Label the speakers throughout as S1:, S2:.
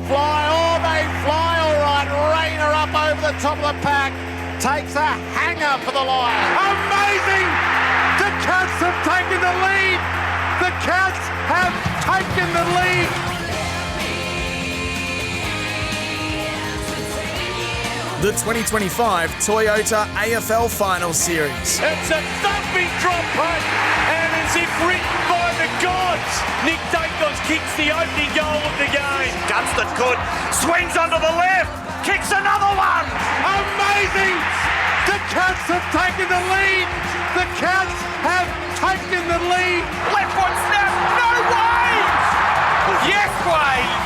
S1: fly? Oh, they fly all right. Rayner up over the top of the pack. Takes a hanger for the Lions.
S2: Amazing! The Cats have taken the lead. The Cats have taken the lead.
S3: The 2025 Toyota AFL Final Series.
S4: It's a thumping drop punt, and as if written by the gods, Nick Dacos kicks the opening goal of the game.
S5: Gunston good, swings onto the left, kicks another one.
S2: Amazing! The Cats have taken the lead. The Cats have taken the lead.
S5: Left foot snap, no way! Yes, Wade!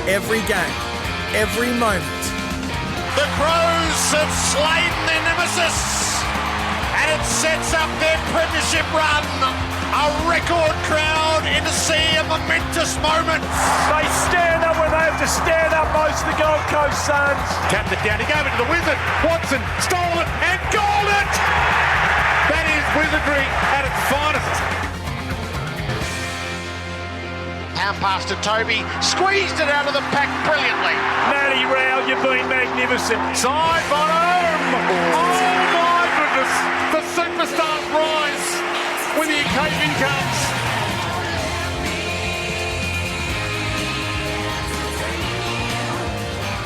S3: Every game, every moment.
S1: The Crows have slain their nemesis, and it sets up their premiership run. A record crowd in to see a momentous moment.
S4: They stand up when they have to stand up, most of the Gold Coast Suns.
S2: Tapped it down, he gave it to the Wizard. Watson stole it and goaled it! That is wizardry at its finest.
S1: Pound pass to Toby, squeezed it out of the pack brilliantly.
S4: Matty Rowell, you've been magnificent.
S2: Side bottom! Oh my goodness! The superstars rise when the occasion comes.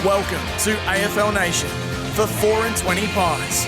S3: Welcome to AFL Nation for 4 and 20 Pies.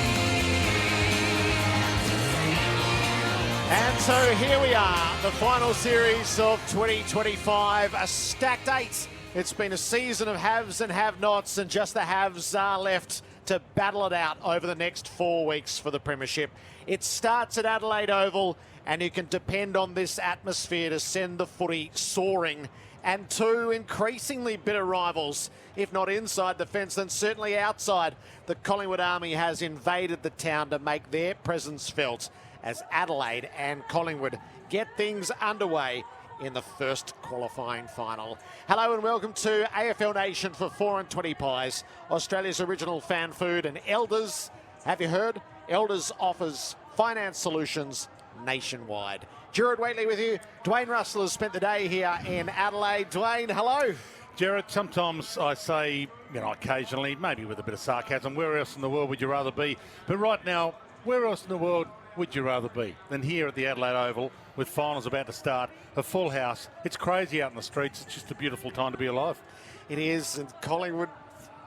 S1: And so here we are, the final series of 2025, a stacked 8. It's been a season of haves and have-nots, and just the haves are left to battle it out over the next 4 weeks for the premiership. It starts at Adelaide Oval, and you can depend on this atmosphere to send the footy soaring. And two increasingly bitter rivals, if not inside the fence, then certainly outside. The Collingwood Army has invaded the town to make their presence felt as Adelaide and Collingwood get things underway in the first qualifying final. Hello and welcome to AFL Nation for 4 and 20 Pies, Australia's original fan food. And Elders, have you heard? Elders offers finance solutions nationwide. Gerard Waitley with you. Dwayne Russell has spent the day here in Adelaide. Dwayne, hello.
S6: Gerard, sometimes I say, occasionally, maybe with a bit of sarcasm, where else in the world would you rather be? But right now, where else in the world would you rather be than here at the Adelaide Oval with finals about to start, a full house? It's crazy out in the streets. It's just a beautiful time to be alive.
S1: It is, and Collingwood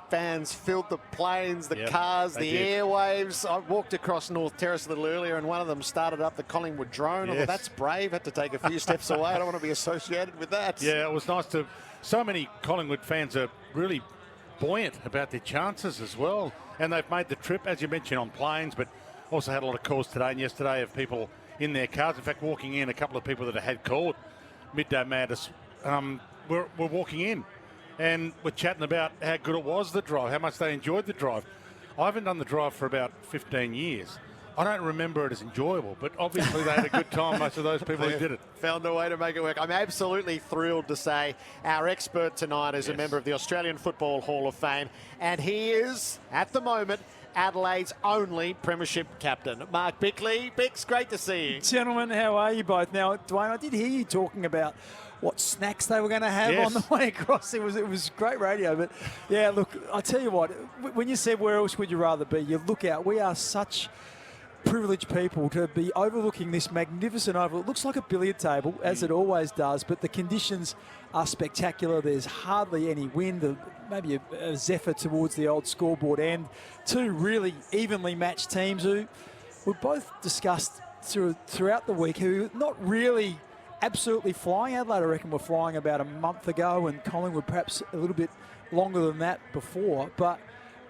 S1: fans filled the planes, the cars, the
S6: did.
S1: airwaves. I walked across North Terrace a little earlier and one of them started up the Collingwood drone. I thought, that's brave. Had to take a few steps away. I don't want to be associated with that.
S6: Yeah, it was nice to... So many Collingwood fans are really buoyant about their chances as well. And they've made the trip, as you mentioned, on planes, but also had a lot of calls today and yesterday of people in their cars. In fact, walking in, a couple of people that had called Midday Madness were walking in and were chatting about how good it was, the drive, how much they enjoyed the drive. I haven't done the drive for about 15 years. I don't remember it as enjoyable, but obviously they had a good time, most of those people who did it.
S1: Found a way to make it work. I'm absolutely thrilled to say our expert tonight is a member of the Australian Football Hall of Fame, and he is, at the moment, Adelaide's only premiership captain. Mark Bickley. Bix, great to see you.
S7: Gentlemen, how are you both? Now, Dwayne, I did hear you talking about what snacks they were going to have on the way across. It was great radio. But, yeah, look, I tell you what, when you said where else would you rather be, you look out. We are such privileged people to be overlooking this magnificent oval. It looks like a billiard table, as it always does, but the conditions are spectacular. There's hardly any wind, maybe a zephyr towards the old scoreboard end. Two really evenly matched teams who we both discussed throughout the week, who not really absolutely flying. Adelaide, I reckon, were flying about a month ago, and Collingwood perhaps a little bit longer than that before. But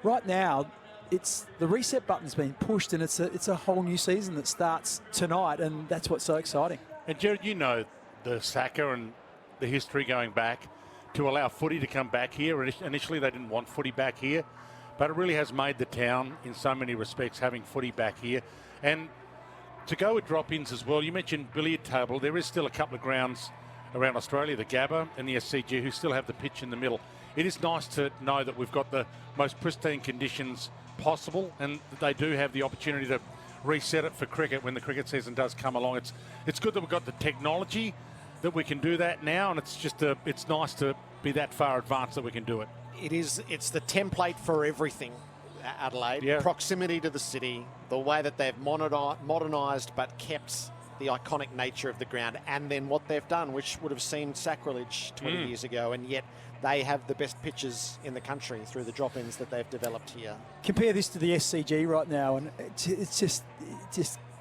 S7: right now, it's the reset button's been pushed, and it's a whole new season that starts tonight, and that's what's so exciting.
S6: And Gerard, you know the Saka and the history going back to allow footy to come back here. Initially, they didn't want footy back here, but it really has made the town, in so many respects, having footy back here. And to go with drop-ins as well, you mentioned billiard table. There is still a couple of grounds around Australia, the Gabba and the SCG, who still have the pitch in the middle. it is nice to know that we've got the most pristine conditions possible, and they do have the opportunity to reset it for cricket when the cricket season does come along. It's good that we've got the technology that we can do that now, and it's nice to be that far advanced that we can do it.
S1: It's the template for everything, Adelaide.
S6: Yeah.
S1: Proximity to the city, the way that they've modernised but kept the iconic nature of the ground, and then what they've done, which would have seemed sacrilege 20 years ago, and yet they have the best pitches in the country through the drop-ins that they've developed here.
S7: Compare this to the SCG right now, and it's just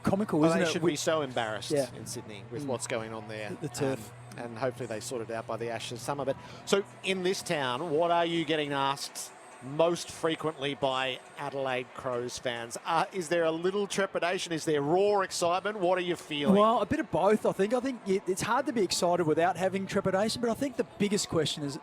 S7: comical, isn't it?
S1: They should be so embarrassed in Sydney with what's going on there.
S7: The turf.
S1: And hopefully they sort it out by the Ashes summer. But so in this town, what are you getting asked most frequently by Adelaide Crows fans? Is there a little trepidation? Is there raw excitement? What are you feeling?
S7: Well, a bit of both, I think. I think it's hard to be excited without having trepidation, but I think the biggest question is,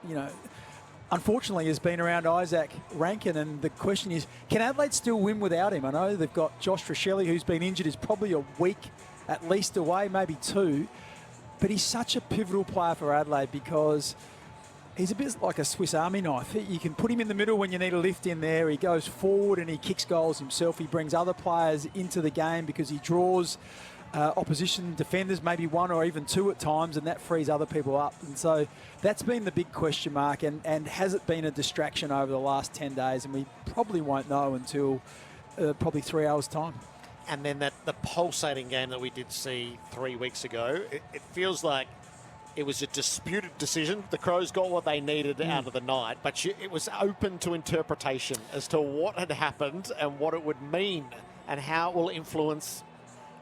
S7: unfortunately, has been around Isaac Rankin, and the question is, can Adelaide still win without him? I know they've got Josh Trishele, who's been injured, is probably a week at least away, maybe 2, but he's such a pivotal player for Adelaide because he's a bit like a Swiss Army knife. You can put him in the middle when you need a lift in there. He goes forward and he kicks goals himself. He brings other players into the game because he draws opposition defenders, maybe 1 or even 2 at times, and that frees other people up. And so that's been the big question mark, and has it been a distraction over the last 10 days? And we probably won't know until probably 3 hours' time.
S1: And then the pulsating game that we did see 3 weeks ago, it feels like it was a disputed decision. The Crows got what they needed out of the night, but it was open to interpretation as to what had happened and what it would mean and how it will influence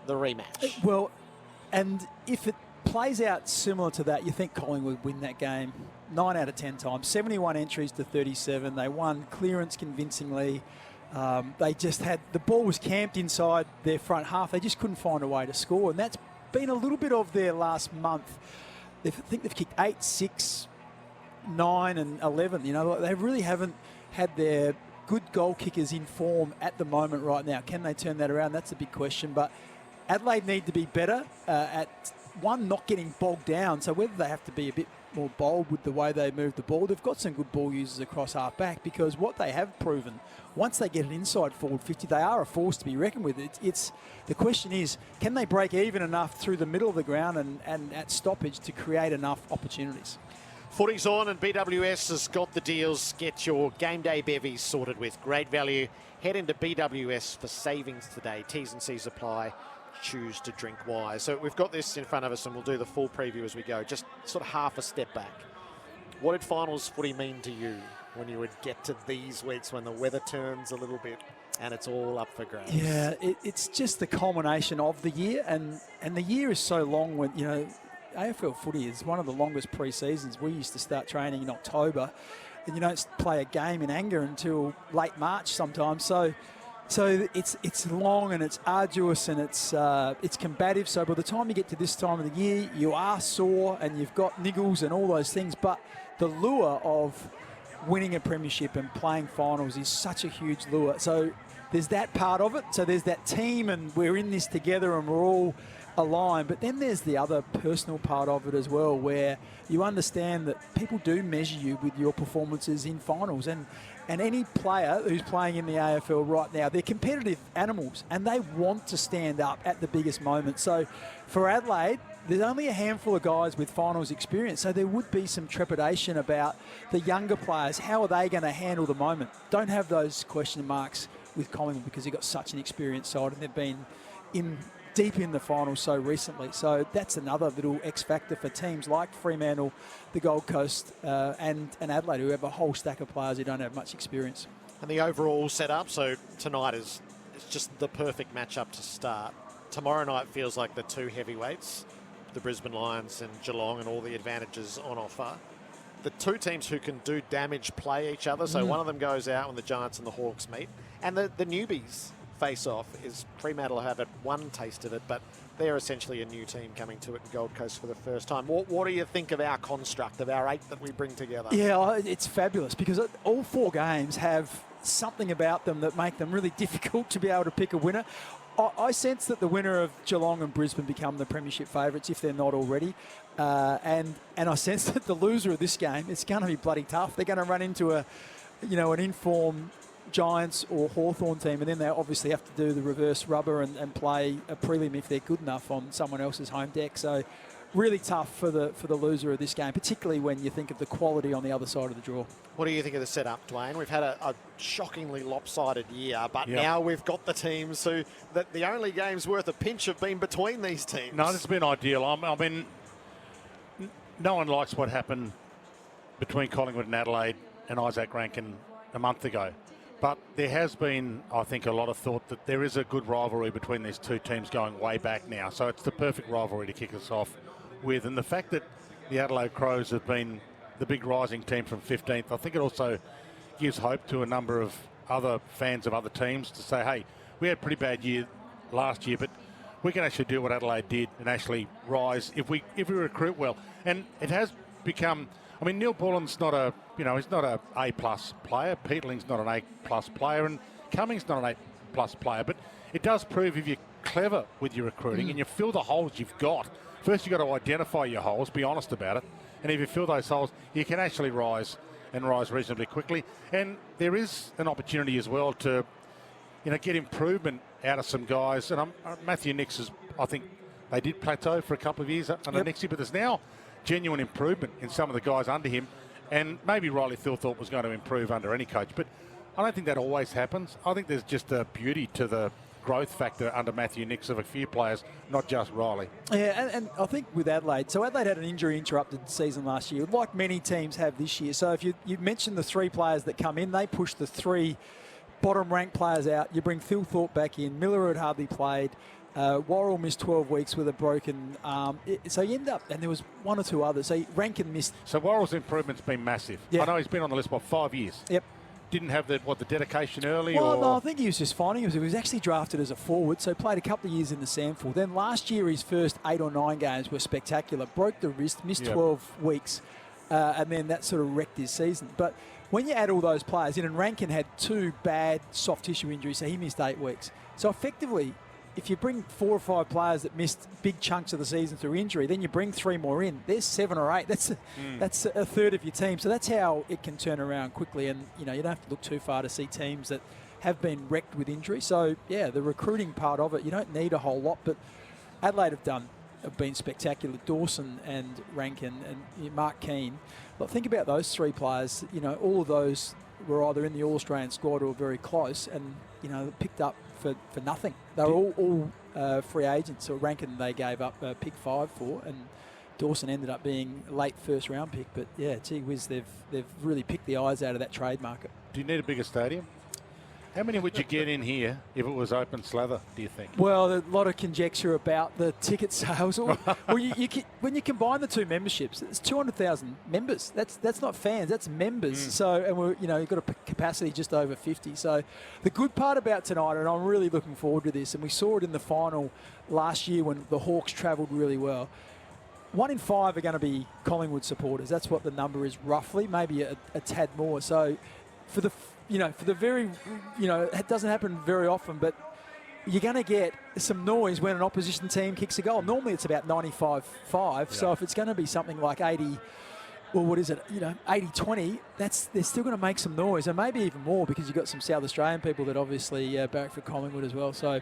S1: the rematch.
S7: Well, and if it plays out similar to that, you think Collingwood win that game 9 out of 10 times. 71 entries to 37. They won clearance convincingly. They just had, the ball was camped inside their front half. They just couldn't find a way to score, and that's been a little bit of their last month. I think they've kicked 8, 6, 9 and 11. They really haven't had their good goal kickers in form at the moment right now. Can they turn that around? That's a big question. But Adelaide need to be better at, one, not getting bogged down. So whether they have to be a bit more bold with the way they move the ball. They've got some good ball users across half back, because what they have proven, once they get an inside forward 50, they are a force to be reckoned with. It's the question is, can they break even enough through the middle of the ground and at stoppage to create enough opportunities?
S1: Footy's on, and BWS has got the deals. Get your game day bevies sorted with great value. Head into BWS for savings today. T's and C's apply. Choose to drink wise. So we've got this in front of us, and we'll do the full preview as we go. Just sort of half a step back. What did finals footy mean to you when you would get to these weeks when the weather turns a little bit and it's all up for grabs?
S7: Yeah, it's just the culmination of the year, and the year is so long. When AFL footy is one of the longest pre-seasons. We used to start training in October, and you don't play a game in anger until late March sometimes. So it's long and it's arduous and it's combative. So by the time you get to this time of the year, you are sore and you've got niggles and all those things. But the lure of winning a premiership and playing finals is such a huge lure. So there's that part of it. So there's that team, and we're in this together and we're all aligned. But then there's the other personal part of it as well, where you understand that people do measure you with your performances in finals. And any player who's playing in the AFL right now, they're competitive animals and they want to stand up at the biggest moment. So for Adelaide, there's only a handful of guys with finals experience. So there would be some trepidation about the younger players. How are they going to handle the moment? Don't have those question marks with Collingwood, because they've got such an experienced side and they've been deep in the finals so recently. So that's another little X factor for teams like Fremantle, the Gold Coast and Adelaide, who have a whole stack of players who don't have much experience.
S1: And the overall setup, so tonight is just the perfect matchup to start. Tomorrow night feels like the two heavyweights, the Brisbane Lions and Geelong, and all the advantages on offer. The two teams who can do damage play each other. So one of them goes out when the Giants and the Hawks meet. And the newbies face-off is Fremantle have had one taste of it, but they're essentially a new team coming to it in Gold Coast for the first time. What do you think of our construct, of our 8 that we bring together?
S7: Yeah, it's fabulous, because all 4 games have something about them that make them really difficult to be able to pick a winner. I sense that the winner of Geelong and Brisbane become the premiership favourites, if they're not already. and I sense that the loser of this game, it's going to be bloody tough. They're going to run into an informed Giants or Hawthorn team, and then they obviously have to do the reverse rubber and play a prelim if they're good enough on someone else's home deck. So really tough for the loser of this game, particularly when you think of the quality on the other side of the draw.
S1: What do you think of the setup, Dwayne? We've had a shockingly lopsided year, but now we've got the teams who that the only games worth a pinch have been between these teams.
S6: No, it's been ideal. I mean, no one likes what happened between Collingwood and Adelaide and Isaac Rankin a month ago. But there has been, I think, a lot of thought that there is a good rivalry between these two teams going way back now. So it's the perfect rivalry to kick us off with. And the fact that the Adelaide Crows have been the big rising team from 15th, I think it also gives hope to a number of other fans of other teams to say, hey, we had a pretty bad year last year, but we can actually do what Adelaide did and actually rise if we recruit well. And it has become, I mean, Neil Bullen's not a, he's not a A-plus player. Peterling's not an A-plus player, and Cummings not an A-plus player. But it does prove if you're clever with your recruiting and you fill the holes you've got, first you've got to identify your holes, be honest about it. And if you fill those holes, you can actually rise reasonably quickly. And there is an opportunity as well to, get improvement out of some guys. And Matthew Nix is, I think they did plateau for a couple of years under Nixie, but there's now genuine improvement in some of the guys under him. And maybe Riley Thilthorpe was going to improve under any coach, but I don't think that always happens. I think there's just a beauty to the growth factor under Matthew Nix of a few players, not just Riley.
S7: Yeah, and I think with Adelaide, so Adelaide had an injury-interrupted season last year, like many teams have this year. So if you mentioned the three players that come in, they push the three bottom-ranked players out. You bring Thilthorpe back in. Miller had hardly played. Worrell missed 12 weeks with a broken arm. So you end up, and there was one or two others. So Rankin missed.
S6: So Worrell's improvement's been massive.
S7: Yeah.
S6: I know he's been on the list, 5 years?
S7: Yep.
S6: Didn't have the dedication early?
S7: Well,
S6: or?
S7: no, I think he was just fine. He was actually drafted as a forward, so played a couple of years in the SANFL. Then last year, his first 8 or 9 games were spectacular. Broke the wrist, missed 12 weeks, and then that sort of wrecked his season. But when you add all those players in, and Rankin had 2 bad soft tissue injuries, so he missed 8 weeks. So effectively, if you bring 4 or 5 players that missed big chunks of the season through injury, then you bring 3 more in. There's 7 or 8. That's a third of your team. So that's how it can turn around quickly. And, you don't have to look too far to see teams that have been wrecked with injury. So, yeah, the recruiting part of it, you don't need a whole lot. But Adelaide have been spectacular. Dawson and Rankin and Mark Keane. But think about those 3 players. All of those were either in the All-Australian squad or very close and, picked up for nothing. They were all free agents. So Rankin they gave up pick 5 for, and Dawson ended up being a late first round pick. But yeah, gee whiz, they've really picked the eyes out of that trade market.
S6: Do you need a bigger stadium? How many would you get in here if it was open slather, do you think?
S7: Well, a lot of conjecture about the ticket sales. Well, when you combine the 2 memberships, it's 200,000 members. That's not fans, that's members. So, and you've got a capacity just over 50. So the good part about tonight, and I'm really looking forward to this, and we saw it in the final last year when the Hawks travelled really well. 1 in 5 are going to be Collingwood supporters. That's what the number is roughly, maybe a tad more. So for the very, it doesn't happen very often, but you're going to get some noise when an opposition team kicks a goal. Normally it's about 95-5. So if it's going to be something like 80, well, what is it? 80-20. They're still going to make some noise, and maybe even more because you've got some South Australian people that obviously barrack for Collingwood as well. So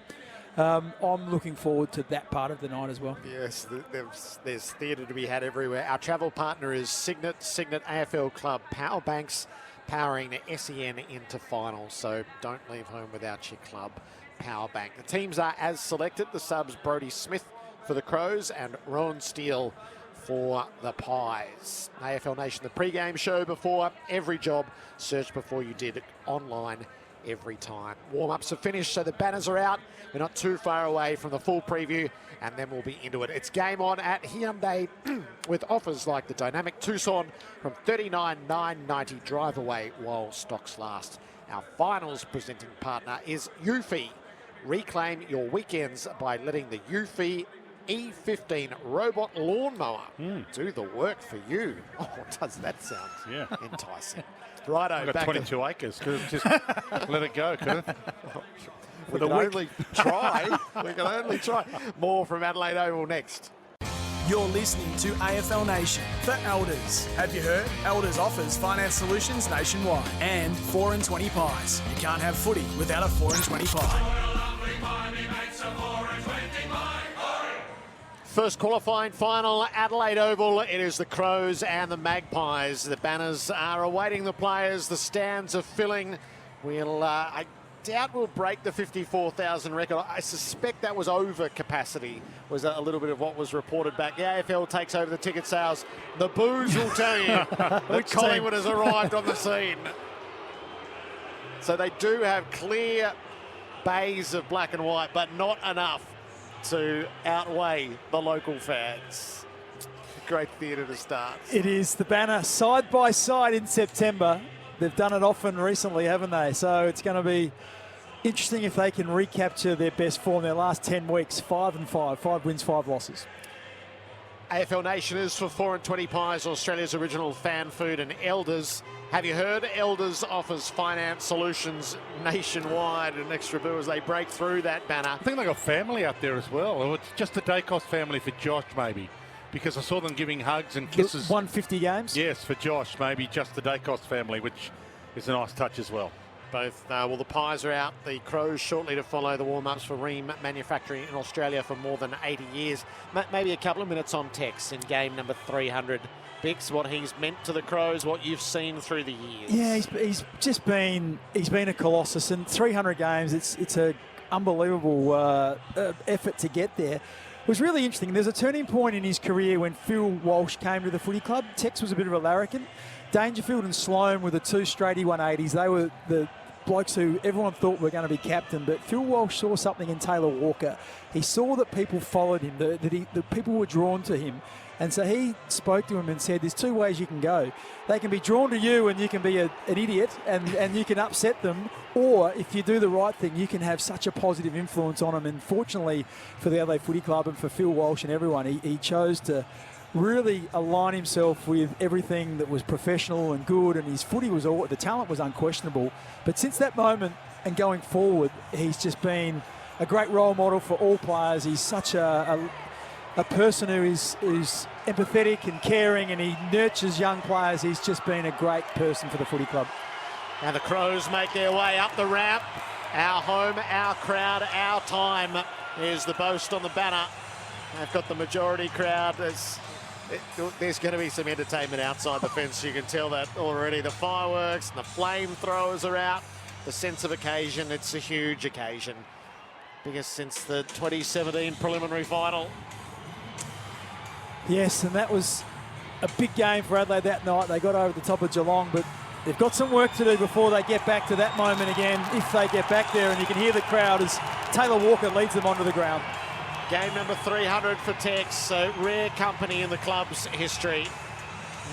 S7: I'm looking forward to that part of the night as well.
S1: Yes, there's theatre to be had everywhere. Our travel partner is Signet AFL Club Power Banks, powering the SEN into finals. So don't leave home without your club power bank. The teams are as selected. The subs, Brodie Smith for the Crows and Rowan Steele for the Pies. AFL Nation, the pre-game show before every job. Search before you did it online every time. Warm-ups are finished, so the banners are out. We're not too far away from the full preview, and then we'll be into it. It's game on at Hyundai with offers like the dynamic Tucson from $39,990 drive away while stocks last. Our finals presenting partner is Eufy. Reclaim your weekends by letting the Eufy E15 robot lawnmower do the work for you. Oh, does that sound enticing? Righto,
S6: I've got
S1: back
S6: 22 acres. Could have just let it go, could it?
S1: We can only try. We can only try. More from Adelaide Oval next.
S3: You're listening to AFL Nation for Elders. Have you heard? Elders offers finance solutions nationwide and 4 and 20 pies. You can't have footy without a 4 and 20 pie.
S1: First qualifying final, Adelaide Oval. It is the Crows and the Magpies. The banners are awaiting the players. The stands are filling. I doubt we'll break the 54,000 record. I suspect that was over capacity, was a little bit of what was reported back. The AFL takes over the ticket sales. The boos will tell you that Collingwood has arrived on the scene. So they do have clear bays of black and white, but not enough to outweigh the local fans. Great theatre to start.
S7: It is the banner side by side in September. They've done it often recently, haven't they? So it's going to be interesting if they can recapture their best form their last 10 weeks. 5 and 5, 5 wins, 5 losses.
S1: AFL Nation is for 4 and 20 pies, Australia's original fan food, and Elders. Have you heard? Elders offers finance solutions nationwide. An extra boo as they break through that banner.
S6: I think they got family out there as well. Or it's just the Dacos family for Josh, maybe. Because I saw them giving hugs and kisses.
S7: 150 games?
S6: Yes, for Josh, maybe just the Dacos family, which is a nice touch as well.
S1: Both, the Pies are out. The Crows shortly to follow. The warm-ups for Ream Manufacturing in Australia for more than 80 years. Maybe a couple of minutes on Tex in game number 300. Bix, what he's meant to the Crows, what you've seen through the years.
S7: Yeah, he's been a colossus. In 300 games, it's an unbelievable effort to get there. It was really interesting. There's a turning point in his career when Phil Walsh came to the footy club. Tex was a bit of a larrikin. Dangerfield and Sloan were the two straighty 180s. They were the blokes who everyone thought were going to be captain, but Phil Walsh saw something in Taylor Walker. He saw that people followed him, that people were drawn to him. And so he spoke to him and said, there's two ways you can go. They can be drawn to you and you can be an idiot and you can upset them, or if you do the right thing, you can have such a positive influence on them. And fortunately for the Adelaide Footy Club and for Phil Walsh and everyone, he chose to really align himself with everything that was professional and good, and his footy was the talent was unquestionable. But since that moment and going forward, he's just been a great role model for all players. He's such a person who is empathetic and caring, and he nurtures young players. He's just been a great person for the footy club.
S1: Now the Crows make their way up the ramp. Our home, our crowd, our time is the boast on the banner. They've got the majority crowd. There's going to be some entertainment outside the fence. You can tell that already. The fireworks and the flamethrowers are out. The sense of occasion, it's a huge occasion. Biggest since the 2017 preliminary final.
S7: Yes, and that was a big game for Adelaide that night. They got over the top of Geelong, but they've got some work to do before they get back to that moment again, if they get back there. And you can hear the crowd as Taylor Walker leads them onto the ground.
S1: Game number 300 for Tex, so rare company in the club's history.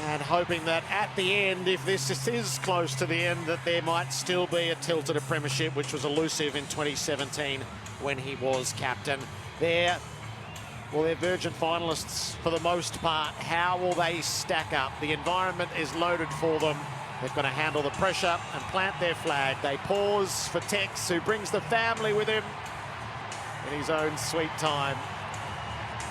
S1: And hoping that at the end, if this is close to the end, that there might still be a tilt at a premiership, which was elusive in 2017 when he was captain. They're Virgin finalists for the most part. How will they stack up? The environment is loaded for them. They've got to handle the pressure and plant their flag. They pause for Tex, who brings the family with him in his own sweet time.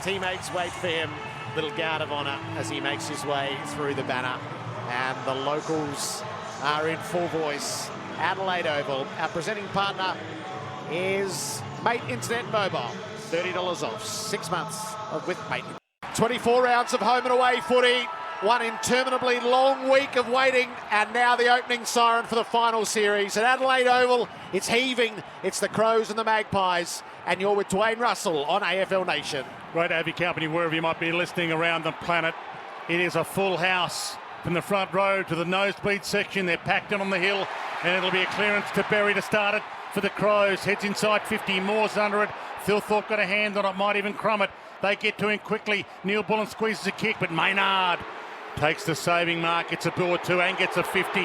S1: Teammates wait for him. Little guard of honour as he makes his way through the banner. And the locals are in full voice. Adelaide Oval. Our presenting partner is Mate Internet Mobile. $30 off, 6 months with Mate. 24 rounds of home and away footy. One interminably long week of waiting, and now the opening siren for the final series. At Adelaide Oval, it's heaving. It's the Crows and the Magpies, and you're with Dwayne Russell on AFL Nation.
S6: Great to have your company wherever you might be listening around the planet. It is a full house from the front row to the nosebleed section. They're packed in on the hill, and it'll be a clearance to Berry to start it for the Crows. Heads inside 50, Moore's under it. Philthorpe got a hand on it, might even crumb it. They get to him quickly. Neil Bullen squeezes a kick, but Maynard takes the saving mark. Gets a boo or two and gets a 50.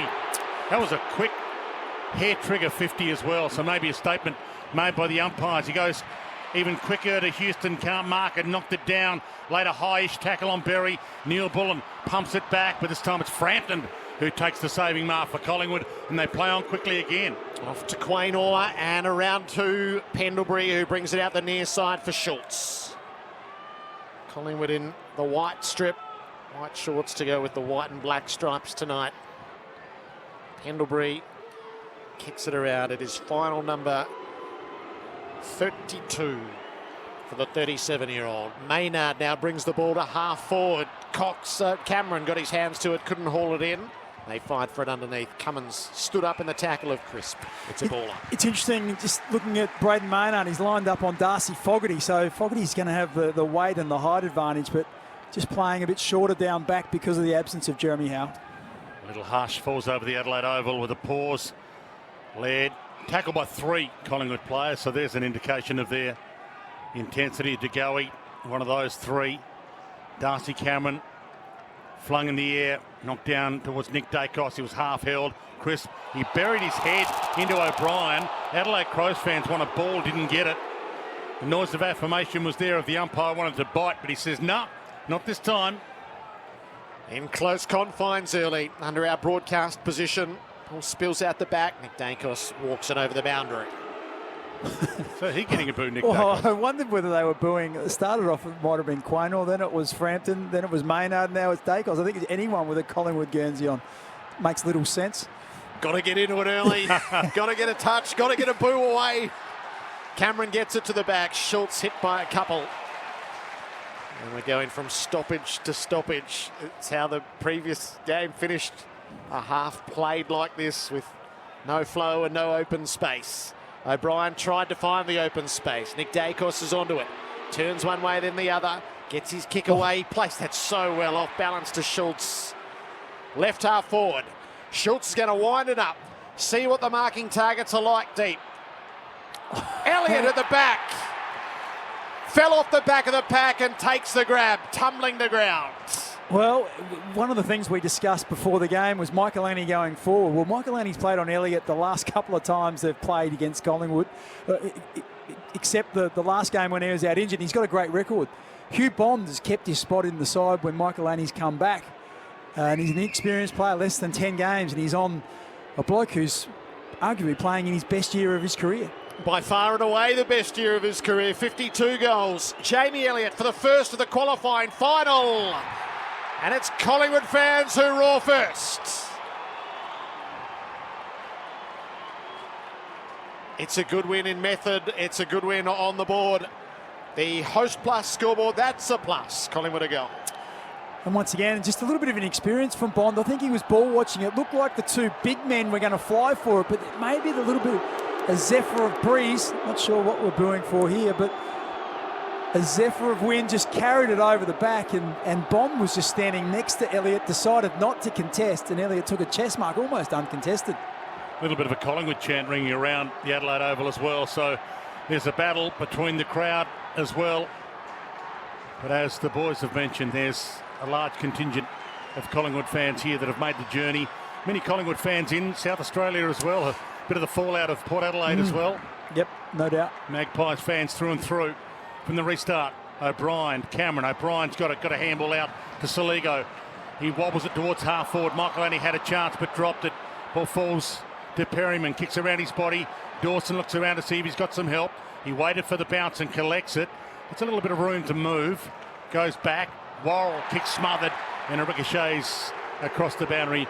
S6: That was a quick hair trigger 50 as well, so maybe a statement made by the umpires. He goes even quicker to Houston, can't mark it, knocked it down. Later, high-ish tackle on Berry. Neil Bullen pumps it back, but this time it's Frampton who takes the saving mark for Collingwood, and they play on quickly again.
S1: Off to Quain Orr, and around to Pendlebury, who brings it out the near side for Schultz. Collingwood in the white strip. White shorts to go with the white and black stripes tonight. Pendlebury kicks it around. It is final number 32 for the 37-year-old. Maynard now brings the ball to half forward. Cameron got his hands to it, couldn't haul it in. They fight for it underneath. Cummins stood up in the tackle of Crisp. It's a baller.
S7: It's interesting just looking at Braden Maynard. He's lined up on Darcy Fogarty, so Fogarty's going to have the weight and the height advantage, but just playing a bit shorter down back because of the absence of Jeremy Howe.
S6: Little Hush falls over the Adelaide Oval with a pause. Laird tackled by 3 Collingwood players, so there's an indication of their intensity. DeGoey, one of those 3. Darcy Cameron flung in the air, knocked down towards Nick Dacos. He was half held. Crisp, he buried his head into O'Brien. Adelaide Crows fans want a ball, didn't get it. The noise of affirmation was there of the umpire wanted to bite, but he says, no, not this time.
S1: In close confines early under our broadcast position. Ball spills out the back. Nick Dacos walks it over the boundary.
S6: So he getting a boo, Nick
S7: Well,
S6: Dacos.
S7: I wondered whether they were booing. It started off, it might have been Quaynor, then it was Frampton, then it was Maynard, now it's Dacos. I think it's anyone with a Collingwood Guernsey on. Makes little sense.
S1: Got to get into it early. Got to get a touch. Got to get a boo away. Cameron gets it to the back. Schultz hit by a couple. And we're going from stoppage to stoppage. It's how the previous game finished. A half played like this with no flow and no open space. O'Brien tried to find the open space. Nick Dacos is onto it. Turns one way, then the other. Gets his kick away. He placed that so well, off balance to Schultz. Left half forward. Schultz is going to wind it up. See what the marking targets are like deep. Elliott at the back. Fell off the back of the pack and takes the grab, tumbling to ground.
S7: Well, one of the things we discussed before the game was Michael-Annie going forward. Well, Michael-Annie's played on Elliott the last couple of times they've played against Collingwood, except the last game when he was out injured. He's got a great record. Hugh Bond has kept his spot in the side when Michael-Annie's come back. And he's an inexperienced player, less than 10 games, and he's on a bloke who's arguably playing in his best year of his career.
S1: By far and away the best year of his career, 52 goals. Jamie Elliott for the first of the qualifying final. And it's Collingwood fans who roar first. It's a good win in method. It's a good win on the board. The Host Plus scoreboard, that's a plus. Collingwood a goal.
S7: And once again, just a little bit of inexperience from Bond. I think he was ball watching. It looked like the 2 big men were going to fly for it, but maybe a little bit a zephyr of breeze. Not sure what we're booing for here, but a zephyr of wind just carried it over the back, and Bond was just standing next to Elliott, decided not to contest, and Elliott took a chest mark, almost uncontested.
S6: A little bit of a Collingwood chant ringing around the Adelaide Oval as well, so there's a battle between the crowd as well. But as the boys have mentioned, there's a large contingent of Collingwood fans here that have made the journey. Many Collingwood fans in South Australia as well. A bit of the fallout of Port Adelaide as well.
S7: Yep, no doubt.
S6: Magpies fans through and through. From the restart, O'Brien, Cameron. O'Brien's got a handball out to Soligo. He wobbles it towards half forward. Michael-Annie had a chance but dropped it. Ball falls to Perryman, kicks around his body. Dawson looks around to see if he's got some help. He waited for the bounce and collects it. It's a little bit of room to move. Goes back. Worrell kicks smothered and it ricochets across the boundary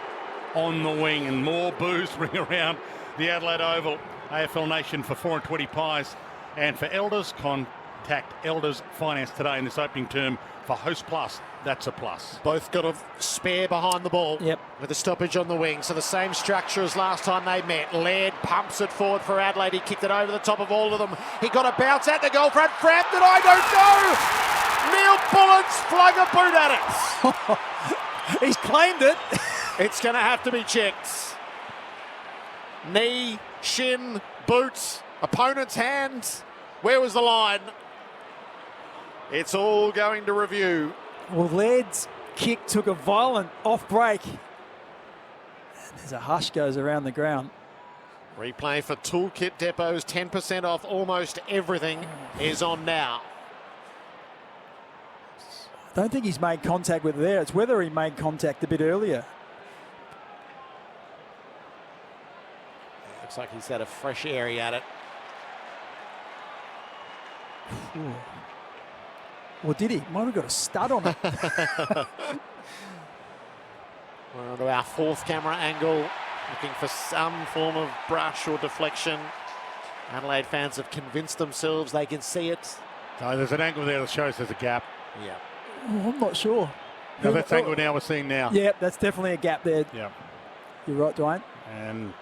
S6: on the wing. And more boos ring around the Adelaide Oval. AFL Nation for 4 and 20 pies. And for Elders, contact Elders Finance today in this opening term for Host Plus. That's a plus.
S1: Both got a spare behind the ball.
S7: Yep.
S1: With a stoppage on the wing. So the same structure as last time they met. Laird pumps it forward for Adelaide. He kicked it over the top of all of them. He got a bounce at the goal front. Frampton, I don't know. Neil Bullett's flung a boot at it.
S7: He's claimed it.
S1: It's going to have to be checked. Knee, shin, boot, opponent's hand. Where was the line? It's all going to review.
S7: Well, Laird's kick took a violent off break. There's a hush goes around the ground.
S1: Replay for Toolkit Depots, 10% off almost everything is on now.
S7: I don't think he's made contact with it there. It's whether he made contact a bit earlier.
S1: Looks like he's had a fresh area at it.
S7: Or did he? Might have got a stud on it.
S1: We're onto our fourth camera angle, looking for some form of brush or deflection. Adelaide fans have convinced themselves they can see it.
S6: No, there's an angle there that shows there's a gap.
S1: Yeah.
S7: Oh, I'm not sure.
S6: No, that's the angle now we're seeing now.
S7: Yeah, that's definitely a gap there.
S6: Yeah.
S7: You're right, Dwayne.
S6: And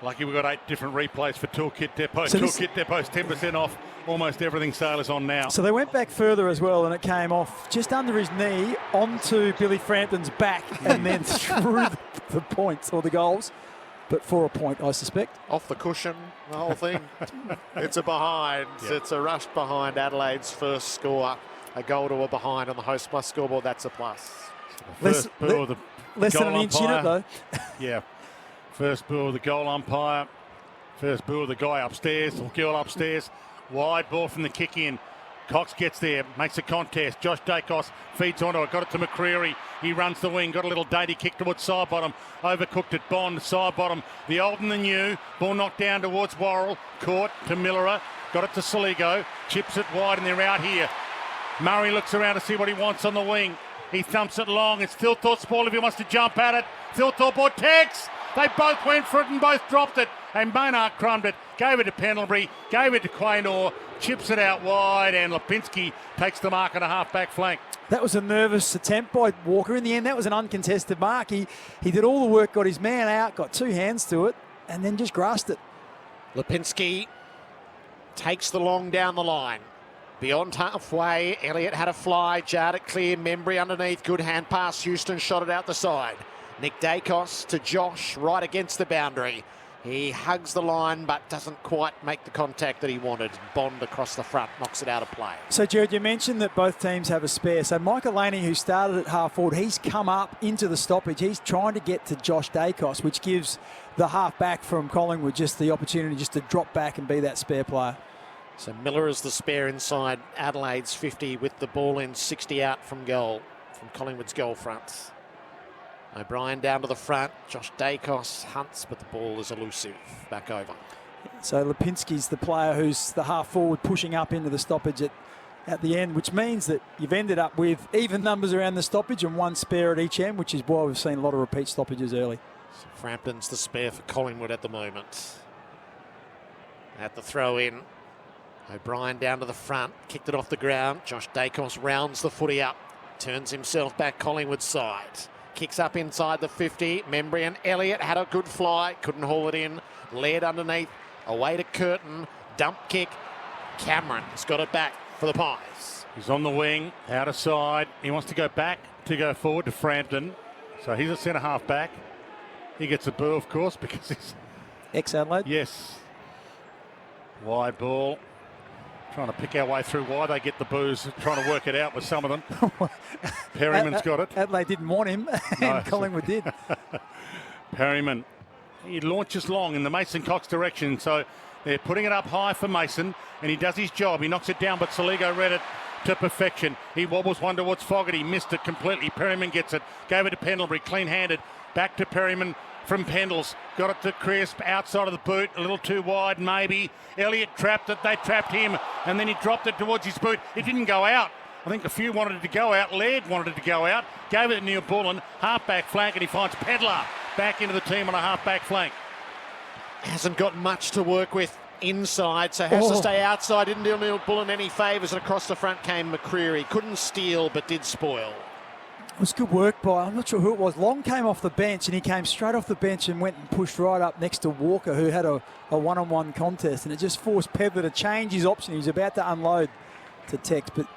S6: lucky we've got 8 different replays for Toolkit Depot.
S7: So
S6: Toolkit Depot's 10% off. Almost everything Sailor's on now.
S7: So they went back further as well, and it came off just under his knee onto Billy Frampton's back and then through the points or the goals. But for a point, I suspect.
S1: Off the cushion, the whole thing. It's a behind.
S6: Yep.
S1: It's a rush behind Adelaide's first score. A goal to a behind on the Host Plus scoreboard. That's a plus.
S6: First boo of the
S7: Less than
S6: goal
S7: an inch in it,
S6: umpire.
S7: though.
S6: Yeah. First boo of the goal umpire. First boo of the guy upstairs, or girl upstairs. Wide ball from the kick in. Cox gets there, makes a contest. Josh Dacos feeds onto it, got it to McCreary. He runs the wing, got a little dainty kick towards side bottom. Overcooked it, Bond, side bottom. The old and the new. Ball knocked down towards Worrell. Caught to Millerer. Got it to Soligo. Chips it wide and they're out here. Murray looks around to see what he wants on the wing. He thumps it long. It's Thilthorpe's ball if he wants to jump at it. Thilthorpe or Tex. They both went for it and both dropped it. And Monarch crumbed it. Gave it to Pendlebury. Gave it to Quaynor. Chips it out wide. And Lipinski takes the mark on a half-back flank.
S7: That was a nervous attempt by Walker. In the end, that was an uncontested mark. He did all the work, got his man out, got 2 hands to it, and then just grasped it.
S1: Lipinski takes the long down the line. Beyond halfway, Elliott had a fly, jarred it clear, Membry underneath, good hand pass, Houston shot it out the side. Nick Dacos to Josh, right against the boundary. He hugs the line but doesn't quite make the contact that he wanted. Bond across the front, knocks it out of play.
S7: So, Jared, you mentioned that both teams have a spare. So, Michael Laney, who started at half forward, he's come up into the stoppage. He's trying to get to Josh Dacos, which gives the half back from Collingwood just the opportunity just to drop back and be that spare player.
S1: So Miller is the spare inside Adelaide's 50 with the ball in, 60 out from goal, from Collingwood's goal front. O'Brien down to the front. Josh Dacos hunts, but the ball is elusive. Back over.
S7: So Lipinski's the player who's the half forward pushing up into the stoppage at the end, which means that you've ended up with even numbers around the stoppage and 1 spare at each end, which is why we've seen a lot of repeat stoppages early.
S1: So Frampton's the spare for Collingwood at the moment. At the throw in. O'Brien down to the front, kicked it off the ground. Josh Dacos rounds the footy up, turns himself back Collingwood's side. Kicks up inside the 50. Membry and Elliott had a good fly, couldn't haul it in. Laird underneath, away to Curtin. Dump kick. Cameron's got it back for the Pies.
S6: He's on the wing, out of side. He wants to go back to go forward to Frampton. So he's a centre half back. He gets a boo, of course, because he's...
S7: Ex-Adelaide?
S6: Yes. Wide ball. Trying to pick our way through why they get the boos, trying to work it out with some of them. Perryman's got it.
S7: Adelaide didn't want him, and Collingwood did.
S6: Perryman, he launches long in the Mason Cox direction, so they're putting it up high for Mason, and he does his job. He knocks it down, but Soligo read it to perfection. He wobbles one towards Fogarty, missed it completely. Perryman gets it, gave it to Pendlebury, clean-handed. Back to Perryman from Pendles. Got it to Crisp, outside of the boot, a little too wide maybe. Elliott trapped it, they trapped him, and then he dropped it towards his boot. It didn't go out. I think a few wanted it to go out. Laird wanted it to go out. Gave it to Neil Bullen, half-back flank, and he finds Pedlar back into the team on a half-back flank.
S1: Hasn't got much to work with inside, so has to stay outside. Didn't do Neil Bullen any favours, and across the front came McCreary. Couldn't steal, but did spoil.
S7: It was good work by, I'm not sure who it was. Long came off the bench, and he came straight off the bench and went and pushed right up next to Walker, who had a one-on-one contest, and it just forced Pedler to change his option. He was about to unload to Tex, but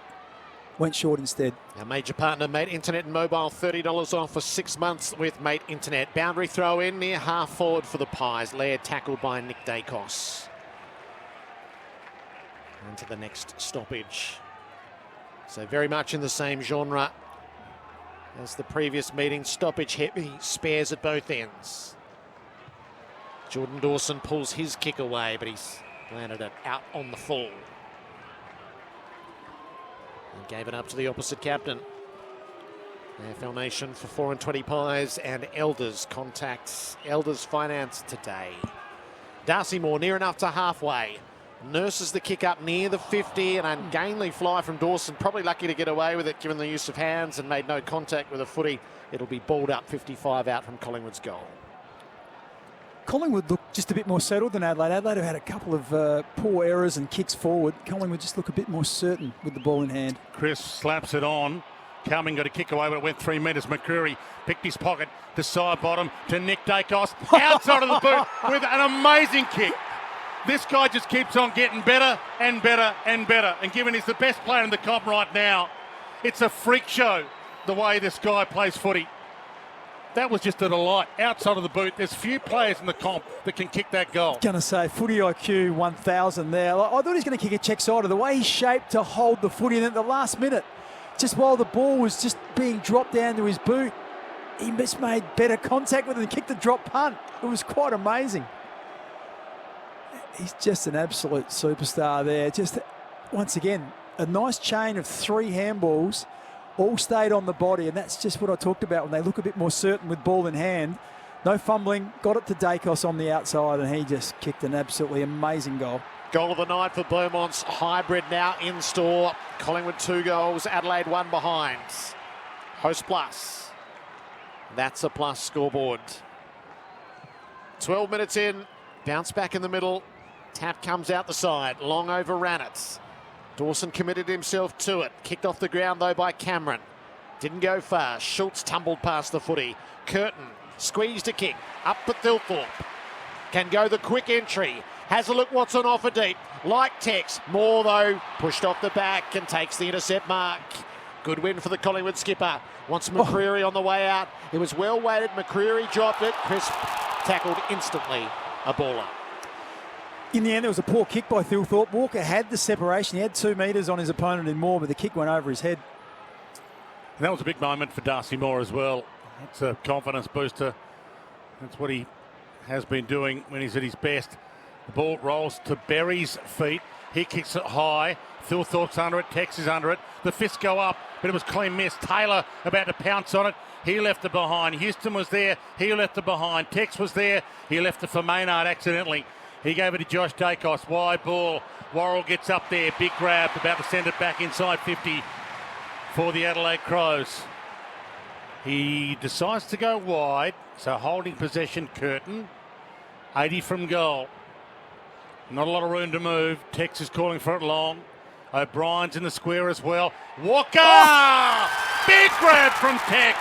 S7: went short instead.
S1: Our major partner, Mate Internet and Mobile, $30 off for 6 months with Mate Internet. Boundary throw in near half forward for the Pies. Laird tackled by Nick Dacos. On to the next stoppage. So very much in the same genre as the previous meeting. Stoppage heavy, spares at both ends. Jordan Dawson pulls his kick away, but he's landed it out on the full. And gave it up to the opposite captain. AFL Nation for 4 and 20 Pies, and Elders contacts Elders Finance today. Darcy Moore near enough to halfway. Nurses the kick up near the 50, an ungainly fly from Dawson, probably lucky to get away with it given the use of hands, and made no contact with a footy. It'll be balled up 55 out from Collingwood's goal.
S7: Collingwood looked just a bit more settled than Adelaide. Adelaide have had a couple of poor errors and kicks forward. Collingwood just look a bit more certain with the ball in hand.
S6: Chris slaps it on. Cumming got a kick away, but it went 3 metres. McCreary picked his pocket to side bottom to Nick Dacos outside of the boot with an amazing kick. This guy just keeps on getting better and better and better. And given he's the best player in the comp right now, it's a freak show the way this guy plays footy. That was just a delight. Outside of the boot, there's few players in the comp that can kick that goal.
S7: Going to say, footy IQ 1000 there. I thought he was going to kick a check side of the way he's shaped to hold the footy. And at the last minute, just while the ball was just being dropped down to his boot, he just made better contact with it and kicked the drop punt. It was quite amazing. He's just an absolute superstar there. Just, once again, a nice chain of 3 handballs, all stayed on the body, and that's just what I talked about when they look a bit more certain with ball in hand. No fumbling, got it to Dacos on the outside, and he just kicked an absolutely amazing goal.
S1: Goal of the night for Beaumont's hybrid now in store. Collingwood 2 goals, Adelaide 1 behind. Host plus. That's a plus scoreboard. 12 minutes in, bounce back in the middle. Tap comes out the side, long overran it. Dawson committed himself to it. Kicked off the ground though by Cameron. Didn't go far. Schultz tumbled past the footy. Curtin squeezed a kick. Up at Thilthorpe. Can go the quick entry. Has a look what's on offer deep. Like Tex. More though. Pushed off the back and takes the intercept mark. Good win for the Collingwood skipper. Wants McCreary on the way out. It was well weighted. McCreary dropped it. Chris tackled instantly. A baller.
S7: In the end, there was a poor kick by Thilthorpe. Walker had the separation. He had 2 metres on his opponent and more, but the kick went over his head.
S6: And that was a big moment for Darcy Moore as well. It's a confidence booster. That's what he has been doing when he's at his best. The ball rolls to Berry's feet. He kicks it high. Thilthorpe's under it. Tex is under it. The fists go up, but it was clean miss. Taylor about to pounce on it. He left it behind. Houston was there. He left it behind. Tex was there. He left it for Maynard accidentally. He gave it to Josh Dacos. Wide ball. Worrell gets up there. Big grab. About to send it back inside 50 for the Adelaide Crows. He decides to go wide. So holding possession, Curtin. 80 from goal. Not a lot of room to move. Tex is calling for it long. O'Brien's in the square as well. Walker! Oh! Big grab from Tex.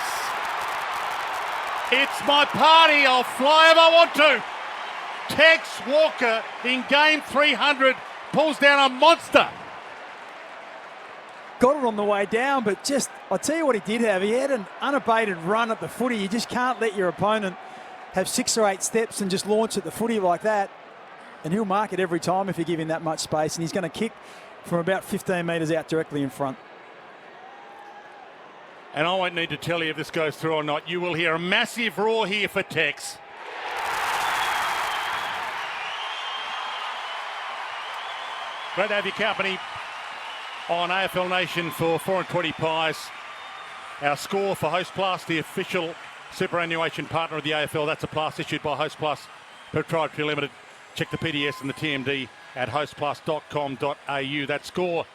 S6: It's my party. I'll fly if I want to. Tex Walker in game 300 pulls down a monster.
S7: Got it on the way down, but just, I'll tell you what he did have. He had an unabated run at the footy. You just can't let your opponent have 6 or 8 steps and just launch at the footy like that. And he'll mark it every time if you give him that much space. And he's going to kick from about 15 metres out directly in front.
S6: And I won't need to tell you if this goes through or not. You will hear a massive roar here for Tex. Great to have your company on AFL Nation for 4 and 20 pies. Our score for Host Plus, the official superannuation partner of the AFL. That's a plus issued by Host Plus Proprietary Limited. Check the PDS and the TMD at hostplus.com.au. That score,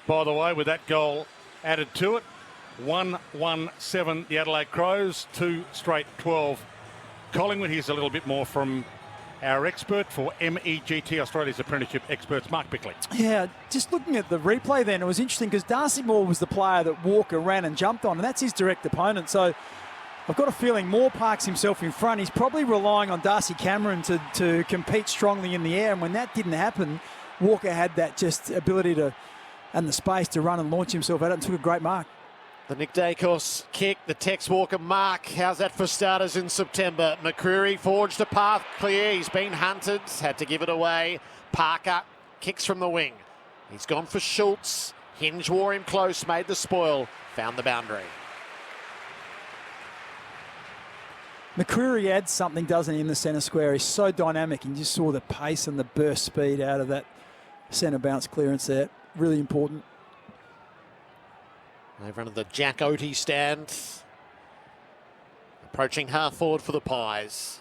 S6: by the way, with that goal added to it, 1-1-7 the Adelaide Crows, 2 straight 12 Collingwood. Here's a little bit more from our expert for MEGT, Australia's apprenticeship experts, Mark Bickley.
S7: Yeah, just looking at the replay then, it was interesting because Darcy Moore was the player that Walker ran and jumped on, and that's his direct opponent. So I've got a feeling Moore parks himself in front. He's probably relying on Darcy Cameron to compete strongly in the air, and when that didn't happen, Walker had that just ability to and the space to run and launch himself at it and took a great mark.
S1: The Nick Dacos kick, the Tex Walker mark. How's that for starters in September? McCreary forged a path clear. He's been hunted, had to give it away. Parker kicks from the wing. He's gone for Schultz. Hinge wore him close, made the spoil, found the boundary.
S7: McCreary adds something, doesn't he, in the centre square. He's so dynamic, and you just saw the pace and the burst speed out of that centre bounce clearance there. Really important.
S1: Over under the Jack Oatey stand. Approaching half forward for the Pies.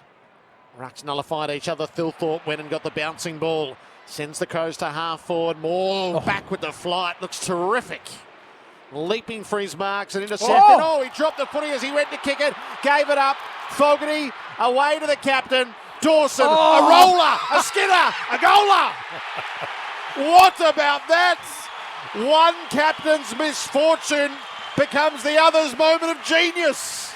S1: Rucks nullified each other. Thilthorpe went and got the bouncing ball. Sends the Crows to half forward. Moore back with the flight. Looks terrific. Leaping for his marks and intercepted. Oh, he dropped the footy as he went to kick it. Gave it up. Fogarty away to the captain. Dawson, a roller, a skinner, a goaler. What about that? One captain's misfortune becomes the other's moment of genius.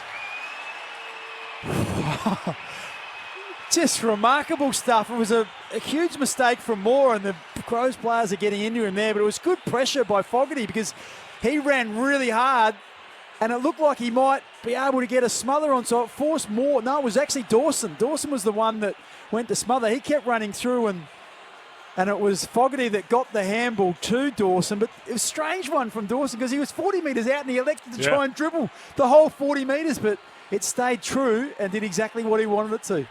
S7: Just remarkable stuff. It was a huge mistake from Moore, and the Crows players are getting into him there, but it was good pressure by Fogarty because he ran really hard and it looked like he might be able to get a smother on, so it forced Moore. No, it was actually Dawson. Dawson was the one that went to smother. He kept running through and it was Fogarty that got the handball to Dawson, but it was a strange one from Dawson because he was 40 metres out and he elected to try and dribble the whole 40 metres, but it stayed true and did exactly what he wanted it to.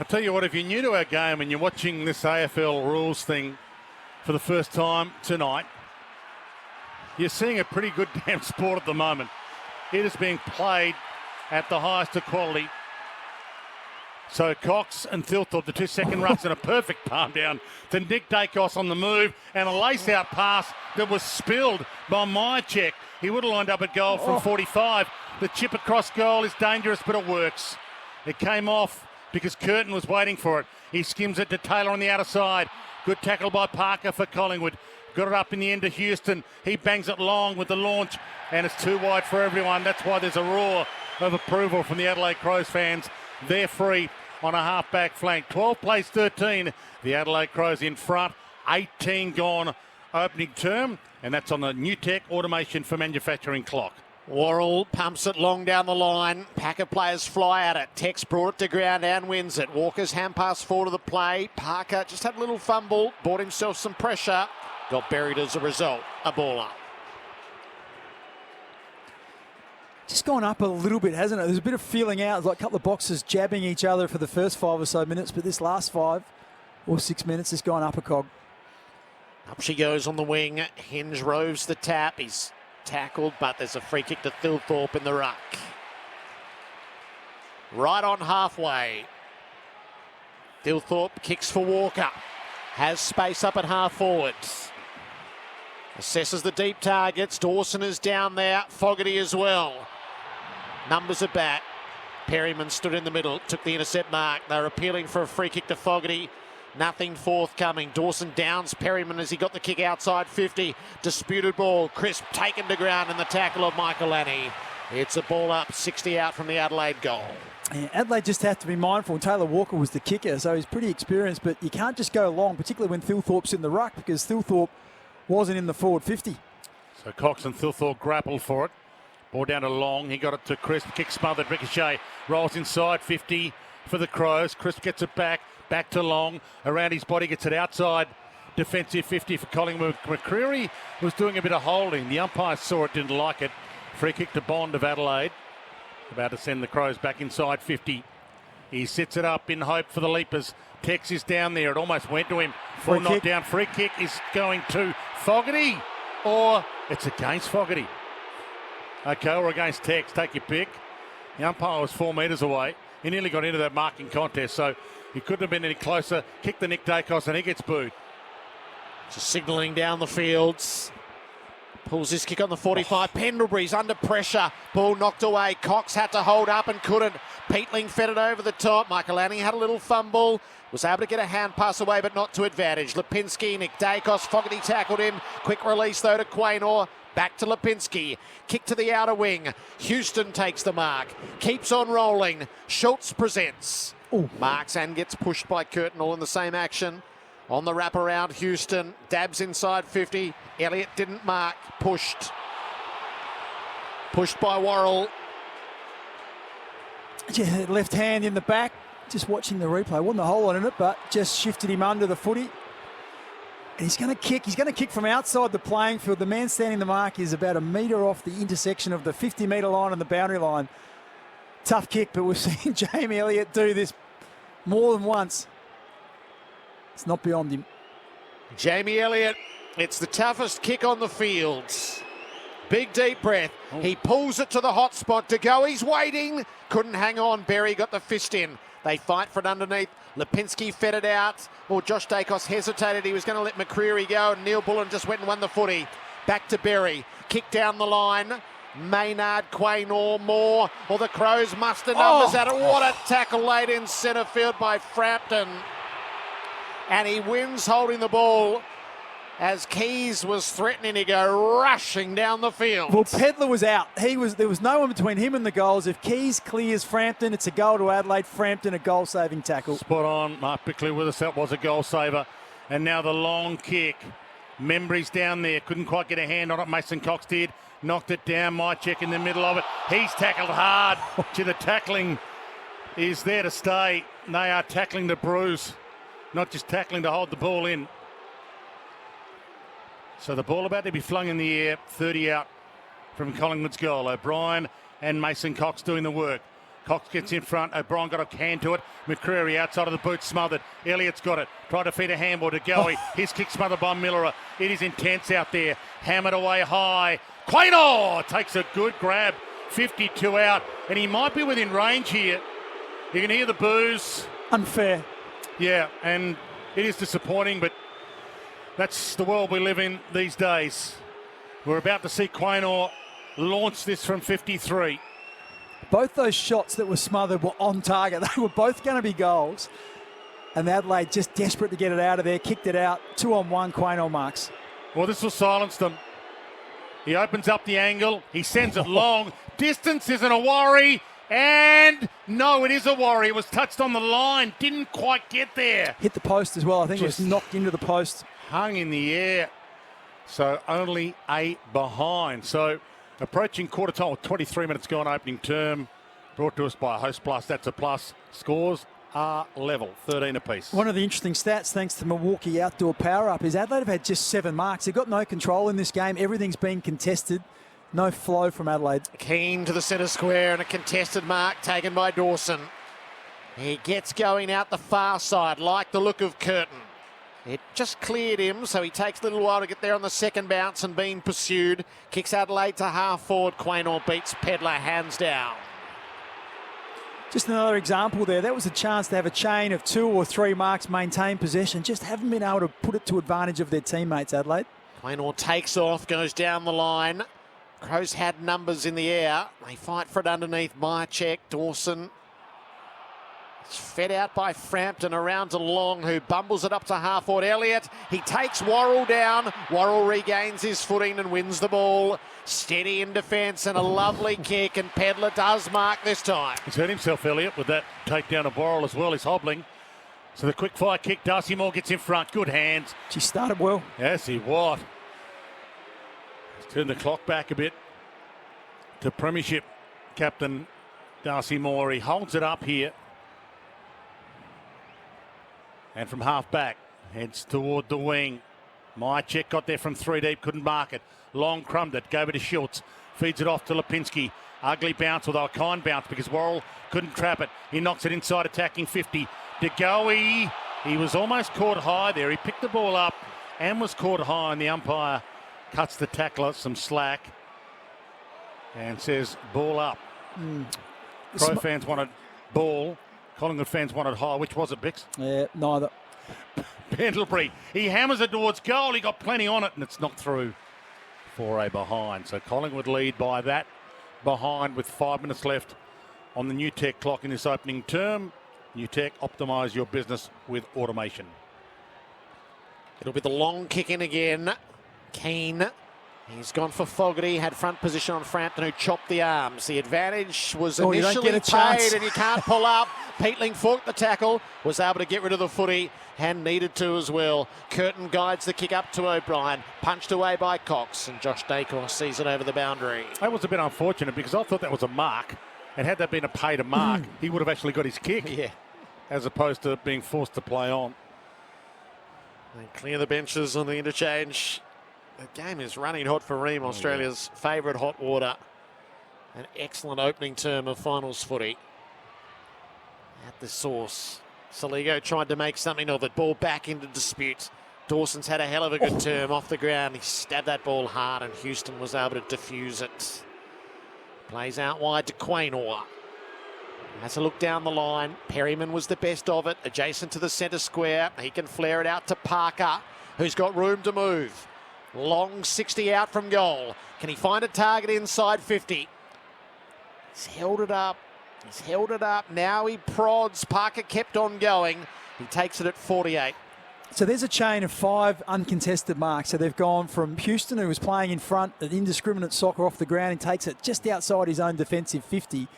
S6: I'll tell you what, if you're new to our game and you're watching this AFL rules thing for the first time tonight, you're seeing a pretty good damn sport at the moment. It is being played at the highest of quality. So Cox and Thilthorpe, the 2 second rucks, and a perfect palm down to Nick Dacos on the move, and a lace-out pass that was spilled by Myercheck. He would have lined up at goal from 45. The chip across goal is dangerous, but it works. It came off because Curtin was waiting for it. He skims it to Taylor on the outer side. Good tackle by Parker for Collingwood. Got it up in the end to Houston. He bangs it long with the launch, and it's too wide for everyone. That's why there's a roar of approval from the Adelaide Crows fans. They're free on a half-back flank. 12 plays 13. The Adelaide Crows in front. 18 gone opening term, and that's on the new tech automation for manufacturing clock.
S1: Worrell pumps it long down the line. Packer players fly at it. Tex brought it to ground and wins it. Walker's hand pass forward to the play. Parker just had a little fumble, bought himself some pressure. Got buried as a result. A baller.
S7: Just gone up a little bit, hasn't it? There's a bit of feeling out. There's like a couple of boxes jabbing each other for the first 5 or so minutes, but this last 5 or 6 minutes has gone up a cog.
S1: Up she goes on the wing. Hinge roves the tap. He's tackled, but there's a free kick to Thilthorpe in the ruck. Right on halfway. Thilthorpe kicks for Walker. Has space up at half forwards. Assesses the deep targets. Dawson is down there. Fogarty as well. Numbers are back. Perryman stood in the middle, took the intercept mark. They're appealing for a free kick to Fogarty. Nothing forthcoming. Dawson downs Perryman as he got the kick outside 50. Disputed ball. Crisp taken to ground in the tackle of Michael Lanny. It's a ball up, 60 out from the Adelaide goal.
S7: Yeah, Adelaide just have to be mindful. Taylor Walker was the kicker, so he's pretty experienced, but you can't just go long, particularly when Thilthorpe's in the ruck, because Thilthorpe wasn't in the forward 50.
S6: So Cox and Thilthorpe grappled for it. Ball down to Long. He got it to Crisp. Kick smothered. Ricochet rolls inside 50 for the Crows. Crisp gets it back. Back to Long. Around his body. Gets it outside. Defensive 50 for Collingwood. McCreary was doing a bit of holding. The umpire saw it, didn't like it. Free kick to Bond of Adelaide. About to send the Crows back inside 50. He sets it up in hope for the Leapers. Tex is down there. It almost went to him. Ball knocked down. Free kick is going to Fogarty. Or it's against Fogarty. Okay, or against Tex. Take your pick. The umpire was 4 metres away. He nearly got into that marking contest, so he couldn't have been any closer. Kick the Nick Dacos and he gets booed.
S1: Just signalling down the fields. Pulls his kick on the 45. Pendlebury's under pressure. Ball knocked away. Cox had to hold up and couldn't. Peatling fed it over the top. Michael Lanning had a little fumble. Was able to get a hand pass away, but not to advantage. Lipinski, Nick Dacos, Fogarty tackled him. Quick release though to Quaynor. Back to Lipinski. Kick to the outer wing. Houston takes the mark. Keeps on rolling. Schultz presents. Marks and gets pushed by Curtin, all in the same action. On the wraparound, Houston dabs inside 50. Elliott didn't mark. Pushed. Pushed by Worrell.
S7: Yeah, left hand in the back. Just watching the replay. Wasn't a whole lot in it, but just shifted him under the footy. And he's going to kick. He's going to kick from outside the playing field. The man standing the mark is about a metre off the intersection of the 50-metre line and the boundary line. Tough kick, but we've seen Jamie Elliott do this more than once. It's not beyond him.
S1: Jamie Elliott, it's the toughest kick on the field. Big deep breath. He pulls it to the hot spot. De Goey's waiting. Couldn't hang on. Berry got the fist in. They fight for it underneath. Lipinski fed it out. Or Josh Dacos hesitated. He was going to let McCreary go. And Neil Bullen just went and won the footy. Back to Berry. Kick down the line. Maynard, Quaynor, Moore. Or the Crows muster numbers at it. What a tackle late in centre field by Frampton. And he wins holding the ball as Keys was threatening to go rushing down the field.
S7: Well, Pedler was out. There was no one between him and the goals. If Keys clears Frampton, it's a goal to Adelaide. Frampton, a goal-saving tackle.
S6: Spot on. Mark Bickley with us. That was a goal saver. And now the long kick. Membry's down there. Couldn't quite get a hand on it. Mason Cox did. Knocked it down. Mychek in the middle of it. He's tackled hard. The tackling is there to stay. They are tackling to bruise, not just tackling to hold the ball in. So the ball about to be flung in the air, 30 out from Collingwood's goal. O'Brien and Mason Cox doing the work. Cox gets in front. O'Brien got a hand to it. McCreary outside of the boot smothered. Elliott's got it. Tried to feed a handball to Goey. His kick smothered by Miller. It is intense out there. Hammered away high. Quaynor takes a good grab. 52 out. And he might be within range here. You can hear the boos.
S7: Unfair.
S6: Yeah, and it is disappointing, but that's the world we live in these days. We're about to see Quaynor launch this from 53.
S7: Both those shots that were smothered were on target. They were both going to be goals. And Adelaide just desperate to get it out of there, kicked it out. 2-on-1, Quaynor marks.
S6: Well, this will silence them. He opens up the angle. He sends it long. Distance isn't a worry. And no, it is a worry. It was touched on the line. Didn't quite get there.
S7: Hit the post as well. I think
S6: Just
S7: it was knocked into the post.
S6: Hung in the air. So only 8 behind. So approaching quarter time with 23 minutes gone opening term. Brought to us by Host Plus. That's a plus. Scores are level, 13 apiece.
S7: One of the interesting stats, thanks to Milwaukee Outdoor Power Up, is Adelaide have had just 7 marks. They've got no control in this game. Everything's been contested. No flow from Adelaide.
S1: Keane to the centre square and a contested mark taken by Dawson. He gets going out the far side, like the look of Curtin. It just cleared him, so he takes a little while to get there on the second bounce and being pursued. Kicks Adelaide to half forward. Quaynor beats Pedler hands down.
S7: Just another example there. That was a chance to have a chain of 2 or 3 marks, maintain possession. Just haven't been able to put it to advantage of their teammates, Adelaide.
S1: Quaynor takes off, goes down the line. Crows had numbers in the air. They fight for it underneath. Mychek, Dawson. It's fed out by Frampton around to Long, who bumbles it up to half forward. Elliott, he takes Worrell down. Worrell regains his footing and wins the ball. Steady in defence and a lovely kick, and Pedler does mark this time.
S6: He's hurt himself, Elliott, with that takedown of Worrell as well. He's hobbling. So the quick fire kick, Darcy Moore gets in front. Good hands.
S7: She started well.
S6: Yes, he was. Turn the clock back a bit to Premiership captain Darcy Moore. He holds it up here. And from half back, heads toward the wing. Mychek got there from 3 deep, couldn't mark it. Long crumbed it, gave it to Schultz. Feeds it off to Lipinski. Ugly bounce, although a kind bounce because Worrell couldn't trap it. He knocks it inside, attacking 50. De Goey, he was almost caught high there. He picked the ball up and was caught high, and the umpire cuts the tackler some slack and says ball up. Crow fans wanted ball. Collingwood fans wanted high. Which was it, Bix?
S7: Yeah, neither.
S6: Pendlebury, he hammers it towards goal. He got plenty on it, and it's knocked through for a behind. So Collingwood lead by that behind with 5 minutes left on the New Tech clock in this opening term. New Tech, optimise your business with automation.
S1: It'll be the long kick in again. Keane. He's gone for Fogarty, had front position on Frampton, who chopped the arms. The advantage was
S7: you don't
S1: initially
S7: get a chance.
S1: paid, and you can't pull up. Peatling forked the tackle, was able to get rid of the footy, and needed to as well. Curtin guides the kick up to O'Brien, punched away by Cox, and Josh Dacos sees it over the boundary.
S6: That was a bit unfortunate because I thought that was a mark, and had that been a pay to mark, he would have actually got his kick,
S1: Yeah.
S6: as opposed to being forced to play on.
S1: They clear the benches on the interchange. The game is running hot for Ream, Australia's favourite hot water. An excellent opening term of finals footy. At the source, Saligo tried to make something of it. Ball back into dispute. Dawson's had a hell of a good term off the ground. He stabbed that ball hard and Houston was able to defuse it. Plays out wide to Quaynor. Has a look down the line. Perryman was the best of it, adjacent to the centre square. He can flare it out to Parker, who's got room to move. Long 60 out from goal. Can he find a target inside 50? He's held it up. He's held it up. Now he prods. Parker kept on going. He takes it at 48.
S7: So there's a chain of 5 uncontested marks. So they've gone from Houston, who was playing in front, an indiscriminate soccer off the ground, and takes it just outside his own defensive 50.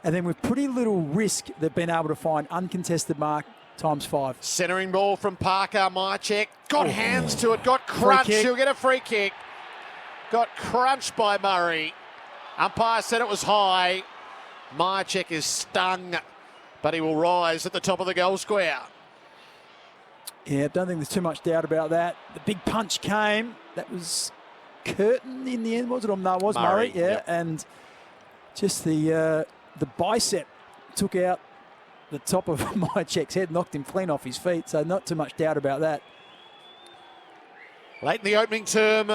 S7: And then with pretty little risk, they've been able to find uncontested mark times 5.
S1: Centering ball from Parker. Myercheck got hands to it, got crunched. He'll get a free kick. Got crunched by Murray. Umpire said it was high. Myercheck is stung, but he will rise at the top of the goal square.
S7: Yeah, don't think there's too much doubt about that. The big punch came. That was Curtin in the end, was it? Or no, it was Murray. Yeah, yep. And just the bicep took out the top of Myercheck's head, knocked him clean off his feet. So not too much doubt about that.
S1: Late in the opening term,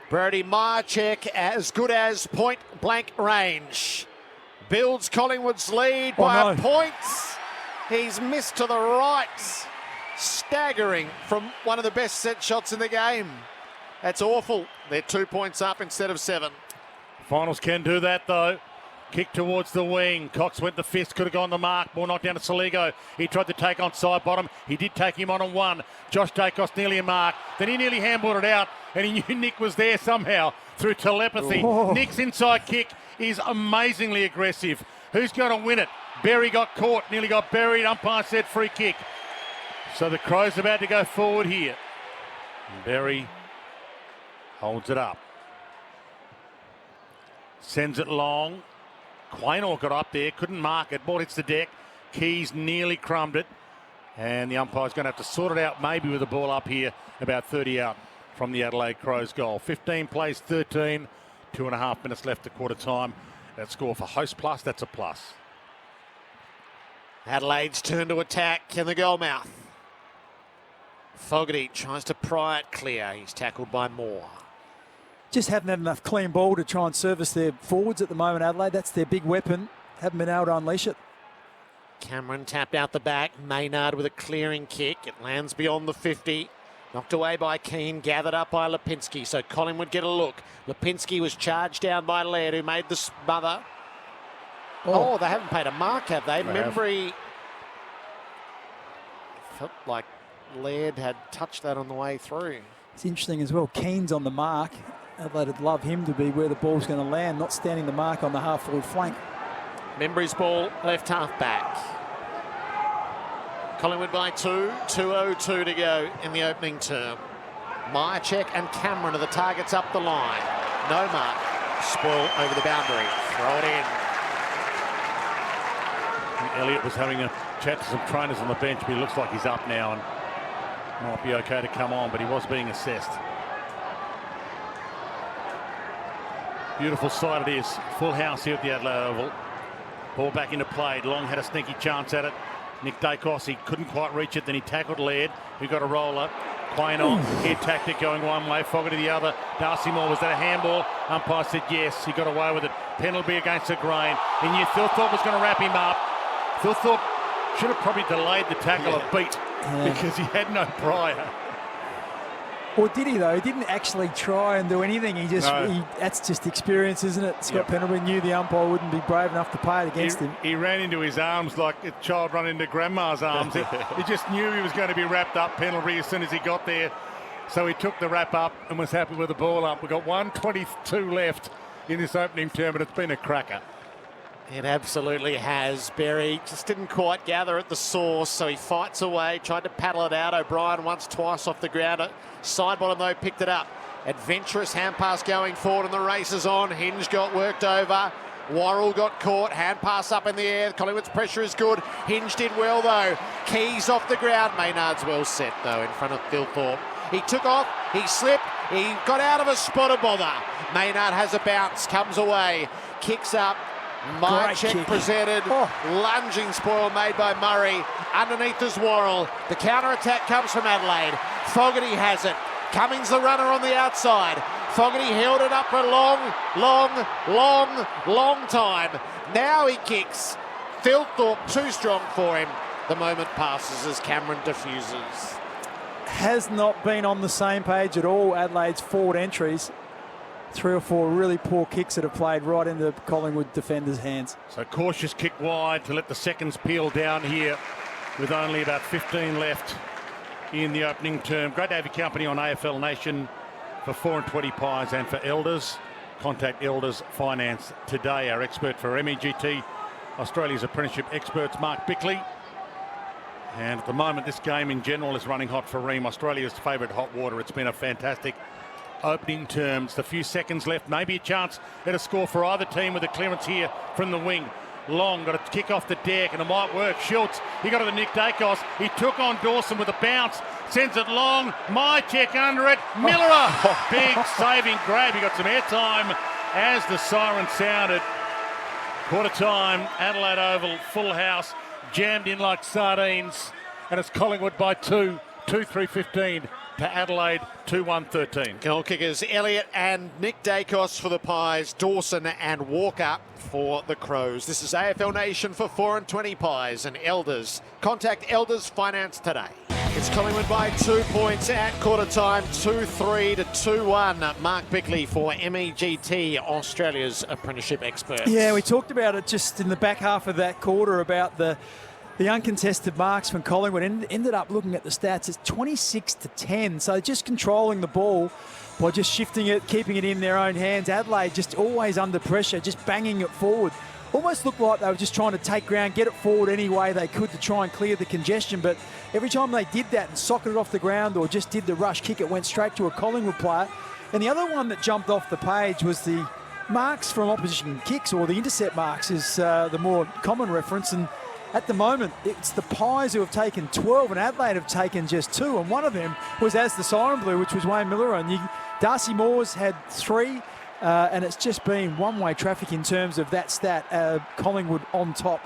S1: Brody Myercheck as good as point blank range. Builds Collingwood's lead by a point. He's missed to the right. Staggering from one of the best set shots in the game. That's awful. They're 2 points up instead of 7.
S6: Finals can do that though. Kick towards the wing. Cox went the fist, could have gone the mark. Ball knocked down to Saligo. He tried to take on side bottom. He did take him on 1. Josh Dacos nearly a mark. Then he nearly handballed it out and he knew Nick was there somehow through telepathy. Oh. Nick's inside kick is amazingly aggressive. Who's going to win it? Berry got caught, nearly got buried. Umpire said free kick. So the Crows about to go forward here. Berry holds it up. Sends it long. Quaynor got up there, couldn't mark it. Ball hits the deck. Keys nearly crumbed it. And the umpire's going to have to sort it out maybe with the ball up here about 30 out from the Adelaide Crows goal. 15 plays 13. 2.5 minutes left to quarter time. That score for Host Plus, that's a plus.
S1: Adelaide's turn to attack in the goal mouth. Fogarty tries to pry it clear. He's tackled by Moore.
S7: Just haven't had enough clean ball to try and service their forwards at the moment, Adelaide. That's their big weapon. Haven't been able to unleash it.
S1: Cameron tapped out the back. Maynard with a clearing kick. It lands beyond the 50. Knocked away by Keane, gathered up by Lipinski. So Collingwood get a look. Lipinski was charged down by Laird, who made the smother. Oh, they haven't paid a mark, have they? Membry felt like Laird had touched that on the way through.
S7: It's interesting as well. Keane's on the mark. Adelaide would love him to be where the ball's going to land, not standing the mark on the half-forward flank.
S1: Membry's ball, left half back. Collingwood by 2, 2:02 to go in the opening term. Myercheck and Cameron are the targets up the line. No mark. Spoil over the boundary. Throw it in.
S6: Elliott was having a chat to some trainers on the bench, but he looks like he's up now and might be okay to come on, but he was being assessed. Beautiful sight it is. Full house here at the Adelaide Oval. Ball back into play. Long had a sneaky chance at it. Nick Dacos, he couldn't quite reach it. Then he tackled Laird, who got a roller. Quaynor, he attacked it going one way, Fogarty the other. Darcy Moore, was that a handball? Umpire said yes, he got away with it. Penalty against the grain. He knew Thilthorpe was going to wrap him up. Thilthorpe should have probably delayed the tackle a beat because he had no prior.
S7: Or did he, though? He didn't actually try and do anything. He just, that's just experience, isn't it? Scott Pendlebury knew the umpire wouldn't be brave enough to pay it against him.
S6: He ran into his arms like a child run into grandma's arms. he just knew he was going to be wrapped up, Pendlebury, as soon as he got there. So he took the wrap up and was happy with the ball up. We've got 1:22 left in this opening term, and it's been a cracker.
S1: It absolutely has. Berry just didn't quite gather at the source, so he fights away, tried to paddle it out. O'Brien once, twice off the ground. Side bottom, though, picked it up. Adventurous hand pass going forward, and the race is on. Hinge got worked over. Worrell got caught. Hand pass up in the air. Collingwood's pressure is good. Hinge did well, though. Keys off the ground. Maynard's well set, though, in front of Thilthorpe. He took off. He slipped. He got out of a spot of bother. Maynard has a bounce. Comes away. Kicks up. Myercheck presented, lunging spoil made by Murray. Underneath is Worrell. The counter-attack comes from Adelaide. Fogarty has it. Cummings the runner on the outside. Fogarty held it up for a long time. Now he kicks. Phil Thorpe too strong for him. The moment passes as Cameron diffuses.
S7: Has not been on the same page at all, Adelaide's forward entries. 3 or 4 really poor kicks that have played right into Collingwood defenders' hands.
S6: So cautious kick wide to let the seconds peel down here with only about 15 left in the opening term. Great to have your company on AFL Nation for 4 and 20 pies and for Elders. Contact Elders Finance today. Our expert for MEGT, Australia's apprenticeship experts, Mark Bickley. And at the moment, this game in general is running hot for Ream, Australia's favourite hot water. It's been a fantastic opening terms. The few seconds left, maybe a chance at a score for either team with a clearance here from the wing. Long got a kick off the deck and it might work. Schultz, he got it to Nick Dacos. He took on Dawson with a bounce, sends it long. My check under it. Miller, big saving grab. He got some airtime as the siren sounded. Quarter time, Adelaide Oval, full house, jammed in like sardines, and it's Collingwood by 2, 2-3-15 to Adelaide 2-1-13.
S1: Goal kickers Elliott and Nick Dacos for the Pies, Dawson and Walker for the Crows. This is AFL Nation for 4 and 20 pies and Elders. Contact Elders Finance today. It's Collingwood by 2 points at quarter time, 2-3 to 2-1. Mark Bickley for MEGT, Australia's apprenticeship expert.
S7: Yeah, we talked about it just in the back half of that quarter about the uncontested marks from Collingwood. Ended up looking at the stats, it's 26 to 10. So just controlling the ball by just shifting it, keeping it in their own hands. Adelaide just always under pressure, just banging it forward. Almost looked like they were just trying to take ground, get it forward any way they could to try and clear the congestion. But every time they did that and socketed it off the ground or just did the rush kick, it went straight to a Collingwood player. And the other one that jumped off the page was the marks from opposition kicks, or the intercept marks is the more common reference. And at the moment, it's the Pies who have taken 12 and Adelaide have taken just 2. And one of them was as the siren blew, which was Wayne Miller. And Darcy Moore's had 3. And it's just been one-way traffic in terms of that stat. Collingwood on top.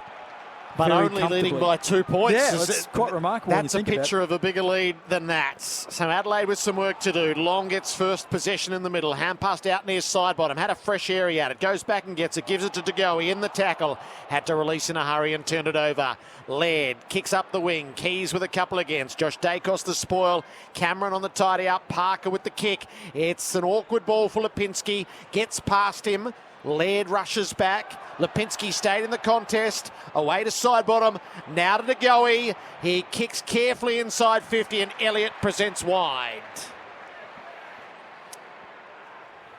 S1: But only leading by 2 points.
S7: Yeah, it's quite remarkable.
S1: That's a picture of a bigger lead than that. So Adelaide with some work to do. Long gets first possession in the middle. Hand passed out near side bottom. Had a fresh area at it. Goes back and gets it. Gives it to Degoe in the tackle. Had to release in a hurry and turn it over. Laird kicks up the wing. Keys with a couple against. Josh Dacos the spoil. Cameron on the tidy up. Parker with the kick. It's an awkward ball for Lipinski. Gets past him. Laird rushes back. Lipinski stayed in the contest. Away to side bottom. Now to Degoe. He kicks carefully inside 50 and Elliott presents wide.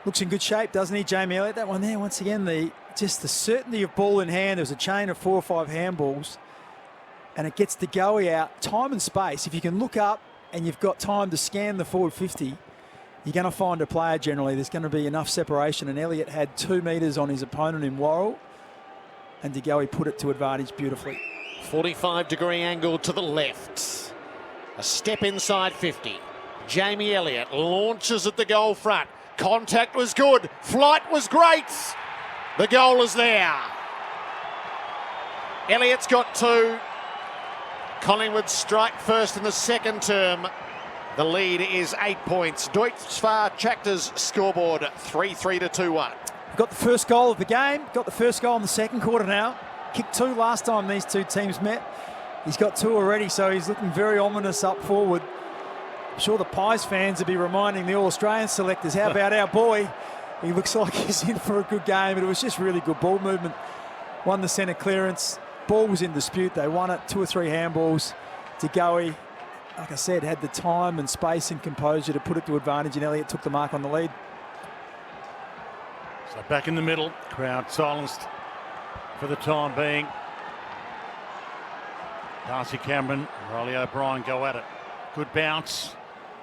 S7: Looks in good shape, doesn't he, Jamie Elliott? That one there, once again, just the certainty of ball in hand. There's a chain of 4 or 5 handballs. And it gets Degoe out. Time and space. If you can look up and you've got time to scan the forward 50, you're going to find a player generally. There's going to be enough separation, and Elliott had 2 metres on his opponent in Worrell, and Degoe put it to advantage beautifully.
S1: 45-degree angle to the left. A step inside 50. Jamie Elliott launches at the goal front. Contact was good. Flight was great. The goal is there. Elliott's got 2. Collingwood strike first in the second term. The lead is 8 points. Deutschfahr Tractors scoreboard 3-3 to 2-1.
S7: Got the first goal of the game. Got the first goal in the second quarter now. Kicked 2 last time these 2 teams met. He's got 2 already, so he's looking very ominous up forward. I'm sure the Pies fans will be reminding the All-Australian selectors, how about our boy? He looks like he's in for a good game, but it was just really good ball movement. Won the centre clearance. Ball was in dispute. They won it. 2 or 3 handballs. Degoe, like I said, had the time and space and composure to put it to advantage, and Elliott took the mark on the lead.
S6: So back in the middle, crowd silenced for the time being. Darcy Cameron, Riley O'Brien go at it. Good bounce,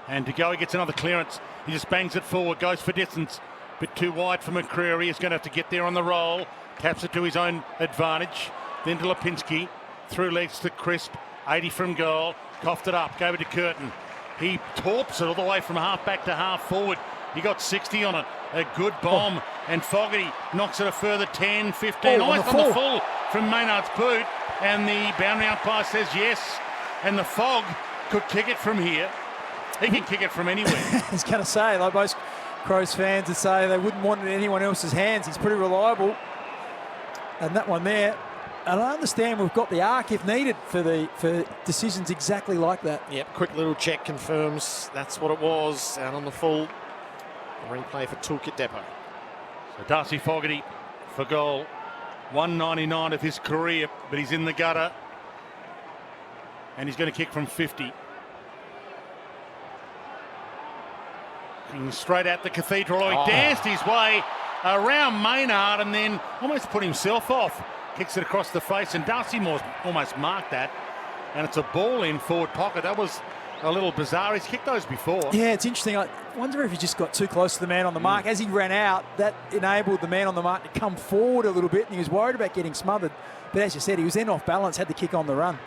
S6: and Degoe gets another clearance. He just bangs it forward, goes for distance. Bit too wide for McCreary. He's going to have to get there on the roll. Taps it to his own advantage. Then to Lipinski. Through legs to Crisp. 80 from goal. Coughed it up. Gave it to Curtin. He torps it all the way from half back to half forward. He got 60 on it. A good bomb. And Fogarty knocks it a further 10, 15. Almost on the full from Maynard's boot. And the boundary umpire says yes. And the Fog could kick it from here. He can kick it from anywhere.
S7: I was going to say, like most Crows fans would say, they wouldn't want it in anyone else's hands. He's pretty reliable. And that one there, and I understand we've got the arc if needed for decisions exactly like that.
S1: Yep, quick little check confirms that's what it was. Out on the full replay for Toolkit Depot.
S6: So Darcy Fogarty for goal. 199 of his career, but he's in the gutter. And he's going to kick from 50. Kicking straight out the Cathedral. He danced his way around Maynard and then almost put himself off. Kicks it across the face, and Darcy Moore's almost marked that. And it's a ball in forward pocket. That was a little bizarre. He's kicked those before.
S7: Yeah, it's interesting. I wonder if he just got too close to the man on the mark. As he ran out, that enabled the man on the mark to come forward a little bit, and he was worried about getting smothered. But as you said, he was then off balance, had the kick on the run.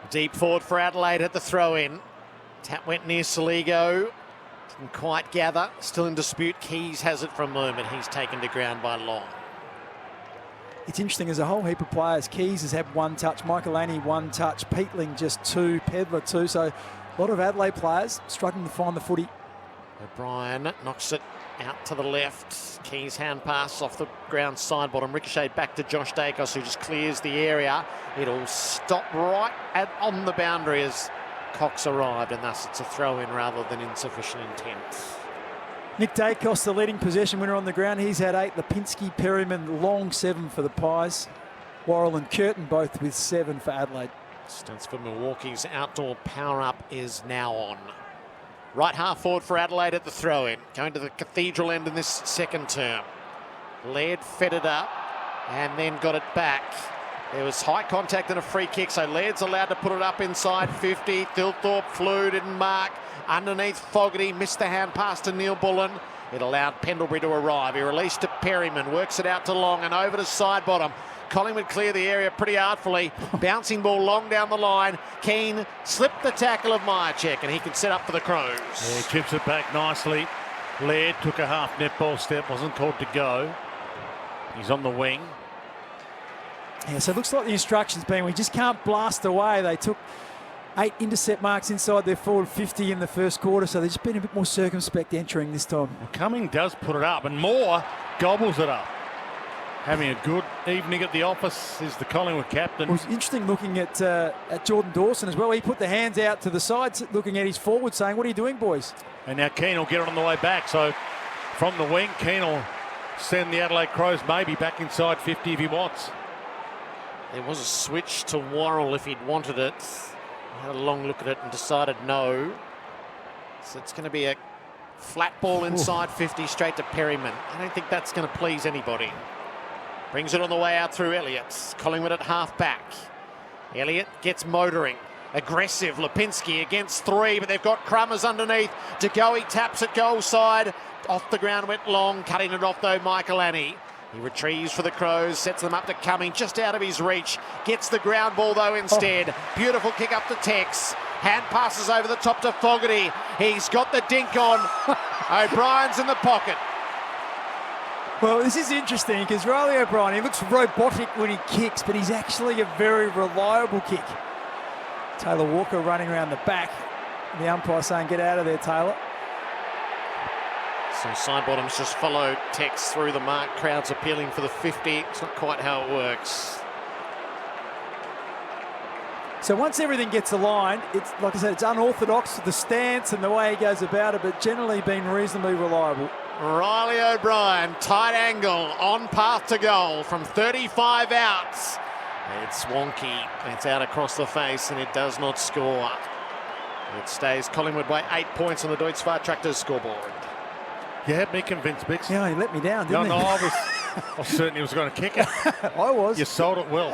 S1: Deep forward for Adelaide at the throw-in. Tap went near Saligo. Didn't quite gather. Still in dispute. Keys has it for a moment. He's taken to ground by Long.
S7: It's interesting, there's a whole heap of players. Keys has had one touch, Michael Annie one touch, Peatling just two, Pedler two. So a lot of Adelaide players struggling to find the footy.
S1: O'Brien knocks it out to the left. Keys hand pass off the ground side bottom. Ricocheted back to Josh Dacos, who just clears the area. It'll stop right on the boundary as Cox arrived, and thus it's a throw-in rather than insufficient intent.
S7: Nick Dacos, the leading possession winner on the ground. He's had 8. Lipinski, Perryman, Long 7 for the Pies. Worrell and Curtin both with 7 for Adelaide.
S1: Stunts for Milwaukee's outdoor power-up is now on. Right half forward for Adelaide at the throw-in. Going to the Cathedral end in this second term. Laird fed it up and then got it back. There was high contact and a free kick, so Laird's allowed to put it up inside 50. Thilthorpe flew, didn't mark. Underneath Fogarty, missed the hand pass to Neil Bullen. It allowed Pendlebury to arrive. He released to Perryman, works it out to Long and over to side bottom. Collingwood clear the area pretty artfully. Bouncing ball long down the line. Keane slipped the tackle of Myercheck and he can set up for the Crows.
S6: Yeah, he chips it back nicely. Laird took a half netball step, wasn't called to go. He's on the wing.
S7: Yeah, so it looks like the instructions being we just can't blast away. They took 8 intercept marks inside their forward 50 in the first quarter, so they've just been a bit more circumspect entering this time.
S6: Well, Cumming does put it up, and Moore gobbles it up. Having a good evening at the office is the Collingwood captain.
S7: It was interesting looking at Jordan Dawson as well. He put the hands out to the sides, looking at his forward, saying, "What are you doing, boys?"
S6: And now Keane will get it on the way back. So from the wing, Keane will send the Adelaide Crows maybe back inside 50 if he wants.
S1: There was a switch to Worrell if he'd wanted it. He had a long look at it and decided no. So it's going to be a flat ball inside 50 straight to Perryman. I don't think that's going to please anybody. Brings it on the way out through Elliott. Collingwood at half back. Elliott gets motoring. Aggressive. Lipinski against 3, but they've got Crummers underneath. To go, he taps at goal side. Off the ground went Long. Cutting it off though, Michael Annie. He retrieves for the Crows, sets them up to Cumming, just out of his reach. Gets the ground ball though instead. Beautiful kick up to Tex. Hand passes over the top to Fogarty. He's got the dink on. O'Brien's in the pocket.
S7: Well, this is interesting because Riley O'Brien, he looks robotic when he kicks, but he's actually a very reliable kick. Taylor Walker running around the back. The umpire saying, "Get out of there, Taylor."
S1: So side bottoms just follow Tex through the mark. Crowds appealing for the 50. It's not quite how it works.
S7: So once everything gets aligned, it's like I said, it's unorthodox, the stance and the way he goes about it, but generally been reasonably reliable.
S1: Riley O'Brien, tight angle, on path to goal from 35 out. It's wonky. It's out across the face and it does not score. It stays Collingwood by 8 points on the Deutsche Tractors scoreboard.
S6: You had me convinced, Bix.
S7: Yeah, he let me down, didn't
S6: No,
S7: he?
S6: I was certain he was going to kick it.
S7: I was.
S6: You sold it well.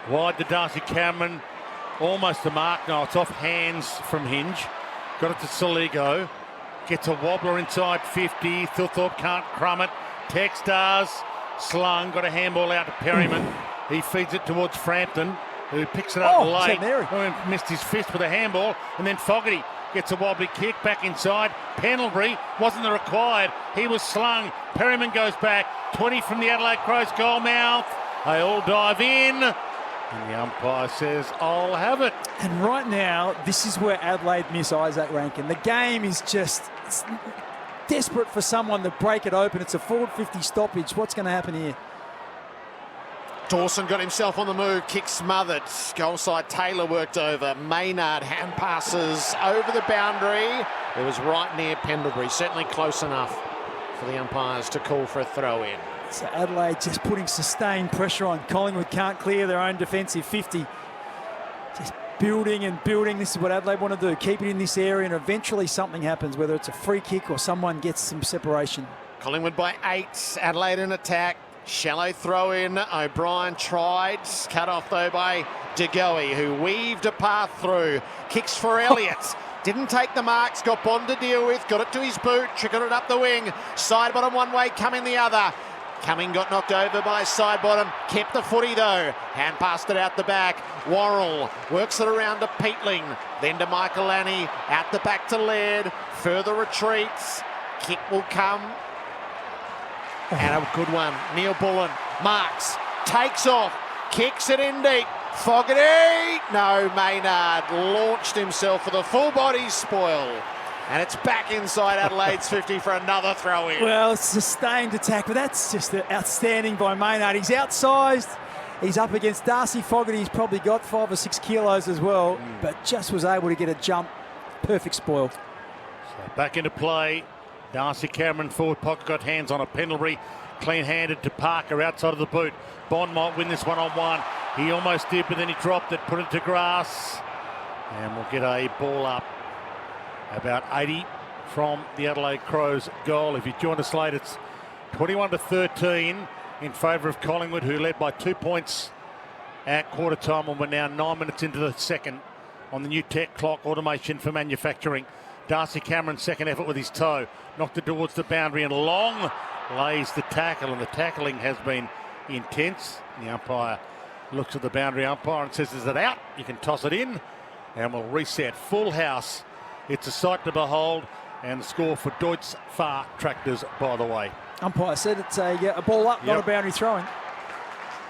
S6: Wide to Darcy Cameron. Almost a mark. No, it's off hands from Hinge. Got it to Saligo. Gets a wobbler inside 50. Thilthorpe can't crumb it. Tex does. Slung. Got a handball out to Perryman. He feeds it towards Frampton, who picks it up late. Missed his fist with a handball. And then Fogarty gets a wobbly kick back inside. Pendlebury wasn't the required. He was slung. Perryman goes back. 20 from the Adelaide Crows goal mouth. They all dive in. And the umpire says, I'll have it.
S7: And right now, this is where Adelaide miss Isaac Rankin. The game is just it's desperate for someone to break it open. It's a forward 50 stoppage. What's going to happen here?
S1: Dawson got himself on the move, kick smothered. Goal side, Taylor worked over. Maynard hand passes over the boundary. It was right near Pendlebury, certainly close enough for the umpires to call for a throw in.
S7: So Adelaide just putting sustained pressure on. Collingwood can't clear their own defensive 50. Just building and building. This is what Adelaide want to do. Keep it in this area and eventually something happens, whether it's a free kick or someone gets some separation.
S1: Collingwood by 8. Adelaide in attack. Shallow throw in. O'Brien tried. Cut off though by De Goey, who weaved a path through. Kicks for Elliott. Didn't take the marks. Got Bond to deal with. Got it to his boot. Trickled it up the wing. Side bottom one way. Coming the other. Cumming got knocked over by side bottom. Kept the footy though. Hand passed it out the back. Worrell works it around to Peatling. Then to Michael Lanny. Out the back to Laird. Further retreats. Kick will come. And a good one. Neil Bullen marks, takes off, kicks it in deep. Fogarty! No, Maynard launched himself for the full body spoil. And it's back inside Adelaide's 50 for another throw in.
S7: Well, sustained attack, but that's just outstanding by Maynard. He's outsized. He's up against Darcy Fogarty. He's probably got 5 or 6 kilos as well, but just was able to get a jump. Perfect spoil.
S6: So back into play. Darcy Cameron forward pocket, got hands on a Pendlebury, clean-handed to Parker outside of the boot. Bond might win this one-on-one. He almost did, but then he dropped it, put it to grass, and we'll get a ball up about 80 from the Adelaide Crows goal. If you join us late, it's 21-13 in favour of Collingwood, who led by 2 points at quarter time, and we're now 9 minutes into the second on the new tech clock automation for manufacturing. Darcy Cameron's second effort with his toe. Knocked it towards the boundary and Long lays the tackle, and the tackling has been intense. The umpire looks at the boundary umpire and says, is it out? You can toss it in, and we'll reset. Full house. It's a sight to behold, and the score for Deutz Far Tractors, by the way.
S7: Umpire said it's a ball up, not a boundary throw-in.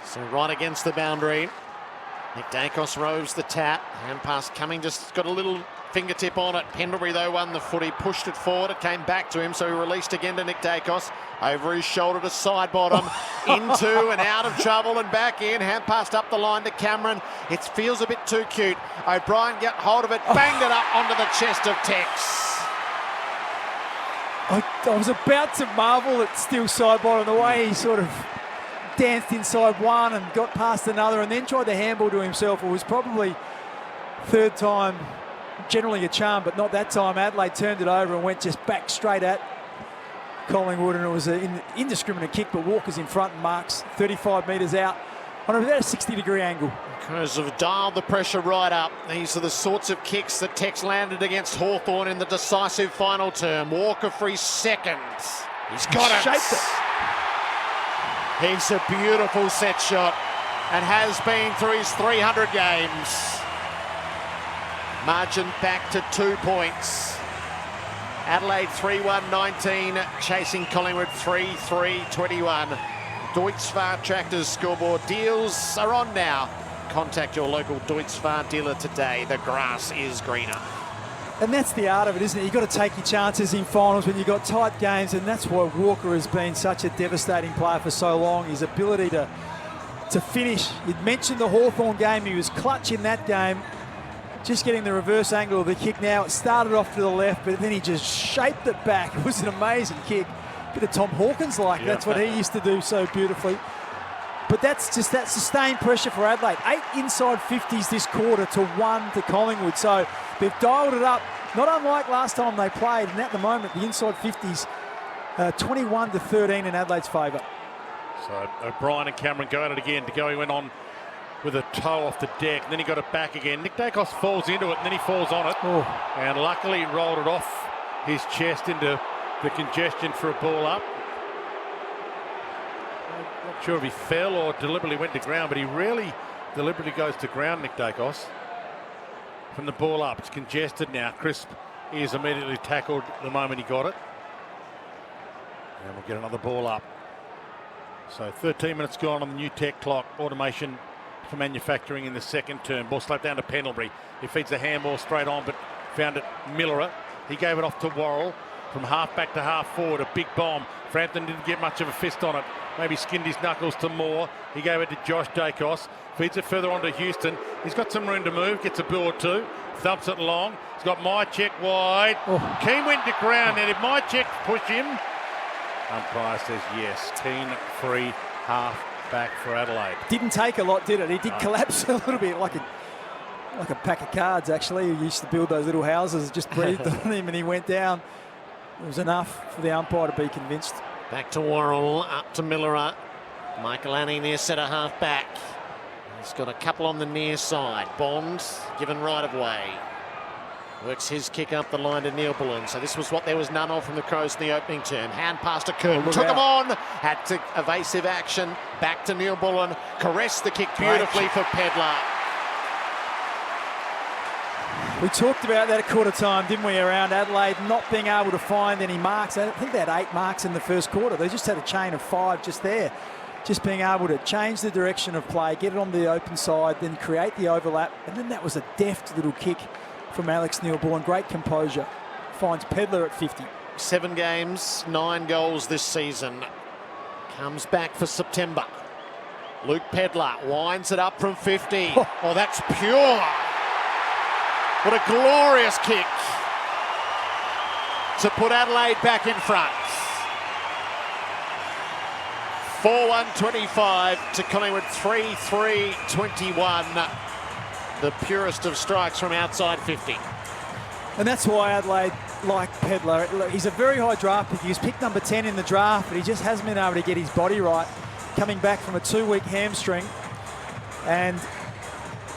S1: So right against the boundary. Nick Dacos roves the tap. Hand pass coming, just got a little fingertip on it. Pendlebury, though, won the footy, pushed it forward. It came back to him, so he released again to Nick Dacos. Over his shoulder to side bottom, into and out of trouble and back in. Hand passed up the line to Cameron. It feels a bit too cute. O'Brien got hold of it, banged it up onto the chest of Tex.
S7: I was about to marvel at still side bottom, the way he sort of danced inside one and got past another and then tried to handball to himself. It was probably third time. Generally a charm, but not that time. Adelaide turned it over and went just back straight at Collingwood, and it was an indiscriminate kick, but Walker's in front and marks 35 metres out on about a 60-degree angle.
S1: Because have dialed the pressure right up. These are the sorts of kicks that Tex landed against Hawthorn in the decisive final term. Walker for his second. He's got it.
S7: Shaped it.
S1: He's a beautiful set shot and has been through his 300 games. Margin back to 2 points. Adelaide 3-1-19, chasing Collingwood 3-3-21. Deutz Far Tractors scoreboard deals are on now. Contact your local Deutz Far dealer today. The grass is greener.
S7: And that's the art of it, isn't it? You've got to take your chances in finals when you've got tight games, and that's why Walker has been such a devastating player for so long. His ability to finish. You'd mentioned the Hawthorn game. He was clutch in that game. Just getting the reverse angle of the kick now. It started off to the left, but then he just shaped it back. It was an amazing kick. Bit of Tom Hawkins-like. That's what he used to do so beautifully. But that's just that sustained pressure for Adelaide. 8 inside 50s this quarter to 1 to Collingwood. So they've dialed it up, not unlike last time they played. And at the moment, the inside 50s, 21-13 in Adelaide's favour.
S6: So O'Brien and Cameron go at it again. De Goey went on with a toe off the deck, and then he got it back again. Nick Dacos falls into it, and then he falls on it. And luckily rolled it off his chest into the congestion for a ball up. Not sure if he fell or deliberately went to ground, but he rarely deliberately goes to ground, Nick Dacos. From the ball up, it's congested now. Crisp is immediately tackled the moment he got it. And we'll get another ball up. So 13 minutes gone on the new tech clock automation for Manufacturing in the second term. Ball sloped down to Pendlebury. He feeds the handball straight on, but found it Miller. He gave it off to Worrell. From half back to half forward, a big bomb. Frampton didn't get much of a fist on it. Maybe skinned his knuckles to Moore. He gave it to Josh Dacos. Feeds it further on to Houston. He's got some room to move. Gets a bill or two. Thumps it long. He's got Mycheck wide. Keane went to ground. And did Mycheck push him? Umpire says yes. Keane free half back for Adelaide.
S7: Didn't take a lot, did it? He did collapse a little bit like a pack of cards, actually. He used to build those little houses, just breathed on him and he went down. It was enough for the umpire to be convinced.
S1: Back to Worrell, up to Miller. Michael Annie near centre half back. He's got a couple on the near side. Bond given right of way. Works his kick up the line to Neil Bullen. So this was what there was none of from the Crows in the opening term. Hand pass to Curtin. Took him on. Had to evasive action. Back to Neil Bullen. Caressed the kick beautifully for Pedlar.
S7: We talked about that at quarter time, didn't we, around Adelaide not being able to find any marks. I think they had 8 marks in the first quarter. They just had a chain of 5 just there. Just being able to change the direction of play, get it on the open side, then create the overlap. And then that was a deft little kick from Alex Neil-Bourne. Great composure. Finds Pedlar at 50.
S1: 7 games, 9 goals this season. Comes back for September. Luke Pedlar winds it up from 50. Oh, that's pure. What a glorious kick to put Adelaide back in front. 4-1-25 to Collingwood 3-3-21. The purest of strikes from outside 50.
S7: And that's why Adelaide like Pedlar. He's a very high draft pick. He was picked number 10 in the draft, but he just hasn't been able to get his body right. Coming back from a 2-week hamstring. And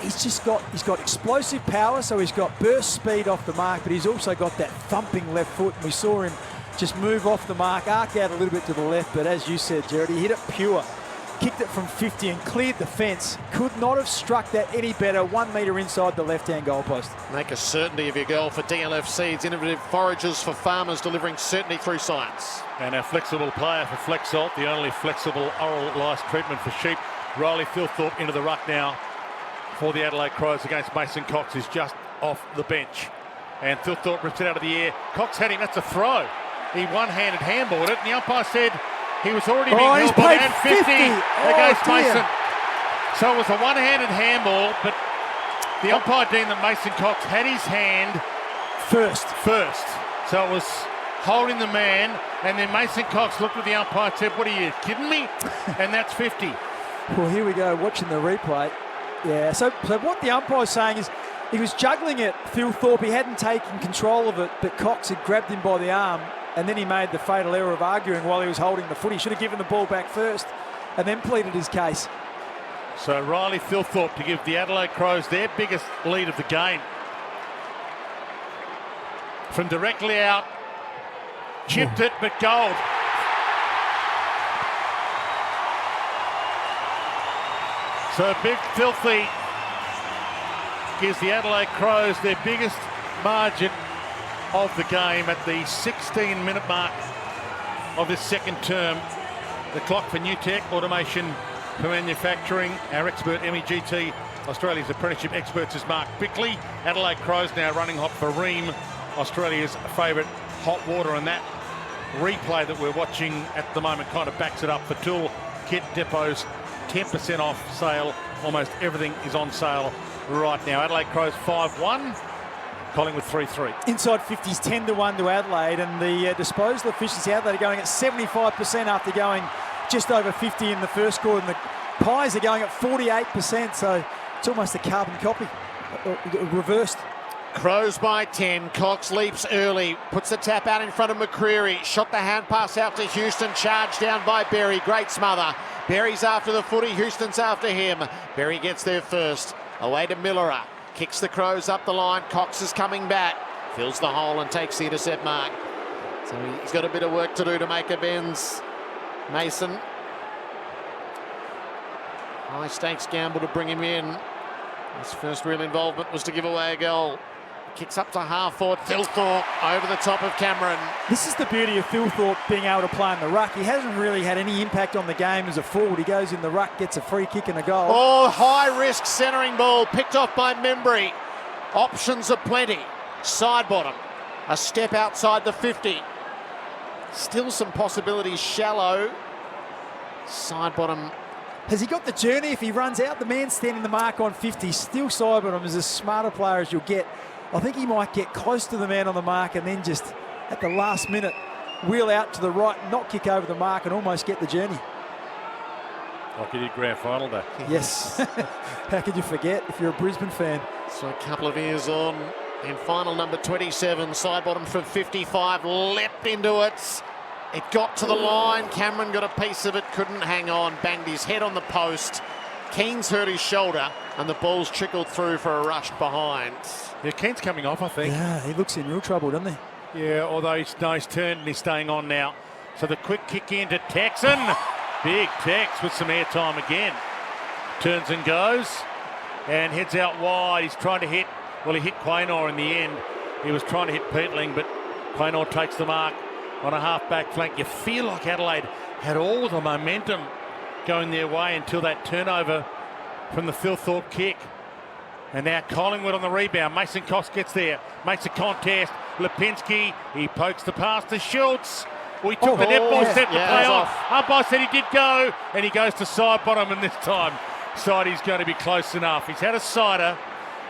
S7: he's got explosive power, so he's got burst speed off the mark, but he's also got that thumping left foot. And we saw him just move off the mark, arc out a little bit to the left, but as you said, Jared, he hit it pure. Kicked it from 50 and cleared the fence. Could not have struck that any better. 1 metre inside the left-hand goalpost.
S1: Make a certainty of your goal for DLF Seeds. Innovative forages for farmers, delivering certainty through science.
S6: And our flexible player for Flexalt, the only flexible oral lice treatment for sheep. Riley Thilthorpe into the ruck now for the Adelaide Crows against Mason Cox, who's just off the bench. And Thilthorpe rips it out of the air. Cox had him. That's a throw. He one-handed handballed it, and the umpire said he was already being held on and 50 against Mason. So it was a one-handed handball, but the umpire deemed that Mason Cox had his hand first. So it was holding the man, and then Mason Cox looked at the umpire and said, "What are you kidding me?" And that's 50.
S7: Well, here we go, watching the replay. Yeah, so what the umpire's saying is he was juggling it, Thilthorpe. He hadn't taken control of it, but Cox had grabbed him by the arm, and then he made the fatal error of arguing while he was holding the foot. He should have given the ball back first and then pleaded his case.
S6: So Riley Thilthorpe to give the Adelaide Crows their biggest lead of the game. From directly out, chipped it, but gold. So Big Filthy gives the Adelaide Crows their biggest margin of the game at the 16-minute mark of this second term. The clock for New Tech, automation for manufacturing. Our expert MEGT, Australia's apprenticeship experts, is Mark Bickley. Adelaide Crows now running hot for Ream, Australia's favourite hot water, and that replay that we're watching at the moment kind of backs it up. For tool kit depots, 10% off sale. Almost everything is on sale right now. Adelaide Crows 5-1. Collingwood 3-3.
S7: Inside 50s 10-1 to Adelaide, and the disposal efficiency, Adelaide are going at 75% after going just over 50 in the first quarter, and the Pies are going at 48%, so it's almost a carbon copy, reversed.
S1: Crows by 10. Cox leaps early, puts the tap out in front of McCreery. Shot the hand pass out to Houston, charged down by Berry. Great smother. Berry's after the footy, Houston's after him. Berry gets there first. Away to Miller. Kicks the Crows up the line. Cox is coming back. Fills the hole and takes the intercept mark. So he's got a bit of work to do to make amends. Mason. High stakes gamble to bring him in. His first real involvement was to give away a goal. Kicks up to half forward. Phil Thorpe over the top of Cameron.
S7: This is the beauty of Phil Thorpe being able to play in the ruck. He hasn't really had any impact on the game as a forward. He goes in the ruck, gets a free kick and a goal.
S1: Oh, high risk centering ball picked off by Membry. Options are plenty. Side bottom. A step outside the 50. Still some possibilities shallow. Side bottom.
S7: Has he got the journey? If he runs out, the man standing the mark on 50, still side bottom is as smart a player as you'll get. I think he might get close to the man on the mark and then just at the last minute wheel out to the right, not kick over the mark and almost get the journey.
S6: Like he did grand final day.
S7: Yes. How could you forget if you're a Brisbane fan?
S1: So a couple of years on in final number 27, side bottom from 55, leapt into it. It got to the line. Cameron got a piece of it, couldn't hang on, banged his head on the post. Keane's hurt his shoulder and the ball's trickled through for a rush behind.
S6: Yeah, Keane's coming off, I think.
S7: Yeah, he looks in real trouble, doesn't he?
S6: Yeah, although he's turned and he's staying on now. So the quick kick into Texan. Big Tex with some airtime again. Turns and goes and heads out wide. He's trying to hit, well, he hit Quaynor in the end. He was trying to hit Peatling, but Quaynor takes the mark on a half-back flank. You feel like Adelaide had all the momentum going their way until that turnover from the Phil Thorpe kick. And now Collingwood on the rebound. Mason Cox gets there, makes a contest. Lipinski, he pokes the pass to Schultz. We took the netball set to play off. Umpire said he did go, and he goes to side bottom, and this time Sidey's going to be close enough. He's had a sider,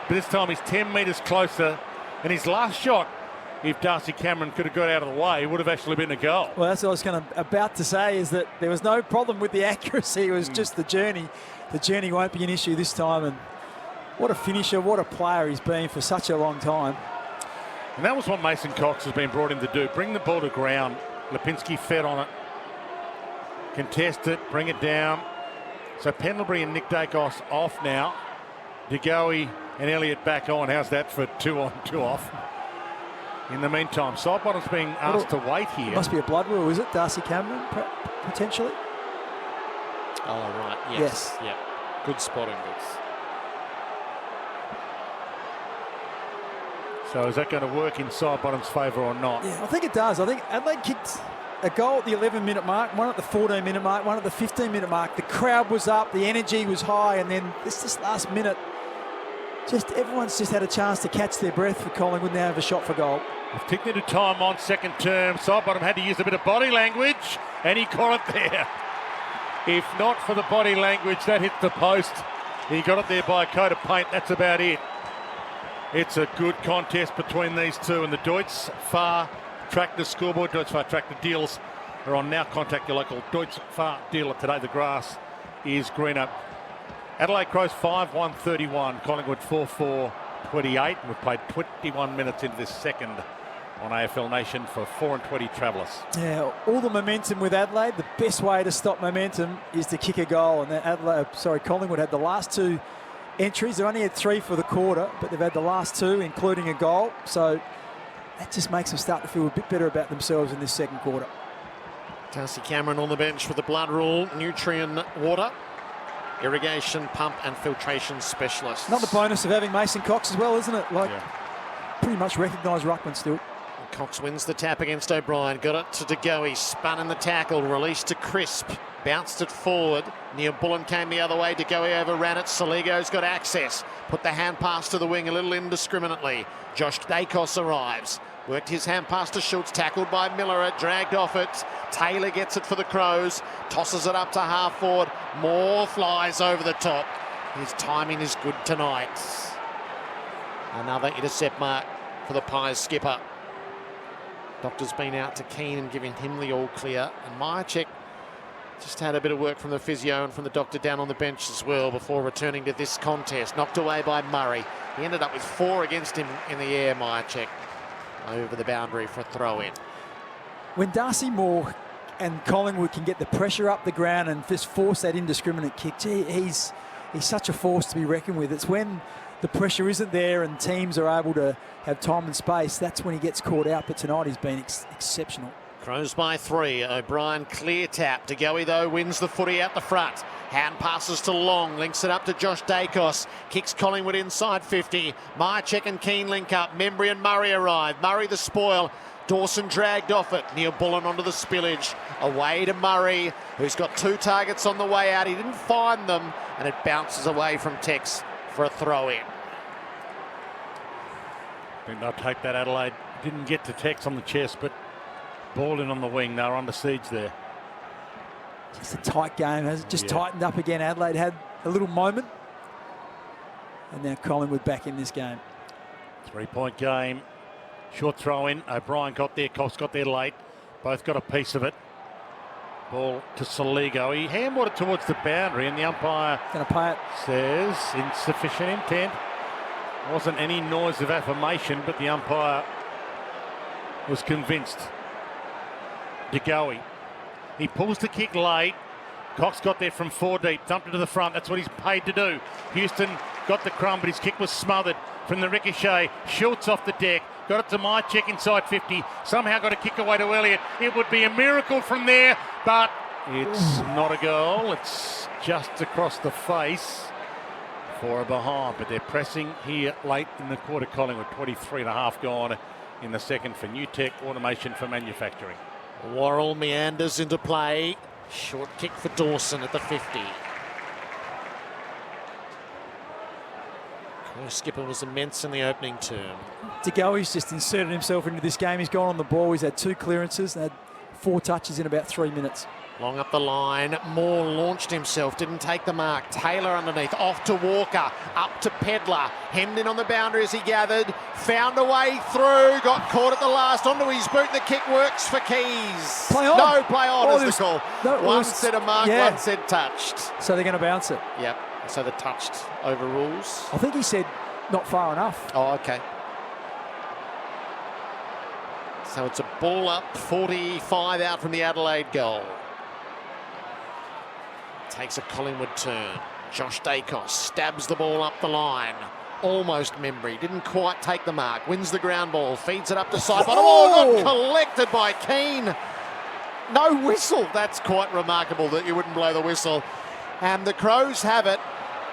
S6: but this time he's 10 metres closer. And his last shot, if Darcy Cameron could have got out of the way, would have actually been a goal.
S7: Well, that's what I was about to say, is that there was no problem with the accuracy. It was just the journey. The journey won't be an issue this time. And what a finisher, what a player he's been for such a long time.
S6: And that was what Mason Cox has been brought in to do. Bring the ball to ground. Lipinski fed on it. Contest it, bring it down. So Pendlebury and Nick Dacos off now. De Goey and Elliott back on. How's that for 2 on, 2 off? In the meantime, Sidebottom's being asked to wait here.
S7: Must be a blood rule, is it? Darcy Cameron, potentially?
S1: Oh, right.
S7: Yes.
S1: Yep. Good spotting, Boots.
S6: So is that going to work in Sidebottom's favour or not?
S7: Yeah, I think it does. I think Adelaide kicked a goal at the 11-minute mark, one at the 14-minute mark, one at the 15-minute mark. The crowd was up, the energy was high, and then this last minute, everyone's just had a chance to catch their breath for Collingwood. Now have a shot for goal.
S6: We've ticked into time on second term. Sidebottom had to use a bit of body language, and he caught it there. If not for the body language, that hit the post. He got it there by a coat of paint. That's about it. It's a good contest between these two, and the Deutz Far Tractor scoreboard, Deutz Far Tractor deals are on now. Contact your local Deutz Far dealer today. The grass is greener. Adelaide Crows 5-1-31, Collingwood 4-4-28. We've played 21 minutes into this second on AFL Nation for 4-20 travellers.
S7: Yeah, all the momentum with Adelaide. The best way to stop momentum is to kick a goal. And Collingwood had the last 2 entries. They only had 3 for the quarter, but they've had the last 2, including a goal. So that just makes them start to feel a bit better about themselves in this second quarter.
S1: Darcy Cameron on the bench for the blood rule, nutrient water, irrigation, pump and filtration specialist.
S7: Another bonus of having Mason Cox as well, isn't it? Pretty much recognised ruckman still.
S1: Cox wins the tap against O'Brien. Got it to De Goey, spun in the tackle, released to Crisp, bounced it forward. Neil Bullen came the other way. De Goey overran it. Saligo's got access. Put the hand pass to the wing a little indiscriminately. Josh Dacos arrives. Worked his hand pass to Schultz, tackled by Miller, dragged off it. Taylor gets it for the Crows, tosses it up to half forward. Moore flies over the top. His timing is good tonight. Another intercept mark for the Pies skipper. Doctor's been out to Keane and giving him the all clear. And Myercheck just had a bit of work from the physio and from the doctor down on the bench as well before returning to this contest. Knocked away by Murray. He ended up with 4 against him in the air, Myercheck. Over the boundary for a throw-in.
S7: When Darcy Moore and Collingwood can get the pressure up the ground and just force that indiscriminate kick, he's such a force to be reckoned with. It's when the pressure isn't there and teams are able to have time and space, that's when he gets caught out. But tonight he's been exceptional.
S1: Crows by 3. O'Brien clear tap. De Goey, though, wins the footy out the front. Hand passes to Long. Links it up to Josh Dacos. Kicks Collingwood inside 50. Myercheck and Keane link up. Membry and Murray arrive. Murray the spoil. Dawson dragged off it. Neil Bullen onto the spillage. Away to Murray, who's got 2 targets on the way out. He didn't find them, and it bounces away from Tex for a throw-in.
S6: I think they'll take that, Adelaide. Didn't get to Tex on the chest, but ball in on the wing. They were under siege there.
S7: Just a tight game. Has it just tightened up again? Adelaide had a little moment. And now Collingwood back in this game.
S6: 3-point game. Short throw in. O'Brien got there. Cox got there late. Both got a piece of it. Ball to Soligo. He handballed it towards the boundary, and the umpire
S7: Going to pay it.
S6: says insufficient intent. Wasn't any noise of affirmation, but the umpire was convinced. De Goey. He pulls the kick late. Cox got there from 4 deep, dumped it to the front. That's what he's paid to do. Houston got the crumb, but his kick was smothered from the ricochet. Schultz off the deck. Got it to Myercheck inside 50. Somehow got a kick away to Elliott. It would be a miracle from there, but it's not a goal. It's just across the face for a behind. But they're pressing here late in the quarter. Collingwood 23.5 gone in the second for New Tech Automation for Manufacturing.
S1: Worrell meanders into play. Short kick for Dawson at the 50. Skipper was immense in the opening term.
S7: De Goey's just inserted himself into this game. He's gone on the ball. He's had 2 clearances and had 4 touches in about 3 minutes.
S1: Long up the line. Moore launched himself, didn't take the mark. Taylor underneath, off to Walker, up to Pedlar. Hemmed in on the boundary as he gathered. Found a way through, got caught at the last, onto his boot. The kick works for Keys.
S7: Play on.
S1: No, play on is the call.
S7: No,
S1: one said a mark, one said touched.
S7: So they're going to bounce it.
S1: Yep, so the touched overrules.
S7: I think he said not far enough.
S1: Oh, okay. So it's a ball up, 45 out from the Adelaide goal. Takes a Collingwood turn. Josh Dacos stabs the ball up the line. Almost Membry, didn't quite take the mark. Wins the ground ball, feeds it up the side. But got collected by Keane. No whistle. That's quite remarkable that you wouldn't blow the whistle. And the Crows have it.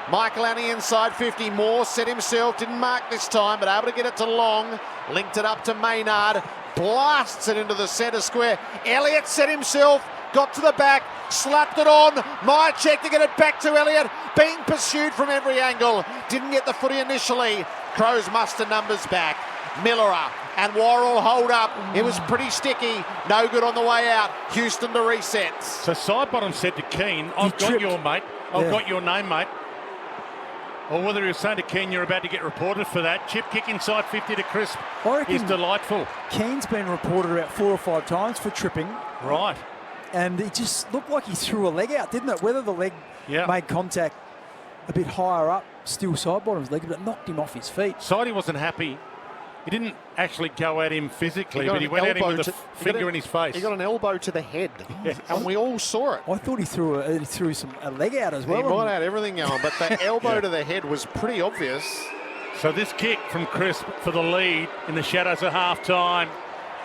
S1: Michael Annie inside 50. Moore set himself, didn't mark this time, but able to get it to Long. Linked it up to Maynard. Blasts it into the centre square. Elliott set himself, got to the back, slapped it on. Myercheck to get it back to Elliott. Being pursued from every angle. Didn't get the footy initially. Crows muster numbers back. Millerer and Worrell hold up. It was pretty sticky. No good on the way out. Houston to reset.
S6: So Sidebottom said to Keane, I've got your mate. I've got your name, mate. Or whether he was saying to Keane, you're about to get reported for that. Chip kick inside 50 to Crisp is delightful.
S7: Keane's been reported about 4 or 5 times for tripping.
S6: Right.
S7: And it just looked like he threw a leg out, didn't it? Whether the leg made contact a bit higher up, still Sidebottom's leg, but it knocked him off his feet.
S6: Sidey wasn't happy. He didn't actually go at him physically, but he went at him with a finger in his face.
S1: He got an elbow to the head, and we all saw it.
S7: I thought he threw a leg out as well.
S1: He might have everything going, but the elbow to the head was pretty obvious.
S6: So this kick from Crisp for the lead in the shadows of half-time.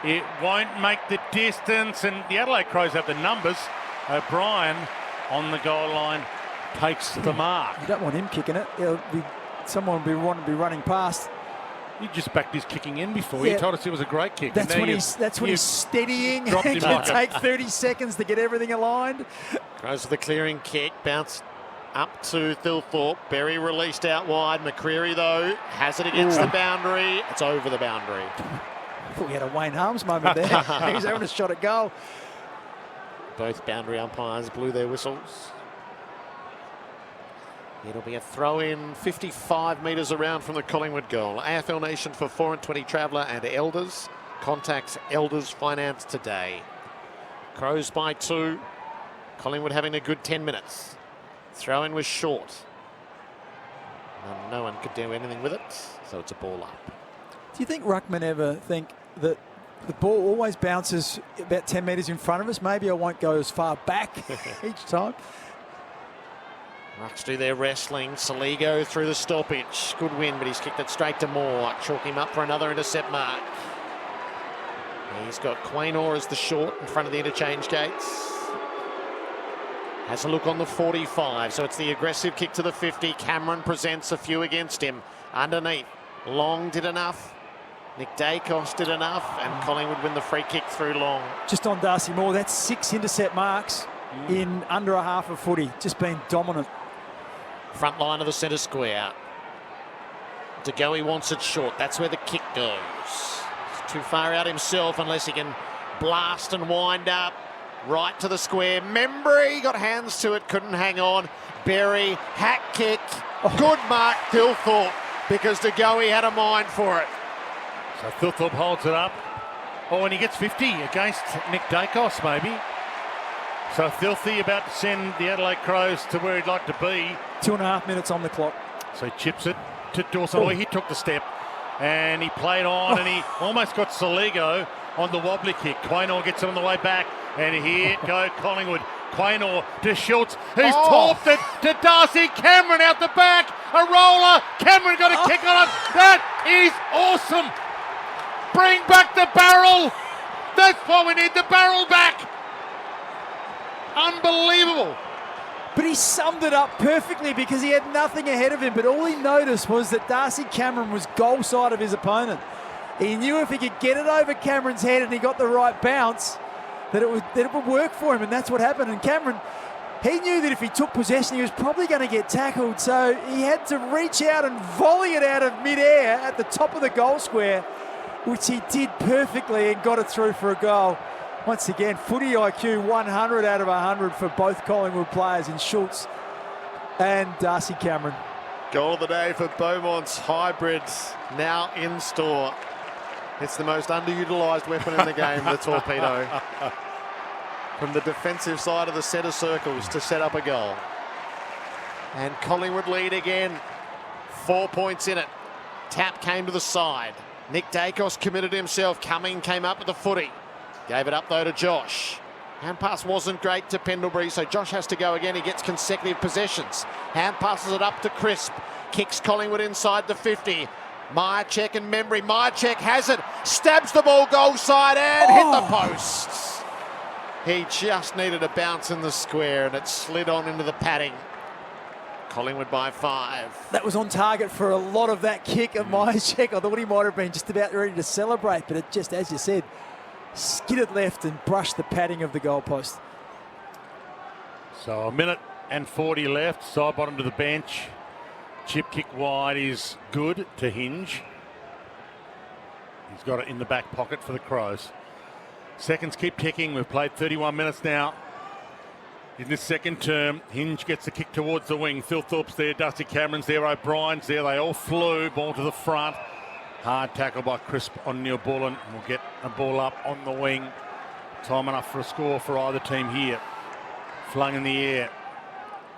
S6: It won't make the distance, and the Adelaide Crows have the numbers. O'Brien on the goal line takes the mark.
S7: You don't want him kicking it. Someone will be running past.
S6: You just backed his kicking in before. You told us it was a great kick.
S7: That's when he's steadying. It can take 30 seconds to get everything aligned.
S1: Goes for the clearing kick. Bounce up to Thilthorpe. Berry released out wide. McCreary, though, has it against the boundary. It's over the boundary.
S7: I thought we had a Wayne Harms moment there. He was having a shot at goal.
S1: Both boundary umpires blew their whistles. It'll be a throw-in 55 metres around from the Collingwood goal. AFL Nation for 4 and 20 Traveller and Elders. Contacts Elders Finance today. Crows by 2. Collingwood having a good 10 minutes. Throw-in was short. And no one could do anything with it, so it's a ball up.
S7: Do you think Ruckman ever think that the ball always bounces about 10 metres in front of us? Maybe I won't go as far back each time.
S1: Rucks do their wrestling. Soligo through the stoppage. Good win, but he's kicked it straight to Moore. Chalk him up for another intercept mark. He's got Quaynor as the short in front of the interchange gates. Has a look on the 45, so it's the aggressive kick to the 50. Cameron presents a few against him. Underneath, Long did enough. Nick Dacos did enough, and Collingwood win the free kick through Long.
S7: Just on Darcy Moore, that's 6 intercept marks in under a half of footy. Just been dominant.
S1: Front line of the centre square. De Goey wants it short. That's where the kick goes. He's too far out himself unless he can blast and wind up. Right to the square. Membry got hands to it, couldn't hang on. Berry, hack kick. Good mark, Thilthorpe, because De Goey had a mind for it.
S6: So Thilthorpe holds it up. Oh, and he gets 50 against Nick Dacos, maybe. So Filthy about to send the Adelaide Crows to where he'd like to be.
S7: 2.5 minutes on the clock.
S6: So he chips it to Dawson. Oh, he took the step and he played on and he almost got Soligo on the wobbly kick. Quaynor gets it on the way back, and here go Collingwood. Quaynor to Schultz, who's torped it to Darcy Cameron out the back. A roller. Cameron got a kick on it. That is awesome. Bring back the barrel. That's why we need the barrel back. Unbelievable.
S7: But he summed it up perfectly because he had nothing ahead of him. But all he noticed was that Darcy Cameron was goal side of his opponent. He knew if he could get it over Cameron's head and he got the right bounce, that it would work for him, and that's what happened. And Cameron, he knew that if he took possession, he was probably going to get tackled. So he had to reach out and volley it out of midair at the top of the goal square, which he did perfectly and got it through for a goal. Once again, footy IQ 100 out of 100 for both Collingwood players in Schultz and Darcy Cameron.
S1: Goal of the day for Beaumont's hybrids, now in store. It's the most underutilised weapon in the game, the torpedo. From the defensive side of the centre circles to set up a goal. And Collingwood lead again. 4 points in it. Tap came to the side. Nick Dacos committed himself. Cumming came up with the footy. Gave it up though to Josh. Hand pass wasn't great to Pendlebury, so Josh has to go again. He gets consecutive possessions. Hand passes it up to Crisp. Kicks Collingwood inside the 50. Myercheck and Membry. Myercheck has it. Stabs the ball goal side and hit the posts. He just needed a bounce in the square and it slid on into the padding. Collingwood by 5.
S7: That was on target for a lot of that kick of Myercheck. I thought he might have been just about ready to celebrate, but it just, as you said, skidded left and brushed the padding of the goalpost.
S6: So 1 minute and 40 left. Side bottom to the bench. Chip kick wide is good to Hinge. He's got it in the back pocket for the Crows. Seconds keep ticking. We've played 31 minutes now. In this second term, Hinge gets the kick towards the wing. Thilthorpe's there, Dusty Cameron's there, O'Brien's there. They all flew. Ball to the front. Hard tackle by Crisp on Neil Bullen. We'll get a ball up on the wing. Time enough for a score for either team here. Flung in the air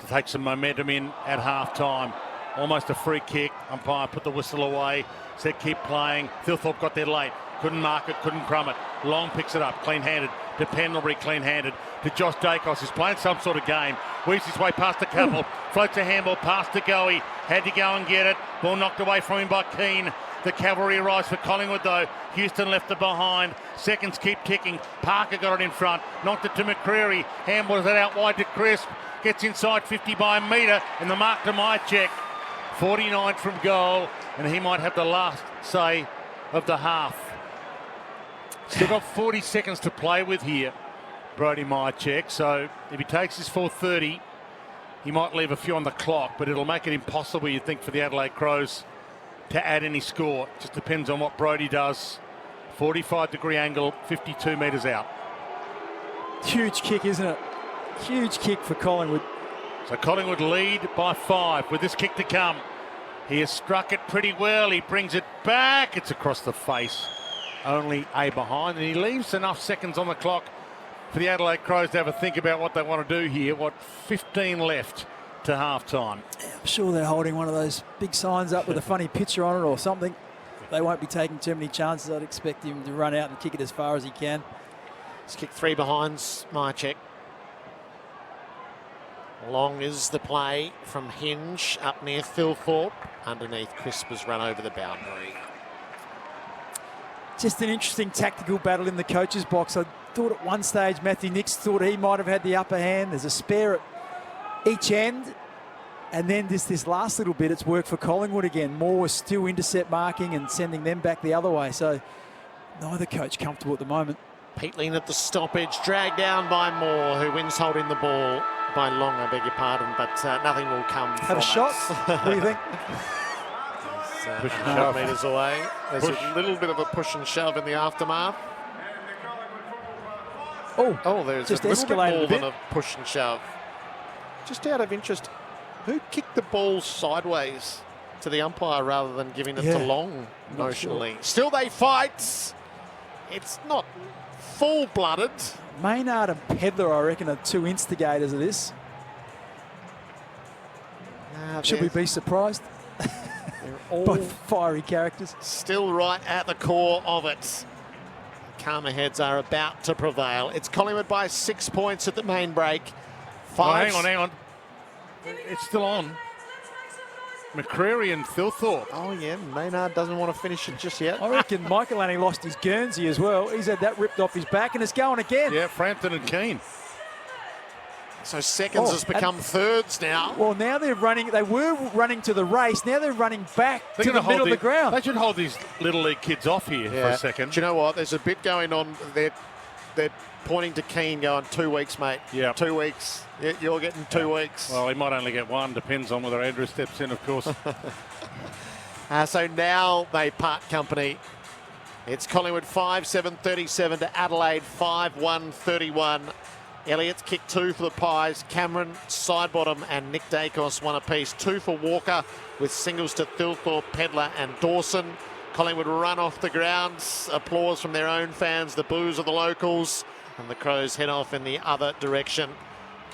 S6: to take some momentum in at half time. Almost a free kick. Umpire put the whistle away. Said keep playing. Thilthorpe got there late. Couldn't mark it, couldn't crumb it. Long picks it up, clean-handed. To Pendlebury, clean-handed. To Josh Dacos, who's playing some sort of game. Weaves his way past the couple. Floats a handball past De Goey. Had to go and get it. Ball knocked away from him by Keane. The cavalry arrives for Collingwood though. Houston left it behind. Seconds keep ticking. Parker got it in front. Knocked it to McCreary. Handballs it out wide to Crisp. Gets inside 50 by a metre. And the mark to Myercheck. 49 from goal. And he might have the last say of the half. Still got 40 seconds to play with here, Brodie Myercheck. So if he takes his 4:30, he might leave a few on the clock, but it'll make it impossible, you think, for the Adelaide Crows to add any score. Just depends on what Brodie does. 45-degree angle, 52 metres out.
S7: Huge kick, isn't it? Huge kick for Collingwood.
S6: So Collingwood lead by 5 with this kick to come. He has struck it pretty well. He brings it back. It's across the face. Only a behind, and he leaves enough seconds on the clock for the Adelaide Crows to have a think about what they want to do here. 15 left to half-time.
S7: I'm sure they're holding one of those big signs up with a funny picture on it or something. They won't be taking too many chances. I'd expect him to run out and kick it as far as he can.
S1: He's kicked 3 behinds, Myercheck. Long is the play from Hinge up near Thilthorpe. Underneath, Crisp has run over the boundary.
S7: just an interesting tactical battle in the coach's box. I thought at one stage Matthew Nicks thought he might have had the upper hand. There's a spare at each end. And then this last little bit, it's worked for Collingwood again. Moore was still intercept marking and sending them back the other way. So neither coach comfortable at the moment.
S1: Peatling at the stoppage, dragged down by Moore, who wins holding the ball by Long, I beg your pardon, but nothing will come
S7: Have
S1: from
S7: a shot? What do you think?
S1: He's 100 metres away. There's a little bit of a push and shove in the aftermath. Oh, there's
S7: just
S1: a little bit
S7: escalated
S1: more
S7: a bit.
S1: than a push and shove. Just out of interest, who kicked the ball sideways to the umpire rather than giving it to Long notionally?
S7: Sure.
S1: Still they fight. It's not full-blooded.
S7: Maynard and Pedler, I reckon, are two instigators of this. Should we be surprised?
S1: They're all
S7: Both fiery characters.
S1: still right at the core of it. Calmer heads are about to prevail. It's Collingwood by 6 points at the main break. Five.
S6: Hang on. It's still on. McCreary and Thilthorpe.
S1: Oh, yeah, Maynard doesn't want to finish it just yet.
S7: I reckon Michael Lanning lost his Guernsey as well. He's had that ripped off his back and it's going again.
S6: Yeah, Frampton and Keane.
S1: So seconds has become thirds now.
S7: Well, now they're running. They were running to the race. Now they're running back to the middle of the ground.
S6: They should hold these Little League kids off here for a second.
S1: Do you know what? There's a bit going on. They're pointing to Keane going, 2 weeks, mate.
S6: Yeah.
S1: 2 weeks. You're getting 2 weeks.
S6: Well, he might only get one. Depends on whether Andrew steps in, of course.
S1: So now they part company. It's Collingwood 5-7-37 to Adelaide 5-1-31. Elliott's kicked 2 for the Pies. Cameron, Sidebottom and Nick Dacos 1 apiece. 2 for Walker with singles to Thilthorpe, Pedler and Dawson. Collingwood run off the grounds. Applause from their own fans, the boos of the locals. And the Crows head off in the other direction.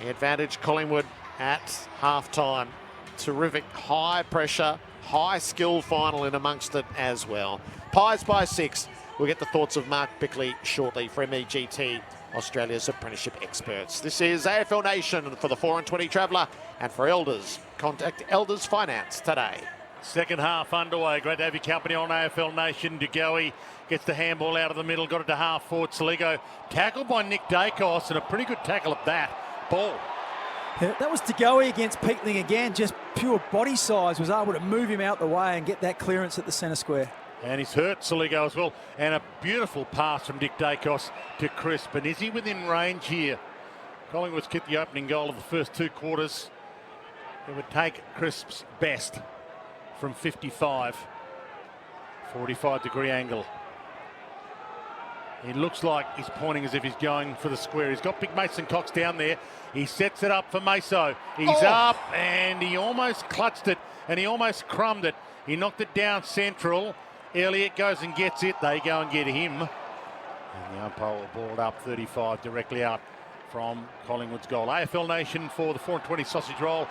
S1: The advantage Collingwood at half-time. Terrific high pressure, high skill final in amongst it as well. Pies by 6. We'll get the thoughts of Mark Bickley shortly for MEGT, Australia's apprenticeship experts. This is AFL Nation for the 4 and 20 Traveller and for Elders. Contact Elders Finance today.
S6: Second half underway. Great to have your company on AFL Nation. DeGoey gets the handball out of the middle, got it to half forward. Saligo tackled by Nick Dacos, and a pretty good tackle at that. Ball.
S7: Yeah, that was Degoe against Peatling again. Just pure body size, was able to move him out the way and get that clearance at the centre square.
S6: And he's hurt Saligo as well. And a beautiful pass from Nick Dacos to Crisp. And is he within range here? Collingwood's kicked the opening goal of the first 2 quarters. It would take Crisp's best from 55. 45-degree angle. He looks like he's pointing as if he's going for the square. He's got big Mason Cox down there. He sets it up for Meso. He's up and he almost clutched it and he almost crumbed it. He knocked it down central. Elliott goes and gets it. They go and get him. And the umpire will ball it up 35 directly out from Collingwood's goal. AFL Nation for the 4 and 20 sausage roll.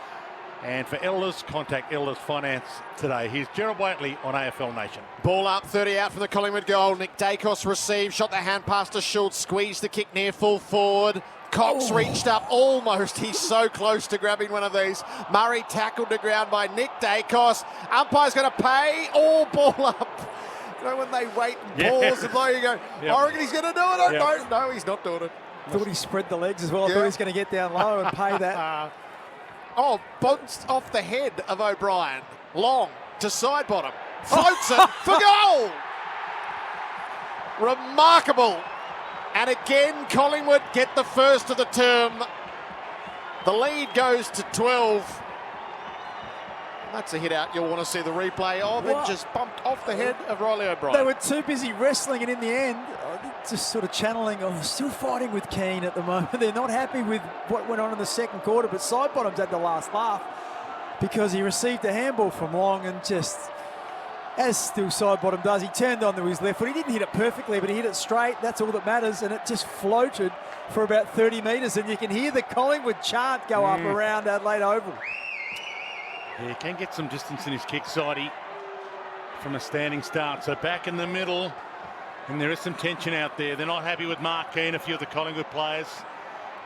S6: And for Elders, contact Elders Finance today. Here's Gerald Waitley on AFL Nation.
S1: Ball up, 30 out from the Collingwood goal. Nick Dacos received, shot the hand pass to Schultz, squeezed the kick near full forward. Cox reached up almost. He's so close to grabbing one of these. Murray tackled to ground by Nick Dacos. Umpire's going to pay. Ball up. You know, when they wait and pause and blow, you go, I reckon he's going to do it. No, he's not doing it.
S7: Thought he spread the legs as well. I thought he was going to get down low and pay that.
S1: Bounced off the head of O'Brien. Long to Sidebottom. Floats it for goal. Remarkable. And again, Collingwood get the first of the term. The lead goes to 12. That's a hit out you'll want to see the replay of. It just bumped off the head of Riley O'Brien.
S7: They were too busy wrestling, and in the end, just sort of channeling, still fighting with Keane at the moment. They're not happy with what went on in the second quarter, but Sidebottom's had the last laugh because he received a handball from Long and just, as still Sidebottom does, he turned onto his left foot. He didn't hit it perfectly, but he hit it straight. That's all that matters, and it just floated for about 30 metres, and you can hear the Collingwood chant go up around Adelaide Oval.
S6: Yeah, he can get some distance in his kick sidey from a standing start. So back in the middle, and there is some tension out there. They're not happy with Mark Keane, a few of the Collingwood players.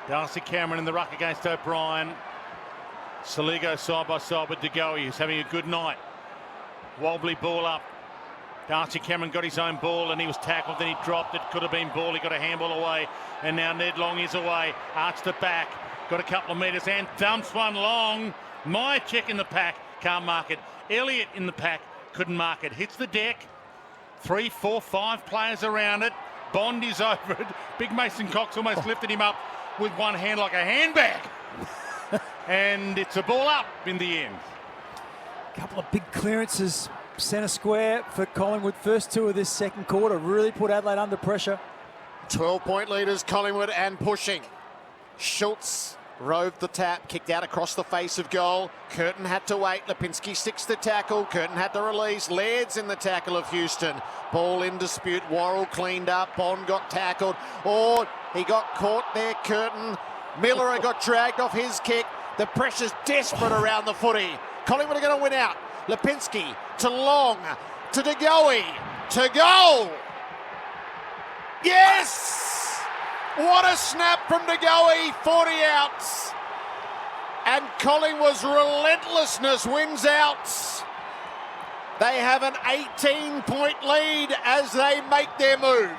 S6: Darcy Cameron in the ruck against O'Brien. Saligo side by side with DeGoey, who's having a good night. Wobbly ball up Darcy Cameron got his own ball and he was tackled, then he dropped it. Could have been ball. He got a handball away. And now Ned Long is away. Arched it back. Got a couple of metres and dumps one long. Myercheck in the pack. Can't mark it. Elliott in the pack. Couldn't mark it. Hits the deck. 3, 4, 5 players around it. Bond is over it. Big Mason Cox almost lifted him up with one hand like a handbag. And it's a ball up in the end.
S7: A couple of big clearances. Centre square for Collingwood. First 2 of this second quarter really put Adelaide under pressure.
S1: 12-point leaders, Collingwood, and pushing. Schultz roved the tap, kicked out across the face of goal. Curtin had to wait. Lipinski sticks the tackle. Curtin had to release. Laird's in the tackle of Houston. Ball in dispute. Worrell cleaned up. Bond got tackled. Oh, he got caught there, Curtin. Miller got dragged off his kick. The pressure's desperate around the footy. Collingwood are going to win out. Lipinski to Long, to De Goey, to goal. Yes! What a snap from De Goey, 40 outs. And Collingwood's relentlessness wins out. They have an 18-point lead as they make their move.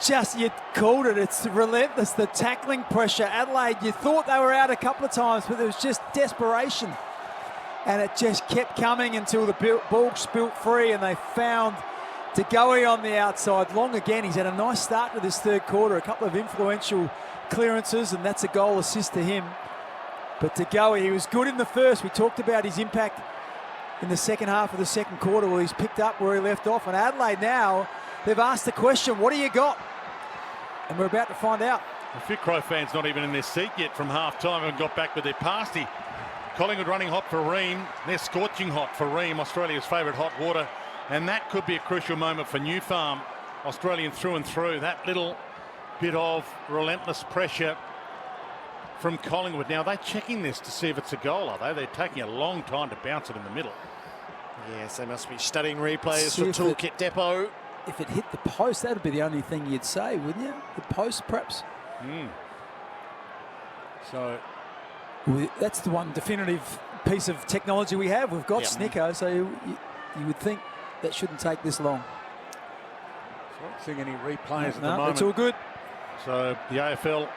S7: Just, you called it. It's relentless, the tackling pressure. Adelaide, you thought they were out a couple of times, but there was just desperation. And it just kept coming until the ball spilt free and they found De Goey on the outside. Long again, he's had a nice start to this third quarter. A couple of influential clearances, and that's a goal assist to him. But De Goey, he was good in the first. We talked about his impact in the second half of the second quarter. Well, he's picked up where he left off. And Adelaide now, they've asked the question, what do you got? And we're about to find out.
S6: A few Crow fans not even in their seat yet from half-time and got back with their pasty. Collingwood running hot for Ream. They're scorching hot for Ream, Australia's favourite hot water. And that could be a crucial moment for New Farm. Australian through and through. That little bit of relentless pressure from Collingwood. Now, they're checking this to see if it's a goal, are they? They're taking a long time to bounce it in the middle.
S1: Yes, they must be studying replays for Toolkit Depot.
S7: If it hit the post, that would be the only thing you'd say, wouldn't you? The post, perhaps?
S6: So
S7: that's the one definitive piece of technology we have. We've got Snicko, so you would think that shouldn't take this long.
S6: Not seeing any replays at the moment.
S7: It's all good.
S6: So the AFL,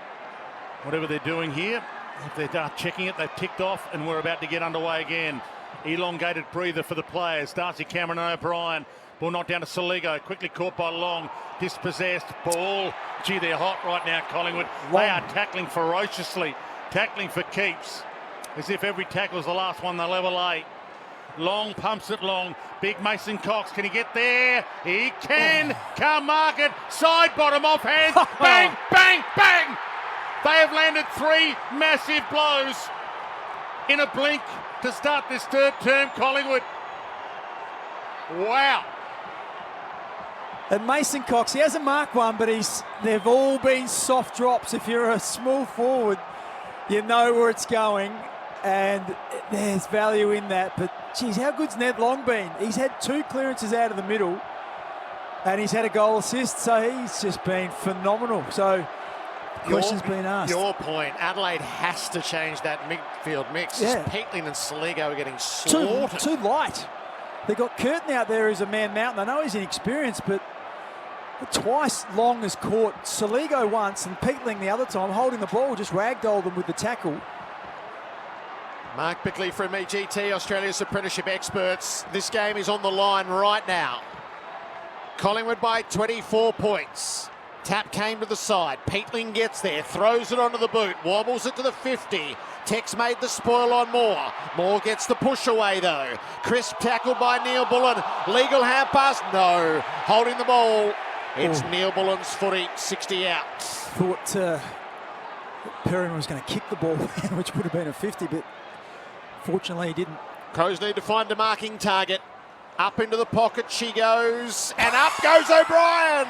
S6: whatever they're doing here, if they're checking it, they've ticked off and we're about to get underway again. Elongated breather for the players. Darcy Cameron and O'Brien. Ball knocked down to Soligo. Quickly caught by Long. Dispossessed. Ball. Gee, they're hot right now, Collingwood. Long. They are tackling ferociously. Tackling for keeps. As if every tackle is the last one they'll ever lay. Long pumps it long. Big Mason Cox. Can he get there? He can. Can't mark it. Side bottom off hands. Bang, bang, bang. They have landed 3 massive blows in a blink to start this third term, Collingwood. Wow.
S7: And Mason Cox, he hasn't marked one, but they've all been soft drops. If you're a small forward, you know where it's going, and there's value in that. But, geez, how good's Ned Long been? He's had 2 clearances out of the middle, and he's had a goal assist, so he's just been phenomenal. So, questions being asked.
S1: Your point, Adelaide has to change that midfield mix.
S7: Yeah.
S1: Peatling and Soligo are getting slaughtered.
S7: Too light. They got Curtin out there as a man mountain. I know he's inexperienced, but twice Long has caught Soligo once and Peatling the other time, holding the ball, just ragdolled them with the tackle.
S1: Mark Bickley from EGT, Australia's apprenticeship experts. This game is on the line right now. Collingwood by 24 points. Tap came to the side. Peatling gets there, throws it onto the boot, wobbles it to the 50. Tex made the spoil on Moore. Moore gets the push away though. Crisp tackled by Neil Bullen. Legal hand pass? No. Holding the ball. It's Neil Bullen's footy, 60 out.
S7: Thought Perryman was going to kick the ball, which would have been a 50, but fortunately he didn't.
S1: Crows need to find a marking target. Up into the pocket she goes, and up goes O'Brien.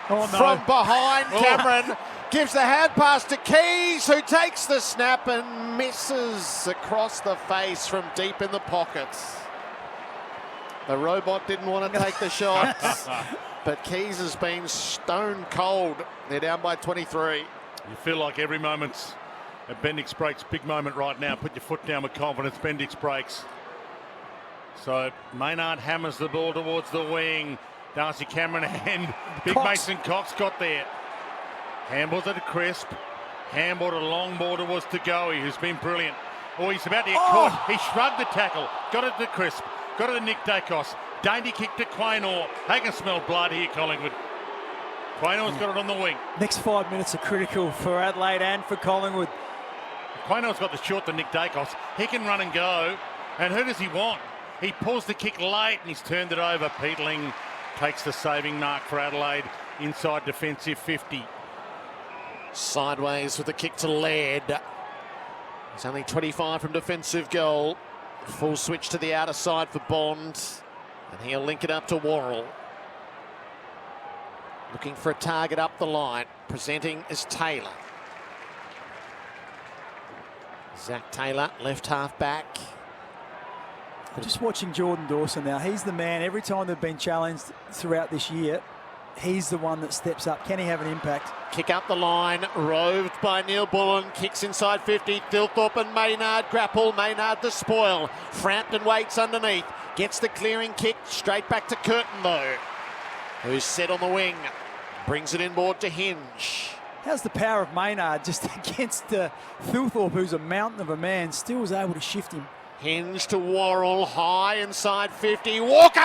S7: Oh, no.
S1: From behind, Cameron gives the hand pass to Keys, who takes the snap and misses across the face from deep in the pockets. The robot didn't want to take the shot, but Keys has been stone cold. They're down by 23.
S6: You feel like every moment's a Bendix Breaks big moment right now. Put your foot down with confidence. Bendix Breaks. So Maynard hammers the ball towards the wing. Darcy Cameron and Big
S7: Cox.
S6: Mason Cox got there. Handballs it to Crisp. Handball to long ball towards Tagoe, who's been brilliant. Oh, he's about to get caught. He shrugged the tackle. Got it to Crisp. Got it to Nick Dacos. Dainty kick to Quaynor. They can smell blood here, Collingwood. Quaynor's got it on the wing.
S7: Next 5 minutes are critical for Adelaide and for Collingwood.
S6: Quaynor's got the short to Nick Dacos. He can run and go. And who does he want? He pulls the kick late and he's turned it over. Peatling takes the saving mark for Adelaide inside defensive 50.
S1: Sideways with the kick to Laird. He's only 25 from defensive goal. Full switch to the outer side for Bond. And he'll link it up to Worrell. Looking for a target up the line. Presenting is Taylor. Zach Taylor, left half back.
S7: Just watching Jordan Dawson now. He's the man. Every time they've been challenged throughout this year, he's the one that steps up. Can he have an impact?
S1: Kick up the line, roved by Neil Bullen, kicks inside 50, Thilthorpe and Maynard grapple, Maynard the spoil. Frampton waits underneath, gets the clearing kick, straight back to Curtin though, who's set on the wing, brings it inboard to Hinge.
S7: How's the power of Maynard just against Thilthorpe, who's a mountain of a man, still was able to shift him.
S1: Hinge to Worrell, high inside 50, Walker!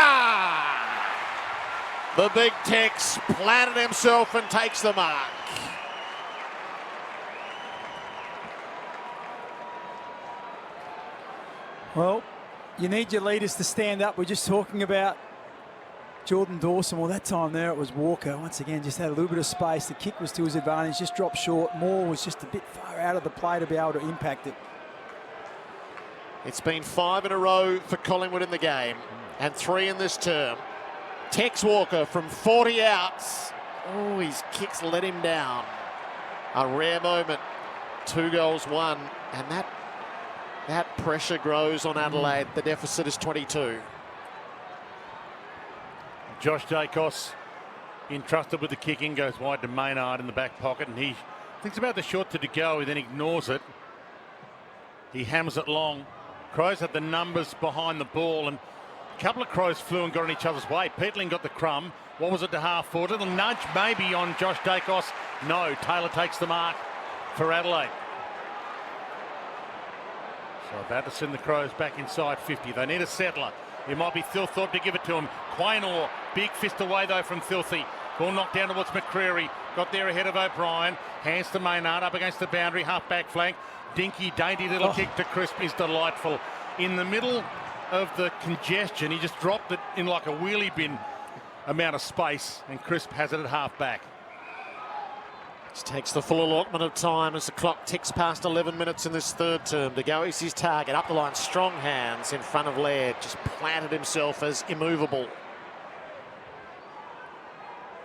S1: The big Tex planted himself and takes the mark.
S7: Well, you need your leaders to stand up. We're just talking about Jordan Dawson. Well, that time there it was Walker. Once again, just had a little bit of space. The kick was to his advantage, just dropped short. Moore was just a bit far out of the play to be able to impact it.
S1: It's been 5 in a row for Collingwood in the game and 3 in this term. Tex Walker from 40 outs. Oh, his kicks let him down. A rare moment. 2 goals, 1. And that pressure grows on Adelaide. The deficit is 22.
S6: Josh Dacos entrusted with the kicking, goes wide to Maynard in the back pocket, and he thinks about the short to Tagoe, then ignores it. He hammers it long. Crows had the numbers behind the ball, and a couple of Crows flew and got in each other's way. Peatling got the crumb. What was it to half forward? A little nudge maybe on Josh Dacos. No, Taylor takes the mark for Adelaide. So about to send the Crows back inside 50. They need a settler. It might be Thilthorpe to give it to him. Quaynor, big fist away though from Thilthy. Ball knocked down towards McCreary. Got there ahead of O'Brien. Hands to Maynard up against the boundary, half back flank. Dinky, dainty little kick to Crisp is delightful. In the middle of the congestion, he just dropped it in like a wheelie bin amount of space, and Crisp has it at half back.
S1: Just takes the full allotment of time as the clock ticks past 11 minutes in this third term. To go is his target. Up the line, strong hands in front of Laird. Just planted himself as immovable.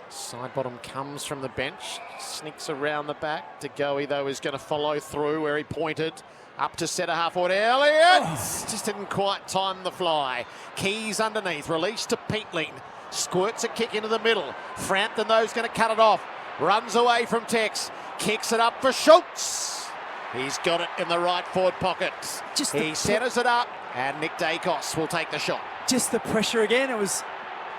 S1: Side bottom comes from the bench. Sneaks around the back. To go, though, is going to follow through where he pointed. Up to centre half forward. Elliott! Just didn't quite time the fly. Keys underneath. Release to Peatling. Squirts a kick into the middle. Frampton, though, is going to cut it off. Runs away from Tex. Kicks it up for Schultz. He's got it in the right forward pocket. He centres it up, and Nick Dacos will take the shot.
S7: Just the pressure again. It was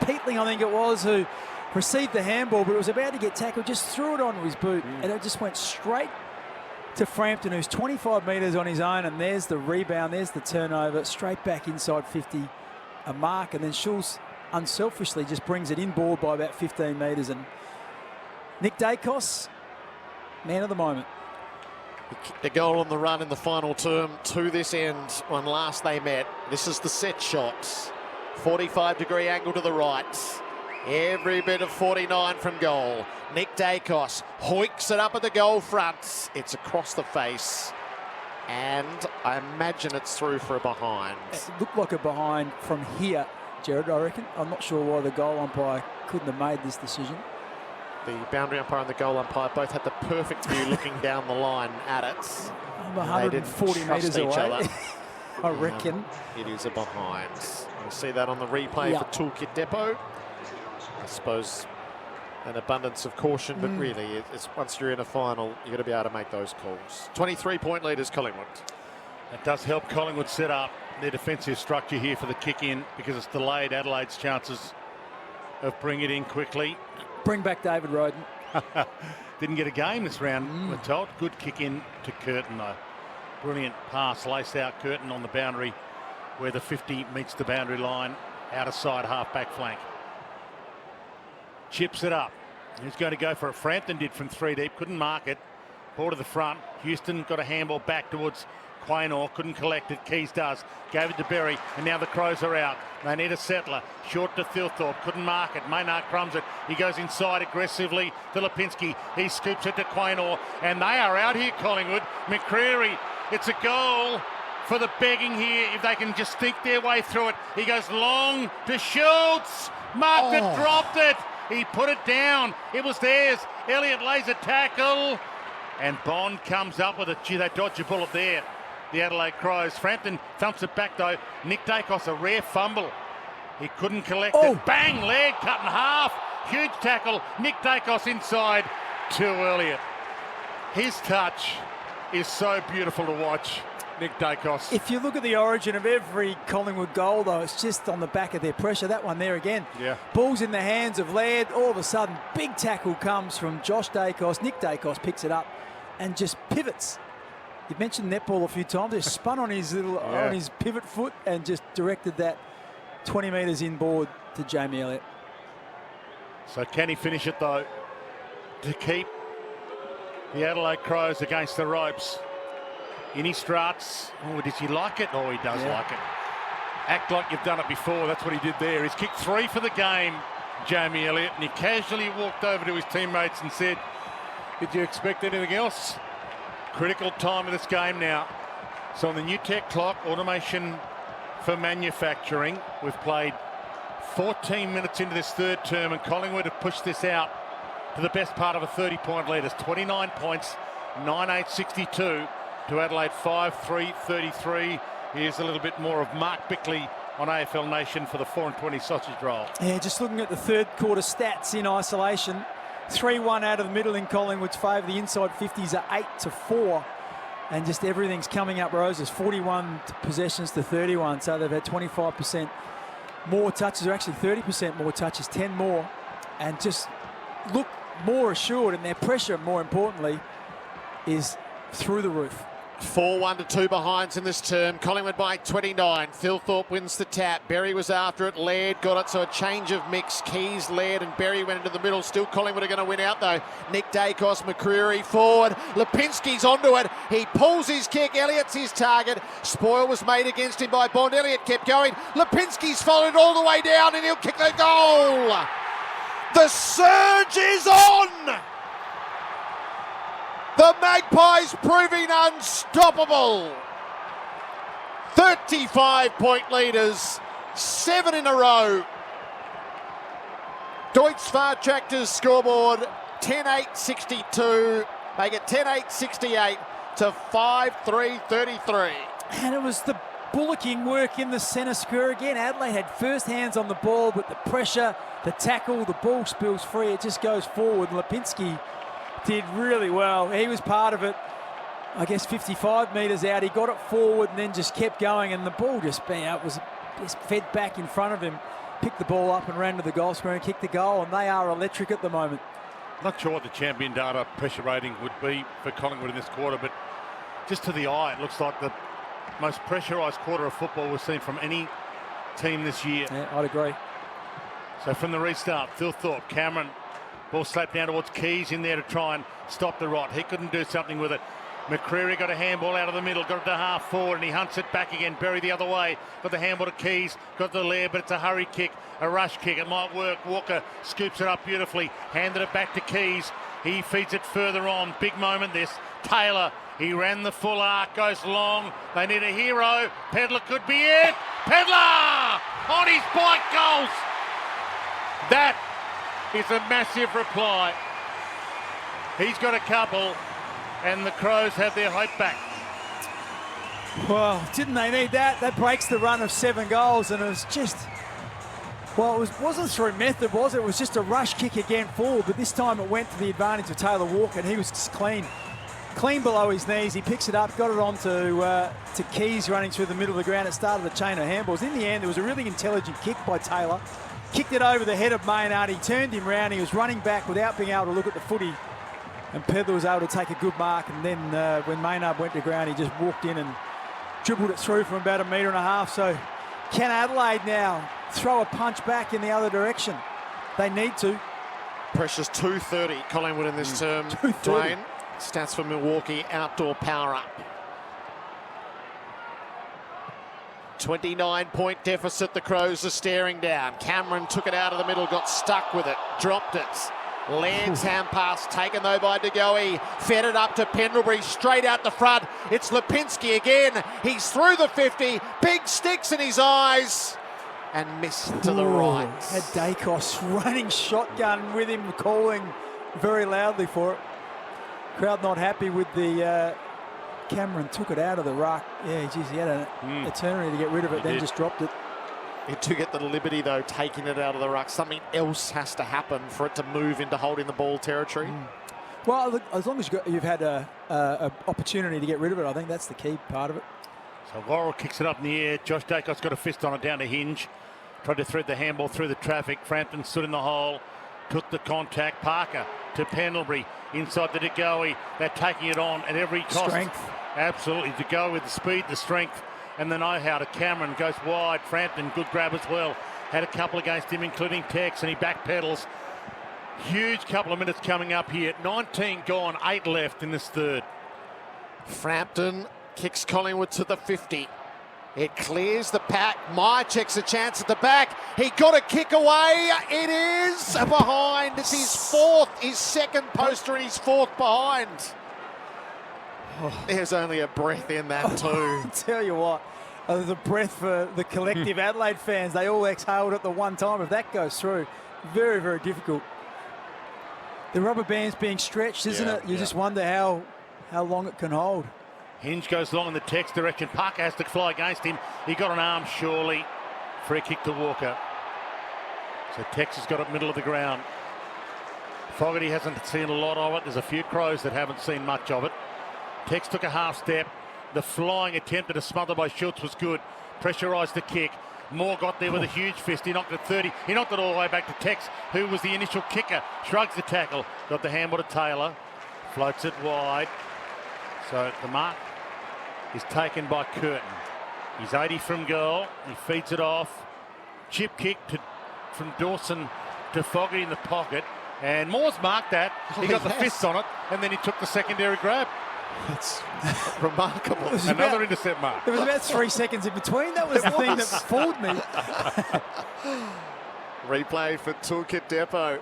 S7: Peatling, I think it was, who received the handball, but it was about to get tackled. Just threw it onto his boot, and it just went straight to Frampton, who's 25 metres on his own, and there's the rebound, there's the turnover, straight back inside 50, a mark, and then Schultz unselfishly just brings it inboard by about 15 metres, and Nick Dacos, man of the moment.
S1: He kicked a goal on the run in the final term to this end when last they met. This is the set shot. 45-degree angle to the right. Every bit of 49 from goal. Nick Dacos hoiks it up at the goal front. It's across the face. And I imagine it's through for a behind.
S7: It looked like a behind from here, Jared, I reckon. I'm not sure why the goal umpire couldn't have made this decision.
S1: The boundary umpire and the goal umpire both had the perfect view looking down the line at it.
S7: I'm 140 metres away, I reckon.
S1: It is a behind. We'll see that on the replay for Toolkit Depot. I suppose an abundance of caution, but really, it's once you're in a final, you've got to be able to make those calls. 23-point leaders, Collingwood.
S6: That does help Collingwood set up. their defensive structure here for the kick in because it's delayed Adelaide's chances of bringing it in quickly.
S7: Bring back David Roden.
S6: Didn't get a game this round, we're told. Good kick in to Curtin, though. Brilliant pass, lace out Curtin on the boundary where the 50 meets the boundary line, out of side half-back flank. Chips it up. He's going to go for it. Frampton did from 3 deep, couldn't mark it. Ball to the front. Houston got a handball back towards Quaynor, couldn't collect it. Keys does. Gave it to Berry, and now the Crows are out. They need a settler. Short to Thilthorpe, couldn't mark it. Maynard crumbs it. He goes inside aggressively to Lipinski. He scoops it to Quaynor, and they are out here, Collingwood. McCreary, it's a goal for the begging here. If they can just think their way through it. He goes long to Schultz. Marked it, dropped it. He put it down. It was theirs. Elliott lays a tackle. And Bond comes up with it. Gee, they dodge a bullet there. The Adelaide Crows. Frampton thumps it back, though. Nick Dacos, a rare fumble. He couldn't collect it. Bang, leg cut in half. Huge tackle. Nick Dacos inside to Elliott. His touch is so beautiful to watch. Nick Dacos.
S7: If you look at the origin of every Collingwood goal, though, it's just on the back of their pressure. That one there again.
S6: Yeah.
S7: Ball's in the hands of Laird. All of a sudden, big tackle comes from Josh Dacos. Nick Dacos picks it up and just pivots. You've mentioned netball a few times. He spun on his on his pivot foot and just directed that 20 metres inboard to Jamie Elliott.
S6: So can he finish it, though, to keep the Adelaide Crows against the ropes? In he struts. Oh, does he like it? Oh, he does like it. Act like you've done it before. That's what he did there. He's kicked 3 for the game, Jamie Elliott, and he casually walked over to his teammates and said, "Did you expect anything else?" Critical time of this game now. So on the new tech clock, automation for manufacturing, we've played 14 minutes into this third term, and Collingwood have pushed this out to the best part of a 30-point lead. It's 29 points, 9-8-62 to Adelaide 5-3-33. Here's a little bit more of Mark Bickley on AFL Nation for the 4-20 sausage roll.
S7: Yeah, just looking at the third quarter stats in isolation. 3-1 out of the middle in Collingwood's favour. The inside 50s are 8-4. And just everything's coming up roses. 41 possessions to 31. So they've had 25% more touches, or actually 30% more touches, 10 more. And just look more assured, and their pressure, more importantly, is through the roof.
S1: 4-1 to 2 behinds in this term. Collingwood by 29. Thilthorpe wins the tap. Berry was after it. Laird got it, so a change of mix. Keys, Laird and Berry went into the middle. Still Collingwood are going to win out, though. Nick Dacos, McCreary forward. Lipinski's onto it. He pulls his kick. Elliott's his target. Spoil was made against him by Bond. Elliott kept going. Lipinski's followed all the way down, and he'll kick the goal. The surge is on. The Magpies proving unstoppable. 35-point leaders, 7 in a row. Deutz Far Tractors scoreboard, 10-8-62. Make it 10-8-68 to 5-3-33.
S7: And it was the bullocking work in the centre square again. Adelaide had first hands on the ball, but the pressure, the tackle, the ball spills free. It just goes forward. Lipinski did really well. He was part of it, I guess 55 metres out. He got it forward and then just kept going, and the ball just was fed back in front of him, picked the ball up and ran to the goal square and kicked the goal, and they are electric at the moment.
S6: Not sure what the champion data pressure rating would be for Collingwood in this quarter, but just to the eye, it looks like the most pressurised quarter of football we've seen from any team this year.
S7: Yeah, I'd agree.
S6: So from the restart, Thilthorpe, Cameron, ball slapped down towards Keys in there to try and stop the rot. He couldn't do something with it. McCreary got a handball out of the middle, got it to half forward, and he hunts it back again. Berry the other way, got the handball to Keys, got the Laird, but it's a hurry kick, a rush kick. It might work. Walker scoops it up beautifully, handed it back to Keys. He feeds it further on. Big moment this. Taylor, he ran the full arc, goes long. They need a hero. Pedler could be it. Pedler on his bike goals. That is a massive reply. He's got a couple, and the Crows have their hope back.
S7: Well, didn't they need that? That breaks the run of 7 goals, and it was just, well, it wasn't through method, was it? It was just a rush kick again forward, but this time it went to the advantage of Taylor Walker, and he was just clean. clean below his knees. He picks it up, got it on to Keys running through the middle of the ground. It started the chain of handballs. In the end, there was a really intelligent kick by Taylor. Kicked it over the head of Maynard. He turned him round. He was running back without being able to look at the footy. And Pedler was able to take a good mark. And then when Maynard went to ground, he just walked in and dribbled it through from about 1.5 metres. So can Adelaide now throw a punch back in the other direction? They need to.
S1: Precious 230 Collingwood in this term. 230. Dwayne, stats for Milwaukee, outdoor power up. 29-point deficit, the Crows are staring down. Cameron took it out of the middle, got stuck with it, dropped it. Land's hand pass, taken though by De Goey. Fed it up to Pendlebury, straight out the front. It's Lipinski again. He's through the 50, big sticks in his eyes, and missed to the right.
S7: Had Dacos running shotgun with him, calling very loudly for it. Crowd not happy with the... Cameron took it out of the ruck. Yeah, geez, he had an eternity to get rid of it, then just dropped it.
S1: He took it the liberty, though, taking it out of the ruck. Something else has to happen for it to move into holding the ball territory.
S7: Well, look, as long as you've had an opportunity to get rid of it, I think that's the key part of it.
S6: So Worrell kicks it up in the air. Josh Dacos got a fist on it down to Hinge. Tried to thread the handball through the traffic. Frampton stood in the hole. Took the contact. Parker to Pendlebury. Inside the De Goey. They're taking it on at every cost.
S7: Strength.
S6: Absolutely. De Goey with the speed, the strength, and the know-how to Cameron. Goes wide. Frampton, good grab as well. Had a couple against him, including Tex, and he backpedals. Huge couple of minutes coming up here. 19 gone, 8 left in this third.
S1: Frampton kicks Collingwood to the 50. It clears the pack. Myercheck's a chance at the back. He got a kick away. It is a behind. It's his second poster and his fourth behind. There's only a breath in that too.
S7: I'll tell you what, the breath for the collective Adelaide fans, they all exhaled at the one time. If that goes through, very, very difficult. The rubber band's being stretched, isn't it? You just wonder how long it can hold.
S6: Hinge goes long in the Tex direction. Parker has to fly against him. He got an arm, surely. Free kick to Walker. So Tex has got it middle of the ground. Fogarty hasn't seen a lot of it. There's a few Crows that haven't seen much of it. Tex took a half step. The flying attempt at a smother by Schultz was good. Pressurised the kick. Moore got there with a huge fist. He knocked it 30. He knocked it all the way back to Tex, who was the initial kicker. Shrugs the tackle. Got the handball to Taylor. Floats it wide. So the mark is taken by Curtin. He's 80 from goal. He feeds it off. Chip kick from Dawson to Fogarty in the pocket. And Moore's marked that. He got the fist on it, and then he took the secondary grab.
S1: It's remarkable.
S6: Another intercept mark.
S7: There was about 3 seconds in between. That was the thing that fooled me.
S1: Replay for Toolkit Depot.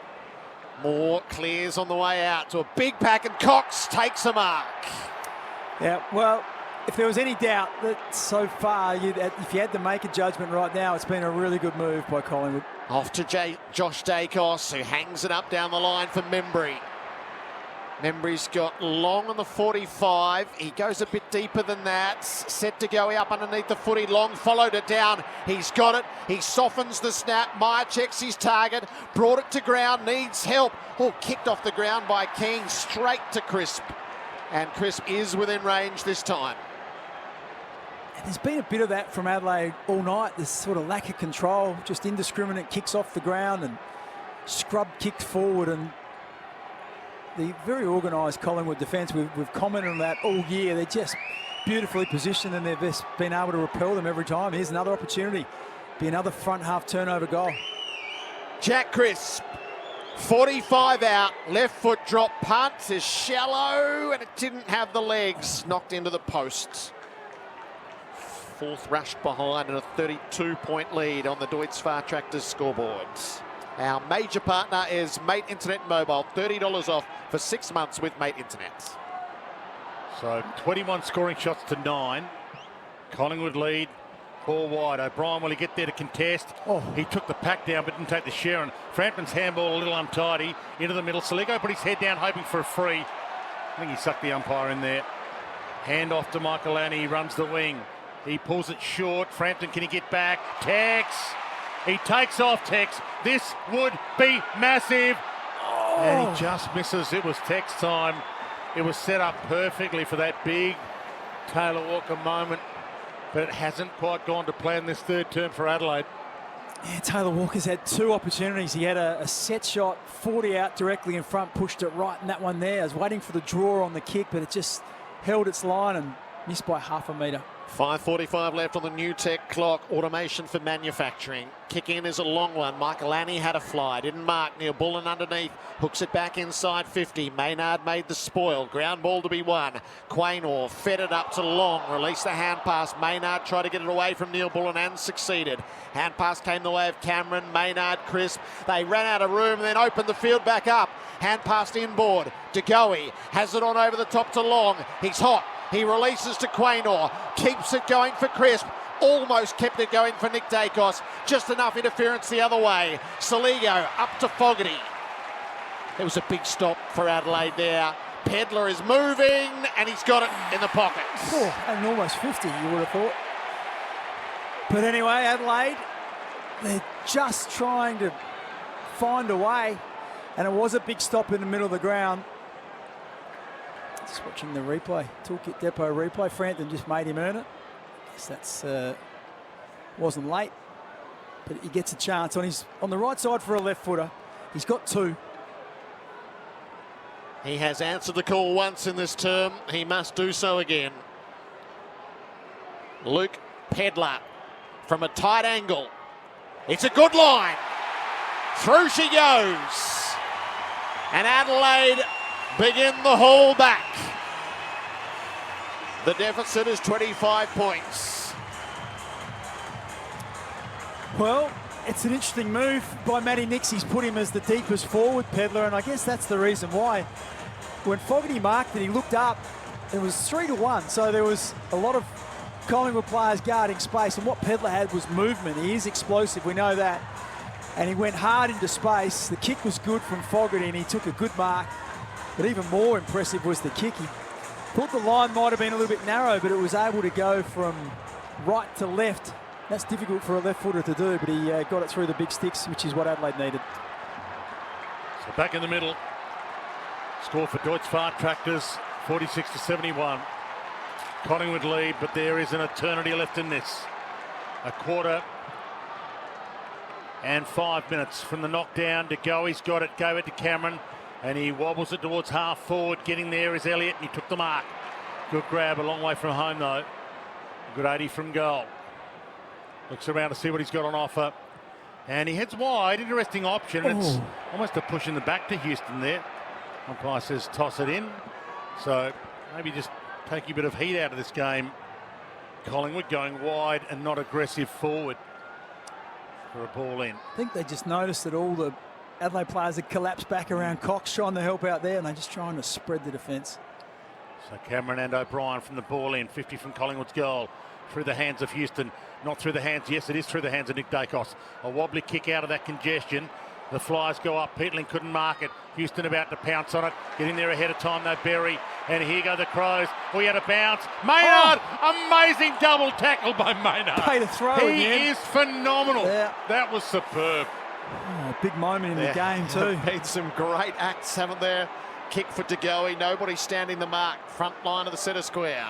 S1: Moore clears on the way out to a big pack, and Cox takes a mark.
S7: Yeah, well, if there was any doubt that so far, if you had to make a judgment right now, it's been a really good move by Collingwood.
S1: Off to Josh Dacos, who hangs it up down the line for Membry. Membry's got long on the 45. He goes a bit deeper than that. Set to go up underneath the footy. Long followed it down. He's got it. He softens the snap. Meyer checks his target. Brought it to ground. Needs help. Oh, kicked off the ground by King. Straight to Crisp. And Crisp is within range this time.
S7: And there's been a bit of that from Adelaide all night. This sort of lack of control. Just indiscriminate kicks off the ground and scrub kicked forward. And the very organised Collingwood defence, we've commented on that all year. They're just beautifully positioned and they've just been able to repel them every time. Here's another opportunity. Be another front half turnover goal.
S1: Jack Crisp, 45 out, left foot drop punt is shallow and it didn't have the legs. Knocked into the post. Fourth rushed behind and a 32-point lead on the Deutz Far Tractors scoreboards. Our major partner is Mate Internet Mobile. $30 off for 6 months with Mate Internet.
S6: So 21 scoring shots to 9. Collingwood lead. 4 wide. O'Brien, will he get there to contest? Oh. He took the pack down but didn't take the share. And Frampton's handball a little untidy. Into the middle. Saligo put his head down hoping for a free. I think he sucked the umpire in there. Hand off to Michael Lanny. He runs the wing. He pulls it short. Frampton, can he get back? Tex. He takes off Tex. This would be massive. Oh. And he just misses. It was Tex time. It was set up perfectly for that big Taylor Walker moment, but it hasn't quite gone to plan this third term for Adelaide.
S7: Yeah, Taylor Walker's had 2 opportunities. He had a set shot, 40 out directly in front, pushed it right in that one there. I was waiting for the draw on the kick, but it just held its line and missed by half a metre.
S1: 5:45 left on the new tech clock. Automation for manufacturing. Kick in is a long one. Michael Annie had a fly. Didn't mark. Neil Bullen underneath. Hooks it back inside 50. Maynard made the spoil. Ground ball to be won. Quaynor fed it up to Long. Released the hand pass. Maynard tried to get it away from Neil Bullen and succeeded. Hand pass came the way of Cameron. Maynard crisp. They ran out of room and then opened the field back up. Hand passed inboard. De Goey has it on over the top to Long. He's hot. He releases to Quaynor, keeps it going for Crisp, almost kept it going for Nick Dacos, just enough interference the other way. Saligo up to Fogarty. It was a big stop for Adelaide there. Pedler is moving and he's got it in the pocket.
S7: Oh, and almost 50, you would have thought. But anyway, Adelaide, they're just trying to find a way, and it was a big stop in the middle of the ground. Just watching the replay, Toolkit Depot replay. Frampton just made him earn it. I guess that's wasn't late, but he gets a chance on the right side for a left footer. He's got 2.
S1: He has answered the call once in this term. He must do so again. Luke Pedler from a tight angle. It's a good line. Through she goes. And Adelaide begin the haul back. The deficit is 25 points.
S7: Well, it's an interesting move by Matty Nix. He's put him as the deepest forward, Pedler, and I guess that's the reason why. When Fogarty marked it, he looked up. It was 3-1, so there was a lot of Collingwood players guarding space, and what Pedler had was movement. He is explosive, we know that. And he went hard into space. The kick was good from Fogarty, and he took a good mark. But even more impressive was the kick. He thought the line might have been a little bit narrow, but it was able to go from right to left. That's difficult for a left footer to do, but he got it through the big sticks, which is what Adelaide needed.
S6: So back in the middle. Score for Deutsche Fahrt Tractors, 46-71. Collingwood lead, but there is an eternity left in this. A quarter and 5 minutes from the knockdown. De Goey's got it, gave it to Cameron. And he wobbles it towards half forward. Getting there is Elliott, and he took the mark. Good grab, a long way from home though. Good 80 from goal. Looks around to see what he's got on offer. And he heads wide, interesting option. It's almost a push in the back to Houston there. Umpire says toss it in. So maybe just take a bit of heat out of this game. Collingwood going wide and not aggressive forward for a ball in.
S7: I think they just noticed that all the Adelaide players had collapsed back around Cox, trying to help out there, and they're just trying to spread the defence.
S6: So Cameron and O'Brien from the ball in, 50 from Collingwood's goal. Through the hands of Houston. Not through the hands, yes, it is through the hands of Nick Dacos. A wobbly kick out of that congestion. The Flyers go up. Peatling couldn't mark it. Houston about to pounce on it. Getting there ahead of time, though, Berry. And here go the Crows. We had a bounce. Maynard! Amazing double tackle by Maynard.
S7: Paid a throw
S6: He
S7: again.
S6: is phenomenal.
S7: Yeah.
S6: That was superb.
S7: Oh, big moment in the game too.
S1: Been some great acts, haven't there? Kick for De Goey. Nobody standing the mark. Front line of the centre square.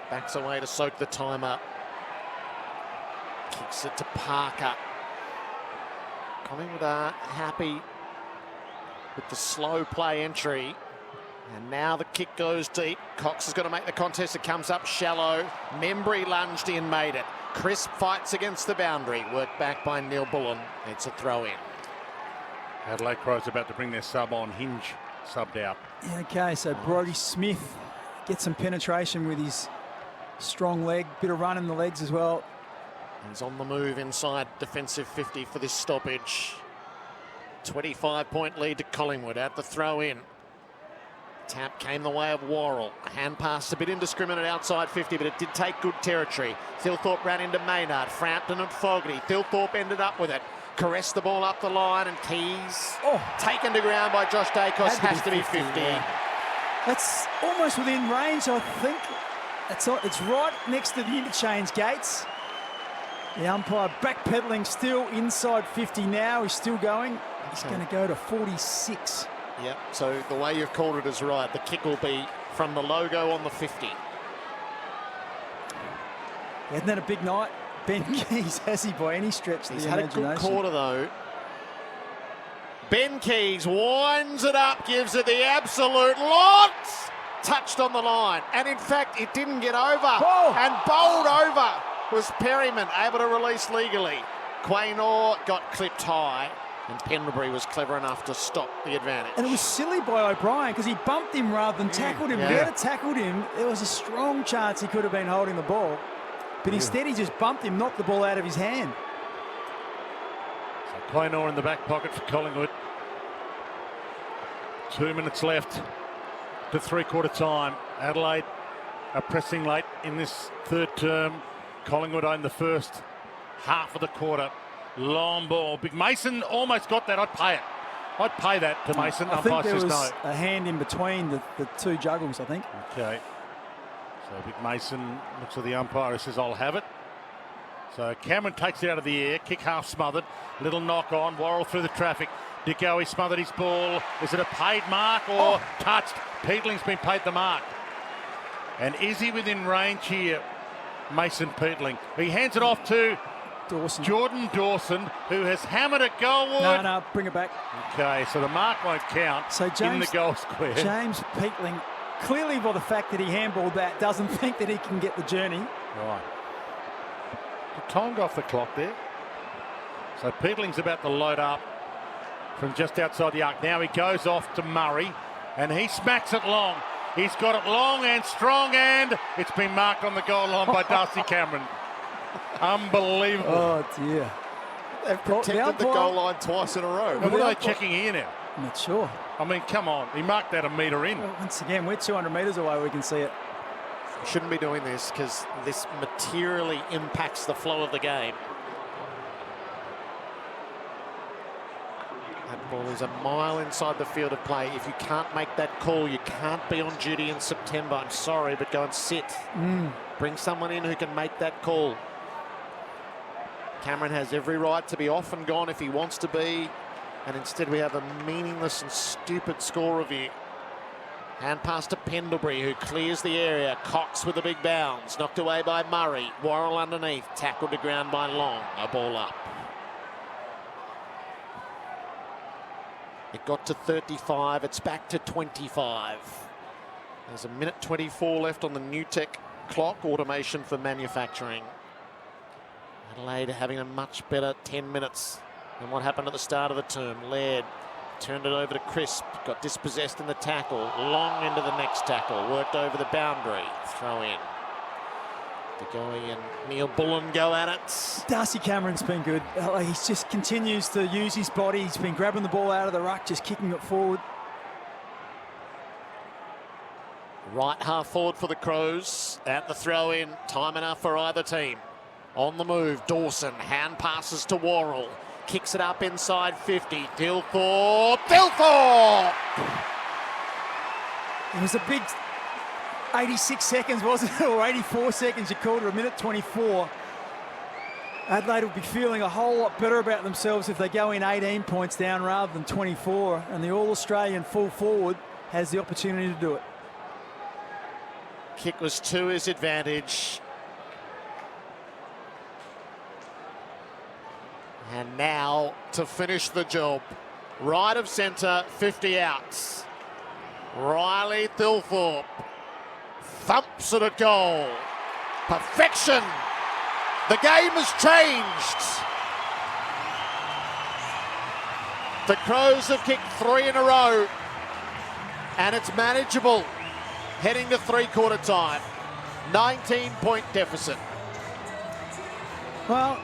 S1: Backs away to soak the time up. Kicks it to Parker. Collingwood are happy with the slow play entry. And now the kick goes deep. Cox has got to make the contest. It comes up shallow. Membry lunged in, made it. Crisp fights against the boundary. Worked back by Neil Bullen. It's a throw in.
S6: Adelaide Crows about to bring their sub on. Hinge subbed out.
S7: Yeah, okay, so Brodie Smith gets some penetration with his strong leg. Bit of run in the legs as well.
S1: He's on the move inside defensive 50 for this stoppage. 25-point lead to Collingwood at the throw in. Tap came the way of Worrell. Hand pass a bit indiscriminate outside 50, but it did take good territory. Thilthorpe ran into Maynard, Frampton and Fogarty. Thilthorpe ended up with it. Caressed the ball up the line, and Keys taken to ground by Josh Dacos. Has to be 50.
S7: Yeah. That's almost within range, I think. It's right next to the interchange gates. The umpire backpedaling still inside 50 now. He's still going. He's going to go to 46.
S1: Yep, so the way you've called it is right. The kick will be from the logo on the 50.
S7: Hasn't had a big night, Ben Keys, has he, by any stretch of the imagination?
S1: He's had a good quarter, though. Ben Keys winds it up, gives it the absolute lot. Touched on the line. And, in fact, it didn't get over. And bowled over was Perryman, able to release legally. Quaynor got clipped high. And Pendlebury was clever enough to stop the advantage.
S7: And it was silly by O'Brien because he bumped him rather than tackled him. If he had tackled him, there was a strong chance he could have been holding the ball. But instead he just bumped him, knocked the ball out of his hand.
S6: So Quaynor in the back pocket for Collingwood. 2 minutes left to three-quarter time. Adelaide are pressing late in this third term. Collingwood own the first half of the quarter. Long ball. Big Mason almost got that. I'd pay it. I'd pay that to Mason.
S7: I think
S6: Umpire
S7: there
S6: says
S7: was
S6: no.
S7: a hand in between the two juggles, I think.
S6: Okay. So Big Mason looks at the umpire and says, I'll have it. So Cameron takes it out of the air. Kick half smothered. Little knock on. Worrell through the traffic. DeGoey smothered his ball. Is it a paid mark or touched? Peatling's been paid the mark. And is he within range here? Mason Peatling. He hands it off to Jordan Dawson, who has hammered at Goldwood.
S7: No, bring it back.
S6: Okay, so the mark won't count in the goal square.
S7: James Peatling, clearly by the fact that he handballed that, doesn't think that he can get the journey.
S6: Right. The time got off the clock there. So Peatling's about to load up from just outside the arc. Now he goes off to Murray, and he smacks it long. He's got it long and strong, and it's been marked on the goal line by Darcy Cameron. Unbelievable.
S7: Oh, dear.
S1: They've protected the goal line twice in a row.
S6: What are they checking here now?
S7: I'm not sure.
S6: I mean, come on. He marked that a metre in.
S7: Well, once again, we're 200 metres away. We can see it.
S1: Shouldn't be doing this because this materially impacts the flow of the game. That ball is a mile inside the field of play. If you can't make that call, you can't be on duty in September. I'm sorry, but go and sit. Bring someone in who can make that call. Cameron has every right to be off and gone if he wants to be, and instead we have a meaningless and stupid score review. Hand pass to Pendlebury, who clears the area. Cox with a big bounce, knocked away by Murray. Worrell underneath, tackled to ground by Long. A ball up. It got to 35, it's back to 25. There's a minute 24 left on the New Tech clock, automation for manufacturing. Adelaide having a much better 10 minutes than what happened at the start of the term. Laird turned it over to Crisp, got dispossessed in the tackle, long into the next tackle, worked over the boundary, throw in. DeGoey and Neil Bullen go at it.
S7: Darcy Cameron's been good. He just continues to use his body. He's been grabbing the ball out of the ruck, just kicking it forward.
S1: Right half forward for the Crows at the throw in. Time enough for either team. On the move, Dawson hand passes to Worrell. Kicks it up inside 50. Dilthorpe!
S7: It was a big 86 seconds, wasn't it? Or 84 seconds, you called it, a minute 24. Adelaide will be feeling a whole lot better about themselves if they go in 18 points down rather than 24. And the All-Australian full forward has the opportunity to do it.
S1: Kick was to his advantage. And now to finish the job. Right of centre, 50 outs. Riley Dilthorpe thumps it at goal. Perfection. The game has changed. The Crows have kicked 3 in a row. And it's manageable. Heading to three-quarter time. 19-point deficit.
S7: Well,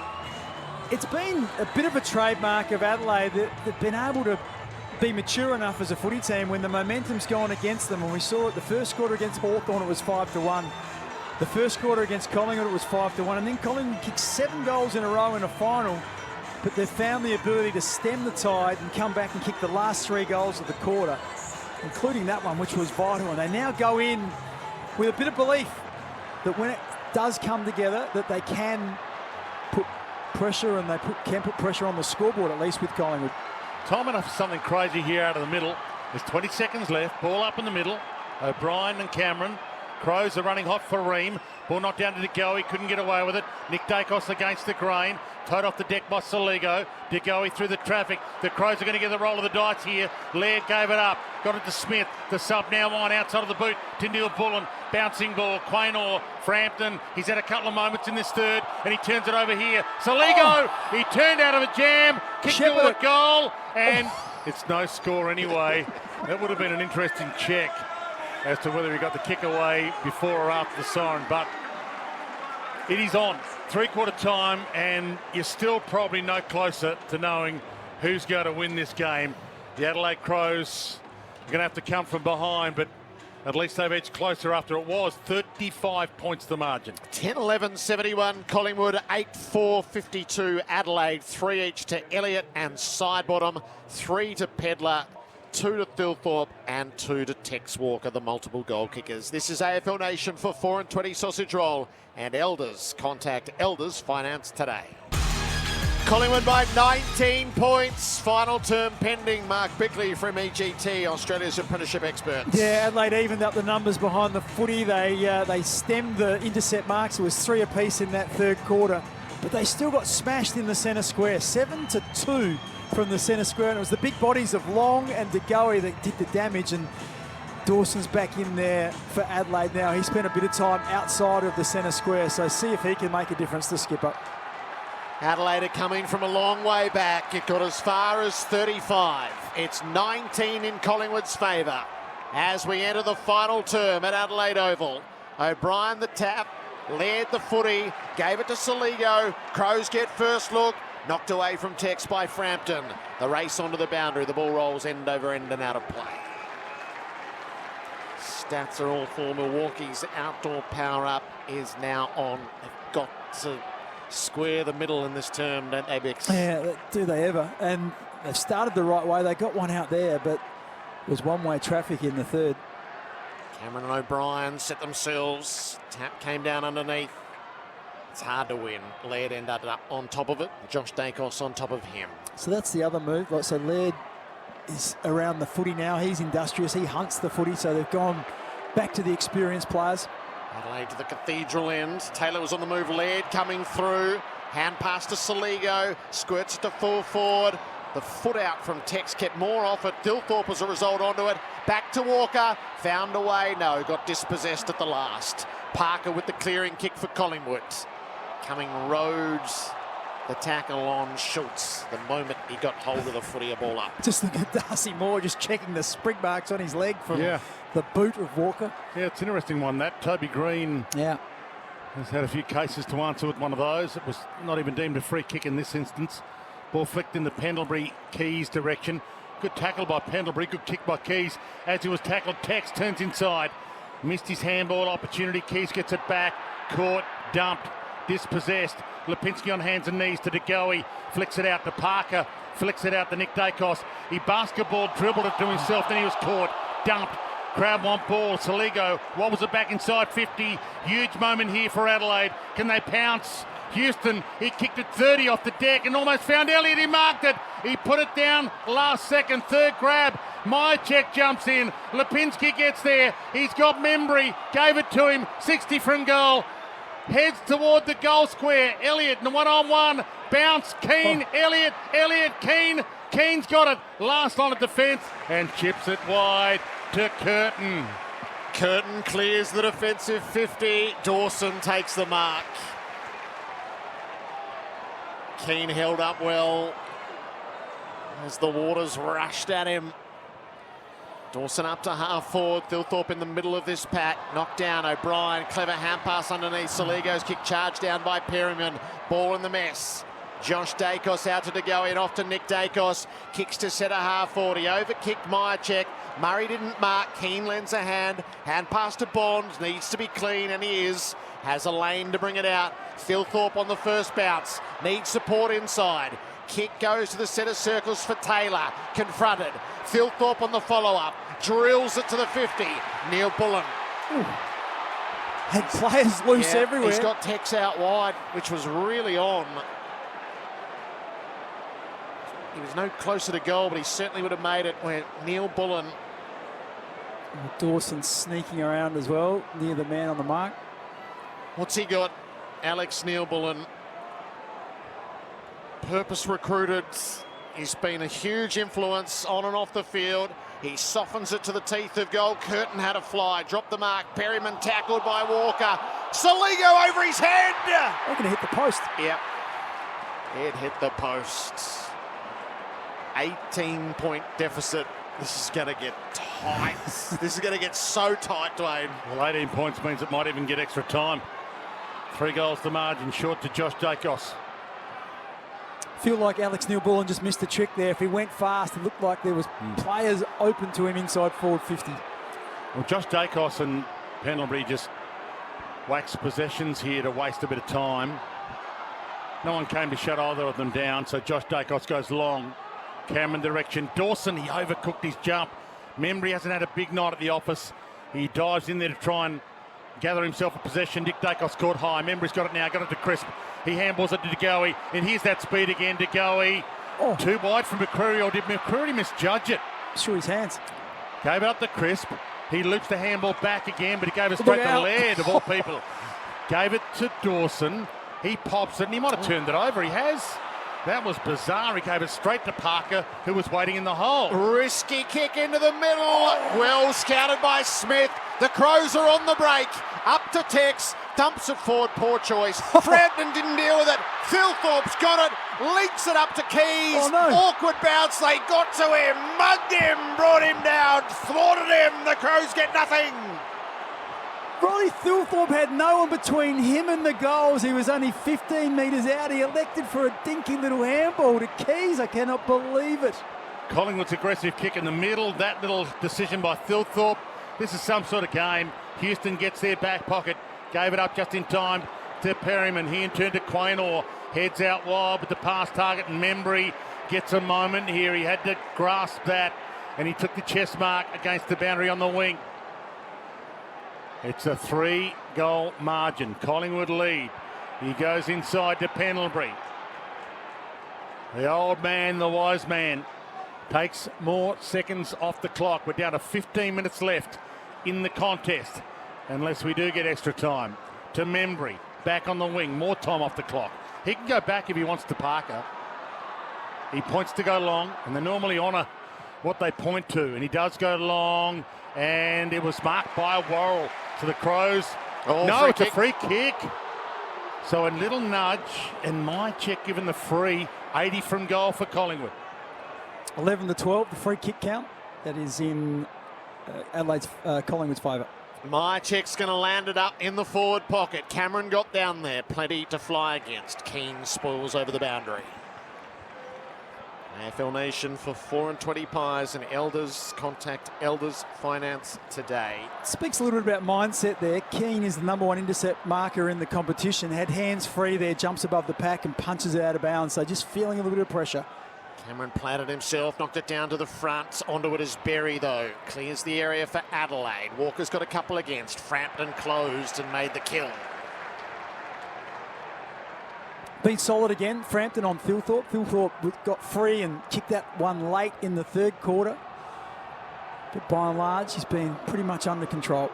S7: it's been a bit of a trademark of Adelaide that they've been able to be mature enough as a footy team when the momentum's gone against them. And we saw it the first quarter against Hawthorn, it was 5-1. The first quarter against Collingwood, it was 5-1. And then Collingwood kicked 7 goals in a row in a final. But they've found the ability to stem the tide and come back and kick the last 3 goals of the quarter, including that one, which was vital. And they now go in with a bit of belief that when it does come together, that they can put pressure, and can put pressure on the scoreboard, at least with Collingwood.
S6: Time enough for something crazy here out of the middle. There's 20 seconds left. Ball up in the middle. O'Brien and Cameron. Crows are running hot for Ream. Ball knocked down to De Goey. Couldn't get away with it. Nick Dacos against the grain. Towed off the deck by Soligo. De Goey through the traffic. The Crows are going to get the roll of the dice here. Laird gave it up. Got it to Smith. The sub now on outside of the boot to Neil Bullen. Bouncing ball. Quaynor. Frampton. He's had a couple of moments in this third and he turns it over here. Soligo. He turned out of a jam. Kicked to a goal. And it's no score anyway. That would have been an interesting check as to whether he got the kick away before or after the siren, but it is on. Three-quarter time, and you're still probably no closer to knowing who's going to win this game. The Adelaide Crows are going to have to come from behind, but at least they've edged closer after it was 35 points the margin.
S1: 10-11-71 Collingwood, 8-4-52 Adelaide, 3 each to Elliott and Sidebottom, 3 to Pedlar, 2 to Thilthorpe and 2 to Tex Walker, the multiple goal kickers. This is AFL Nation for 4 and 20 Sausage Roll and Elders. Contact Elders Finance today. Collingwood by 19 points. Final term pending. Mark Bickley from EGT, Australia's apprenticeship experts.
S7: Yeah, Adelaide evened up the numbers behind the footy. They stemmed the intercept marks. It was 3 apiece in that third quarter, but they still got smashed in the centre square, 7-2. From the centre square, and it was the big bodies of Long and De Goey that did the damage, and Dawson's back in there for Adelaide now. He spent a bit of time outside of the centre square, so see if he can make a difference to Skipper.
S1: Adelaide are coming from a long way back. It got as far as 35. It's 19 in Collingwood's favour as we enter the final term at Adelaide Oval. O'Brien the tap, led the footy, gave it to Soligo. Crows get first look. Knocked away from Tex by Frampton. The race onto the boundary. The ball rolls end over end and out of play. Stats are all for Milwaukee's outdoor power-up is now on. They've got to square the middle in this term, don't they, Bix?
S7: Yeah, do they ever. And they've started the right way. They got one out there, but there's one-way traffic in the third.
S1: Cameron and O'Brien set themselves. Tap came down underneath. It's hard to win. Laird ended up on top of it. Josh Dacos on top of him.
S7: So that's the other move. Like, so Laird is around the footy now. He's industrious. He hunts the footy. So they've gone back to the experienced players.
S1: Adelaide to the cathedral end. Taylor was on the move. Laird coming through. Hand pass to Soligo. Squirts to full forward. The foot out from Tex kept more off it. Thilthorpe as a result onto it. Back to Walker. Found a way. No, got dispossessed at the last. Parker with the clearing kick for Collingwood. Coming Rhodes, the tackle on Schultz. The moment he got hold of the footy, a ball up.
S7: Just look at Darcy Moore just checking the spring marks on his leg from the boot of Walker.
S6: Yeah, it's an interesting one, that. Toby Green has had a few cases to answer with one of those. It was not even deemed a free kick in this instance. Ball flicked in the Pendlebury Keys direction. Good tackle by Pendlebury, good kick by Keys. As he was tackled, Tex turns inside. Missed his handball opportunity. Keys gets it back. Caught, dumped. Dispossessed. Lipinski on hands and knees to De Goey. Flicks it out to Parker. Flicks it out to Nick Dacos. He basketball dribbled it to himself. Then he was caught. Dumped. Crowd want ball. Soligo wobbles it back inside 50. Huge moment here for Adelaide. Can they pounce? Houston, he kicked it 30 off the deck and almost found Elliott. He marked it. He put it down last second. Third grab. Myercheck jumps in. Lipinski gets there. He's got Membry. Gave it to him. 60 from goal. Heads toward the goal square. Elliott in the one-on-one. Bounce. Keane. Elliott. Elliott. Keane. Keane's got it. Last line of defence and chips it wide to Curtin.
S1: Curtin clears the defensive 50. Dawson takes the mark. Keane held up well as the Waters rushed at him. Dawson up to half forward. Thilthorpe in the middle of this pack. Knocked down. O'Brien. Clever hand pass underneath. Soligo's kick charged down by Perryman. Ball in the mess. Josh Dacos out to De Goey and off to Nick Dacos. Kicks to centre half forward. He overkicked Myercheck. Murray didn't mark. Keane lends a hand. Hand pass to Bonds. Needs to be clean, and he is. Has a lane to bring it out. Thilthorpe on the first bounce. Needs support inside. Kick goes to the centre circles for Taylor. Confronted. Thilthorpe on the follow-up. Drills it to the 50. Neil Bullen.
S7: Had players loose everywhere.
S1: He's got Tex out wide, which was really on. He was no closer to goal, but he certainly would have made it where Neil Bullen.
S7: Dawson sneaking around as well, near the man on the mark.
S1: What's he got? Alex Neil Bullen. Purpose recruited. He's been a huge influence on and off the field. He softens it to the teeth of goal. Curtin had a fly, dropped the mark. Perryman tackled by Walker. Soligo over his head.
S7: They're going to hit the post.
S1: Yep. It hit the post. 18-point deficit. This is going to get tight. This is going to get so tight, Dwayne.
S6: Well, 18 points means it might even get extra time. 3 goals to margin, short to Josh Dacos.
S7: Feel like Alex Neil-Bullen just missed the trick there. If he went fast, it looked like there was players open to him inside forward 50.
S6: Well, Josh Dacos and Pendlebury just wax possessions here to waste a bit of time. No one came to shut either of them down, so Josh Dacos goes long. Cameron direction. Dawson, he overcooked his jump. Membry hasn't had a big night at the office. He dives in there to try and gather himself a possession. Nick Dacos caught high. Membry's got it now, got it to Crisp. He handballs it to DeGoey, and here's that speed again. DeGoey, too wide from McCreary, or did McCreary misjudge it?
S7: Through his hands.
S6: Gave it up to Crisp. He loops the handball back again, but he gave it straight to Laird, of all people. Gave it to Dawson. He pops it, and he might have turned it over. He has. That was bizarre. He gave it straight to Parker, who was waiting in the hole.
S1: Risky kick into the middle. Well scouted by Smith. The Crows are on the break. Up to Tex. Dumps it forward. Poor choice. Frampton didn't deal with it. Philthorpe's got it. Leaks it up to Keys.
S7: Oh, no.
S1: Awkward bounce. They got to him. Mugged him. Brought him down. Thwarted him. The Crows get nothing.
S7: Ronnie Philthorpe had no one between him and the goals. He was only 15 metres out. He elected for a dinky little handball to Keys. I cannot believe it.
S6: Collingwood's aggressive kick in the middle. That little decision by Philthorpe. This is some sort of game. Houston gets their back pocket. Gave it up just in time to Perryman. He in turn to Quaynor. Heads out wide with the pass target, and Membry gets a moment here. He had to grasp that, and he took the chest mark against the boundary on the wing. It's a 3-goal margin. Collingwood lead. He goes inside to Pendlebury. The old man, the wise man, takes more seconds off the clock. We're down to 15 minutes left in the contest, unless we do get extra time. To Membry, back on the wing, more time off the clock. He can go back if he wants to Parker. He points to go long, and they normally honour what they point to, and he does go long, and it was marked by Worrell. To the Crows. It's a free kick. So a little nudge, and my check given the free. 80 from goal for Collingwood.
S7: 11-12, the free kick count. That is in Adelaide's Collingwood's favour.
S1: My check's going to land it up in the forward pocket. Cameron got down there. Plenty to fly against. Keane spoils over the boundary. AFL Nation for 4 and 20 pies and Elders. Contact Elders Finance today.
S7: Speaks a little bit about mindset there. Keane is the #1 intercept marker in the competition. Had hands free there, jumps above the pack and punches it out of bounds. So just feeling a little bit of pressure.
S1: Cameron planted himself, knocked it down to the front. Onto it is Berry though. Clears the area for Adelaide. Walker's got a couple against. Frampton closed and made the kill.
S7: Been solid again, Frampton on Philthorpe. Philthorpe got free and kicked that one late in the third quarter. But by and large, he's been pretty much under control.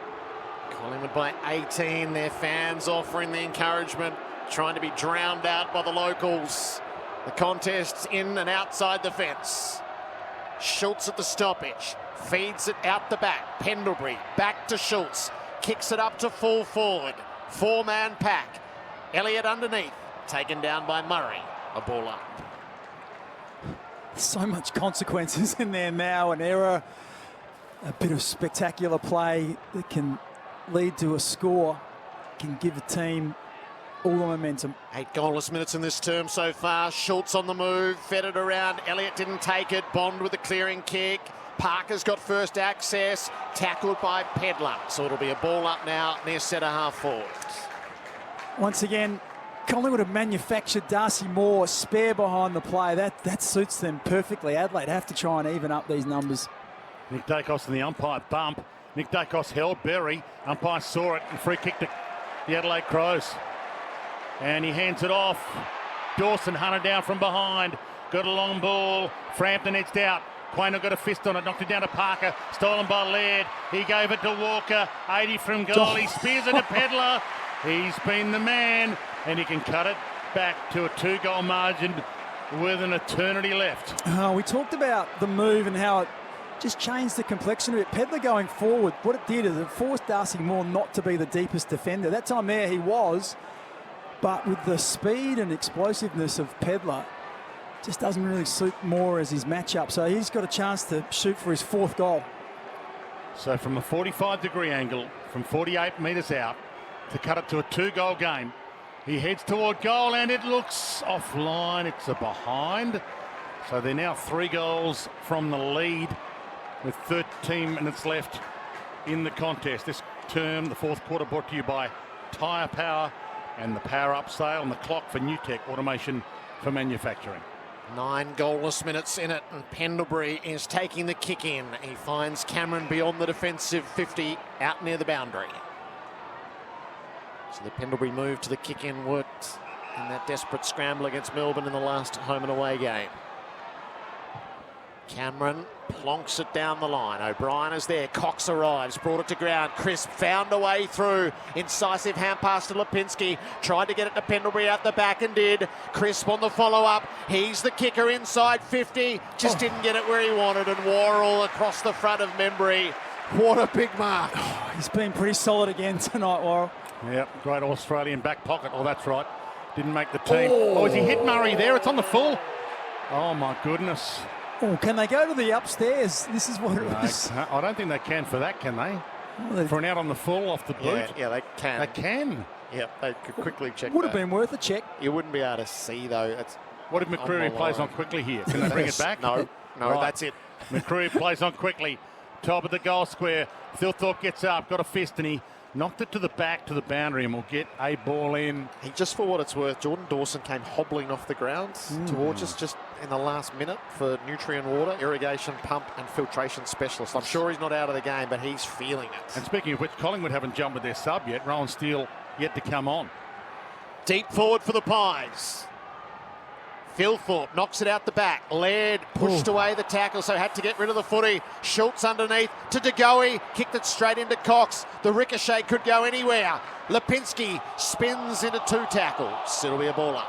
S1: Collingwood by 18. Their fans offering the encouragement, trying to be drowned out by the locals. The contest's in and outside the fence. Schultz at the stoppage. Feeds it out the back. Pendlebury back to Schultz. Kicks it up to full forward. 4-man pack. Elliott underneath. Taken down by Murray. A ball up.
S7: So much consequences in there now. An error, a bit of spectacular play that can lead to a score, can give a team all the momentum.
S1: 8 goalless minutes in this term so far. Schultz on the move, fed it around. Elliott didn't take it. Bond with a clearing kick. Parker's got first access. Tackled by Pedler. So it'll be a ball up now near centre half forward.
S7: Once again, Collingwood have manufactured Darcy Moore spare behind the play. That suits them perfectly. Adelaide have to try and even up these numbers.
S6: Nick Dacos and the umpire bump. Nick Dacos held Berry. Umpire saw it and free kicked the Adelaide Crows. And he hands it off. Dawson hunted down from behind. got a long ball. Frampton edged out. Quaynor got a fist on it, knocked it down to Parker. Stolen by Laird. He gave it to Walker. 80 from goal. He spears it to Pedlar. He's been the man, and he can cut it back to a 2-goal margin with an eternity left.
S7: We talked about the move and how it just changed the complexion of it. Pedlar going forward, what it did is it forced Darcy Moore not to be the deepest defender. That time there he was, but with the speed and explosiveness of Pedlar, just doesn't really suit Moore as his matchup. So he's got a chance to shoot for his 4th goal.
S6: So from a 45-degree angle, from 48 metres out, to cut it to a 2-goal game, he heads toward goal and it looks offline. It's a behind. So they're now 3 goals from the lead with 13 minutes left in the contest. This term, the 4th quarter, brought to you by Tyre Power and the Power Up sale and the clock for Newtech Automation for Manufacturing.
S1: 9 goalless minutes in it, and Pendlebury is taking the kick in. He finds Cameron beyond the defensive 50 out near the boundary. So the Pendlebury move to the kick in worked in that desperate scramble against Melbourne in the last home and away game. Cameron plonks it down the line. O'Brien is there. Cox arrives, brought it to ground. Crisp found a way through. Incisive hand pass to Lipinski. Tried to get it to Pendlebury out the back and did. Crisp on the follow-up. He's the kicker inside 50. Just didn't get it where he wanted, and Worrell across the front of Membry. What a big mark.
S7: He's been pretty solid again tonight, Worrell.
S6: Yep, great Australian back pocket. Oh, that's right. Didn't make the team. Oh, has he hit Murray there? It's on the full. Oh, my goodness.
S7: Oh, can they go to the upstairs? This is what it was.
S6: I don't think they can for that, can they? For an out on the full off the boot?
S1: Yeah, they can.
S6: They can.
S1: Yep, they could quickly check.
S7: Would have been worth a check.
S1: You wouldn't be able to see, though.
S6: What if McCreery plays on quickly here? Can they bring it back?
S1: No,
S6: Right.
S1: That's it.
S6: McCreery plays on quickly. Top of the goal square. Thilthorpe gets up, got a fist, and he knocked it to the back to the boundary and will get a ball in.
S1: Just for what it's worth, Jordan Dawson came hobbling off the ground towards us just in the last minute for nutrient water, irrigation pump and filtration specialist. I'm sure he's not out of the game, but he's feeling it.
S6: And speaking of which, Collingwood haven't jumped with their sub yet. Rowan Steele yet to come on.
S1: Deep forward for the Pies. Thilthorpe knocks it out the back. Laird pushed away the tackle, so had to get rid of the footy. Schultz underneath to De Goey, kicked it straight into Cox. The ricochet could go anywhere. Lipinski spins into 2 tackles. It'll be a ball up.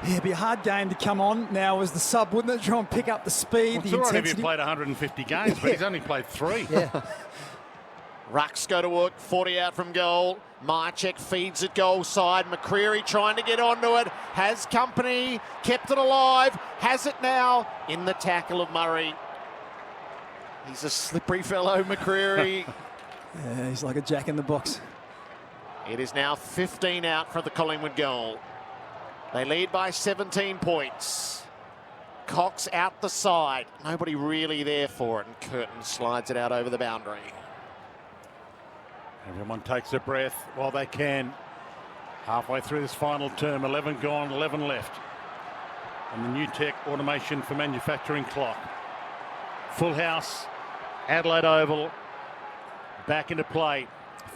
S7: Yeah, it'd be a hard game to come on now as the sub, wouldn't it? Try and pick up the speed,
S6: Well,
S7: the
S6: it's all right if
S7: intensity.
S6: he played 150 games, but he's only played 3.
S7: Yeah.
S1: Rucks go to work, 40 out from goal. Marchek feeds it goal side. McCreery trying to get onto it. Has company, kept it alive. Has it now in the tackle of Murray. He's a slippery fellow, McCreery.
S7: Yeah, he's like a jack in the box.
S1: It is now 15 out for the Collingwood goal. They lead by 17 points. Cox out the side. Nobody really there for it. And Curtin slides it out over the boundary.
S6: Everyone takes a breath while they can. Halfway through this final term, 11 gone, 11 left. And the Newtech Automation for Manufacturing clock. Full house, Adelaide Oval, back into play.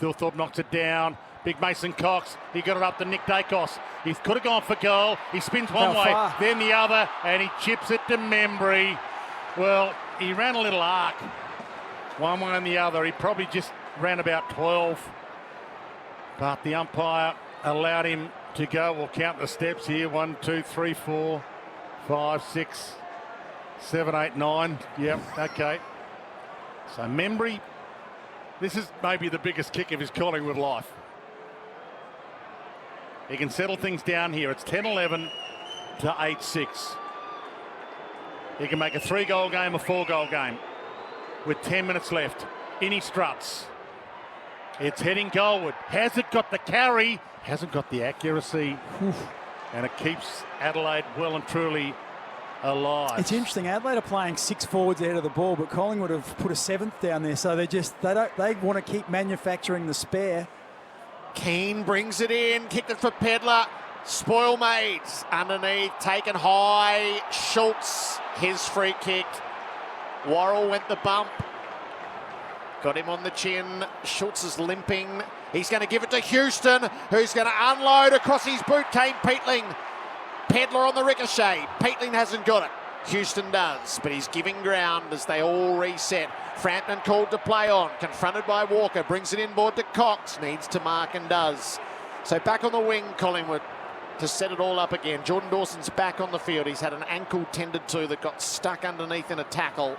S6: Thilthorpe knocks it down. Big Mason Cox, he got it up to Nick Dacos. He could have gone for goal. He spins one way, then the other, and he chips it to Membry. Well, he ran a little arc, one way and the other. He probably just ran about 12, but the umpire allowed him to go. We'll count the steps here. 1, 2, 3, 4, 5, 6, 7, 8, 9. Yep, okay. So Membry, this is maybe the biggest kick of his Collingwood life. He can settle things down here. It's 10-11 to 8-6. He can make a 3-goal game, a 4-goal game with 10 minutes left. In he struts. It's heading goalward. Has it got the carry? Hasn't got the accuracy. And it keeps Adelaide well and truly alive.
S7: It's interesting. Adelaide are playing 6 forwards ahead of the ball, but Collingwood have put a 7th down there, so they want to keep manufacturing the spare.
S1: Keane brings it in, kicked it for Pedlar. Spoil made underneath, taken high. Schultz, his free kick. Worrell went the bump. Got him on the chin. Schultz is limping. He's going to give it to Houston, who's going to unload across his boot. Kane Peatling Pedler on the ricochet. Peatling hasn't got it. Houston does, but he's giving ground as they all reset. Frampton called to play on, confronted by Walker, brings it inboard to Cox, needs to mark and does. So back on the wing, Collingwood, to set it all up again. Jordan Dawson's back on the field. He's had an ankle tended to that got stuck underneath in a tackle.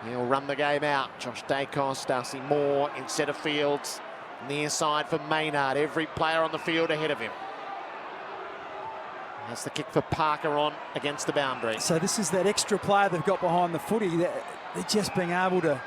S1: He'll run the game out. Josh Dacos, Darcy Moore in centre fields. Near side for Maynard. Every player on the field ahead of him. That's the kick for Parker on against the boundary.
S7: So this is that extra player they've got behind the footy. They're just being able to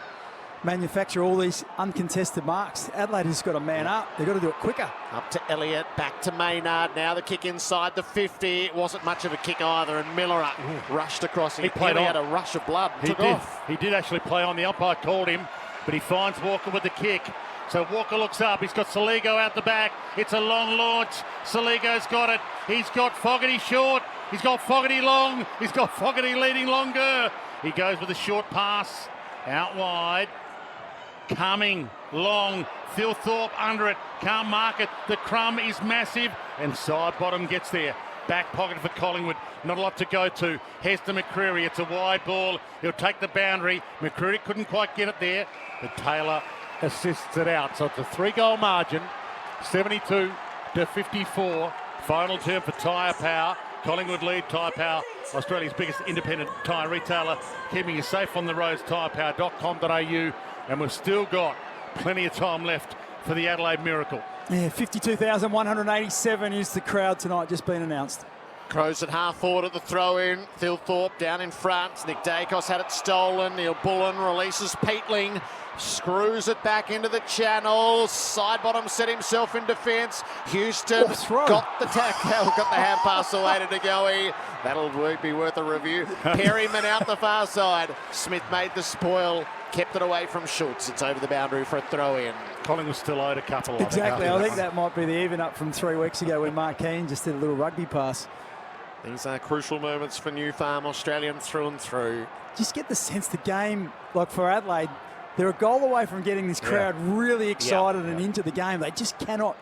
S7: manufacture all these uncontested marks. Adelaide has got to man up. They've got to do it quicker.
S1: Up to Elliott, back to Maynard. Now the kick inside the 50. It wasn't much of a kick either, and Miller rushed across. He had a rush of blood.
S6: He did actually play on. The umpire called him, but he finds Walker with the kick. So Walker looks up. He's got Saligo out the back. It's a long launch. Saligo's got it. He's got Fogarty short. He's got Fogarty long. He's got Fogarty leading longer. He goes with a short pass out wide. Coming long. Phil Thorpe under it. Can't mark it. The crumb is massive. And side bottom gets there. Back pocket for Collingwood. Not a lot to go to. Hester McCreary. It's a wide ball. He'll take the boundary. McCreary couldn't quite get it there. But Taylor assists it out. So it's a 3-goal margin. 72-54. Final term for tyre power. Collingwood lead. Tyre Power, Australia's biggest independent tyre retailer, keeping you safe on the roads. Tyrepower.com.au. And we've still got plenty of time left for the Adelaide Miracle.
S7: Yeah, 52,187 is the crowd tonight, just been announced.
S1: Crows at half forward at the throw-in. Phil Thorpe down in front. Nick Dacos had it stolen. Neil Bullen releases Peatling. Screws it back into the channel. Side bottom set himself in defence. Houston got the tackle, got the hand pass away to Degoe. That'll be worth a review. Perryman out the far side. Smith made the spoil. Kept it away from Schultz. It's over the boundary for a throw-in.
S6: Collingwood still owed a couple.
S7: Exactly. I think that might be the even up from 3 weeks ago when Mark Keane just did a little rugby pass.
S1: These are crucial moments for New Farm, Australian through and through.
S7: Just get the sense the game, like for Adelaide, they're a goal away from getting this crowd really excited and into the game. They just cannot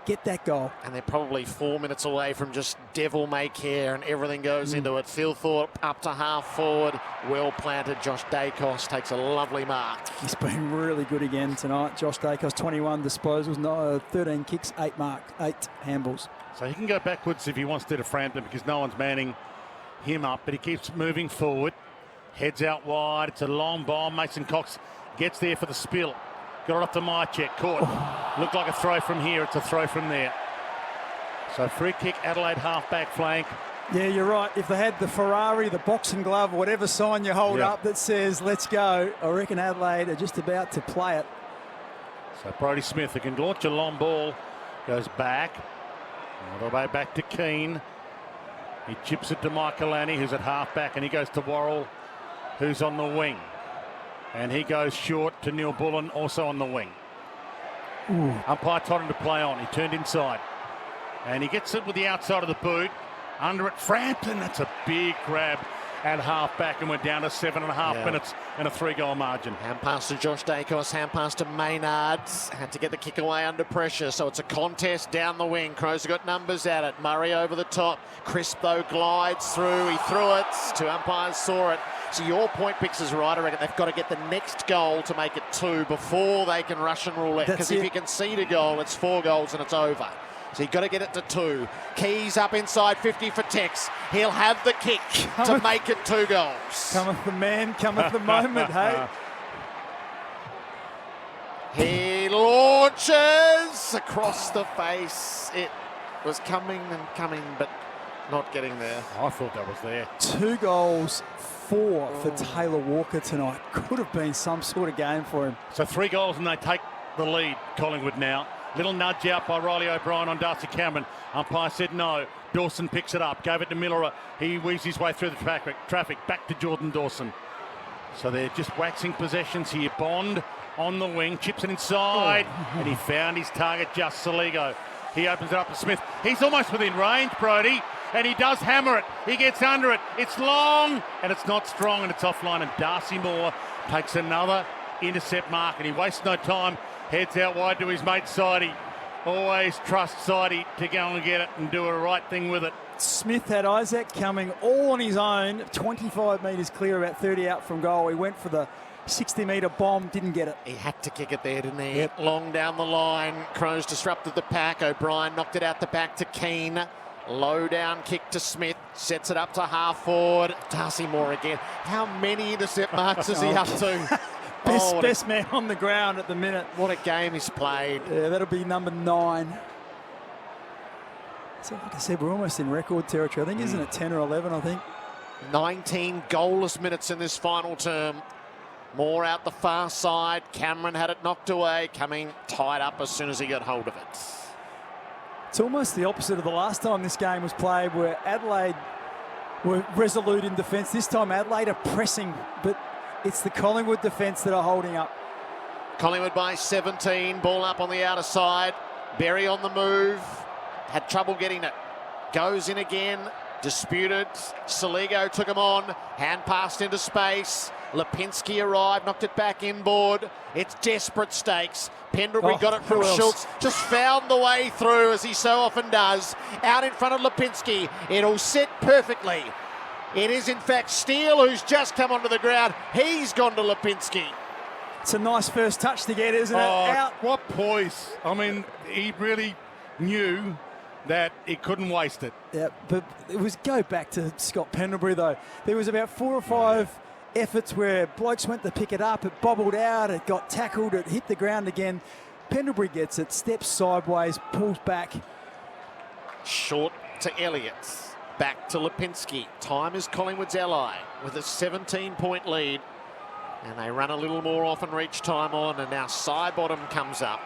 S7: get that goal.
S1: And they're probably 4 minutes away from just devil may care and everything goes into it. Phil Thorpe up to half forward. Well planted. Josh Dacos takes a lovely mark.
S7: He's been really good again tonight. Josh Dacos, 21 disposals, 13 kicks, 8 handballs.
S6: So he can go backwards if he wants to Frampton because no one's manning him up, but he keeps moving forward. Heads out wide. It's a long bomb. Mason Cox gets there for the spill. Got it up to Mychek. Caught. Looked like a throw from here. It's a throw from there. So free kick, Adelaide half-back flank.
S7: Yeah, you're right. If they had the Ferrari, the boxing glove, whatever sign you hold up that says, let's go, I reckon Adelaide are just about to play it.
S6: So Brodie Smith, who can launch a long ball, goes back. All the way back to Keane. He chips it to Michaelani, who's at half-back, and he goes to Worrell, who's on the wing. And he goes short to Neil Bullen, also on the wing. Umpire told him to play on. He turned inside. And he gets it with the outside of the boot. Under it, Frampton. That's a big grab at half-back, and we're down to 7.5 minutes and a 3-goal margin.
S1: Hand pass to Josh Dacos, hand pass to Maynard. Had to get the kick away under pressure, so it's a contest down the wing. Crows have got numbers at it. Murray over the top. Crisp, though, glides through. He threw it. 2 umpires saw it. So your point picks is right. I reckon they've got to get the next goal to make it 2 before they can Russian roulette. Because if you concede a goal, it's 4 goals and it's over. So you've got to get it to 2. Keys up inside 50 for Tex. He'll have the kick to make it 2 goals.
S7: Cometh the man, cometh the moment, hey?
S1: He launches across the face. It was coming and coming, but not getting there.
S6: I thought that was there.
S7: 2 goals, 4 for Taylor Walker tonight. Could have been some sort of game for him.
S6: So 3 goals and they take the lead, Collingwood now. Little nudge out by Riley O'Brien on Darcy Cameron. Umpire said no. Dawson picks it up, gave it to Miller. He weaves his way through the traffic. Back to Jordan Dawson. So they're just waxing possessions here. Bond on the wing, chips it inside, and he found his target, just Saligo. He opens it up to Smith. He's almost within range, Brodie, and he does hammer it. He gets under it. It's long, and it's not strong, and it's offline, and Darcy Moore takes another intercept mark, and he wastes no time. Heads out wide to his mate Sidey. Always trust Sidey to go and get it and do a right thing with it.
S7: Smith had Isaac coming all on his own, 25 metres clear, about 30 out from goal. He went for the 60-metre bomb, didn't get it.
S1: He had to kick it there, didn't he? Yep. Long down the line. Crows disrupted the pack. O'Brien knocked it out the back to Keane. Low down kick to Smith. Sets it up to half forward. Darcy Moore again. How many intercept marks is he up to?
S7: Best man on the ground at the minute.
S1: What a game he's played.
S7: Yeah, that'll be number 9. So like I said, we're almost in record territory. I think, isn't it 10 or 11, I think?
S1: 19 goalless minutes in this final term. Moore out the far side. Cameron had it knocked away, coming tied up as soon as he got hold of it.
S7: It's almost the opposite of the last time this game was played, where Adelaide were resolute in defence. This time Adelaide are pressing, but it's the Collingwood defence that are holding up.
S1: Collingwood by 17. Ball up on the outer side. Berry on the move. Had trouble getting it. Goes in again. Disputed. Saligo took him on. Hand passed into space. Lipinski arrived, knocked it back inboard. It's desperate stakes. Pendlebury got it from Schultz. Just found the way through, as he so often does. Out in front of Lipinski. It'll sit perfectly. It is, in fact, Steele who's just come onto the ground. He's gone to Lipinski.
S7: It's a nice first touch to get, isn't it? Out.
S6: What poise. I mean, he really knew that he couldn't waste it.
S7: Yeah, but it was, go back to Scott Pendlebury, though. There was about 4 or 5 efforts where blokes went to pick it up, it bobbled out, it got tackled, it hit the ground again. Pendlebury gets it, steps sideways, pulls back.
S1: Short to Elliott. Back to Lipinski. Time is Collingwood's ally with a 17-point lead. And they run a little more off and reach time on, and now side bottom comes up.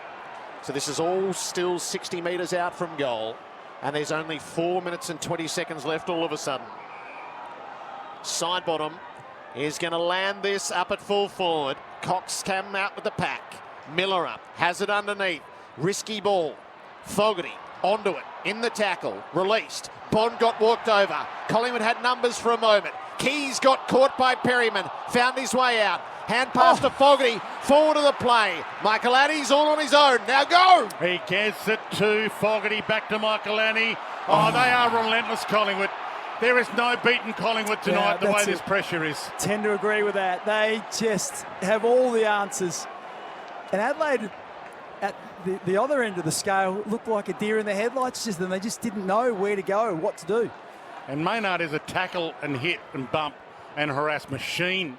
S1: So this is all still 60 metres out from goal. And there's only 4 minutes and 20 seconds left all of a sudden. Side bottom is going to land this up at full forward. Cox came out with the pack. Miller up, has it underneath. Risky ball. Fogarty onto it, in the tackle, released. Bond got walked over. Collingwood had numbers for a moment. Keys got caught by Perryman, found his way out. Hand pass to Fogarty, forward to the play. Michael-Annie's all on his own. Now go!
S6: He gets it to Fogarty, back to Michael-Annie. Oh, they are relentless, Collingwood. There is no beating Collingwood tonight, the way this pressure is.
S7: Tend to agree with that. They just have all the answers. And Adelaide, at the other end of the scale, looked like a deer in the headlights, just then they just didn't know where to go, what to do.
S6: And Maynard is a tackle and hit and bump and harass machine.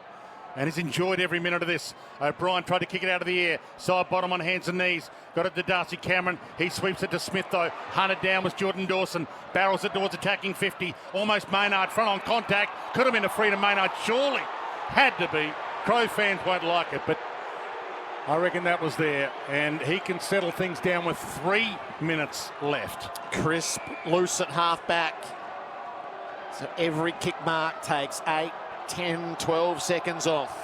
S6: And he's enjoyed every minute of this. O'Brien tried to kick it out of the air. Side bottom on hands and knees. Got it to Darcy Cameron. He sweeps it to Smith, though. Hunted down was Jordan Dawson. Barrels it towards attacking 50. Almost Maynard front on contact. Could have been a free to Maynard, surely. Had to be. Crow fans won't like it, but I reckon that was there. And he can settle things down with 3 minutes left.
S1: Crisp, loose at half back. So every kick mark takes 8, 10, 12 seconds off.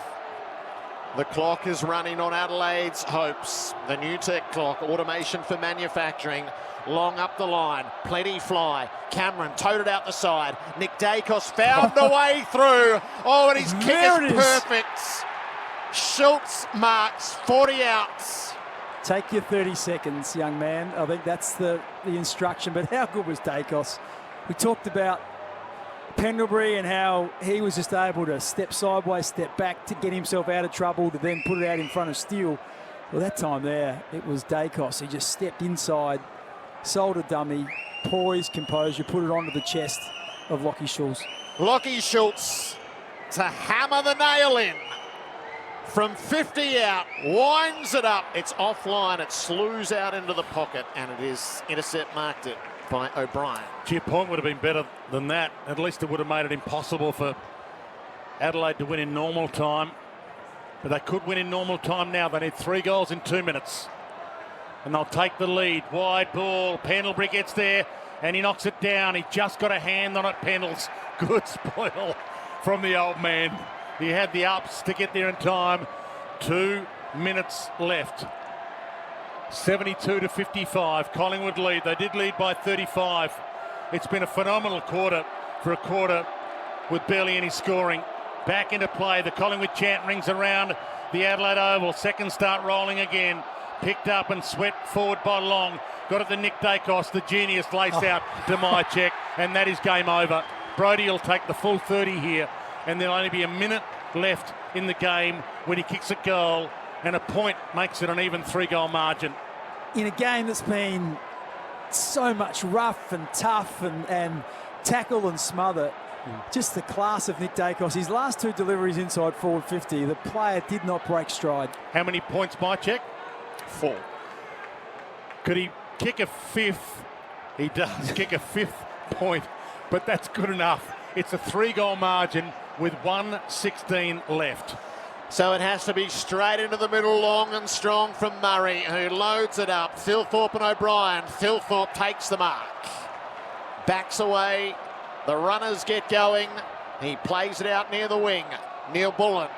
S1: The clock is running on Adelaide's hopes. The new tech clock, automation for manufacturing. Long up the line, plenty fly. Cameron toted out the side. Nick Dacos found the way through. Oh, and his kick is perfect. Schultz marks 40 outs.
S7: Take your 30 seconds, young man. I think that's the instruction. But how good was Dacos? We talked about Pendlebury and how he was just able to step sideways, step back to get himself out of trouble, to then put it out in front of Steele. Well, that time there, it was Dacos. He just stepped inside, sold a dummy, poised, composure, put it onto the chest of Lachie Schultz.
S1: Lachie Schultz to hammer the nail in. From 50 out, winds it up. It's offline. It slews out into the pocket, and it is intercept marked it by O'Brien.
S6: Your point would have been better than that. At least it would have made it impossible for Adelaide to win in normal time. But they could win in normal time now. They need 3 goals in 2 minutes. And they'll take the lead. Wide ball. Pendlebury gets there and he knocks it down. He just got a hand on it, Pendles. Good spoil from the old man. He had the ups to get there in time. 2 minutes left. 72-55. Collingwood lead. They did lead by 35. It's been a phenomenal quarter for a quarter with barely any scoring. Back into play. The Collingwood chant rings around the Adelaide Oval. Seconds start rolling again. picked up and swept forward by Long. Got it to Nick Dacos, the genius, laced out to Mychek, and that is game over. Brodie will take the full 30 here, and there'll only be a minute left in the game when he kicks a goal, and a point makes it an even 3-goal margin.
S7: In a game that's been so much rough and tough and tackle and smother, just the class of Nick Dacos. His last 2 deliveries inside forward 50, the player did not break stride.
S6: How many points, Mychek?
S1: 4.
S6: Could he kick a 5th? He does kick a 5th point, but that's good enough. It's a 3-goal margin with 1:16 left.
S1: So it has to be straight into the middle, long and strong from Murray, who loads it up. Thilthorpe and O'Brien. Thilthorpe takes the mark. Backs away. The runners get going. He plays it out near the wing. Neil Bullen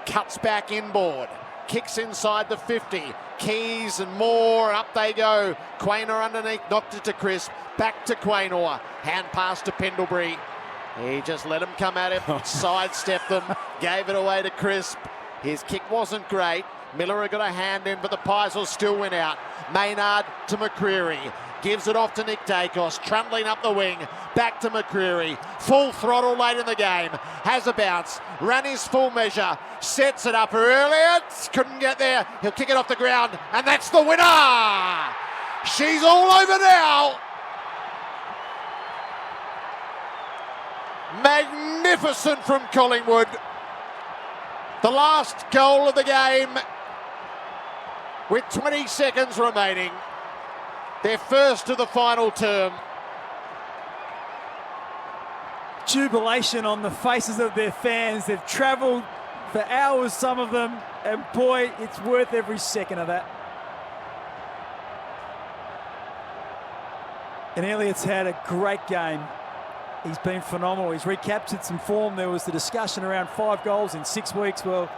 S1: cuts back inboard. Kicks inside the 50. Keys and more. Up they go. Quaynor underneath. Knocked it to Crisp. Back to Quaynor. Hand pass to Pendlebury. He just let him come at him. Sidestepped them. Gave it away to Crisp. His kick wasn't great. Miller got a hand in, but the Pies will still win out. Maynard to McCreary. Gives it off to Nick Dacos. Trundling up the wing. Back to McCreary. Full throttle late in the game. Has a bounce. Ran his full measure. Sets it up for Elliott. Couldn't get there. He'll kick it off the ground. And that's the winner. She's all over now. Magnificent from Collingwood. The last goal of the game with 20 seconds remaining. Their first of the final term.
S7: Jubilation on the faces of their fans. They've travelled for hours, some of them, and boy, it's worth every second of that. And Elliott's had a great game. He's been phenomenal. He's recaptured some form. There was the discussion around 5 goals in 6 weeks. Well,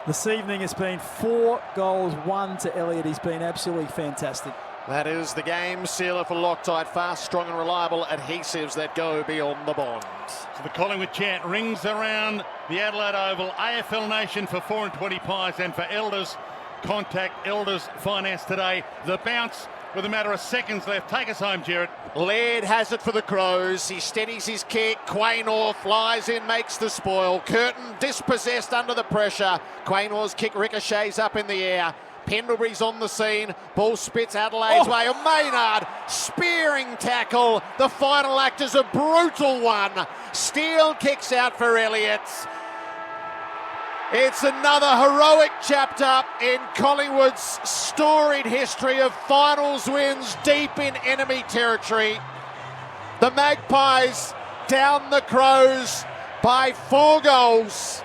S7: this evening it's been 4 goals, 1 to Elliott. He's been absolutely fantastic.
S1: That is the game sealer for Loctite. Fast, strong and reliable adhesives that go beyond the bond.
S6: So the Collingwood chant rings around the Adelaide Oval. AFL Nation for 4 and 20 Pies, and for Elders, contact Elders Finance today. The bounce with a matter of seconds left. Take us home, Jared.
S1: Laird has it for the Crows. He steadies his kick. Quaynor flies in, makes the spoil. Curtin dispossessed under the pressure. Quaynor's kick ricochets up in the air. Pendlebury's on the scene. Ball spits Adelaide's way. Maynard, spearing tackle. The final act is a brutal one. Steele kicks out for Elliott. It's another heroic chapter in Collingwood's storied history of finals wins deep in enemy territory. The Magpies down the Crows by 4 goals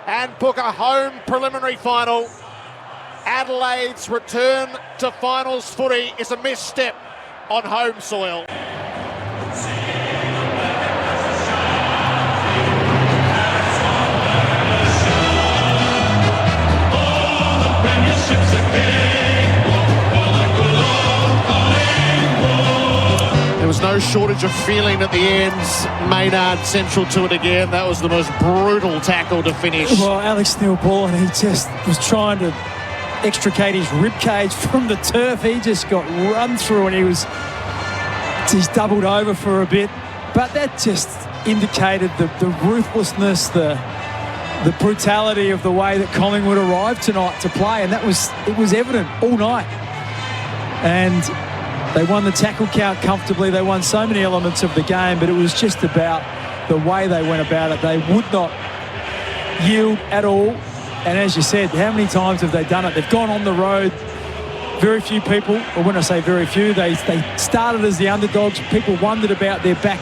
S1: and book a home preliminary final. Adelaide's return to finals footy is a misstep on home soil. There was no shortage of feeling at the end. Maynard central to it again. That was the most brutal tackle to finish.
S7: Well, Alex Neil-Bullen, he just was trying to extricate his rib cage from the turf. He just got run through and he's doubled over for a bit. But that just indicated the ruthlessness, the brutality of the way that Collingwood arrived tonight to play, and it was evident all night. And they won the tackle count comfortably. They won so many elements of the game, but it was just about the way they went about it. They would not yield at all. And as you said, how many times have they done it? They've gone on the road. Very few people, or when I say very few, they started as the underdogs. People wondered about their back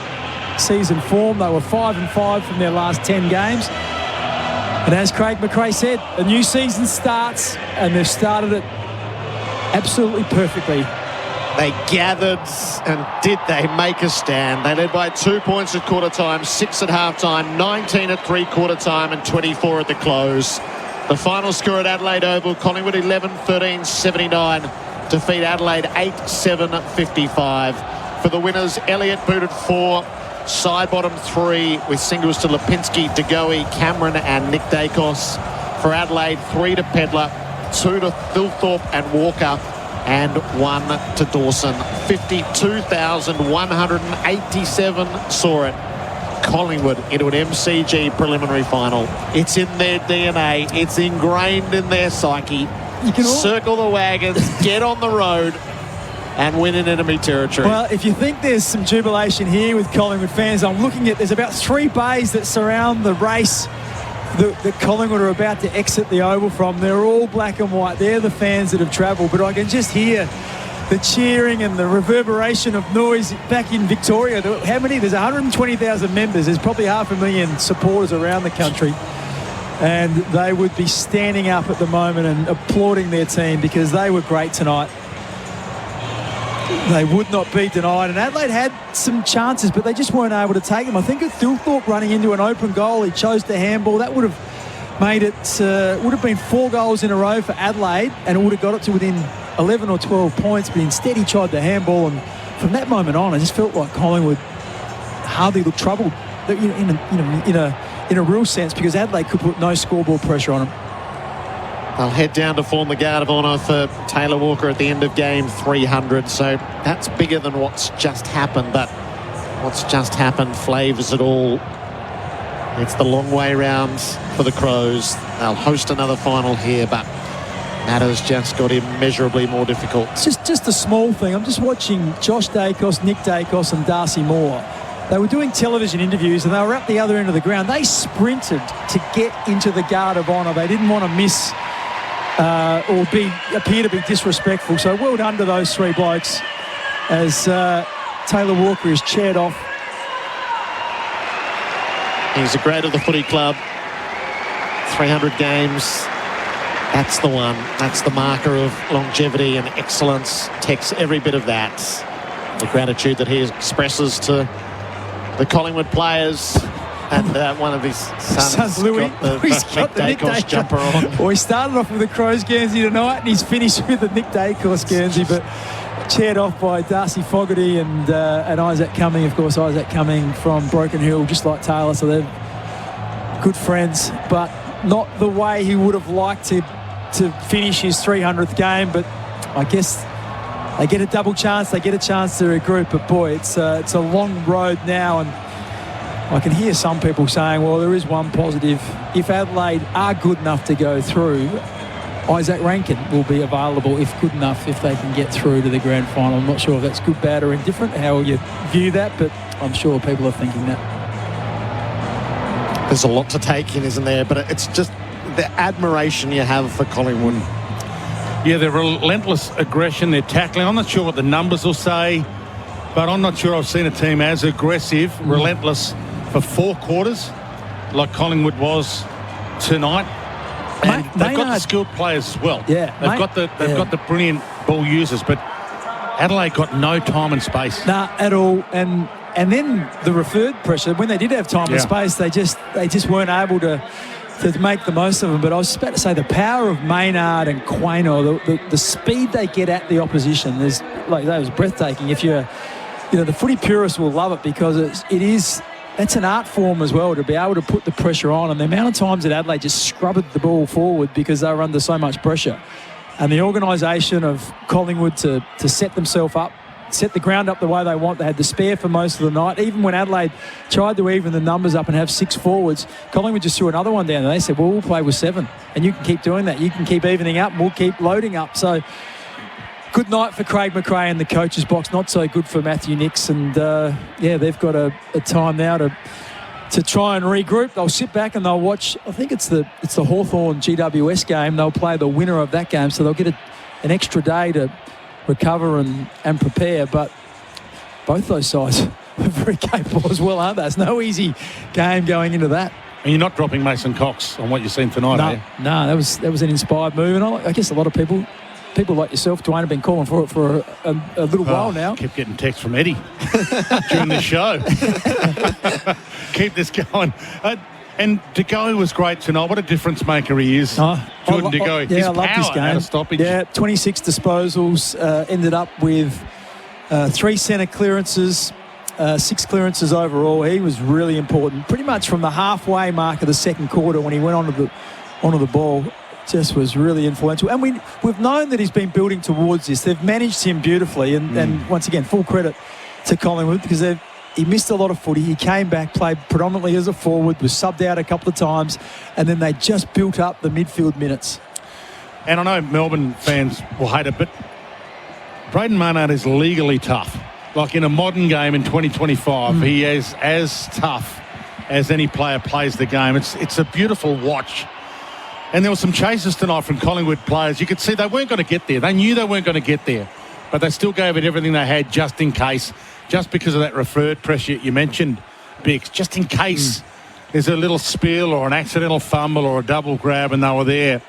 S7: season form. They were 5-5 from their last 10 games. And as Craig McRae said, a new season starts, and they've started it absolutely perfectly.
S1: They gathered, and did they make a stand? They led by 2 points at quarter time, 6 at half time, 19 at 3/4 time, and 24 at the close. The final score at Adelaide Oval, Collingwood 11-13-79, defeat Adelaide 8-7-55. For the winners, Elliott booted 4, side bottom 3 with singles to Lipinski, De Goey, Cameron and Nick Dacos. For Adelaide, 3 to Pedler, 2 to Thilthorpe and Walker, and 1 to Dawson. 52,187 saw it. Collingwood into an MCG preliminary final. It's in their DNA. It's ingrained in their psyche. You can circle the wagons, get on the road, and win in enemy territory.
S7: Well, if you think there's some jubilation here with Collingwood fans, I'm looking at, there's about 3 bays that surround the race that Collingwood are about to exit the oval from. They're all black and white. They're the fans that have travelled, but I can just hear the cheering and the reverberation of noise back in Victoria. How many? There's 120,000 members. There's probably 500,000 supporters around the country. And they would be standing up at the moment and applauding their team because they were great tonight. They would not be denied. And Adelaide had some chances, but they just weren't able to take them. I think at Thilthorpe running into an open goal, he chose to handball. That would have made it, would have been 4 goals in a row for Adelaide, and it would have got it to within 11 or 12 points, but instead he tried to handball. And from that moment on, I just felt like Collingwood hardly looked troubled in a real sense, because Adelaide could put no scoreboard pressure on them.
S1: They'll head down to form the guard of honour for Taylor Walker at the end of game 300. So that's bigger than what's just happened, but what's just happened flavours it all. It's the long way round for the Crows. They'll host another final here, but matters just got immeasurably more difficult.
S7: It's just a small thing. I'm just watching Josh Dacos, Nick Dacos and Darcy Moore. They were doing television interviews and they were at the other end of the ground. They sprinted to get into the guard of honour. They didn't want to miss or appear to be disrespectful. So well done to those 3 blokes as Taylor Walker is chaired off.
S1: He's a great of the footy club. 300 games. That's the one. That's the marker of longevity and excellence. Takes every bit of that. The gratitude that he expresses to the Collingwood players. And one of his sons
S7: Louis,
S1: he's got the Nick Dacos jumper on.
S7: Well, he started off with the Crows Guernsey tonight, and he's finished with the Nick Dacos Guernsey, but chaired off by Darcy Fogarty and Isaac Cumming. Of course, Isaac Cumming from Broken Hill, just like Taylor, so they're good friends, but not the way he would have liked to finish his 300th game. But I guess they get a double chance. They get a chance to regroup. But boy, it's a long road now, and I can hear some people saying, well, there is one positive. If Adelaide are good enough to go through, Isaac Rankin will be available if good enough, if they can get through to the grand final. I'm not sure if that's good, bad or indifferent, how you view that, but I'm sure people are thinking that.
S1: There's a lot to take in, isn't there? But it's just the admiration you have for Collingwood.
S6: Yeah, their relentless aggression, their tackling. I'm not sure what the numbers will say, but I'm not sure I've seen a team as aggressive, relentless for 4 quarters like Collingwood was tonight. And they've got the skilled players as well.
S7: Yeah,
S6: they've got the brilliant ball users, but Adelaide got no time and space.
S7: Nah, at all. And then the referred pressure, when they did have time and space, they just weren't able to make the most of them. But I was just about to say, the power of Maynard and Quaynor, the speed they get at the opposition, that was breathtaking. If you're, the footy purists will love it, because it's an art form as well, to be able to put the pressure on. And the amount of times that Adelaide just scrubbed the ball forward because they were under so much pressure. And the organisation of Collingwood to set themselves up, set the ground up the way they want. They had the spare for most of the night. Even when Adelaide tried to even the numbers up and have 6 forwards, Collingwood just threw another one down. And they said, well, we'll play with 7. And you can keep doing that. You can keep evening up and we'll keep loading up. So good night for Craig McRae in the coach's box. Not so good for Matthew Nicks. And, they've got a time now to try and regroup. They'll sit back and they'll watch, I think it's the Hawthorn GWS game. They'll play the winner of that game. So they'll get an extra day to recover and prepare. But both those sides are very capable as well, aren't they? It's no easy game going into that.
S6: And you're not dropping Mason Cox on what you've seen tonight, are you?
S7: No, that was an inspired move. And I guess a lot of people like yourself, Dwayne, have been calling for it for a little while now.
S6: I kept getting texts from Eddie during the show. Keep this going. And De Goey was great tonight. What a difference maker he is. Jordan De Goey.
S7: Yeah, I love this game.
S6: Out of stoppage.
S7: Yeah, 26 disposals. Ended up with 3 centre clearances, 6 clearances overall. He was really important. Pretty much from the halfway mark of the second quarter when he went onto the ball. just was really influential. And we've known that he's been building towards this. They've managed him beautifully. And once again, full credit to Collingwood because he missed a lot of footy. He came back, played predominantly as a forward, was subbed out a couple of times, and then they just built up the midfield minutes.
S6: And I know Melbourne fans will hate it, but Braden Maynard is legally tough. Like in a modern game in 2025, he is as tough as any player plays the game. It's a beautiful watch. And there were some chases tonight from Collingwood players. You could see they weren't going to get there. They knew they weren't going to get there. But they still gave it everything they had just in case, just because of that referred pressure you mentioned, Bix, just in case there's a little spill or an accidental fumble or a double grab and they were there.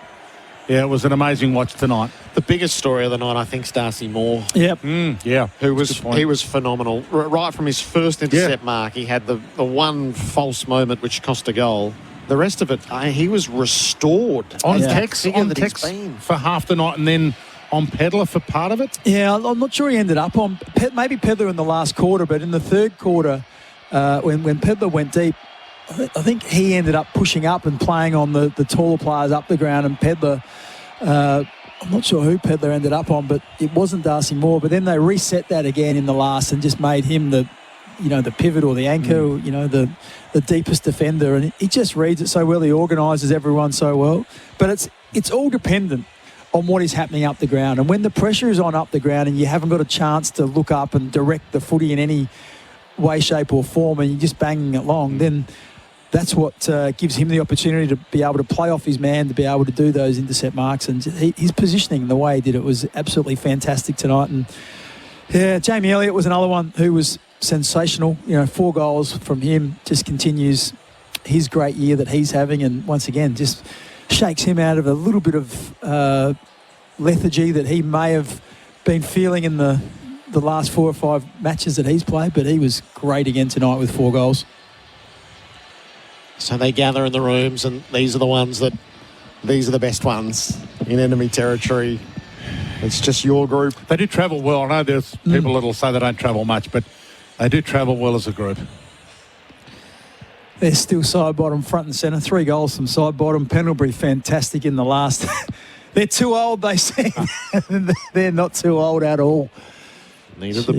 S6: Yeah, it was an amazing watch tonight.
S1: The biggest story of the night, I think, is Darcy Moore.
S7: Yep.
S6: Yeah.
S1: He was phenomenal. Right from his first intercept mark, he had the one false moment which cost a goal. The rest of it, he was restored.
S6: On Tex for half the night and then on Pedler for part of it?
S7: Yeah, I'm not sure he ended up on... Maybe Pedler in the last quarter, but in the third quarter, when Pedler went deep, I think he ended up pushing up and playing on the taller players up the ground, and Pedler... I'm not sure who Pedler ended up on, but it wasn't Darcy Moore. But then they reset that again in the last and just made him the pivot or the anchor, the deepest defender. And he just reads it so well. He organises everyone so well. But it's all dependent on what is happening up the ground. And when the pressure is on up the ground and you haven't got a chance to look up and direct the footy in any way, shape or form, and you're just banging it long, then that's what gives him the opportunity to be able to play off his man, to be able to do those intercept marks. And his positioning, the way he did it, was absolutely fantastic tonight. And yeah, Jamie Elliott was another one who was sensational. 4 goals from him, just continues his great year that he's having. And once again, just shakes him out of a little bit of lethargy that he may have been feeling in the last 4 or 5 matches that he's played. But he was great again tonight with 4 goals.
S1: So they gather in the rooms, and these are the best ones in enemy territory. It's just your group.
S6: They do travel well. I know there's people that'll say they don't travel much, but they do travel well as a group.
S7: They're still side bottom, front and centre. 3 goals from side bottom. Pendlebury, fantastic in the last. They're too old, they say. They're not too old at all.
S1: Needed the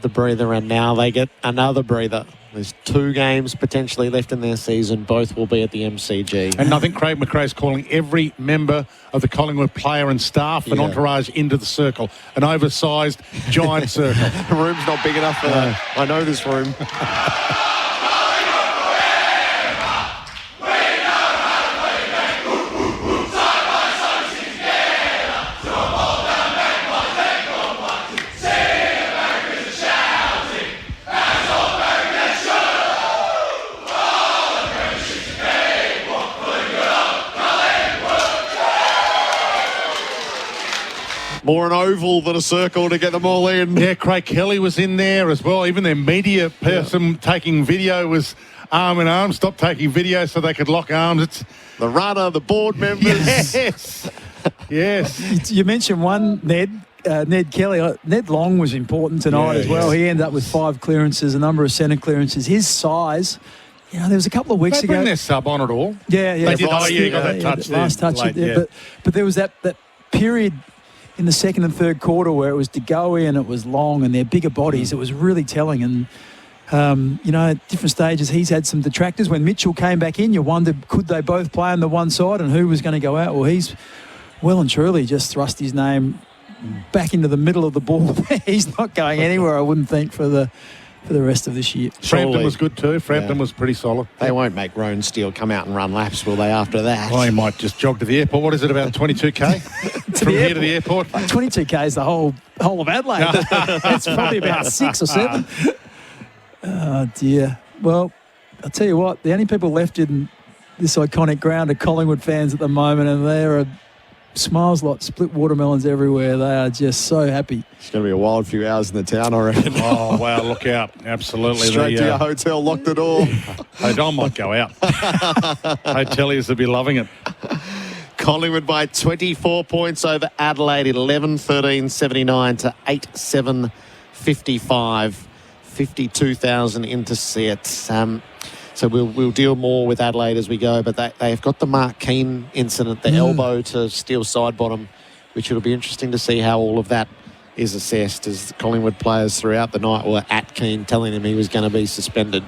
S1: breather, and now they get another breather. There's 2 games potentially left in their season. Both will be at the MCG.
S6: And I think Craig McRae's calling every member of the Collingwood player and staff and entourage into the circle. An oversized, giant circle.
S1: The room's not big enough for that. I know this room. More an oval than a circle to get them all in.
S6: Yeah, Craig Kelly was in there as well. Even their media person taking video was arm in arm. Stopped taking video so they could lock arms. It's
S1: the runner, the board members.
S6: Yes.
S7: You mentioned one, Ned Kelly. Ned Long was important tonight as well. He ended up with 5 clearances, a number of centre clearances. His size... there was a couple of weeks ago...
S6: They bring their sub on at all.
S7: Yeah.
S6: They did. Oh, yeah, got that touch there.
S7: Last touch.
S6: Late,
S7: But there was that period in the second and third quarter where it was DeGoey and it was Long and their bigger bodies. It was really telling. And, at different stages, he's had some detractors. When Mitchell came back in, you wondered, could they both play on the one side and who was going to go out? Well, he's well and truly just thrust his name back into the middle of the ball. He's not going anywhere, I wouldn't think, for the rest of this year.
S6: Frampton was good too. Frampton was pretty solid.
S1: They won't make Roan Steele come out and run laps, will they, after that?
S6: Well, he might just jog to the airport. What is it, about 22K? From here to the airport?
S7: 22K is the whole of Adelaide. It's probably about 6 or 7. Oh, dear. Well, I'll tell you what, the only people left in this iconic ground are Collingwood fans at the moment, and there are smiles like split watermelons everywhere. They are just so happy.
S1: It's going to be a wild few hours in the town, I reckon.
S6: Oh, wow, look out. Absolutely.
S1: Straight to your hotel, lock the door.
S6: Don might go out. Hoteliers will be loving it.
S1: Collingwood by 24 points over Adelaide, 11-13-79 to 8-7-55. 52,000 into sets. So we'll deal more with Adelaide as we go. But they've got the Mark Keane incident, the elbow to Steele side bottom, which it'll be interesting to see how all of that is assessed, as the Collingwood players throughout the night were at Keane telling him he was going to be suspended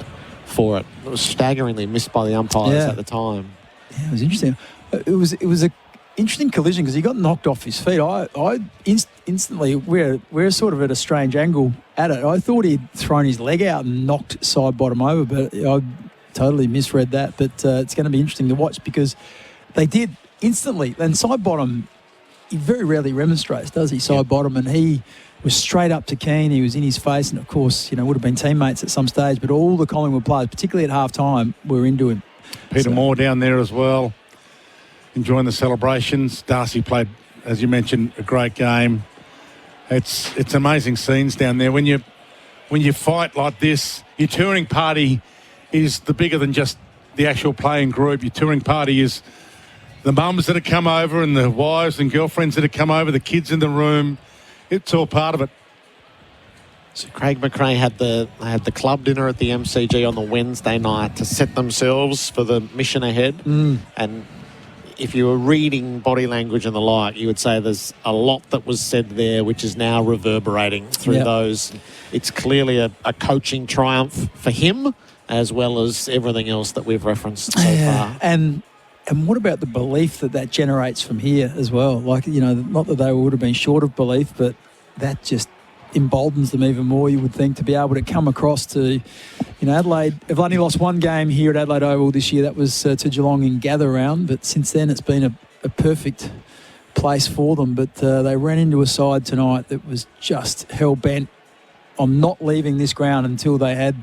S1: for it. It was staggeringly missed by the umpires at the time.
S7: Yeah, it was interesting. It was a interesting collision because he got knocked off his feet. I instantly, we're sort of at a strange angle at it. I thought he'd thrown his leg out and knocked side bottom over, but I totally misread that. But it's going to be interesting to watch because they did instantly. And side bottom, he very rarely remonstrates, does he? Side bottom, and he was straight up to Keane. He was in his face, and of course, would have been teammates at some stage. But all the Collingwood players, particularly at half time, were into him.
S6: Peter Moore down there as well, enjoying the celebrations. Darcy played, as you mentioned, a great game. It's amazing scenes down there. When you fight like this, your touring party is the bigger than just the actual playing group. Your touring party is the mums that have come over and the wives and girlfriends that have come over, the kids in the room. It's all part of it.
S1: So Craig McRae had the club dinner at the MCG on the Wednesday night to set themselves for the mission ahead. And if you were reading body language and the like, you would say there's a lot that was said there which is now reverberating through those. It's clearly a coaching triumph for him, as well as everything else that we've referenced so far.
S7: And what about the belief that generates from here as well? Like, not that they would have been short of belief, but that just emboldens them even more, you would think, to be able to come across to, Adelaide. They've only lost one game here at Adelaide Oval this year. That was to Geelong in gather round. But since then, it's been a perfect place for them. But they ran into a side tonight that was just hell-bent on not leaving this ground until they had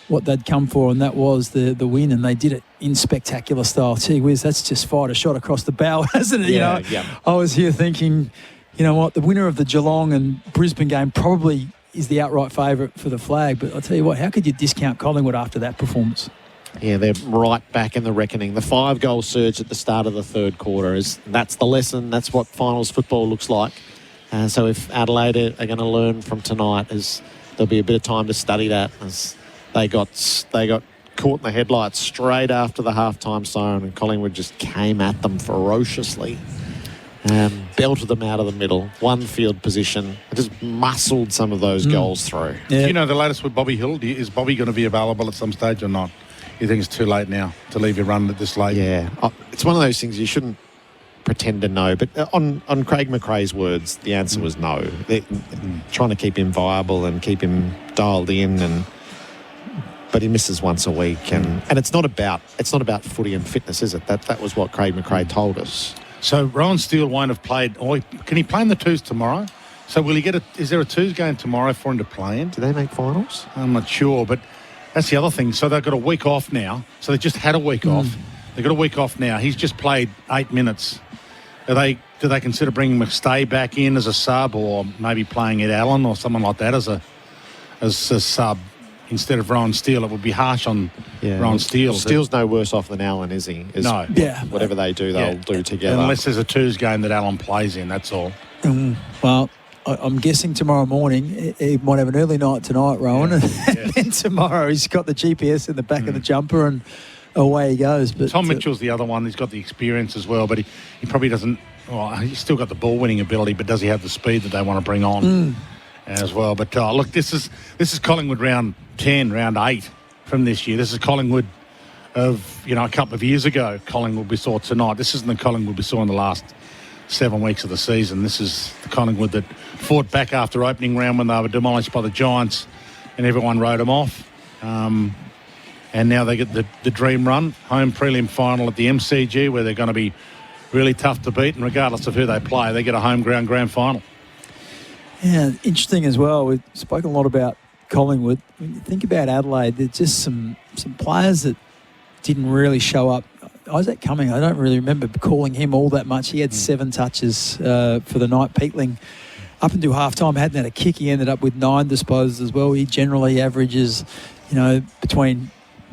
S7: what they'd come for, and that was the win, and they did it in spectacular style. Gee whiz, that's just fired a shot across the bow, hasn't it? I was here thinking, you know what, the winner of the Geelong and Brisbane game probably is the outright favourite for the flag, but I'll tell you what, how could you discount Collingwood after that performance?
S1: Yeah, they're right back in the reckoning. The 5-goal surge at the start of the third quarter, that's the lesson. That's what finals football looks like. So if Adelaide are going to learn from tonight, there'll be a bit of time to study that, as they got caught in the headlights straight after the halftime siren, and Collingwood just came at them ferociously. Belted them out of the middle, one field position, just muscled some of those goals through.
S6: Yeah. Do you know the latest with Bobby Hill? Is Bobby going to be available at some stage or not? You think it's too late now to leave your run at this late?
S1: Yeah, it's one of those things you shouldn't pretend to know. But on Craig McRae's words, the answer was no. They're trying to keep him viable and keep him dialed in, but he misses once a week, and it's not about footy and fitness, is it? That was what Craig McRae told us.
S6: So Rowan Steele won't have played. Can he play in the twos tomorrow? So will he get is there a twos game tomorrow for him to play in?
S1: Do they make finals?
S6: I'm not sure, but that's the other thing. So they've got a week off now. So they just had a week off. They've got a week off now. He's just played 8 minutes. Do they consider bringing McStay back in as a sub, or maybe playing Ed Allen or someone like that as a sub instead of Rowan Steele? It would be harsh on Rowan Steele.
S1: Steele's no worse off than Allen, is he?
S6: No.
S1: Whatever they do, they'll do together.
S6: Unless there's a twos game that Allen plays in, that's all.
S7: Well, I'm guessing tomorrow morning he might have an early night tonight, Rowan, and then tomorrow he's got the GPS in the back of the jumper and away he goes. But
S6: Tom Mitchell's the other one. He's got the experience as well, but he probably doesn't. Well, he's still got the ball-winning ability, but does he have the speed that they want to bring on as well? But look, this is Collingwood round 10, round 8 from this year. This is Collingwood of a couple of years ago. Collingwood we saw tonight. This isn't the Collingwood we saw in the last 7 weeks of the season. This is the Collingwood that fought back after opening round when they were demolished by the Giants, and everyone wrote them off. And now they get the dream run, home prelim final at the MCG, where they're going to be really tough to beat, and regardless of who they play, they get a home ground grand final.
S7: Yeah, interesting as well. We've spoken a lot about Collingwood. When you think about Adelaide, there's just some players that didn't really show up. Isaac Cumming, I don't really remember calling him all that much. He had 7 touches for the night. Peatling, up until half-time, hadn't had a kick. He ended up with 9 disposals as well. He generally averages, between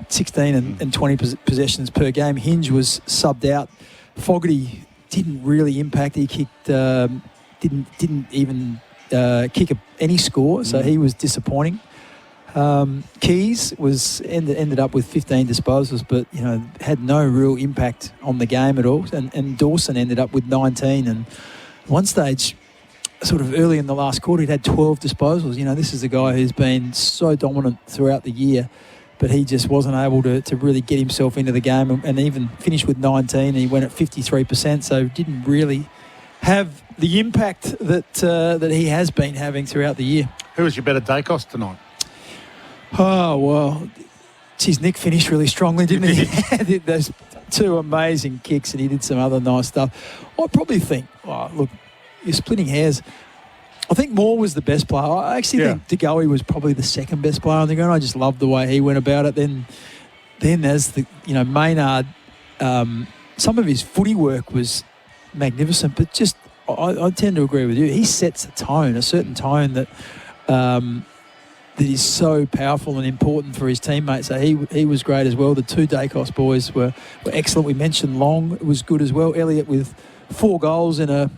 S7: 16 and 20 possessions per game. Hinge was subbed out. Fogarty didn't really impact. He kicked, didn't even kick any score, so he was disappointing. Keys ended up with 15 disposals, but had no real impact on the game at all. And Dawson ended up with 19. And one stage, sort of early in the last quarter, he'd had 12 disposals. This is a guy who's been so dominant throughout the year, but he just wasn't able to really get himself into the game, and even finished with 19. And he went at 53%, so didn't really have the impact that he has been having throughout the year.
S6: Who was your better Dacos tonight?
S7: Oh, well, geez, Nick finished really strongly, didn't he? He did those two amazing kicks, and he did some other nice stuff. I probably think, look, you're splitting hairs. I think Moore was the best player. I actually think DeGoey was probably the second best player on the ground. I just loved the way he went about it. Then as the, Maynard, some of his footy work was magnificent, but just, I tend to agree with you. He sets a tone, a certain tone that is so powerful and important for his teammates. So he was great as well. The two Dacos boys were excellent. We mentioned Long was good as well. Elliott with 4 goals in a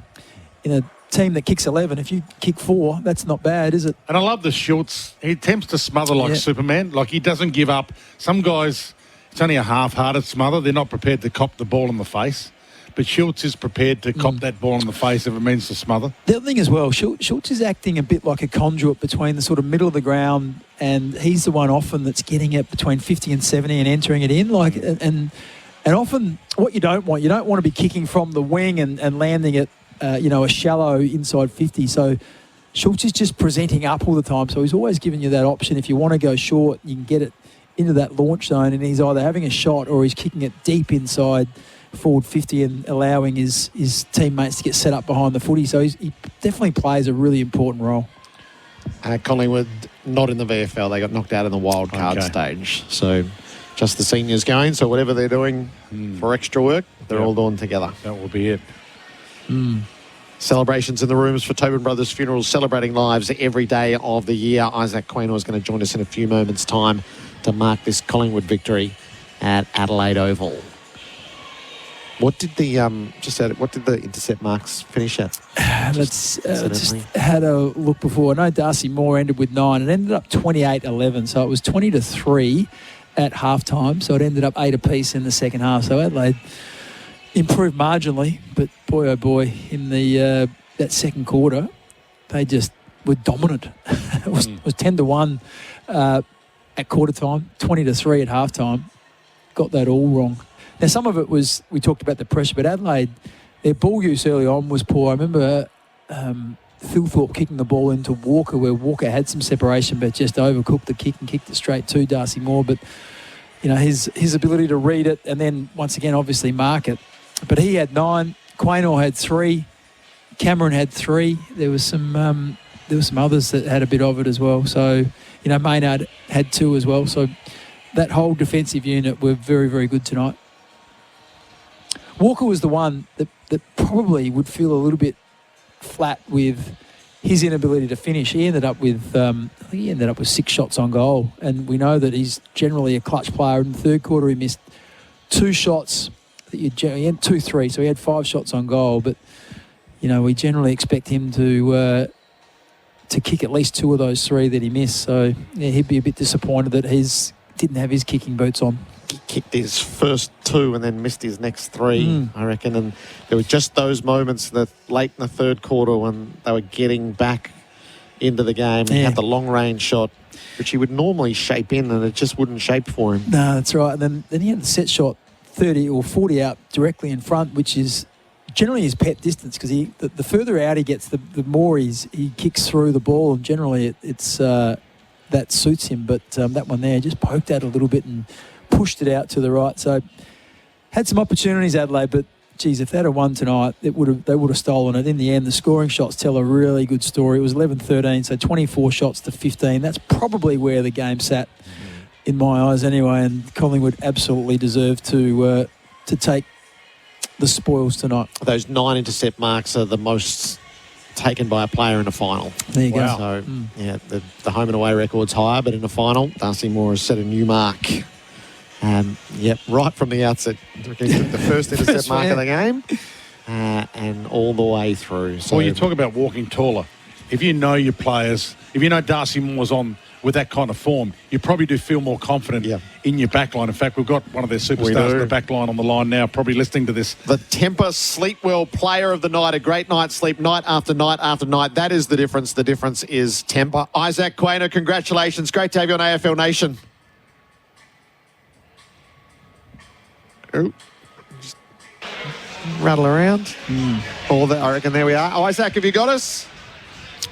S7: team that kicks 11. If you kick 4, that's not bad, is it?
S6: And I love the Schultz. He attempts to smother like Superman. Like, he doesn't give up. Some guys, it's only a half-hearted smother. They're not prepared to cop the ball in the face. But Schultz is prepared to cop that ball in the face if it means to smother.
S7: The other thing as well, Schultz is acting a bit like a conduit between the sort of middle of the ground, and he's the one often that's getting it between 50 and 70 and entering it in. And often what you don't want to be kicking from the wing and landing it, a shallow inside 50. So Schultz is just presenting up all the time. So he's always giving you that option. If you want to go short, you can get it into that launch zone, and he's either having a shot or he's kicking it deep inside forward 50 and allowing his teammates to get set up behind the footy. So he definitely plays a really important role.
S1: Collingwood, not in the VFL. They got knocked out in the wild card stage. So just the seniors going. So whatever they're doing for extra work, they're all doing together.
S6: That will be it.
S1: Celebrations in the rooms for Tobin Brothers Funerals, celebrating lives every day of the year. Isaac Quaynor is going to join us in a few moments' time to mark this Collingwood victory at Adelaide Oval. What did the intercept marks finish at?
S7: Let's just had a look before. I know Darcy Moore ended with 9. It ended up 28-11, so it was 20-3 at halftime. So it ended up 8 apiece in the second half. So Adelaide improved marginally, but boy oh boy, in the that second quarter, they just were dominant. It was 10-1 at quarter time, 20-3 at halftime. Got that all wrong. Now, some of it was, we talked about the pressure, but Adelaide, their ball use early on was poor. I remember Phil Thorpe kicking the ball into Walker, where Walker had some separation, but just overcooked the kick and kicked it straight to Darcy Moore. But, his ability to read it and then, once again, obviously mark it. But he had 9, Quaynor had 3, Cameron had 3. There was some others that had a bit of it as well. So, Maynard had 2 as well. So that whole defensive unit were very, very good tonight. Walker was the one that probably would feel a little bit flat with his inability to finish. He ended up with, I think he ended up with 6 shots on goal. And we know that he's generally a clutch player. In the third quarter, he missed 2 shots. He had 2-3, so he had 5 shots on goal. But, we generally expect him to kick at least 2 of those 3 that he missed. So, yeah, he'd be a bit disappointed that he didn't have his kicking boots on.
S1: He kicked his first 2 and then missed his next 3, I reckon. And there were just those moments that late in the third quarter when they were getting back into the game. He had the long-range shot, which he would normally shape in, and it just wouldn't shape for him.
S7: No, that's right. And then he had the set shot 30 or 40 out directly in front, which is generally his pet distance, because the further out he gets, the more he kicks through the ball, and generally it's that suits him. But that one there just poked out a little bit and pushed it out to the right. So had some opportunities, Adelaide, but geez, if they'd have won tonight, they would have stolen it. In the end, the scoring shots tell a really good story. It was 11-13, so 24 shots to 15. That's probably where the game sat in my eyes anyway, and Collingwood absolutely deserved to take the spoils tonight.
S1: Those 9 intercept marks are the most taken by a player in a final.
S7: There you go.
S1: So, yeah, the home and away record's higher, but in a final, Darcy Moore has set a new mark. Right from the outset, he took the first intercept mark of the game and all the way through. So,
S6: well, you talk about walking taller. If you know your players, if you know Darcy Moore's on with that kind of form, you probably do feel more confident in your back line. In fact, we've got one of their superstars in the back line on the line now, probably listening to this.
S1: The Temper Sleep Well Player of the Night, a great night's sleep night after night after night. That is the difference. The difference is Temper. Isaac Quainer, congratulations. Great to have you on AFL Nation. Oh, just rattle around. All that, I reckon there we are. Isaac, have you got us?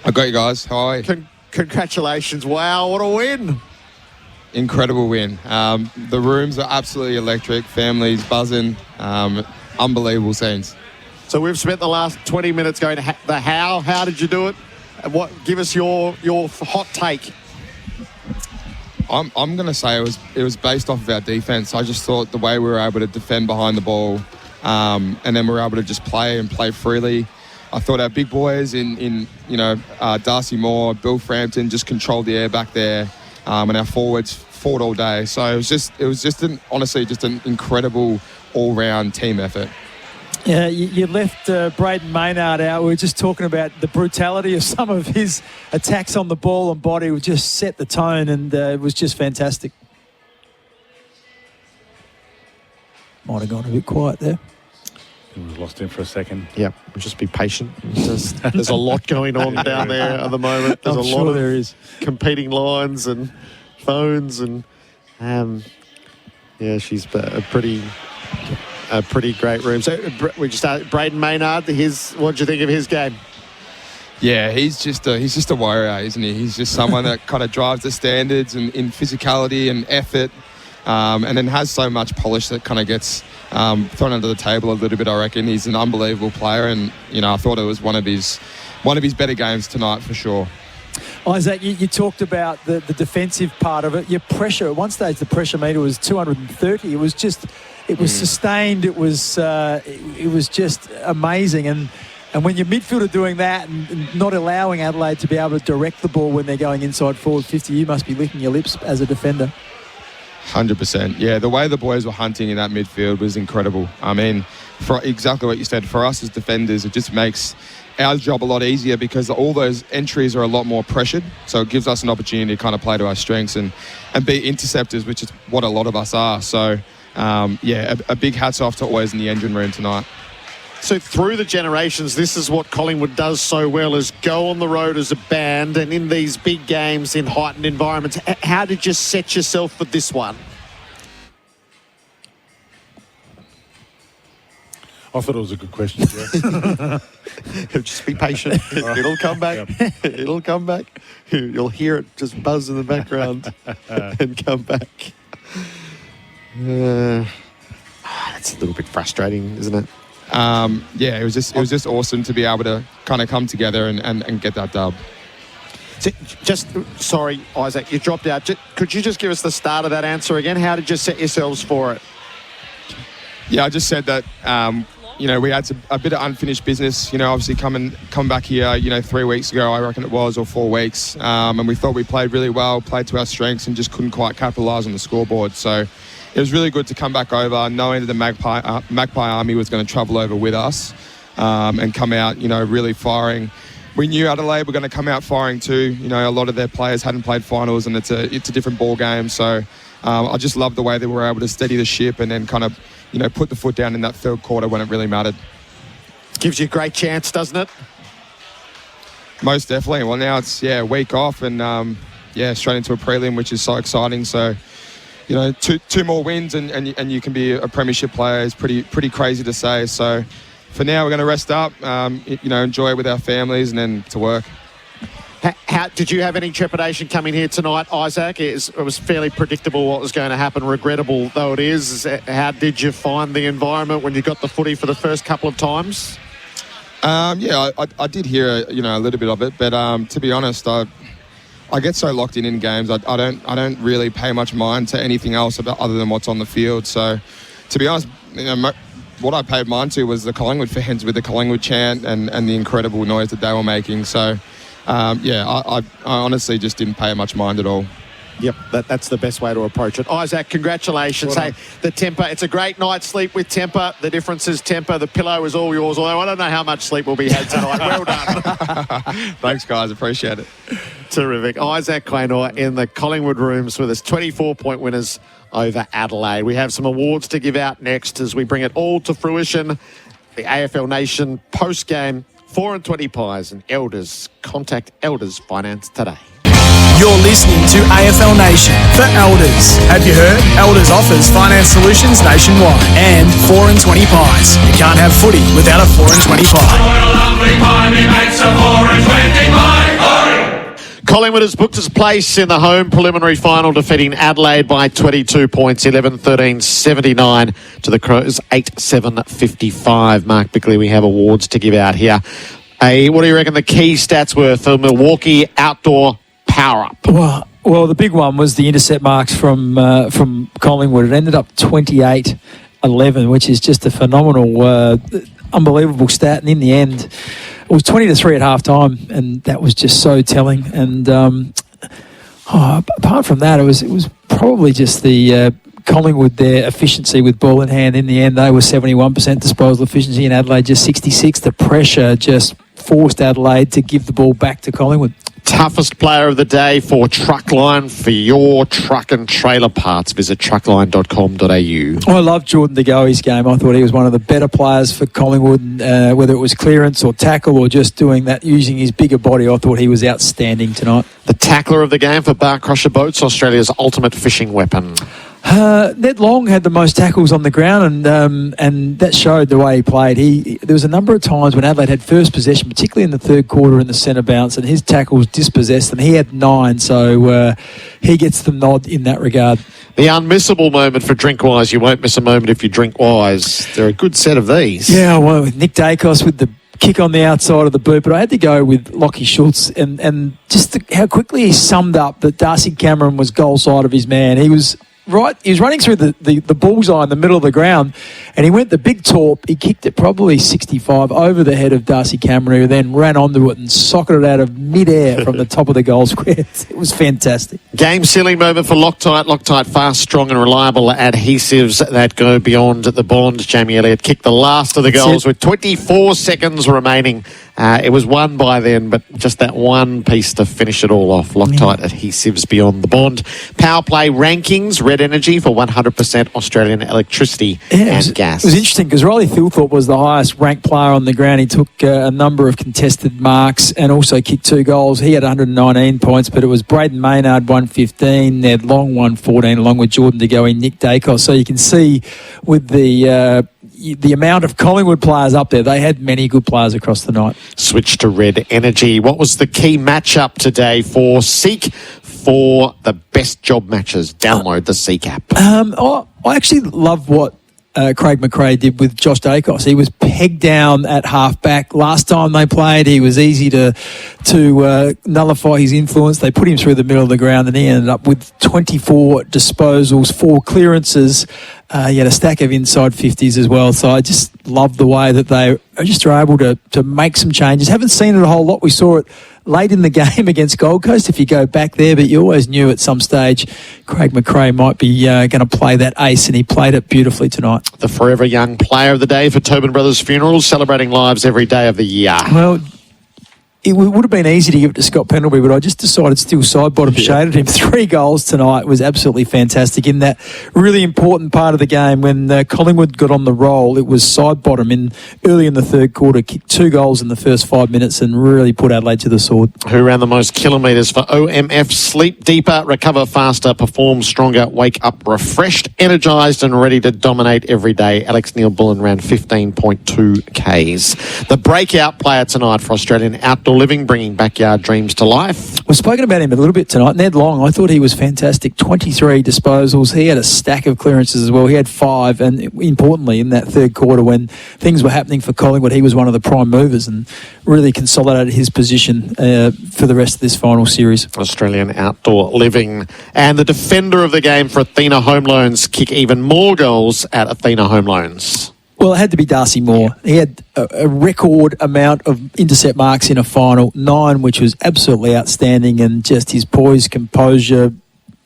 S8: I got you guys. How are you?
S1: Congratulations. Wow, what a win.
S8: Incredible win. The rooms are absolutely electric. Families buzzing. Unbelievable scenes.
S1: So we've spent the last 20 minutes going to the how. How did you do it? What? Give us your hot take.
S8: I'm going to say it was based off of our defense. I just thought the way we were able to defend behind the ball, and then we were able to just play freely. I thought our big boys in Darcy Moore, Bill Frampton just controlled the air back there, and our forwards fought all day. So it was just honestly an incredible all-round team effort.
S7: Yeah, you left Braden Maynard out. We were just talking about the brutality of some of his attacks on the ball and body. We just set the tone, and it was just fantastic. Might have gone a bit quiet there.
S6: We lost him for a second.
S1: Yeah, just be patient. There's a lot going on down there at the moment. There's a lot of competing lines and phones, and she's a pretty great room. So we just started Braden Maynard. What do you think of his game?
S8: Yeah, he's just a warrior, isn't he? He's just someone that kind of drives the standards in physicality and effort, and then has so much polish that kind of gets thrown under the table a little bit. I reckon he's an unbelievable player, and I thought it was one of his better games tonight for sure.
S7: Isaac, you talked about the defensive part of it. Your pressure at one stage, the pressure meter was 230. It was sustained. It was just amazing. And when your midfielder doing that and not allowing Adelaide to be able to direct the ball when they're going inside forward 50, you must be licking your lips as a defender.
S8: 100%. Yeah, the way the boys were hunting in that midfield was incredible. I mean, for exactly what you said, for us as defenders, it just makes our job a lot easier because all those entries are a lot more pressured. So it gives us an opportunity to kind of play to our strengths and be interceptors, which is what a lot of us are. So, a big hats off to always in the engine room tonight.
S1: So through the generations, this is what Collingwood does so well, is go on the road as a band, and in these big games in heightened environments. How did you set yourself for this one?
S6: I thought it was a good question, Jeff.
S1: Just be patient. It'll come back. It'll come back. You'll hear it just buzz in the background and come back. That's a little bit frustrating, isn't it?
S8: It was just awesome to be able to kind of come together and get that dub.
S1: Sorry, Isaac, you dropped out. Could you just give us the start of that answer again? How did you set yourselves for it?
S8: Yeah, I just said that, we had a bit of unfinished business, obviously come back here, 3 weeks ago, I reckon it was, or 4 weeks. And we thought we played really well, played to our strengths, and just couldn't quite capitalise on the scoreboard. So it was really good to come back over, knowing that the Magpie Army was going to travel over with us and come out, really firing. We knew Adelaide were going to come out firing too. A lot of their players hadn't played finals, and it's a different ball game. So I just love the way they were able to steady the ship and then kind of, put the foot down in that third quarter when it really mattered.
S1: Gives you a great chance, doesn't it?
S8: Most definitely. Well, now it's, week off and, straight into a prelim, which is so exciting. So, two more wins and you can be a premiership player is pretty crazy to say. So for now, we're going to rest up, enjoy it with our families and then to work.
S1: How did you have any trepidation coming here tonight, Isaac? It was fairly predictable what was going to happen, regrettable though it is. How did you find the environment when you got the footy for the first couple of times?
S8: I did hear a little bit of it, but to be honest, I get so locked in games. I don't really pay much mind to anything else other than what's on the field. So, to be honest, what I paid mind to was the Collingwood fans with the Collingwood chant and the incredible noise that they were making. So, I honestly just didn't pay much mind at all.
S1: Yep, that's the best way to approach it. Isaac, congratulations. Hey, the Temper, it's a great night's sleep with Temper. The difference is Temper, the pillow is all yours, although I don't know how much sleep will be had tonight. Well done.
S8: Thanks, guys. Appreciate it.
S1: Terrific. Isaac Quaynor in the Collingwood rooms with us, 24-point winners over Adelaide. We have some awards to give out next as we bring it all to fruition. The AFL Nation post-game, 4 and 20 pies and Elders. Contact Elders Finance today.
S3: You're listening to AFL Nation for Elders. Have you heard? Elders offers finance solutions nationwide and 4 and 20 pies. You can't have footy without a 4 and 20 pie.
S1: Collingwood has booked its place in the home preliminary final, defeating Adelaide by 22 points, 11-13-79 to the Crows, 8-7-55. Mark Bickley, we have awards to give out here. Hey, what do you reckon the key stats were for Milwaukee Outdoor Power Up?
S7: Well, the big one was the intercept marks from Collingwood. It ended up 28-11, which is just a phenomenal, unbelievable stat. And in the end, it was 20-3 at half-time, and that was just so telling. And apart from that, it was probably just the Collingwood, their efficiency with ball in hand. In the end, they were 71% disposal efficiency, and Adelaide just 66%. The pressure just forced Adelaide to give the ball back to Collingwood.
S1: Toughest player of the day for Truckline for your truck and trailer parts. Visit truckline.com.au.
S7: I love Jordan De Goey's game. I thought he was one of the better players for Collingwood, whether it was clearance or tackle or just doing that, using his bigger body. I thought he was outstanding tonight.
S1: The tackler of the game for Bar Crusher Boats, Australia's ultimate fishing weapon.
S7: Ned Long had the most tackles on the ground, and that showed the way he played. There was a number of times when Adelaide had first possession, particularly in the third quarter in the centre bounce, and his tackles dispossessed them. He had 9, so he gets the nod in that regard.
S1: The unmissable moment for Drinkwise. You won't miss a moment if you drink wise. They're a good set of these.
S7: Yeah, well, with Nick Dacos with the kick on the outside of the boot, but I had to go with Lockie Schultz and just how quickly he summed up that Darcy Cameron was goal side of his man. He was running through the bullseye in the middle of the ground, and he went the big torp. He kicked it probably 65 over the head of Darcy Cameron, who then ran onto it and socketed it out of midair from the top of the goal square. It was fantastic.
S1: Game-sealing moment for Loctite. Loctite, fast, strong and reliable adhesives that go beyond the bond. Jamie Elliott kicked the last of the goals with 24 seconds remaining. It was won by then, but just that one piece to finish it all off. Loctite adhesives beyond the bond. Power play rankings. Red Energy for 100% Australian electricity and gas.
S7: It was interesting because Riley Thilthorpe was the highest ranked player on the ground. He took a number of contested marks and also kicked 2 goals. He had 119 points, but it was Braden Maynard 115, Ned Long 114, along with Jordan De Goey, Nick Dacos. So you can see with the amount of Collingwood players up there, they had many good players across the night.
S1: Switch to Red Energy. What was the key matchup today for Seek for the best job matches? Download the Seek app.
S7: I actually love what Craig McRae did with Josh Dacos. He was pegged down at half-back. Last time they played, he was easy to nullify his influence. They put him through the middle of the ground, and he ended up with 24 disposals, 4 clearances. He had a stack of inside 50s as well. So I just love the way that they just are able to make some changes. Haven't seen it a whole lot. We saw it late in the game against Gold Coast if you go back there, but you always knew at some stage Craig McRae might be going to play that ace, and he played it beautifully tonight.
S1: The forever young player of the day for Tobin Brothers Funerals, celebrating lives every day of the year.
S7: Well, it would have been easy to give it to Scott Pendlebury, but I just decided still side-bottom shaded him. 3 goals tonight. It was absolutely fantastic. In that really important part of the game when Collingwood got on the roll, it was side-bottom early in the third quarter, kicked 2 goals in the first 5 minutes and really put Adelaide to the sword.
S1: Who ran the most kilometres for OMF? Sleep deeper, recover faster, perform stronger, wake up refreshed, energised and ready to dominate every day. Alex Neil-Bullen ran 15.2 Ks. The breakout player tonight for Australian Outdoor Living, bringing backyard dreams to life.
S7: We've spoken about him a little bit tonight. Ned Long, I thought he was fantastic. 23 disposals. He had a stack of clearances as well. He had 5, and importantly, in that third quarter when things were happening for Collingwood, he was one of the prime movers and really consolidated his position for the rest of this final series.
S1: Australian Outdoor Living. And the defender of the game for Athena Home Loans, kick even more goals at Athena Home Loans.
S7: Well, it had to be Darcy Moore. He had a record amount of intercept marks in a final, 9, which was absolutely outstanding, and just his poise, composure,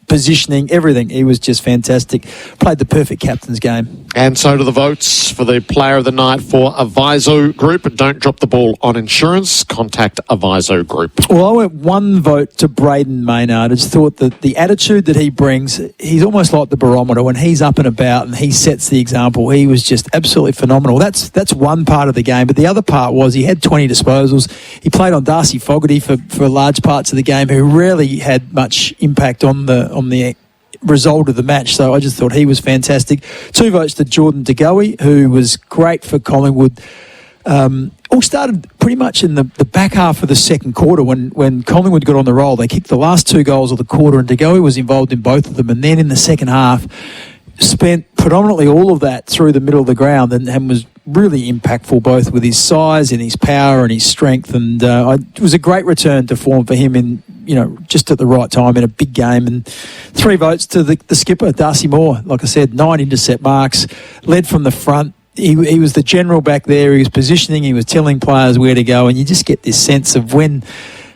S7: positioning, everything. He was just fantastic. Played the perfect captain's game.
S1: And so do the votes for the player of the night for Aviso Group. Don't drop the ball on insurance. Contact Aviso Group.
S7: Well, I went one vote to Braden Maynard. I just thought that the attitude that he brings, he's almost like the barometer. When he's up and about and he sets the example, he was just absolutely phenomenal. That's one part of the game. But the other part was he had 20 disposals. He played on Darcy Fogarty for large parts of the game, who really had much impact on the result of the match. So I just thought he was fantastic. 2 votes to Jordan De Goey, who was great for Collingwood. All started pretty much in the back half of the second quarter when Collingwood got on the roll. They kicked the last 2 goals of the quarter, and De Goey was involved in both of them. And then in the second half, spent predominantly all of that through the middle of the ground and was really impactful, both with his size and his power and his strength. And it was a great return to form for him in, just at the right time in a big game. And 3 votes to the skipper, Darcy Moore. Like I said, 9 intercept marks, led from the front. He was the general back there. He was positioning. He was telling players where to go. And you just get this sense of when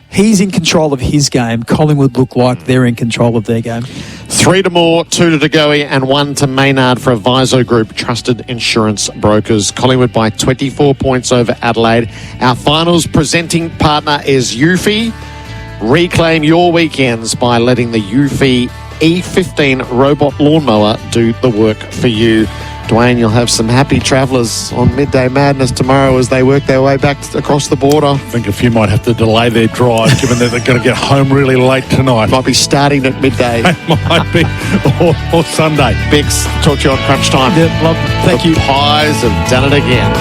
S7: he's in control of his game, Collingwood look like they're in control of their game.
S1: 3 to Moore, 2 to De Goey, and 1 to Maynard for Aviso Group, trusted insurance brokers. Collingwood by 24 points over Adelaide. Our finals presenting partner is Eufy. Reclaim your weekends by letting the Eufy E15 robot lawnmower do the work for you. Dwayne, you'll have some happy travellers on Midday Madness tomorrow as they work their way back across the border.
S6: I think a few might have to delay their drive, given that they're going to get home really late tonight.
S1: Might be starting at midday.
S6: It might be, or Sunday.
S1: Biggs, talk to you on crunch time.
S7: Yeah, love it. Thank you.
S1: Pies have done it again.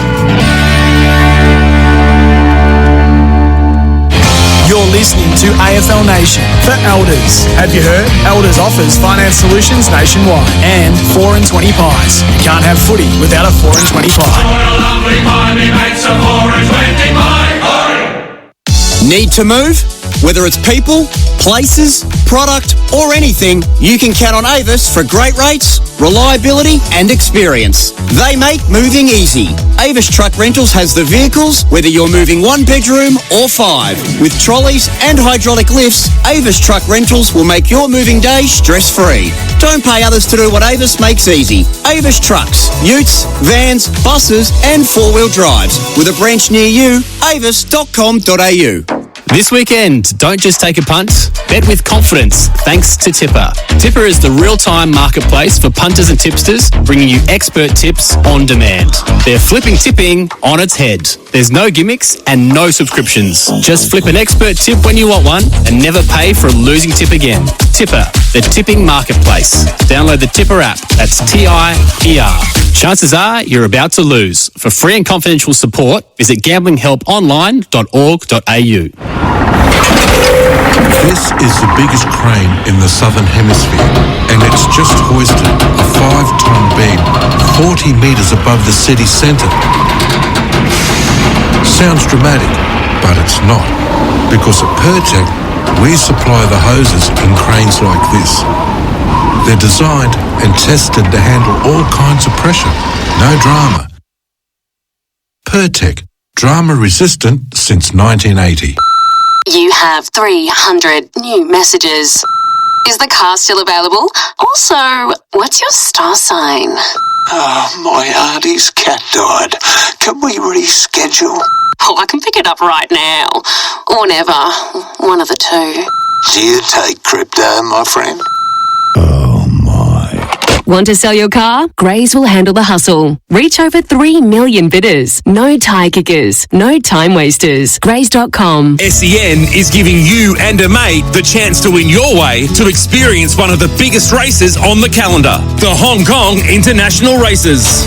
S3: You're listening to AFL Nation for Elders. Have you heard? Elders offers finance solutions nationwide and 4 and 20 pies. You can't have footy without a 4 and 20 pie.
S9: Need to move? Whether it's people, places, product, or anything, you can count on Avis for great rates, reliability, and experience. They make moving easy. Avis Truck Rentals has the vehicles, whether you're moving 1 bedroom or 5. With trolleys and hydraulic lifts, Avis Truck Rentals will make your moving day stress-free. Don't pay others to do what Avis makes easy. Avis Trucks, utes, vans, buses, and 4-wheel drives. With a branch near you, avis.com.au.
S10: This weekend, don't just take a punt, bet with confidence thanks to Tipper. Tipper is the real-time marketplace for punters and tipsters, bringing you expert tips on demand. They're flipping tipping on its head. There's no gimmicks and no subscriptions. Just flip an expert tip when you want one and never pay for a losing tip again. Tipper, the tipping marketplace. Download the Tipper app. That's TIPR. Chances are you're about to lose. For free and confidential support, visit gamblinghelponline.org.au.
S11: This is the biggest crane in the Southern Hemisphere, and it's just hoisted a 5-ton beam 40 metres above the city centre. Sounds dramatic, but it's not, because at Pertec, we supply the hoses in cranes like this. They're designed and tested to handle all kinds of pressure. No drama. Pertec, drama resistant since 1980.
S12: You have 300 new messages. Is the car still available? Also, what's your star sign?
S13: My auntie's cat died. Can we reschedule?
S12: Oh, I can pick it up right now. Or never. One of the two.
S13: Do you take crypto, my friend?
S12: Want to sell your car? Grays will handle the hustle. Reach over 3 million bidders. No tie kickers. No time wasters. Grays.com.
S4: SEN is giving you and a mate the chance to win your way to experience one of the biggest races on the calendar, the Hong Kong International Races.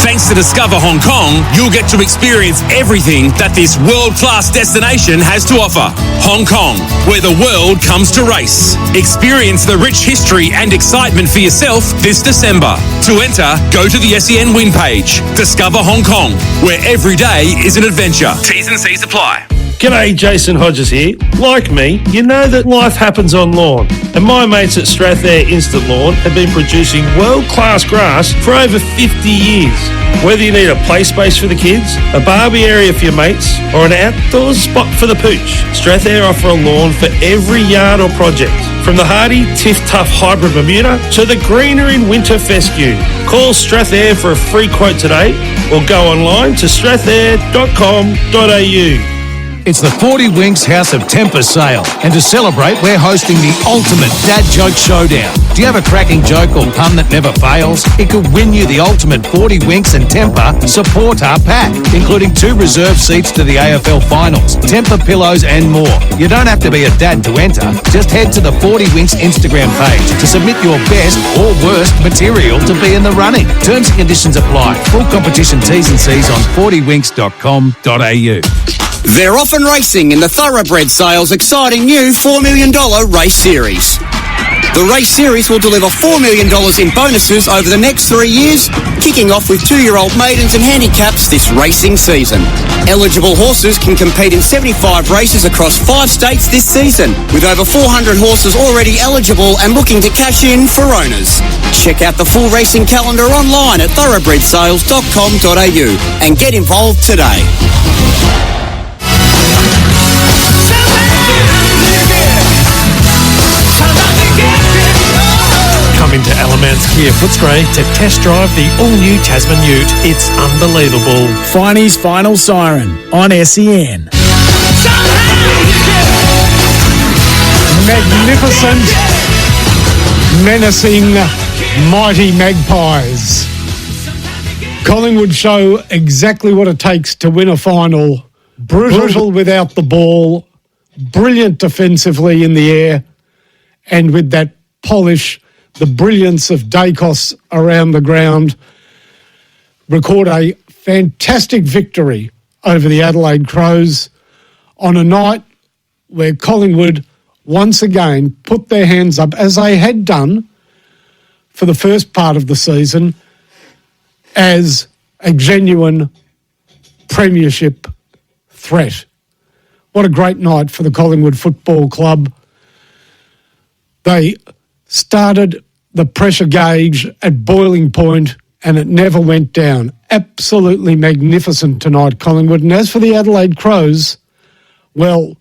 S4: Thanks to Discover Hong Kong, you'll get to experience everything that this world-class destination has to offer. Hong Kong, where the world comes to race. Experience the rich history and excitement for yourself this December. To enter, go to the SEN win page. Discover Hong Kong, where every day is an adventure. T's and C's apply.
S14: G'day, Jason Hodges here. Like me, you know that life happens on lawn, and my mates at Strathair Instant Lawn have been producing world-class grass for over 50 years. Whether you need a play space for the kids, a barbie area for your mates, or an outdoor spot for the pooch, Strathair offer a lawn for every yard or project. From the hardy Tiff Tough Hybrid Bermuda to the greener in winter fescue. Call Strathair for a free quote today or go online to strathair.com.au.
S15: It's the 40 Winks House of Temper sale. And to celebrate, we're hosting the ultimate dad joke showdown. Do you have a cracking joke or pun that never fails? It could win you the ultimate 40 Winks and Temper supporter pack, including 2 reserved seats to the AFL finals, temper pillows and more. You don't have to be a dad to enter. Just head to the 40 Winks Instagram page to submit your best or worst material to be in the running. Terms and conditions apply. Full competition T's and C's on 40winks.com.au.
S9: They're off and racing in the Thoroughbred Sales exciting new $4 million race series. The race series will deliver $4 million in bonuses over the next 3 years, kicking off with 2-year-old maidens and handicaps this racing season. Eligible horses can compete in 75 races across 5 states this season, with over 400 horses already eligible and looking to cash in for owners. Check out the full racing calendar online at thoroughbredsales.com.au and get involved today.
S16: Come into Alamance Kia Footscray to test drive the all-new Tasman Ute. It's unbelievable.
S3: Finey's Final Siren on SEN.
S17: Magnificent, menacing, mighty Magpies. Collingwood show exactly what it takes to win a final. Brutal without the ball, brilliant defensively in the air, and with that polish, the brilliance of Dacos around the ground, record a fantastic victory over the Adelaide Crows on a night where Collingwood once again put their hands up, as they had done for the first part of the season, as a genuine premiership threat. What a great night for the Collingwood Football Club. They started the pressure gauge at boiling point and it never went down. Absolutely magnificent tonight, Collingwood. And as for the Adelaide Crows, well,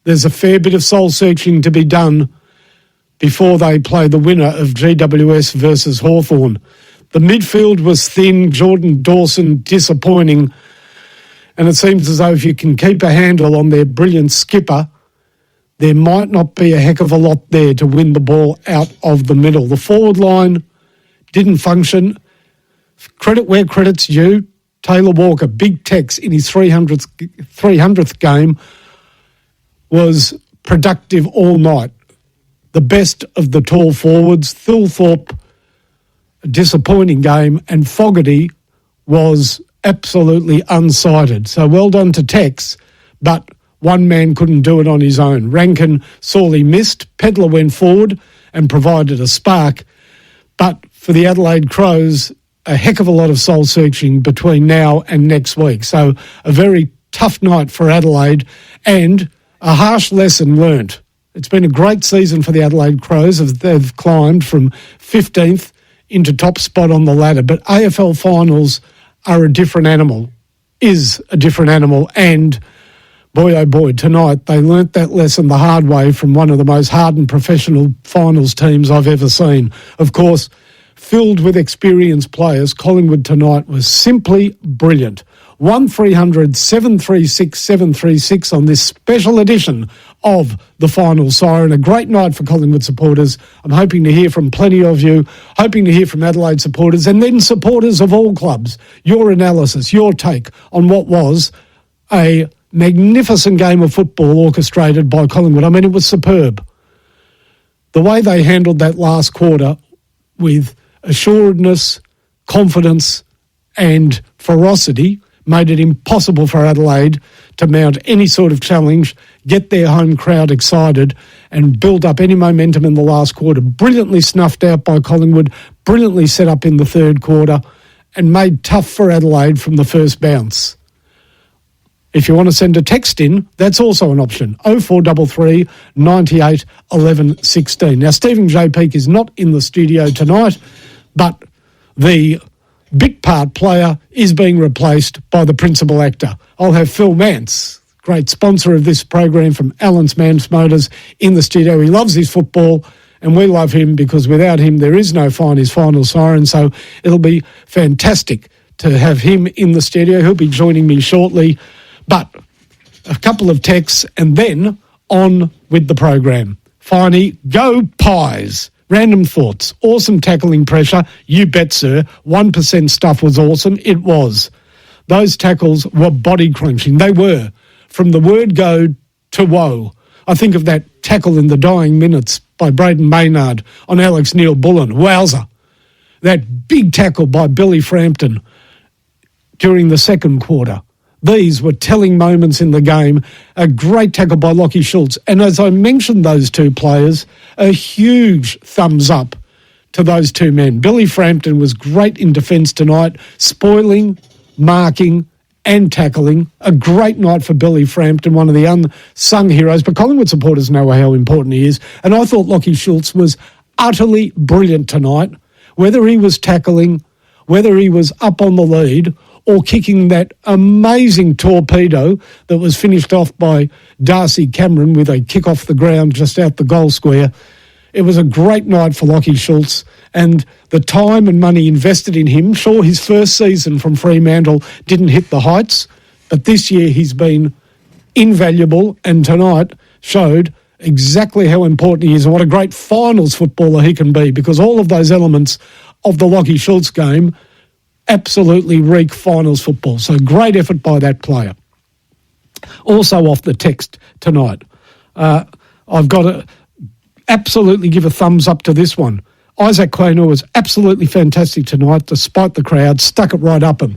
S17: there's a fair bit of soul-searching to be done before they play the winner of GWS versus Hawthorn. The midfield was thin, Jordan Dawson disappointing, and it seems as though if you can keep a handle on their brilliant skipper, there might not be a heck of a lot there to win the ball out of the middle. The forward line didn't function. Credit where credit's due. Taylor Walker, big Tex in his 300th game, was productive all night. The best of the tall forwards. Thilthorpe, a disappointing game, and Fogarty was absolutely unsighted. So well done to Tex, but one man couldn't do it on his own. Rankin sorely missed. Pedler went forward and provided a spark. But for the Adelaide Crows, a heck of a lot of soul-searching between now and next week. So a very tough night for Adelaide and a harsh lesson learnt. It's been a great season for the Adelaide Crows as they've climbed from 15th into top spot on the ladder. But AFL finals are a different animal, is a different animal, and boy, oh boy, tonight they learnt that lesson the hard way from one of the most hardened professional finals teams I've ever seen. Of course, filled with experienced players, Collingwood tonight was simply brilliant. 1300 736 736 on this special edition of the Final Siren. A great night for Collingwood supporters. I'm hoping to hear from plenty of you, hoping to hear from Adelaide supporters, and then supporters of all clubs. Your analysis, your take on what was a magnificent game of football orchestrated by Collingwood. I mean, it was superb. The way they handled that last quarter with assuredness, confidence and ferocity made it impossible for Adelaide to mount any sort of challenge, get their home crowd excited and build up any momentum in the last quarter. Brilliantly snuffed out by Collingwood, brilliantly set up in the third quarter and made tough for Adelaide from the first bounce. If you want to send a text in, that's also an option. 0433 98 11 16. Now, Stephen J. Peake is not in the studio tonight, but the bit part player is being replaced by the principal actor. I'll have Phil Mance, great sponsor of this program from Allen's Mance Motors, in the studio. He loves his football, and we love him because without him there is no Finey's Final Siren, so it'll be fantastic to have him in the studio. He'll be joining me shortly. But a couple of texts and then on with the program. Finey, go Pies. Random thoughts. Awesome tackling pressure. You bet, sir. 1% stuff was awesome. It was. Those tackles were body crunching. They were. From the word go to woe. I think of that tackle in the dying minutes by Braden Maynard on Alex Neil-Bullen. Wowzer. That big tackle by Billy Frampton during the second quarter. These were telling moments in the game. A great tackle by Lachie Schultz. And as I mentioned those two players, a huge thumbs up to those two men. Billy Frampton was great in defence tonight, spoiling, marking and tackling. A great night for Billy Frampton, one of the unsung heroes. But Collingwood supporters know how important he is. And I thought Lachie Schultz was utterly brilliant tonight. Whether he was tackling, whether he was up on the lead or kicking that amazing torpedo that was finished off by Darcy Cameron with a kick off the ground just out the goal square. It was a great night for Lachie Schultz, and the time and money invested in him. Sure, his first season from Fremantle didn't hit the heights, but this year he's been invaluable, and tonight showed exactly how important he is and what a great finals footballer he can be, because all of those elements of the Lachie Schultz game absolutely reek finals football. So great effort by that player. Also off the text tonight, I've got to absolutely give a thumbs up to this one. Isaac Quaynor was absolutely fantastic tonight, despite the crowd, stuck it right up him.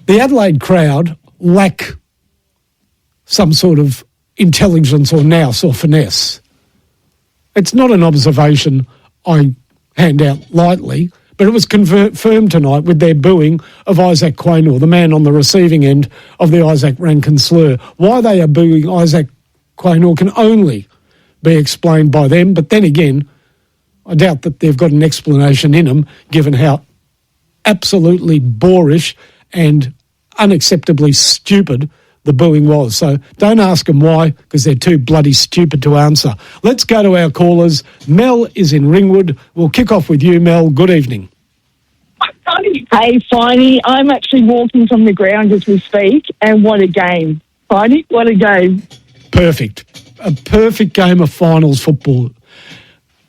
S17: The Adelaide crowd lack some sort of intelligence or nous or finesse. It's not an observation I hand out lightly, but it was confirmed tonight with their booing of Isaac Quaynor, the man on the receiving end of the Isaac Rankin slur. Why they are booing Isaac Quaynor can only be explained by them, but then again, I doubt that they've got an explanation in them, given how absolutely boorish and unacceptably stupid the booing was. So don't ask them why, because they're too bloody stupid to answer. Let's go to our callers. Mel is in Ringwood. We'll kick off with you, Mel. Good evening.
S18: Hey, Finey. I'm actually walking from the ground as we speak, and what a game. Finey, what a game.
S17: Perfect. A perfect game of finals football.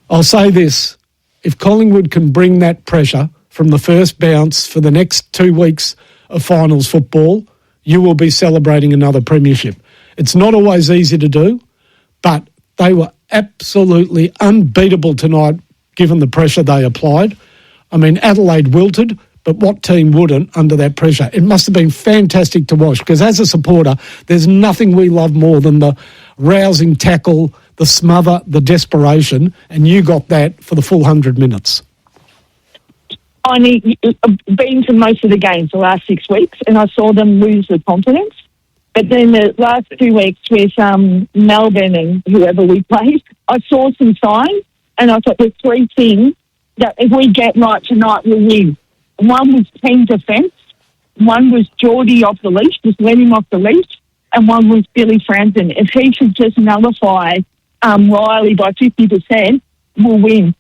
S17: I'll say this. If Collingwood can bring that pressure from the first bounce for the next 2 weeks of finals football, you will be celebrating another premiership. It's not always easy to do, but they were absolutely unbeatable tonight given the pressure they applied. I mean, Adelaide wilted, but what team wouldn't under that pressure? It must have been fantastic to watch, because as a supporter, there's nothing we love more than the rousing tackle, the smother, the desperation, and you got that for the full 100 minutes.
S18: I've been to most of the games the last 6 weeks, and I saw them lose the confidence. But then the last 2 weeks with Melbourne and whoever we played, I saw some signs, and I thought there's three things that if we get right tonight, we'll win. One was team defence, one was Geordie off the leash, just let him off the leash, and one was Billy Frampton. If he could just nullify Riley by 50%, we'll win.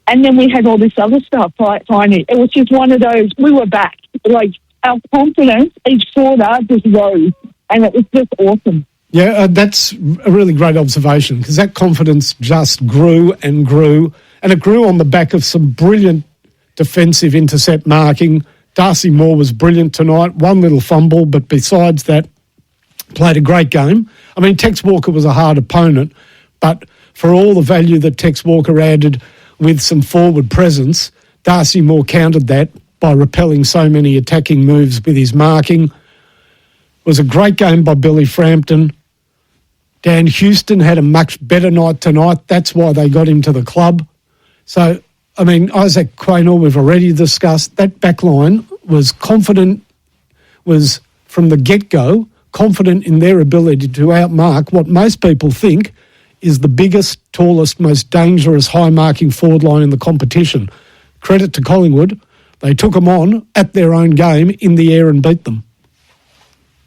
S18: And then we had all this other stuff, Finey. It was just one of those, we were back. Like, our confidence each quarter just rose, and it was just awesome.
S17: Yeah, that's a really great observation, because that confidence just grew, and it grew on the back of some brilliant defensive intercept marking. Darcy Moore was brilliant tonight, one little fumble, but besides that, played a great game. I mean, Tex Walker was a hard opponent, but for all the value that Tex Walker added with some forward presence, Darcy Moore countered that by repelling so many attacking moves with his marking. It was a great game by Billy Frampton. Dan Houston had a much better night tonight. That's why they got him to the club. So, I mean, Isaac Quaynor, we've already discussed. That back line was confident, was from the get-go confident in their ability to outmark what most people think is the biggest, tallest, most dangerous high-marking forward line in the competition. Credit to Collingwood. They took them on at their own game in the air and beat them.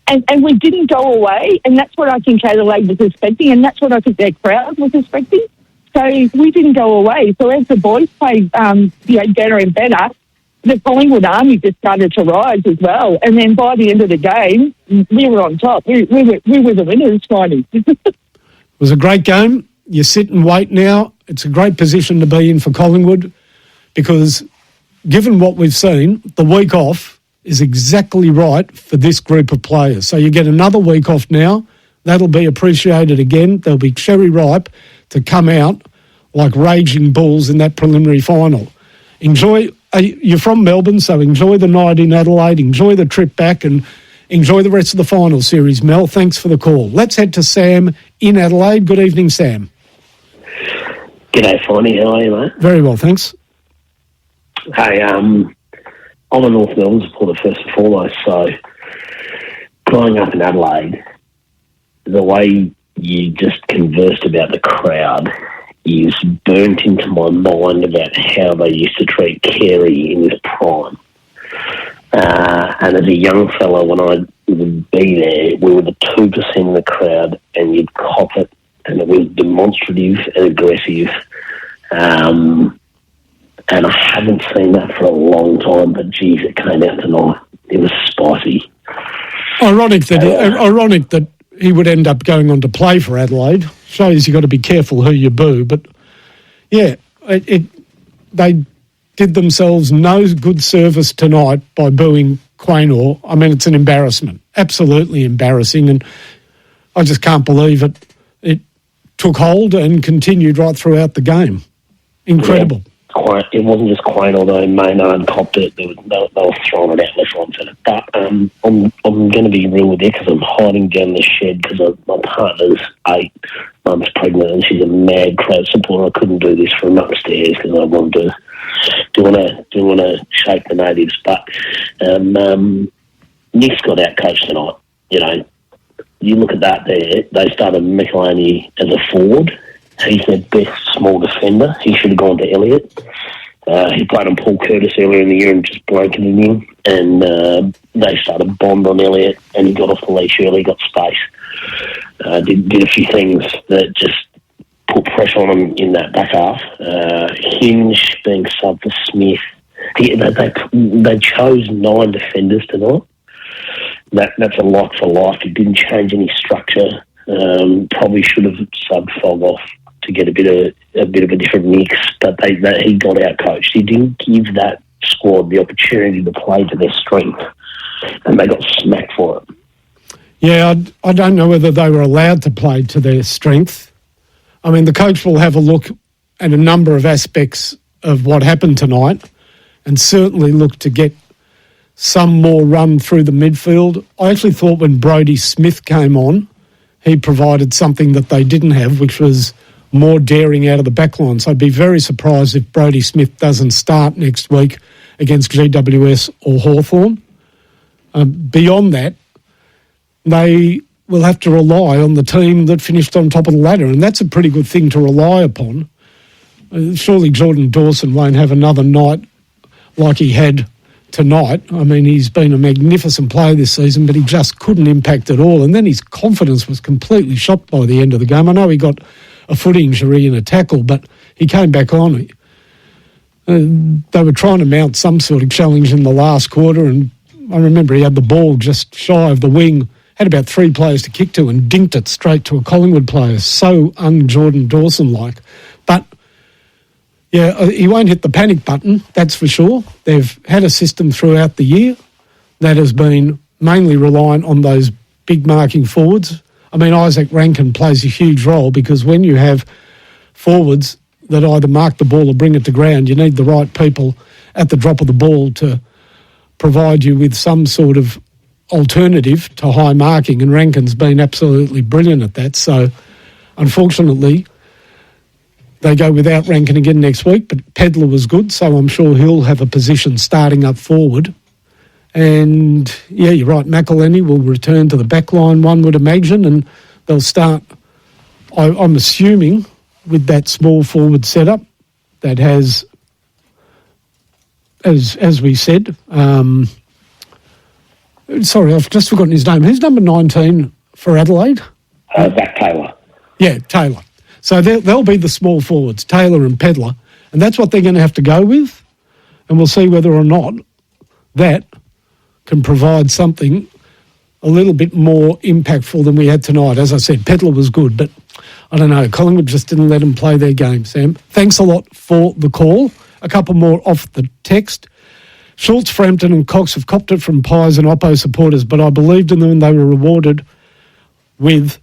S18: And we didn't go away, and that's what I think Adelaide was expecting, and that's what I think their crowd was expecting. So we didn't go away. So as the boys played better and better, the Collingwood army just started to rise as well. And then by the end of the game, we were on top. We were the winners, finally.
S17: It was a great game. You sit and wait now. It's a great position to be in for Collingwood because given what we've seen, the week off is exactly right for this group of players. So you get another week off now. That'll be appreciated again. They'll be cherry ripe to come out like raging bulls in that preliminary final. You're from Melbourne, so enjoy the night in Adelaide, enjoy the trip back and enjoy the rest of the final series, Mel. Thanks for the call. Let's head to Sam in Adelaide. Good evening, Sam.
S19: G'day, Finey. How are you, mate?
S17: Very well, thanks.
S19: Hey, I'm a North Melbourne supporter first and foremost, so growing up in Adelaide, the way you just conversed about the crowd is burnt into my mind about how they used to treat Carey in his prime. And as a young fella, when I would be there, we were the 2% of the crowd, and you'd cop it, and it was demonstrative and aggressive. And I haven't seen that for a long time, but geez, it came out tonight. It was spicy.
S17: Ironic that he would end up going on to play for Adelaide. Shows you've got to be careful who you boo. But, yeah, they did themselves no good service tonight by booing Quaynor. I mean, it's an embarrassment, absolutely embarrassing. And I just can't believe it took hold and continued right throughout the game. Incredible.
S19: Yeah. It wasn't just Quaynor, though. Maynard copped it. They were throwing it out left, right, centre. But I'm going to be real with you because I'm hiding down the shed because my partner's 8 months pregnant and she's a mad crowd supporter. I couldn't do this from upstairs because I wanted to want to shake the natives. But Nick's got out coached tonight. You know, you look at that there. They started McElhaney as a forward. He's their best small defender. He should have gone to Elliott. He played on Paul Curtis earlier in the year and just blanketed him. And they started Bond on Elliott, and he got off the leash early, got space. Did a few things that just put pressure on him in that back half. Hinge being sub for Smith. They chose 9 defenders tonight. That's a lock for life. It didn't change any structure. Probably should have subbed Fog off to get a bit of a different mix, but he got out coached. He didn't give that squad the opportunity to play to their strength, and they got smacked for it.
S17: Yeah, I don't know whether they were allowed to play to their strength. I mean, the coach will have a look at a number of aspects of what happened tonight and certainly look to get some more run through the midfield. I actually thought when Brodie Smith came on, he provided something that they didn't have, which was more daring out of the backline. So I'd be very surprised if Brodie Smith doesn't start next week against GWS or Hawthorn. Beyond that, they will have to rely on the team that finished on top of the ladder, and that's a pretty good thing to rely upon. Surely Jordan Dawson won't have another night like he had tonight. I mean, he's been a magnificent player this season, but he just couldn't impact at all. And then his confidence was completely shot by the end of the game. I know he got a foot injury in a tackle, but he came back on. They were trying to mount some sort of challenge in the last quarter, and I remember he had the ball just shy of the wing, had about 3 players to kick to, and dinked it straight to a Collingwood player. So un-Jordan Dawson-like. But yeah, he won't hit the panic button, that's for sure. They've had a system throughout the year that has been mainly reliant on those big marking forwards. I mean, Isaac Rankin plays a huge role because when you have forwards that either mark the ball or bring it to ground, you need the right people at the drop of the ball to provide you with some sort of alternative to high marking, and Rankin's been absolutely brilliant at that. So, unfortunately, they go without Rankin again next week, but Pedler was good, so I'm sure he'll have a position starting up forward. And, yeah, you're right, McElhenney will return to the back line, one would imagine, and they'll start, I'm assuming, with that small forward setup that has, as we said, sorry, I've just forgotten his name. Who's number 19 for Adelaide?
S19: Zach Taylor.
S17: Yeah, Taylor. So they'll be the small forwards, Taylor and Pedler, and that's what they're going to have to go with, and we'll see whether or not that can provide something a little bit more impactful than we had tonight. As I said, Pedler was good, but I don't know, Collingwood just didn't let him play their game, Sam. Thanks a lot for the call. A couple more off the text. Schultz, Frampton and Cox have copped it from Pies and Oppo supporters, but I believed in them and they were rewarded with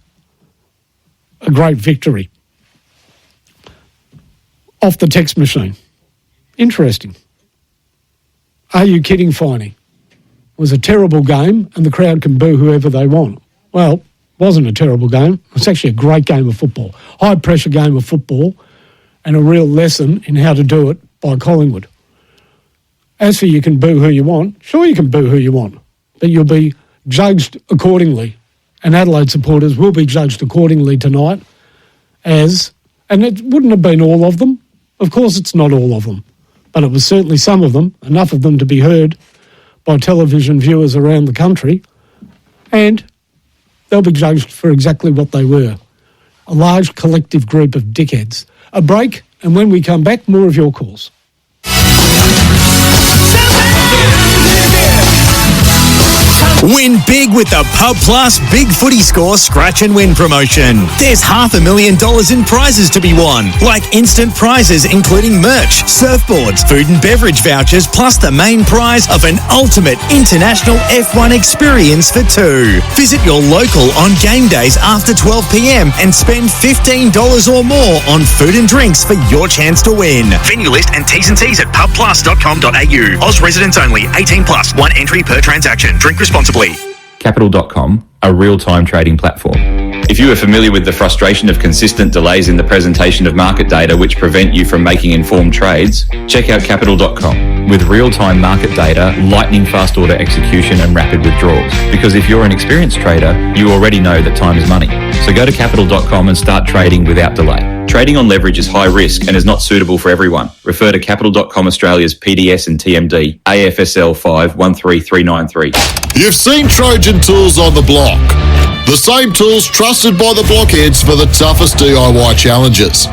S17: a great victory. Off the text machine. Interesting. Are you kidding, Finey? It was a terrible game and the crowd can boo whoever they want. Well, it wasn't a terrible game. It was actually a great game of football. High-pressure game of football and a real lesson in how to do it by Collingwood. As for you can boo who you want, sure you can boo who you want, but you'll be judged accordingly. And Adelaide supporters will be judged accordingly tonight and it wouldn't have been all of them. Of course it's not all of them, but it was certainly some of them, enough of them to be heard by television viewers around the country, and they'll be judged for exactly what they were, a large collective group of dickheads. A break, and when we come back, more of your calls.
S20: Win big with the Pub Plus Big Footy Score Scratch and Win promotion. There's $500,000 in prizes to be won, like instant prizes including merch, surfboards, food and beverage vouchers, plus the main prize of an ultimate international F1 experience for two. Visit your local on game days after 12 p.m. and spend $15 or more on food and drinks for your chance to win.
S21: Venue list and T's and C's at pubplus.com.au. Oz residents only. 18 plus. One entry per transaction. Drink responsibly.
S22: Capital.com, a real-time trading platform. If you are familiar with the frustration of consistent delays in the presentation of market data which prevent you from making informed trades, check out Capital.com. With real-time market data, lightning fast order execution and rapid withdrawals. Because if you're an experienced trader, you already know that time is money. So go to Capital.com and start trading without delay. Trading on leverage is high risk and is not suitable for everyone. Refer to Capital.com Australia's PDS and TMD, AFSL 513393.
S23: You've seen Trojan tools on the block. The same tools trusted by the blockheads for the toughest DIY challenges.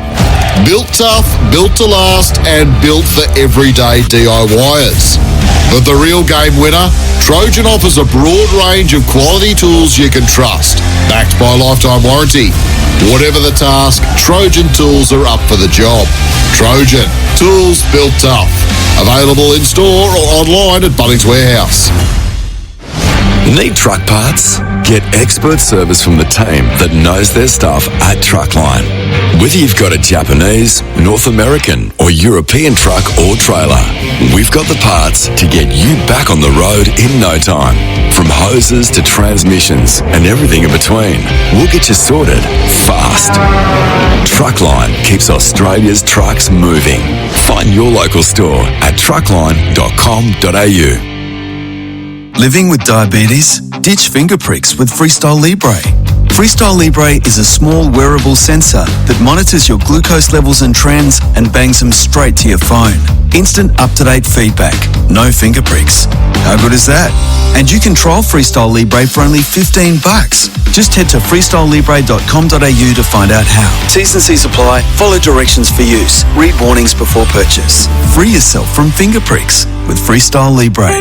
S23: Built tough, built to last, and built for everyday DIYers. But the real game winner? Trojan offers a broad range of quality tools you can trust, backed by lifetime warranty. Whatever the task, Trojan tools are up for the job. Trojan, tools built tough. Available in store or online at Bunnings Warehouse.
S24: Need truck parts? Get expert service from the team that knows their stuff at Truckline. Whether you've got a Japanese, North American or European truck or trailer, we've got the parts to get you back on the road in no time. From hoses to transmissions and everything in between, we'll get you sorted fast. Truckline keeps Australia's trucks moving. Find your local store at truckline.com.au.
S25: Living with diabetes? Ditch finger pricks with Freestyle Libre. Freestyle Libre is a small wearable sensor that monitors your glucose levels and trends and bangs them straight to your phone. Instant up-to-date feedback. No finger pricks. How good is that? And you can trial Freestyle Libre for only $15. Just head to freestylelibre.com.au to find out how. T's and C's apply. Follow directions for use. Read warnings before purchase. Free yourself from finger pricks with Freestyle Libre.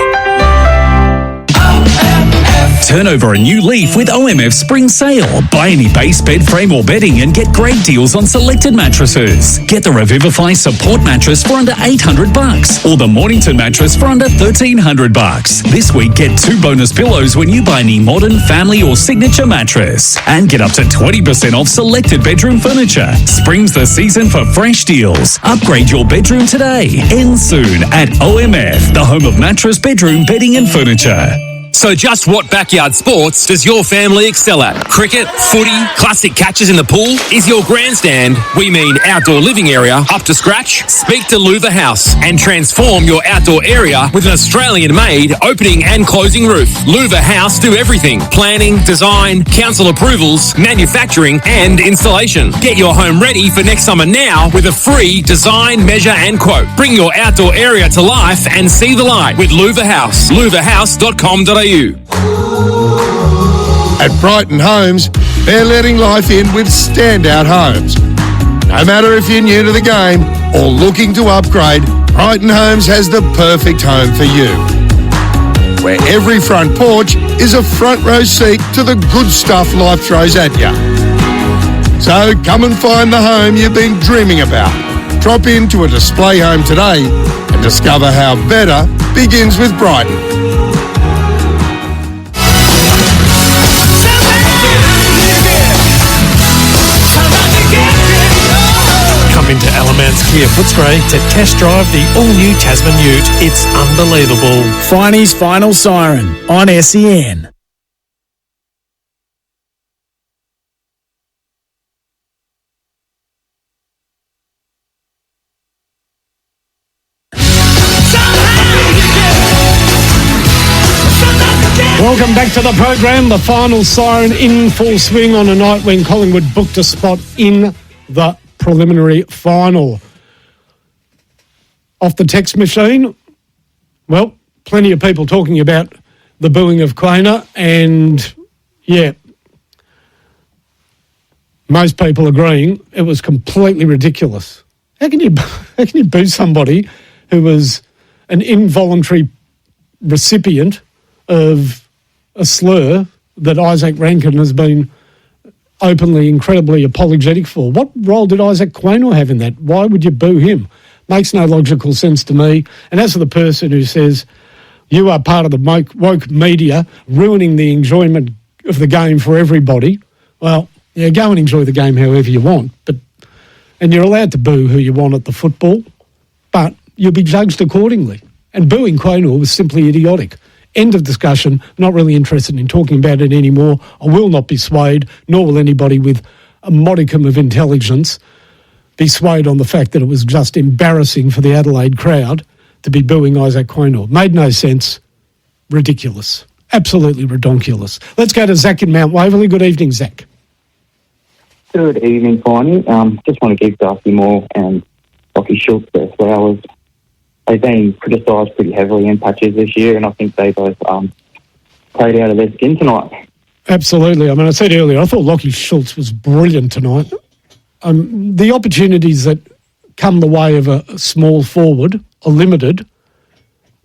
S4: Turn over a new leaf with OMF Spring Sale. Buy any base bed frame or bedding and get great deals on selected mattresses. Get the Revivify Support mattress for under $800 or the Mornington mattress for under $1,300. This week, get 2 bonus pillows when you buy any modern, family or signature mattress. And get up to 20% off selected bedroom furniture. Spring's the season for fresh deals. Upgrade your bedroom today. End soon at OMF, the home of mattress, bedroom, bedding and furniture. So just what backyard sports does your family excel at? Cricket, footy, classic catches in the pool? Is your grandstand, we mean outdoor living area, up to scratch? Speak to Louver House and transform your outdoor area with an Australian-made opening and closing roof. Louver House do everything. Planning, design, council approvals, manufacturing and installation. Get your home ready for next summer now with a free design, measure and quote. Bring your outdoor area to life and see the light with Louver House. louverhouse.com.au.
S23: At Brighton Homes, they're letting life in with standout homes. No matter if you're new to the game or looking to upgrade, Brighton Homes has the perfect home for you. Where every front porch is a front row seat to the good stuff life throws at you. So come and find the home you've been dreaming about. Drop into a display home today and discover how better begins with Brighton.
S16: Come into Alamance Kia Footscray to test drive the all-new Tasman Ute. It's unbelievable.
S3: Finey's Final Siren on SEN.
S17: Welcome back to the program. The final siren in full swing on a night when Collingwood booked a spot in the preliminary final. Off the text machine, well, plenty of people talking about the booing of Quainer, and yeah, most people agreeing it was completely ridiculous. How can you boo somebody who was an involuntary recipient of a slur that Isaac Rankin has been openly, incredibly apologetic for? What role did Isaac Quaynor have in that? Why would you boo him? Makes no logical sense to me. And as for the person who says, you are part of the woke media ruining the enjoyment of the game for everybody, well, yeah, go and enjoy the game however you want. And you're allowed to boo who you want at the football, but you'll be judged accordingly. And booing Quaynor was simply idiotic. End of discussion. Not really interested in talking about it anymore. I will not be swayed, nor will anybody with a modicum of intelligence be swayed on the fact that it was just embarrassing for the Adelaide crowd to be booing Isaac Quaynor. Made no sense. Ridiculous. Absolutely redonkulous. Let's go to Zach in Mount Waverley. Good evening, Zach.
S2: Good evening, Finey. Just want to give Darcy Moore and Lockie Schultz their flowers. They've been criticised pretty heavily in patches this year, and I think they both played out of their skin tonight.
S17: Absolutely. I mean, I said earlier, I thought Lockie Schultz was brilliant tonight. The opportunities that come the way of a small forward are limited,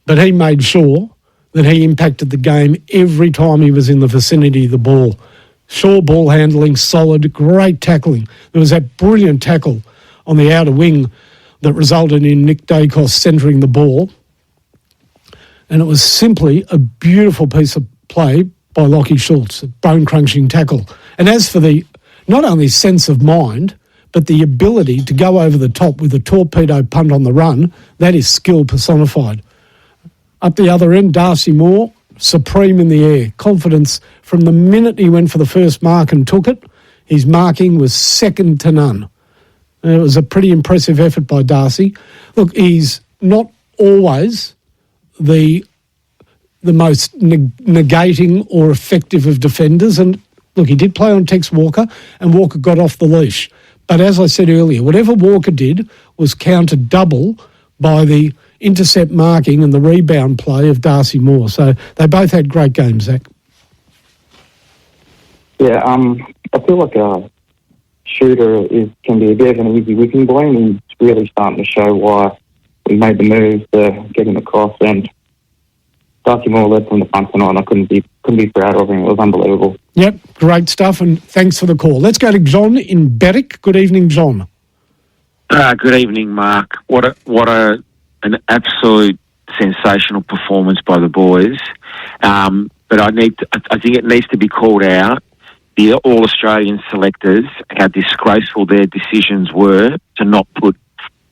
S17: but he made sure that he impacted the game every time he was in the vicinity of the ball. Sure ball handling, solid, great tackling. There was that brilliant tackle on the outer wing that resulted in Nick Dacos centering the ball. And it was simply a beautiful piece of play by Lockie Schultz, a bone-crunching tackle. And as for the not only sense of mind, but the ability to go over the top with a torpedo punt on the run, that is skill personified. Up the other end, Darcy Moore, supreme in the air. Confidence from the minute he went for the first mark and took it. His marking was second to none. It was a pretty impressive effort by Darcy. Look, he's not always the most negating or effective of defenders. And look, he did play on Tex Walker, and Walker got off the leash. But as I said earlier, whatever Walker did was counted double by the intercept marking and the rebound play of Darcy Moore. So they both had great games, Zach.
S2: Yeah, I feel like Shooter can be a bit of an easy whipping boy, and he's really starting to show why we made the moves to get him across. And Darcy Moore led from the front tonight, and I couldn't be prouder of him. It was unbelievable.
S17: Yep, great stuff, and thanks for the call. Let's go to John in Berwick. Good evening, John.
S5: Good evening, Mark. What an absolute sensational performance by the boys. But I think it needs to be called out. The All-Australian selectors, how disgraceful their decisions were to not put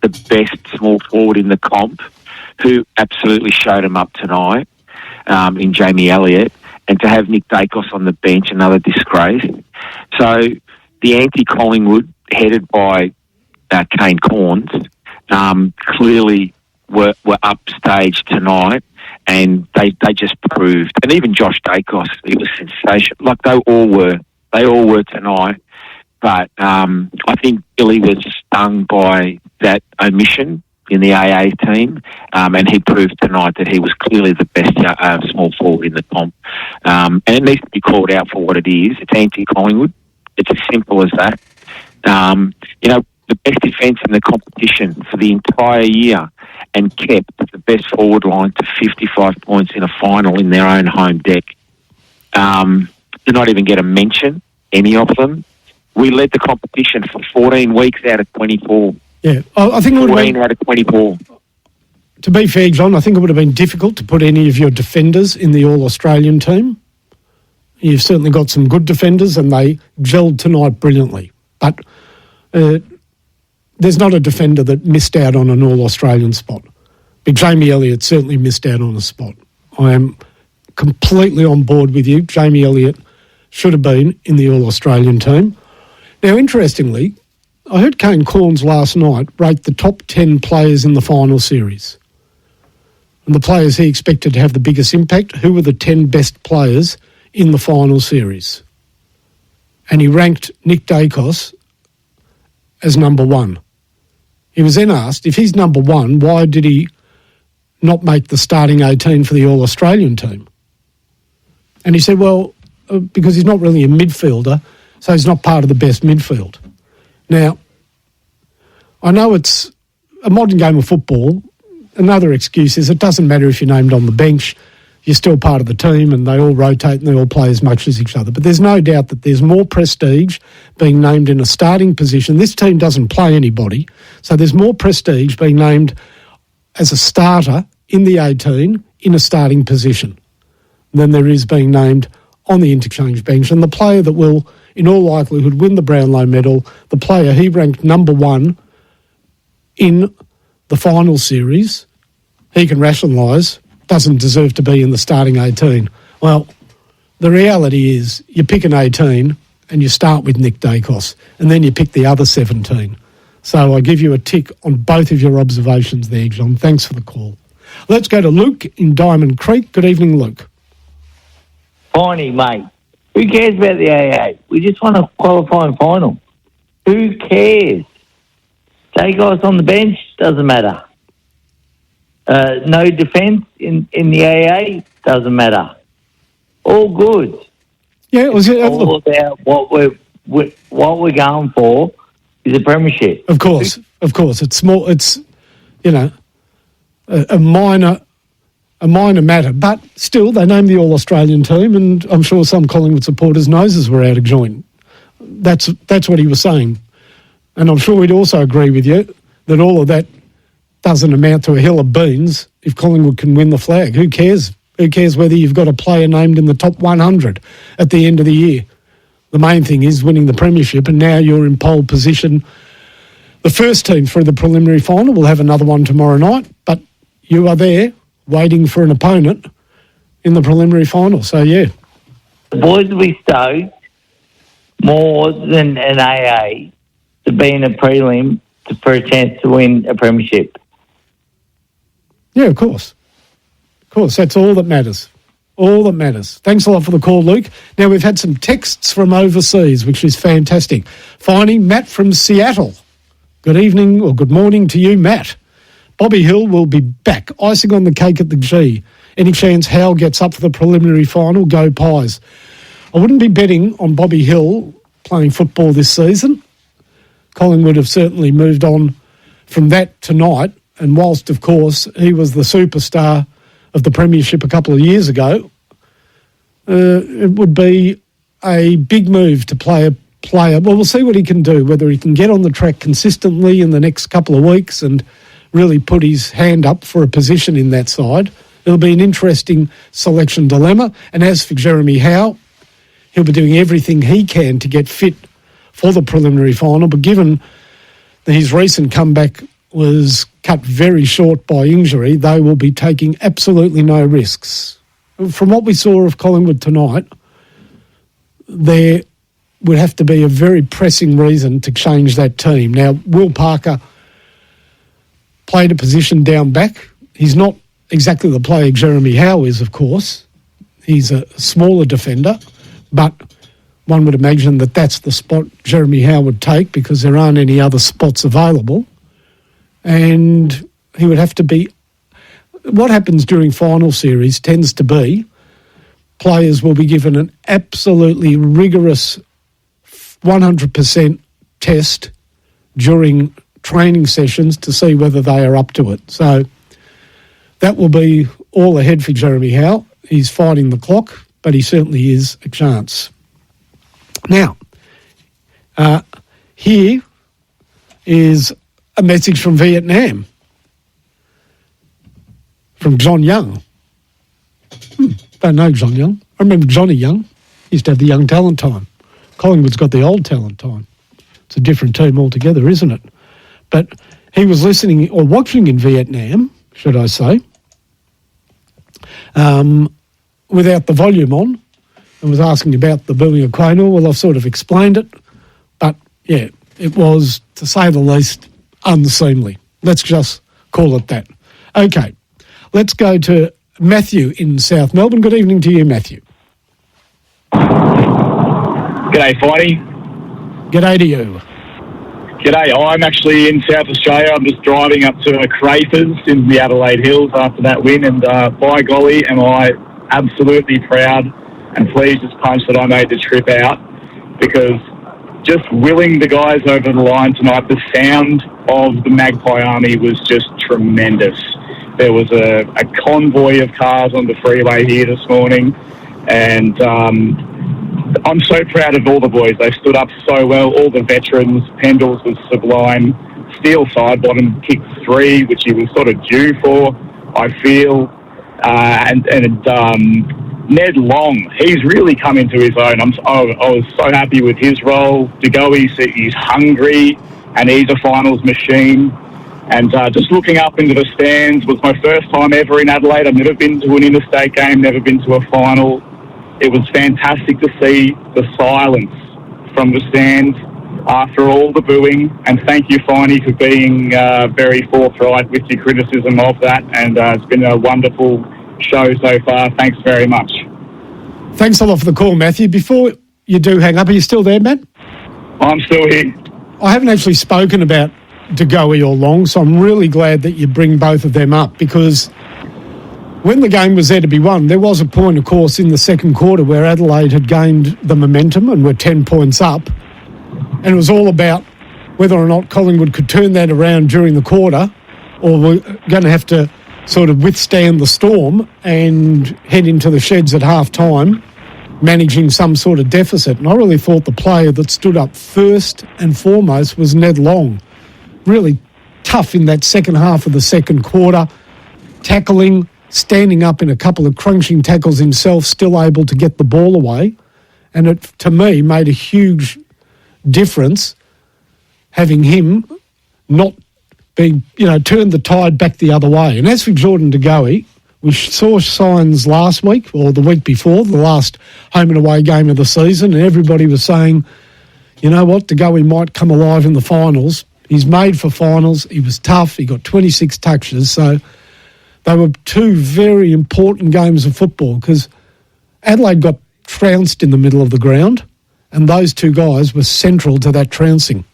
S5: the best small forward in the comp, who absolutely showed them up tonight. in Jamie Elliott, and to have Nick Dacos on the bench, another disgrace. So the anti-Collingwood, headed by Kane Corns, clearly were upstaged tonight, and they just proved. And even Josh Dacos, he was sensational. Like they all were tonight. But I think Billy was stung by that omission in the AA team, and he proved tonight that he was clearly the best small forward in the comp. And it needs to be called out for what it is. It's anti-Collingwood. It's as simple as that. The best defence in the competition for the entire year, and kept the best forward line to 55 points in a final in their own home deck. Did not even get a mention, any of them. We led the competition for 14 weeks out of 24.
S17: Yeah, I think it would have
S5: 14
S17: been,
S5: out of 24.
S17: to be fair, John, I think it would have been difficult to put any of your defenders in the All-Australian team. You've certainly got some good defenders, and they gelled tonight brilliantly. But there's not a defender that missed out on an All-Australian spot. But Jamie Elliott certainly missed out on a spot. I am completely on board with you. Jamie Elliott should have been in the All-Australian team. Now, interestingly, I heard Kane Corns last night rate the top 10 players in the final series. And the players he expected to have the biggest impact, who were the 10 best players in the final series. And he ranked Nick Dacos as number one. He was then asked, if he's number one, why did he not make the starting 18 for the All-Australian team? And he said, well, because he's not really a midfielder, so he's not part of the best midfield. Now, I know it's a modern game of football. Another excuse is it doesn't matter if you're named on the bench, you're still part of the team, and they all rotate and they all play as much as each other. But there's no doubt that there's more prestige being named in a starting position. This team doesn't play anybody, so there's more prestige being named as a starter in the 18 in a starting position than there is being named on the interchange bench. And the player that will, in all likelihood, win the Brownlow medal, the player he ranked number one in the final series, he can rationalise, doesn't deserve to be in the starting 18. Well, the reality is you pick an 18 and you start with Nick Dacos, and then you pick the other 17. So I give you a tick on both of your observations there, John. Thanks for the call. Let's go to Luke in Diamond Creek. Good evening, Luke.
S1: Piney, mate. Who cares about the AA? We just want a qualifying final. Who cares? Dacos on the bench, doesn't matter. No defence in the AA, doesn't matter. All good.
S17: Yeah, it was
S1: all about what we're going for is a premiership.
S17: Of course. It's small. It's a minor matter, but still they named the All-Australian team, and I'm sure some Collingwood supporters' noses were out of joint. That's what he was saying, and I'm sure he'd also agree with you that all of that doesn't amount to a hill of beans if Collingwood can win the flag. Who cares? Who cares whether you've got a player named in the top 100 at the end of the year? The main thing is winning the premiership, and now you're in pole position. The first team through the preliminary final will have another one tomorrow night, but you are there waiting for an opponent in the preliminary final. So, yeah.
S1: The boys will be stoked more than an AA to be in a prelim for a chance to win a premiership.
S17: Yeah, of course. Of course, that's all that matters. All that matters. Thanks a lot for the call, Luke. Now, we've had some texts from overseas, which is fantastic. Finally, Matt from Seattle. Good evening or good morning to you, Matt. Bobby Hill will be back. Icing on the cake at the G. Any chance Hal gets up for the preliminary final? Go Pies. I wouldn't be betting on Bobby Hill playing football this season. Collingwood have certainly moved on from that tonight. And whilst, of course, he was the superstar of the premiership a couple of years ago, it would be a big move to play a player. Well, we'll see what he can do, whether he can get on the track consistently in the next couple of weeks and really put his hand up for a position in that side. It'll be an interesting selection dilemma. And as for Jeremy Howe, he'll be doing everything he can to get fit for the preliminary final. But given that his recent comeback was cut very short by injury, they will be taking absolutely no risks. from what we saw of Collingwood tonight, there would have to be a very pressing reason to change that team. Now, Will Parker played a position down back. He's not exactly the player Jeremy Howe is, of course. He's a smaller defender, but one would imagine that that's the spot Jeremy Howe would take because there aren't any other spots available. And he would have to be... What happens during final series tends to be players will be given an absolutely rigorous 100% test during training sessions to see whether they are up to it. So that will be all ahead for Jeremy Howe. He's fighting the clock, but he certainly is a chance. Now, here is a message from Vietnam, from John Young. Don't know John Young. I remember Johnny Young. He used to have the young talent time. Collingwood's got the old talent time. It's a different team altogether, isn't it? But he was listening or watching in Vietnam, should I say, without the volume on, and was asking about the booing of Quaynor. Well, I've sort of explained it, but yeah, it was, to say the least, unseemly. Let's just call it that. Okay, let's go to Matthew in South Melbourne. Good evening to you, Matthew.
S6: G'day, Finey.
S17: G'day to you.
S6: G'day, I'm actually in South Australia. I'm just driving up to Crafers in the Adelaide Hills after that win, and by golly, am I absolutely proud and pleased as punch that I made the trip out, because just willing the guys over the line tonight, the sound of the Magpie Army was just tremendous. There was a convoy of cars on the freeway here this morning, and I'm so proud of all the boys. They stood up so well, all the veterans. Pendles was sublime. Steele Sidebottom kicked 3, which he was sort of due for, I feel. And Ned Long, he's really come into his own. I was so happy with his role. DeGoey, he's hungry, and he's a finals machine. And just looking up into the stands was my first time ever in Adelaide. I've never been to an interstate game, never been to a final. It was fantastic to see the silence from the stands after all the booing. And thank you, Finey, for being very forthright with your criticism of that. And it's been a wonderful show so far. Thanks very much.
S17: Thanks a lot for the call, Matthew. Before you do hang up, are you still there, Matt?
S6: I'm still here.
S17: I haven't actually spoken about DeGoey or Long, so I'm really glad that you bring both of them up, because when the game was there to be won, there was a point, of course, in the second quarter where Adelaide had gained the momentum and were 10 points up, and it was all about whether or not Collingwood could turn that around during the quarter, or we're going to have to sort of withstand the storm and head into the sheds at half-time, managing some sort of deficit. And I really thought the player that stood up first and foremost was Ned Long. Really tough in that second half of the second quarter, tackling, standing up in a couple of crunching tackles himself, still able to get the ball away. And it, to me, made a huge difference having him not being, turned the tide back the other way. And as for Jordan DeGoey, we saw signs last week or the week before, the last home and away game of the season, and everybody was saying, you know what, DeGoey might come alive in the finals. He's made for finals. He was tough. He got 26 touches. So they were two very important games of football, because Adelaide got trounced in the middle of the ground, and those two guys were central to that trouncing.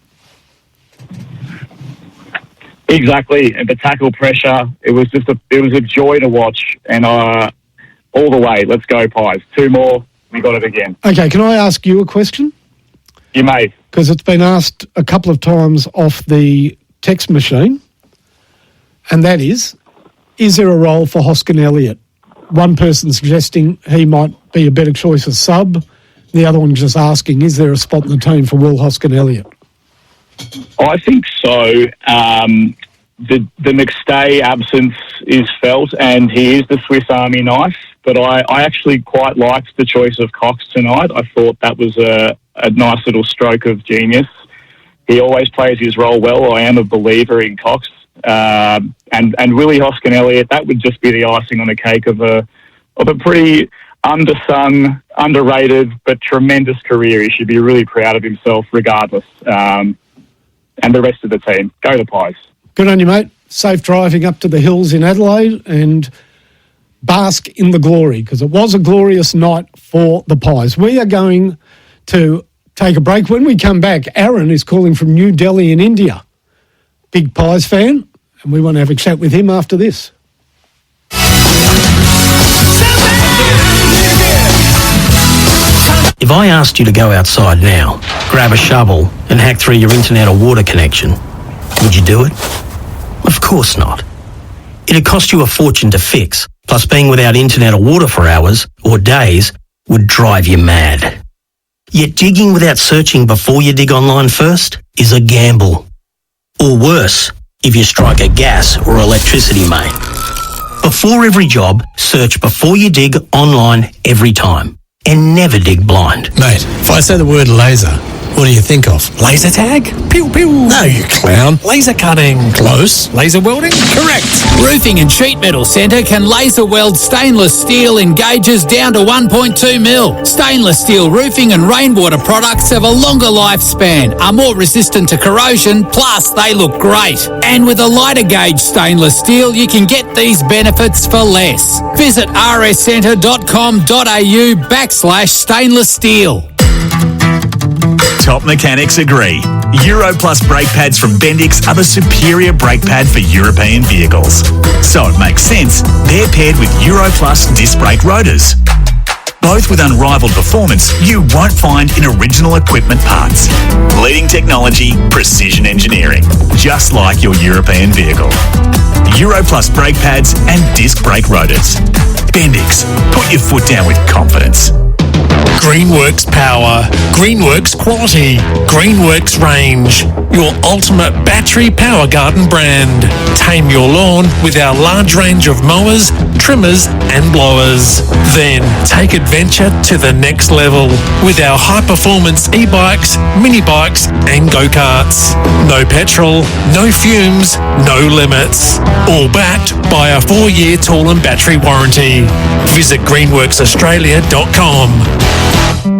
S6: Exactly, and the tackle pressure, it was a joy to watch, and all the way, let's go Pies. 2 more, we got it again. Okay,
S17: can I ask you a question?
S6: You may.
S17: Because it's been asked a couple of times off the text machine, and that is there a role for Hoskin Elliott? One person suggesting he might be a better choice as sub, the other one just asking, is there a spot in the team for Will Hoskin Elliott?
S6: I think so. The McStay absence is felt, and he is the Swiss Army knife, but I actually quite liked the choice of Cox tonight. I thought that was a nice little stroke of genius. He always plays his role well. I am a believer in Cox. And Willie Hoskin Elliott, that would just be the icing on the cake of of a pretty undersung, underrated, but tremendous career. He should be really proud of himself regardless. And the rest of the team. Go the Pies.
S17: Good on you, mate. Safe driving up to the hills in Adelaide and bask in the glory, because it was a glorious night for the Pies. We are going to take a break. When we come back, Aaron is calling from New Delhi in India. Big Pies fan, and we want to have a chat with him after this.
S7: If I asked you to go outside now, grab a shovel and hack through your internet or water connection, would you do it? Of course not. It'd cost you a fortune to fix, plus being without internet or water for hours or days would drive you mad. Yet digging without searching before you dig online first is a gamble. Or worse, if you strike a gas or electricity main. Before every job, search before you dig online every time. And never dig blind.
S16: Mate, if I say the word laser, what do you think of? Laser tag? Pew pew. No, you clown. Laser cutting. Close. Laser welding? Correct.
S8: Roofing and Sheet Metal Centre can laser weld stainless steel in gauges down to 1.2 mil. Stainless steel roofing and rainwater products have a longer lifespan, are more resistant to corrosion, plus they look great. And with a lighter gauge stainless steel, you can get these benefits for less. Visit rscentre.com.au/stainless steel.
S21: Top mechanics agree. Euro Plus brake pads from Bendix are the superior brake pad for European vehicles. So it makes sense they're paired with Euro Plus disc brake rotors. Both with unrivaled performance you won't find in original equipment parts. Leading technology, precision engineering, just like your European vehicle. Euro Plus brake pads and disc brake rotors. Bendix, put your foot down with confidence.
S16: Greenworks power, Greenworks quality, Greenworks range. Your ultimate battery power garden brand. Tame your lawn with our large range of mowers, trimmers and blowers. Then take adventure to the next level with our high-performance e-bikes, mini-bikes and go-karts. No petrol, no fumes, no limits. All backed by a 4-year tool and battery warranty. Visit greenworksaustralia.com.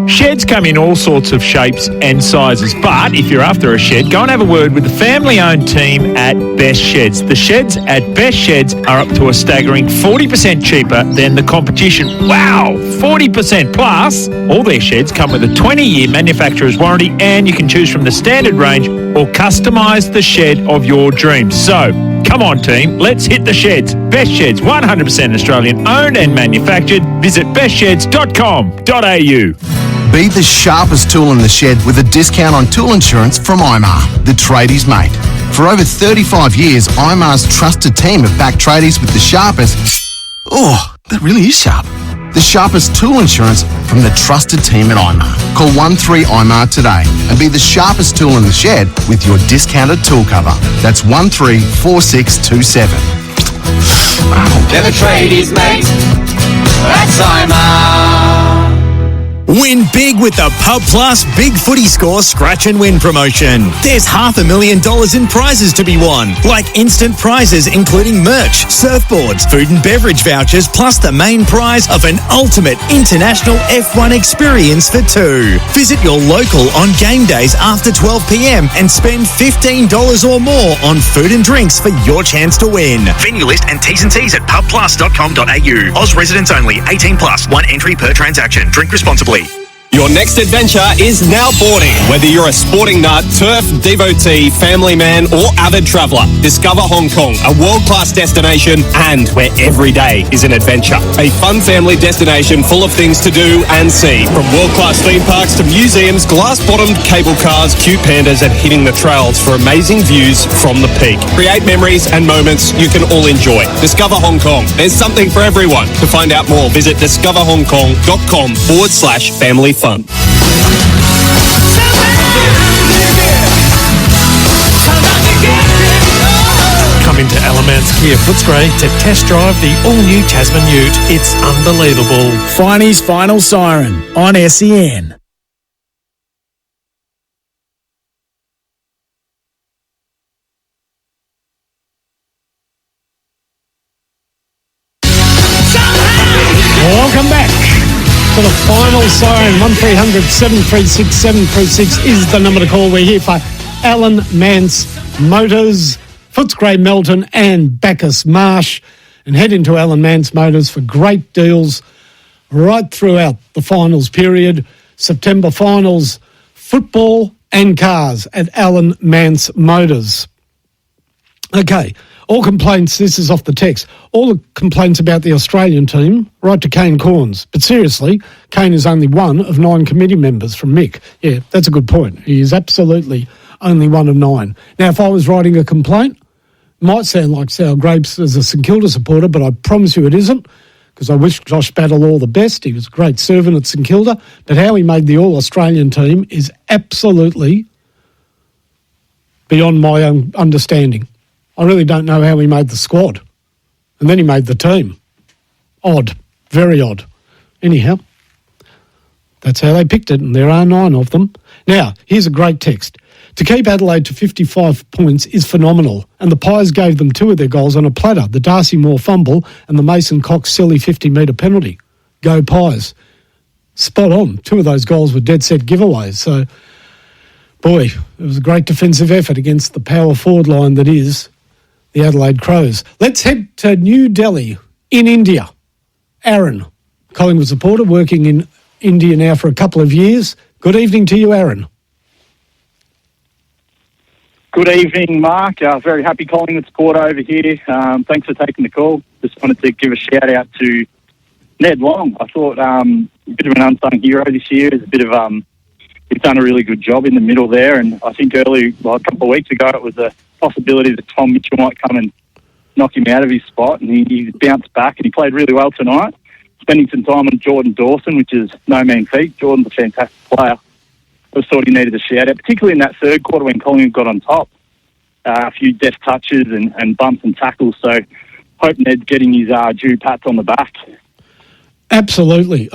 S10: Sheds come in all sorts of shapes and sizes, but if you're after a shed, go and have a word with the family-owned team at Best Sheds. The sheds at Best Sheds are up to a staggering 40% cheaper than the competition. Wow, 40% plus! All their sheds come with a 20-year manufacturer's warranty, and you can choose from the standard range or customise the shed of your dreams. So, come on team, let's hit the sheds. Best Sheds, 100% Australian owned and manufactured. Visit bestsheds.com.au.
S11: Be the sharpest tool in the shed with a discount on tool insurance from IMAR, the tradies mate. For over 35 years, IMAR's trusted team have backed tradies with the sharpest, that really is sharp, the sharpest tool insurance from the trusted team at IMAR. Call 13IMAR today and be the sharpest tool in the shed with your discounted tool cover. That's 134627.
S13: They're the tradies, mate. That's IMAR.
S20: Win big with the Pub Plus Big Footy Score Scratch and Win promotion. There's $500,000 in prizes to be won, like instant prizes including merch, surfboards, food and beverage vouchers, plus the main prize of an ultimate international F1 experience for two. Visit your local on game days after 12 p.m. and spend $15 or more on food and drinks for your chance to win.
S21: Venue list and T's and C's at pubplus.com.au. Oz residents only, 18 plus, 1 entry per transaction. Drink responsibly.
S26: Your next adventure is now boarding. Whether you're a sporting nut, turf devotee, family man, or avid traveller, discover Hong Kong, a world-class destination and where every day is an adventure. A fun family destination full of things to do and see. From world-class theme parks to museums, glass-bottomed cable cars, cute pandas, and hitting the trails for amazing views from the peak. Create memories and moments you can all enjoy. Discover Hong Kong. There's something for everyone. To find out more, visit discoverhongkong.com/family fun.
S16: Come into Alamance Kia Footscray to test drive the all-new Tasman Ute. It's unbelievable.
S3: Finey's Final Siren on SEN.
S17: to the final siren. 1300 736 736 is the number to call. We're here for Alan Mance Motors, Footscray Melton and Bacchus Marsh. And head into Alan Mance Motors for great deals right throughout the finals period. September finals, football and cars at Alan Mance Motors. Okay, all complaints, this is off the text, all the complaints about the Australian team, right to Kane Corns. But seriously, Kane is only one of 9 committee members from Mick. Yeah, that's a good point. He is absolutely only one of 9. Now, if I was writing a complaint, it might sound like sour grapes as a St Kilda supporter, but I promise you it isn't, because I wish Josh Battle all the best. He was a great servant at St Kilda, but how he made the All-Australian team is absolutely beyond my own understanding. I really don't know how he made the squad. And then he made the team. Odd. Very odd. Anyhow, that's how they picked it, and there are 9 of them. Now, here's a great text. To keep Adelaide to 55 points is phenomenal, and the Pies gave them 2 of their goals on a platter, the Darcy Moore fumble and the Mason Cox silly 50-metre penalty. Go Pies. Spot on. 2 of those goals were dead-set giveaways. So, boy, it was a great defensive effort against the power forward line that is the Adelaide Crows. Let's head to New Delhi in India. Aaron, Collingwood supporter, working in India now for a couple of years. Good evening to you, Aaron.
S9: Good evening, Mark. Very happy Collingwood supporter over here. Thanks for taking the call. Just wanted to give a shout out to Ned Long. I thought a bit of an unsung hero this year. It's a bit of he's done a really good job in the middle there, and I think a couple of weeks ago, it was a possibility that Tom Mitchell might come and knock him out of his spot, and he bounced back and he played really well tonight, spending some time on Jordan Dawson, which is no mean feat. Jordan's a fantastic player. I just thought he needed a shout-out, particularly in that third quarter when Collingwood got on top. A few deft touches and bumps and tackles, so hope Ned's getting his due pats on the back.
S17: Absolutely.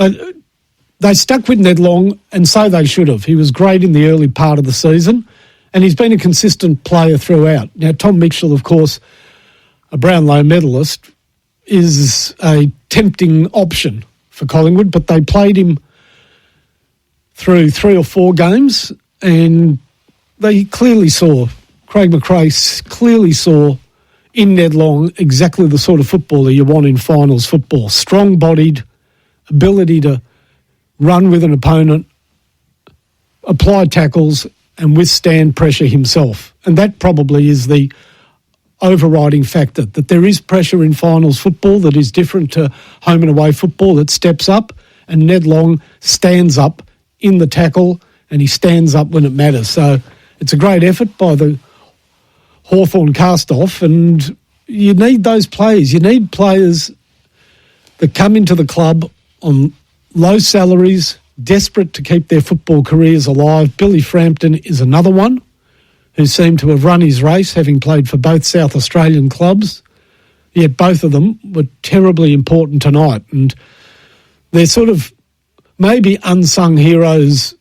S17: They stuck with Ned Long, and so they should have. He was great in the early part of the season, and he's been a consistent player throughout. Now, Tom Mitchell, of course, a Brownlow medalist, is a tempting option for Collingwood, but they played him through 3 or 4 games, and they clearly saw, Craig McRae clearly saw in Ned Long exactly the sort of footballer you want in finals football. Strong-bodied, ability to run with an opponent, apply tackles, and withstand pressure himself. And that probably is the overriding factor, that there is pressure in finals football that is different to home and away football that steps up, and Ned Long stands up in the tackle, and he stands up when it matters. So it's a great effort by the Hawthorn cast-off, and you need those players. You need players that come into the club on low salaries, desperate to keep their football careers alive. Billy Frampton is another one who seemed to have run his race, having played for both South Australian clubs, yet both of them were terribly important tonight. And they're sort of maybe unsung heroes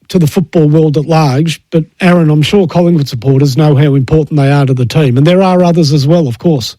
S17: to the football world at large, but Aaron, I'm sure Collingwood supporters know how important they are to the team, and there are others as well, of course.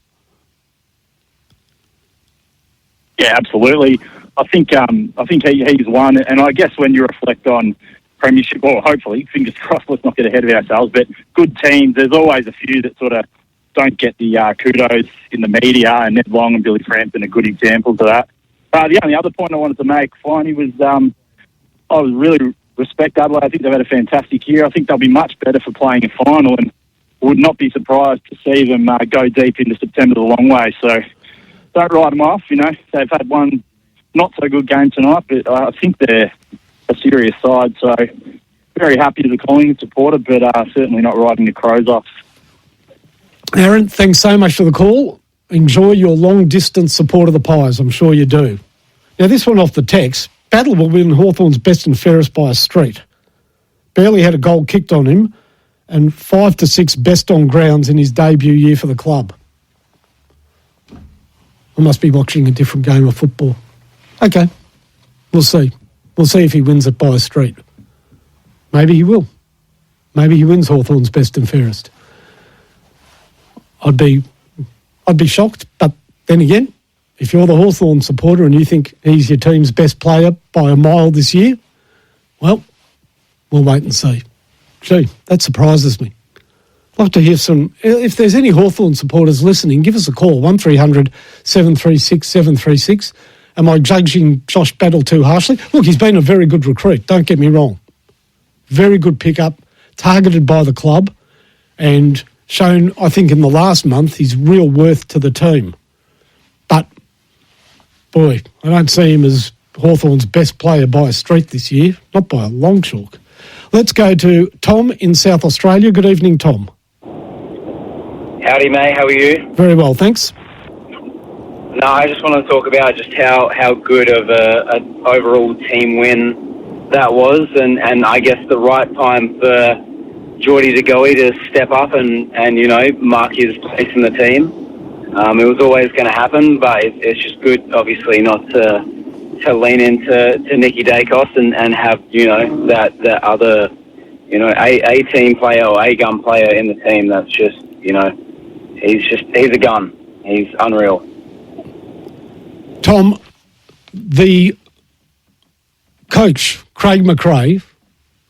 S9: Yeah, absolutely. I think he's one, and I guess when you reflect on premiership, or hopefully, fingers crossed, let's not get ahead of ourselves, but good teams, there's always a few that sort of don't get the kudos in the media, and Ned Long and Billy Frampton are good examples of that. The only other point I wanted to make, finally, was I was really respect Adelaide. I think they've had a fantastic year. I think they'll be much better for playing a final, and would not be surprised to see them go deep into September the long way. So don't write them off. You know, they've had one not so good game tonight, but I think they're a serious side. So very happy as a Collingwood supporter, but certainly not writing the Crows off.
S17: Aaron, thanks so much for the call. Enjoy your long-distance support of the Pies. I'm sure you do. Now, this one off the text. Battle will win Hawthorn's best and fairest by a street. Barely had a goal kicked on him, and 5 to 6 best on grounds in his debut year for the club. I must be watching a different game of football. Okay, we'll see. We'll see if he wins it by a street. Maybe he will. Maybe he wins Hawthorn's best and fairest. I'd be shocked, but then again, If you're the Hawthorn supporter and you think he's your team's best player by a mile this year, well, we'll wait and see. Gee, that surprises me. I'd love to hear some... If there's any Hawthorn supporters listening, give us a call, 1300 736 736. Am I judging Josh Battle too harshly? Look, he's been a very good recruit, don't get me wrong. Very good pickup, targeted by the club, and shown, I think, in the last month, his real worth to the team. But, boy, I don't see him as Hawthorn's best player by a street this year, not by a long chalk. Let's go to Tom in South Australia. Good evening, Tom.
S12: Howdy, mate. How are you?
S17: Very well, thanks.
S12: No, I just want to talk about just how good of an overall team win that was, and I guess the right time for Geordie de Goey to step up and you know, mark his place in the team. It was always going to happen, but it's just good, obviously, not to lean into Nicky Dacos and have, you know, that other, you know, a team player or a gun player in the team that's just, you know, he's a gun. He's unreal.
S17: Tom, the coach, Craig McRae,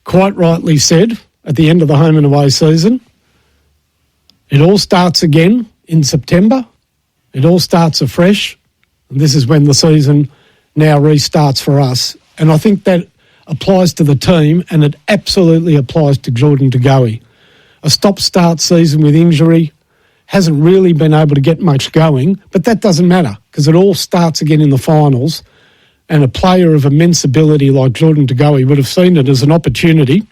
S17: quite rightly said at the end of the home and away season, it all starts again in September. It all starts afresh. And this is when the season now restarts for us. And I think that applies to the team, and it absolutely applies to Jordan de Goey. A stop-start season with injury, hasn't really been able to get much going, but that doesn't matter because it all starts again in the finals, and a player of immense ability like Jordan de Goey would have seen it as an opportunity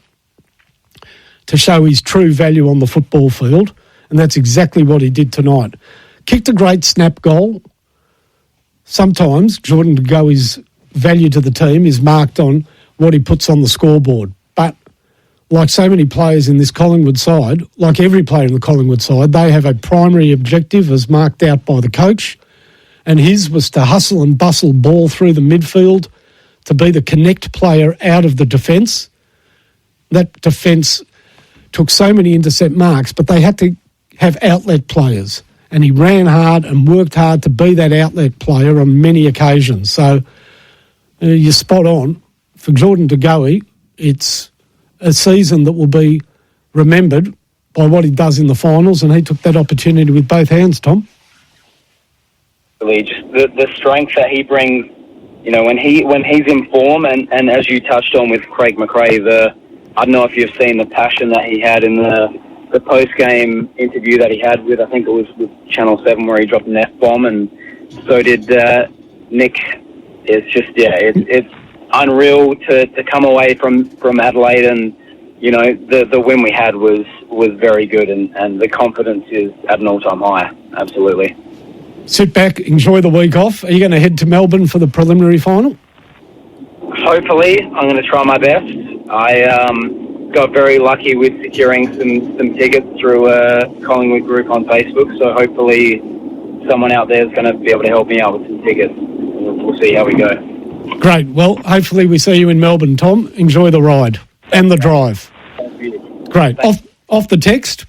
S17: to show his true value on the football field, and that's exactly what he did tonight. Kicked a great snap goal. Sometimes Jordan de Goey's value to the team is marked on what he puts on the scoreboard, but like so many players in this Collingwood side, like every player in the Collingwood side, they have a primary objective as marked out by the coach, and his was to hustle and bustle ball through the midfield, to be the connect player out of the defence. That defence took so many intercept marks, but they had to have outlet players, and he ran hard and worked hard to be that outlet player on many occasions. So you're spot on. For Jordan de Goey, it's a season that will be remembered by what he does in the finals, and he took that opportunity with both hands, Tom.
S12: Really, just the strength that he brings, you know, when he's in form, and as you touched on with Craig McRae, I don't know if you've seen the passion that he had in the post-game interview that he had with, I think it was with Channel 7, where he dropped an F-bomb, and so did Nick. It's just, it's unreal to come away from Adelaide, and you know the win we had was very good, and the confidence is at an all-time high. Absolutely.
S17: Sit back, enjoy the week off. Are you going to head to Melbourne for the preliminary final?
S12: Hopefully, I'm going to try my best. I got very lucky with securing some tickets through a Collingwood group on Facebook, so hopefully someone out there is going to be able to help me out with some tickets. We'll see how we go.
S17: Great. Well, hopefully we see you in Melbourne, Tom. Enjoy the ride and the drive. Great. Off the text,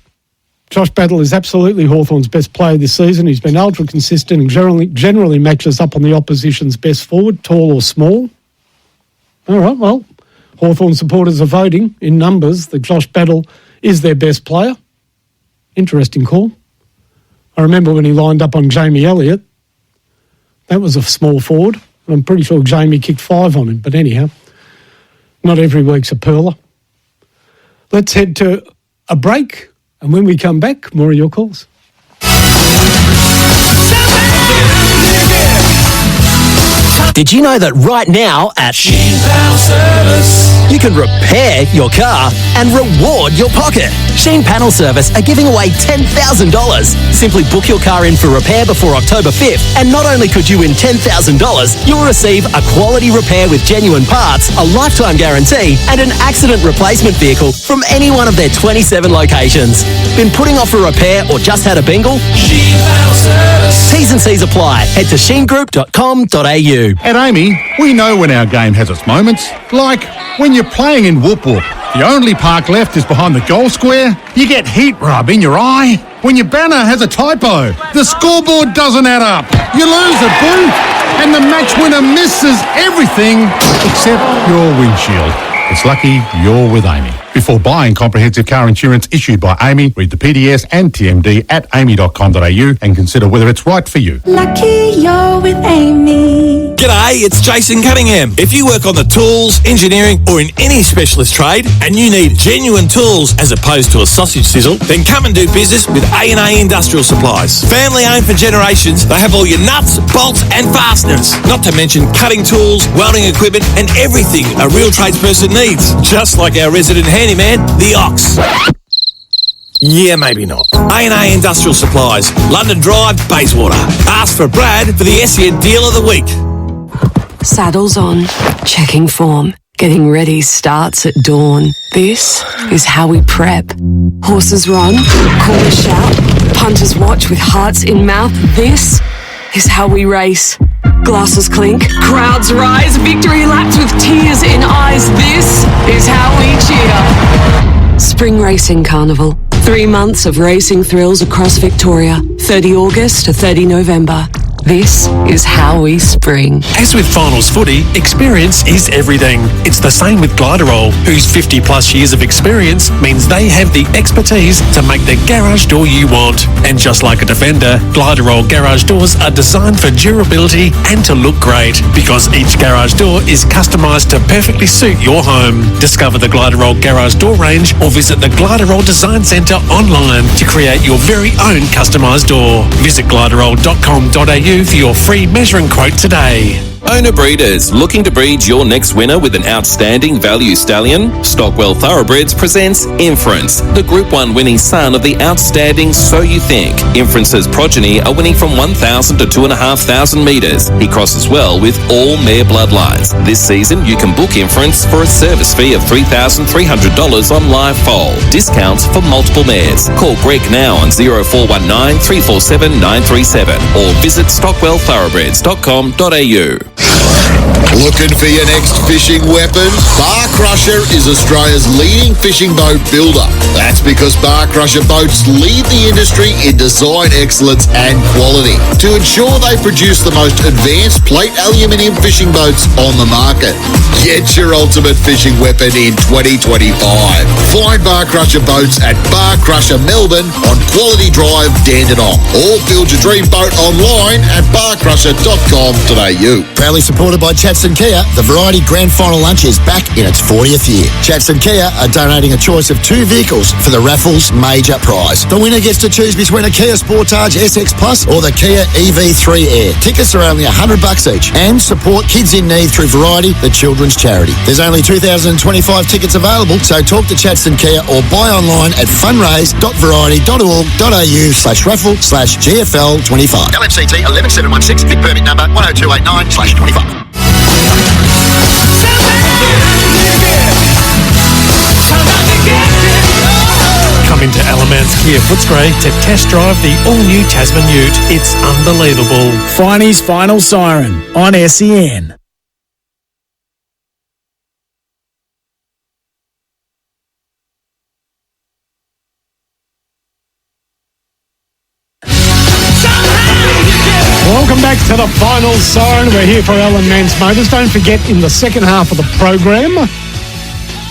S17: Josh Battle is absolutely Hawthorn's best player this season. He's been ultra consistent and generally matches up on the opposition's best forward, tall or small. All right, well, Hawthorn supporters are voting in numbers that Josh Battle is their best player. Interesting call. I remember when he lined up on Jamie Elliott. That was a small forward. I'm pretty sure Jamie kicked 5 on him, but anyhow, not every week's a perler. Let's head to a break, and when we come back, more of your calls.
S20: Did you know that right now at Sheen Panel Service, you can repair your car and reward your pocket? Sheen Panel Service are giving away $10,000. Simply book your car in for repair before October 5th, and not only could you win $10,000, you'll receive a quality repair with genuine parts, a lifetime guarantee, and an accident replacement vehicle from any one of their 27 locations. Been putting off a repair or just had a bingle? Sheen Panel Service. T's and C's apply. Head to sheengroup.com.au.
S14: At Amy, we know when our game has its moments, like when you're playing in Whoop Whoop The only park left is behind the goal square. You get heat rub in your eye when your banner has a typo. The scoreboard doesn't add up. You lose a boot, and the match winner misses everything except your windshield. It's lucky you're with Amy. Before buying comprehensive car insurance issued by Amy, read the PDS and TMD at amy.com.au and consider whether it's right for you.
S15: Lucky you're with Amy.
S4: G'day, it's Jason Cunningham. If you work on the tools, engineering or in any specialist trade and you need genuine tools as opposed to a sausage sizzle, then come and do business with A&A Industrial Supplies. Family owned for generations, they have all your nuts, bolts and fasteners. Not to mention cutting tools, welding equipment and everything a real tradesperson needs. Just like our resident handyman, the Ox. Yeah, maybe not. A&A Industrial Supplies, London Drive, Bayswater. Ask for Brad for the SEN Deal of the Week.
S18: Saddles on, checking form. Getting ready starts at dawn. This is how we prep. Horses run, corners shout, punters watch with hearts in mouth. This is how we race. Glasses clink, crowds rise, victory laps with tears in eyes. This is how we cheer. Spring Racing Carnival. 3 months of racing thrills across Victoria. 30 August to 30 November. This is how we spring.
S16: As with finals footy, experience is everything. It's the same with Gliderol, whose 50 plus years of experience means they have the expertise to make the garage door you want. And just like a Defender, Gliderol garage doors are designed for durability and to look great, because each garage door is customised to perfectly suit your home. Discover the Gliderol garage door range or visit the Gliderol Design Centre online to create your very own customised door. Visit gliderol.com.au for your free measuring quote today.
S19: Owner breeders, looking to breed your next winner with an outstanding value stallion? Stockwell Thoroughbreds presents Inference, the Group 1 winning son of the outstanding So You Think. Inference's progeny are winning from 1,000 to 2,500 metres. He crosses well with all mare bloodlines. This season, you can book Inference for a service fee of $3,300 on live foal. Discounts for multiple mares. Call Greg now on 0419 347 937 or visit stockwellthoroughbreds.com.au.
S23: Looking for your next fishing weapon? Bar Crusher is Australia's leading fishing boat builder. That's because Bar Crusher boats lead the industry in design excellence and quality to ensure they produce the most advanced plate aluminium fishing boats on the market. Get your ultimate fishing weapon in 2025. Find Bar Crusher boats at Bar Crusher Melbourne on Quality Drive, Dandenong, or build your dream boat online at barcrusher.com.au.
S22: Proudly supported by Chatson Kia, the Variety Grand Final Lunch is back in its 40th year. Chatson Kia are donating a choice of 2 vehicles for the raffle's major prize. The winner gets to choose between a Kia Sportage SX Plus or the Kia EV3 Air. Tickets are only $100 each, and support kids in need through Variety, the children's charity. There's only 2,025 tickets available, so talk to Chatson Kia or buy online at fundraise.variety.org.au/raffle/GFL25. LMCT 11716, big permit number 10289/25.
S16: Come into Alamance Kia Footscray to test drive the all-new Tasman Ute. It's unbelievable.
S3: Finey's Final Siren on SEN.
S17: Welcome back to the Final Siren. We're here for Alan Mance Motors. Don't forget, in the second half of the program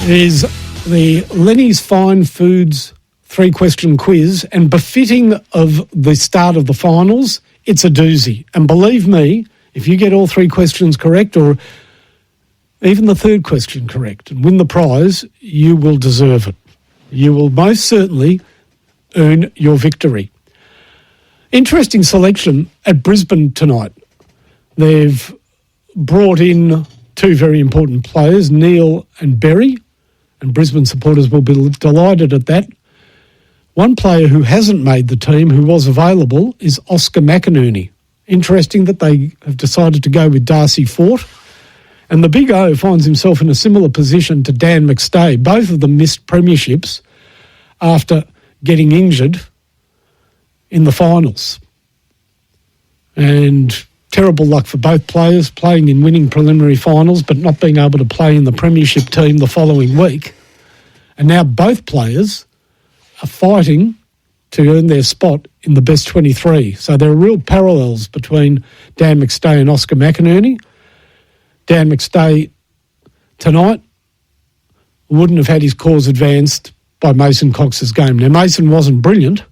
S17: is the Lenny's Fine Foods 3-question quiz, and befitting of the start of the finals, it's a doozy. And believe me, if you get all 3 questions correct, or even the 3rd question correct, and win the prize, you will deserve it. You will most certainly earn your victory. Interesting selection at Brisbane tonight. They've brought in 2 very important players, Neil and Berry, and Brisbane supporters will be delighted at that. One player who hasn't made the team, who was available, is Oscar McInerney. Interesting that they have decided to go with Darcy Fort. And the Big O finds himself in a similar position to Dan McStay. Both of them missed premierships after getting injured in the finals. And terrible luck for both players, playing in winning preliminary finals but not being able to play in the premiership team the following week. And now both players are fighting to earn their spot in the best 23. So there are real parallels between Dan McStay and Oscar McInerney. Dan McStay tonight wouldn't have had his cause advanced by Mason Cox's game. Now, Mason wasn't brilliant,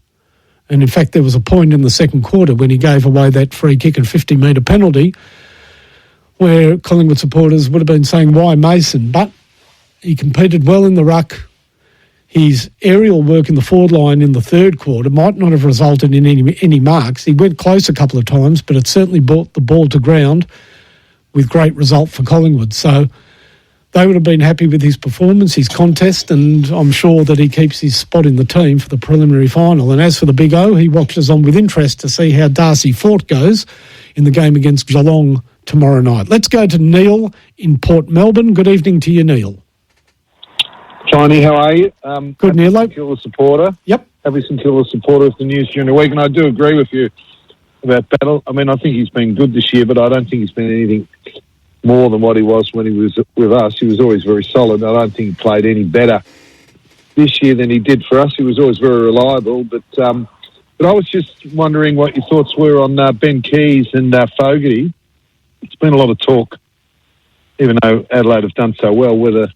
S17: and in fact there was a point in the second quarter when he gave away that free kick and 50-metre penalty where Collingwood supporters would have been saying, why Mason? But he competed well in the ruck. His aerial work in the forward line in the third quarter might not have resulted in any marks. He went close a couple of times, but it certainly brought the ball to ground with great result for Collingwood. So they would have been happy with his performance, his contest, and I'm sure that he keeps his spot in the team for the preliminary final. And as for the Big O, he watches on with interest to see how Darcy Fort goes in the game against Geelong tomorrow night. Let's go to Neil in Port Melbourne. Good evening to you, Neil.
S1: Johnny, how are you?
S17: Good, Neil.
S1: St Kilda supporter.
S17: Yep.
S1: Happy St Kilda supporter of the news during the week, and I do agree with you about Battle. I mean, I think he's been good this year, but I don't think he's been anything more than what he was when he was with us. He was always very solid. I don't think he played any better this year than he did for us. He was always very reliable, but I was just wondering what your thoughts were on Ben Keys and Fogarty. It's been a lot of talk, even though Adelaide have done so well, whether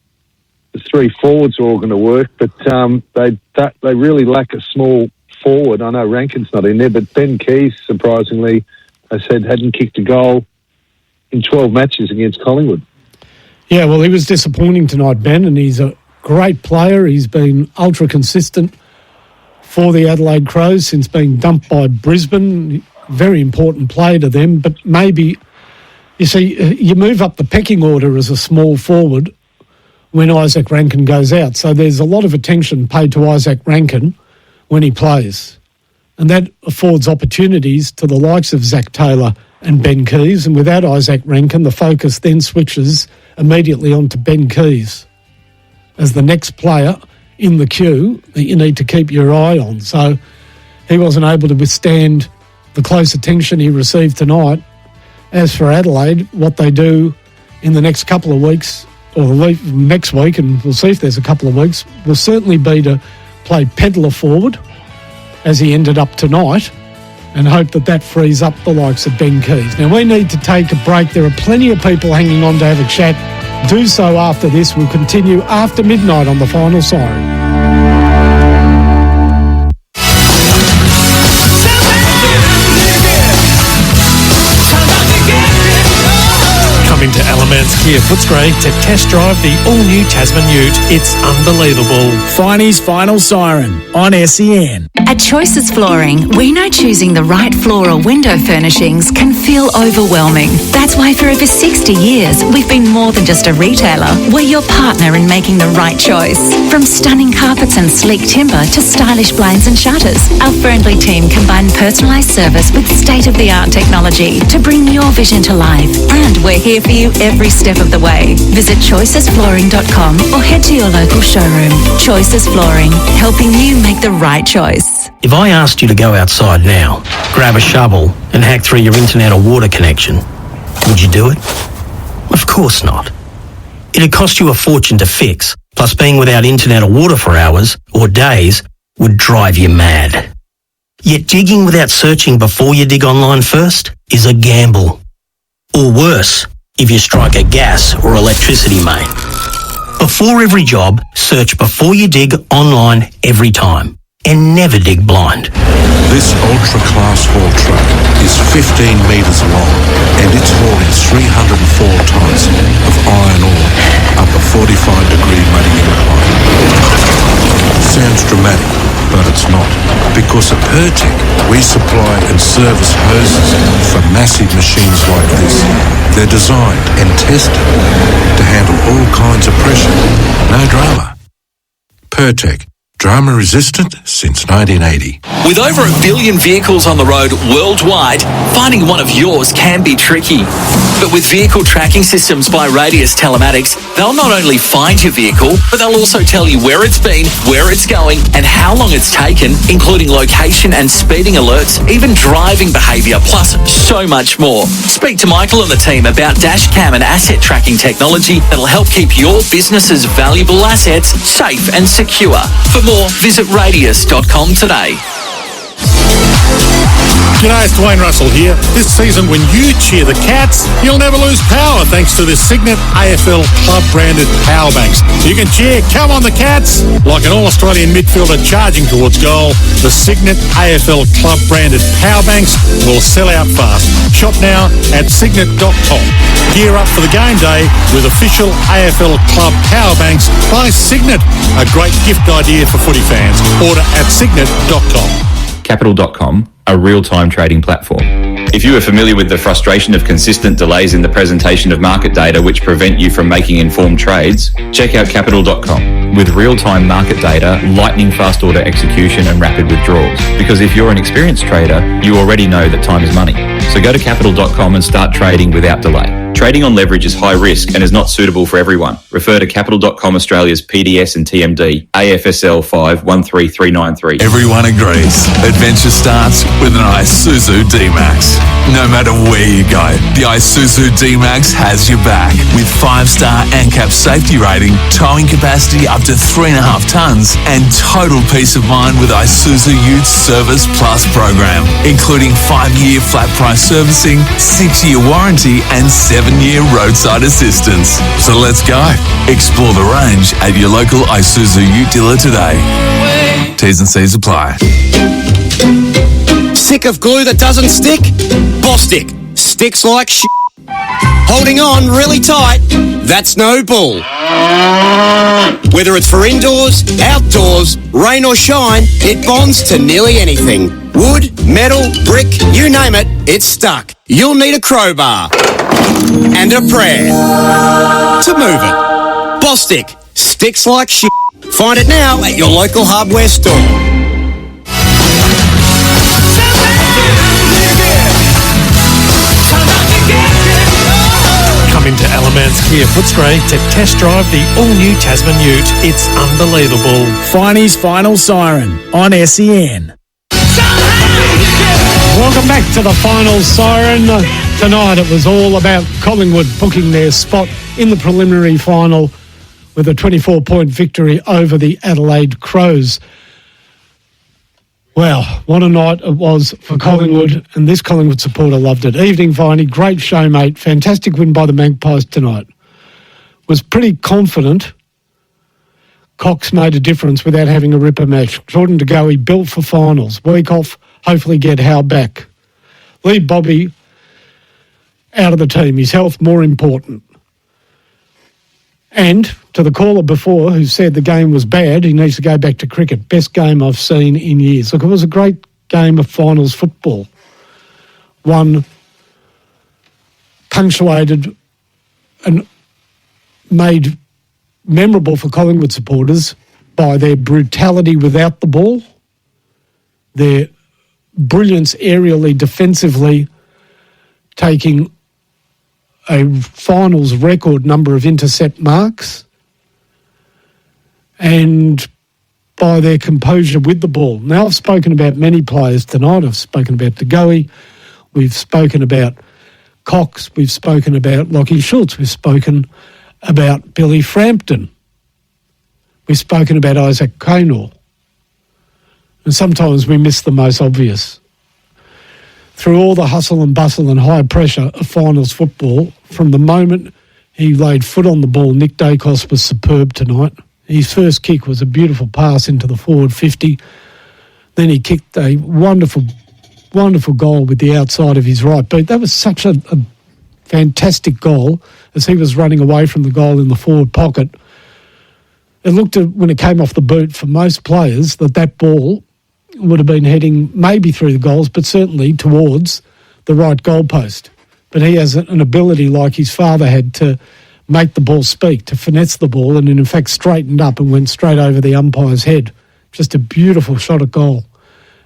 S1: the three forwards are all going to work, but they really lack a small forward. I know Rankin's not in there, but Ben Keys, surprisingly, I said, hadn't kicked a goal in 12 matches against Collingwood.
S17: Yeah, well, he was disappointing tonight, Ben, and he's a great player. He's been ultra consistent for the Adelaide Crows since being dumped by Brisbane. Very important play to them, but maybe, you see, you move up the pecking order as a small forward when Isaac Rankin goes out. So there's a lot of attention paid to Isaac Rankin when he plays. And that affords opportunities to the likes of Zach Taylor and Ben Keys. And without Isaac Rankin, the focus then switches immediately onto Ben Keys as the next player in the queue that you need to keep your eye on. So he wasn't able to withstand the close attention he received tonight. As for Adelaide, what they do in the next couple of weeks, or next week, and we'll see if there's a couple of weeks, will certainly be to play Pedler forward, as he ended up tonight, and hope that that frees up the likes of Ben Keys. Now, we need to take a break. There are plenty of people hanging on to have a chat. Do so after this. We'll continue after midnight on The Final Siren.
S16: Into Alamance Kia Footscray to test drive the all-new Tasman Ute. It's unbelievable.
S3: Finey's Final Siren on SEN.
S2: At Choices Flooring, we know choosing the right floor or window furnishings can feel overwhelming. That's why for over 60 years, we've been more than just a retailer. We're your partner in making the right choice. From stunning carpets and sleek timber to stylish blinds and shutters, our friendly team combine personalised service with state-of-the-art technology to bring your vision to life. And we're here for you every step of the way. Visit choicesflooring.com or head to your local showroom. Choices Flooring, helping you make the right choice.
S7: If I asked you to go outside now, grab a shovel and hack through your internet or water connection, would you do it? Of course not. It'd cost you a fortune to fix, plus being without internet or water for hours or days would drive you mad. Yet digging without searching before you dig online first is a gamble. Or worse, if you strike a gas or electricity main. Before every job, search before you dig online every time. And never dig blind.
S5: This ultra-class haul truck is 15 metres long and it's hauling 304 tonnes of iron ore up a 45-degree muddy incline. Sounds dramatic, but it's not. Because at Pertec, we supply and service hoses for massive machines like this. They're designed and tested to handle all kinds of pressure. No drama. Pertec. Drama resistant since 1980.
S6: With over 1 billion vehicles on the road worldwide, finding one of yours can be tricky. But with vehicle tracking systems by Radius Telematics, they'll not only find your vehicle, but they'll also tell you where it's been, where it's going, and how long it's taken, including location and speeding alerts, even driving behaviour, plus so much more. Speak to Michael and the team about dash cam and asset tracking technology that'll help keep your business's valuable assets safe and secure. For more, visit radius.com today.
S14: G'day, it's Dwayne Russell here. This season, when you cheer the Cats, you'll never lose power thanks to the Signet AFL Club-branded power banks. You can cheer, come on the Cats, like an All-Australian midfielder charging towards goal. The Signet AFL Club-branded power banks will sell out fast. Shop now at signet.com. Gear up for the game day with official AFL Club power banks by Signet. A great gift idea for footy fans. Order at signet.com.
S8: Capital.com, a real-time trading platform. If you are familiar with the frustration of consistent delays in the presentation of market data which prevent you from making informed trades, check out Capital.com. With real-time market data, lightning-fast order execution and rapid withdrawals. Because if you're an experienced trader, you already know that time is money. So go to Capital.com and start trading without delay. Trading on leverage is high risk and is not suitable for everyone. Refer to Capital.com Australia's PDS and TMD, AFSL 513393.
S10: Everyone agrees. Adventure starts with an Isuzu D-Max. No matter where you go, the Isuzu D-Max has your back. With 5-star ANCAP safety rating, towing capacity up to 3.5 tonnes, and total peace of mind with Isuzu Ute Service Plus program, including 5-year flat price servicing, 6-year warranty, and 7-year roadside assistance. So let's go. Explore the range at your local Isuzu Ute dealer today. T's and C's apply.
S11: Sick of glue that doesn't stick? Bostik. Sticks like shit. Holding on really tight? That's no bull. Whether it's for indoors, outdoors, rain or shine, it bonds to nearly anything. Wood, metal, brick, you name it, it's stuck. You'll need a crowbar and a prayer to move it. Bostik. Sticks like shit. Find it now at your local hardware store.
S16: Come into Alamance Kia Footscray to test drive the all-new Tasman Ute. It's unbelievable.
S3: Finey's Final Siren on SEN.
S17: Welcome back to the Final Siren. Tonight it was all about Collingwood booking their spot in the preliminary final with a 24-point victory over the Adelaide Crows. Well, what a night it was for Collingwood, and this Collingwood supporter loved it. Evening, Viney. Great show, mate. Fantastic win by the Magpies tonight. Was pretty confident Cox made a difference without having a ripper match. Jordan De Goey built for finals. Week off, hopefully get Howe back. Leave Bobby out of the team. His health more important. And to the caller before who said the game was bad, he needs to go back to cricket. Best game I've seen in years. Look, it was a great game of finals football. One punctuated and made memorable for Collingwood supporters by their brutality without the ball, their brilliance aerially, defensively, taking a finals record number of intercept marks, and by their composure with the ball. Now, I've spoken about many players tonight. I've spoken about De Goey. We've spoken about Cox. We've spoken about Lachie Schultz. We've spoken about Billy Frampton. We've spoken about Isaac Conor. And sometimes we miss the most obvious. Through all the hustle and bustle and high pressure of finals football, from the moment he laid foot on the ball, Nick Dacos was superb tonight. His first kick was a beautiful pass into the forward 50. Then he kicked a wonderful, wonderful goal with the outside of his right boot. That was such a fantastic goal as he was running away from the goal in the forward pocket. It looked, when it came off the boot, for most players, that ball would have been heading maybe through the goals, but certainly towards the right goalpost. But he has an ability like his father had to make the ball speak, to finesse the ball, and in fact straightened up and went straight over the umpire's head. Just a beautiful shot at goal.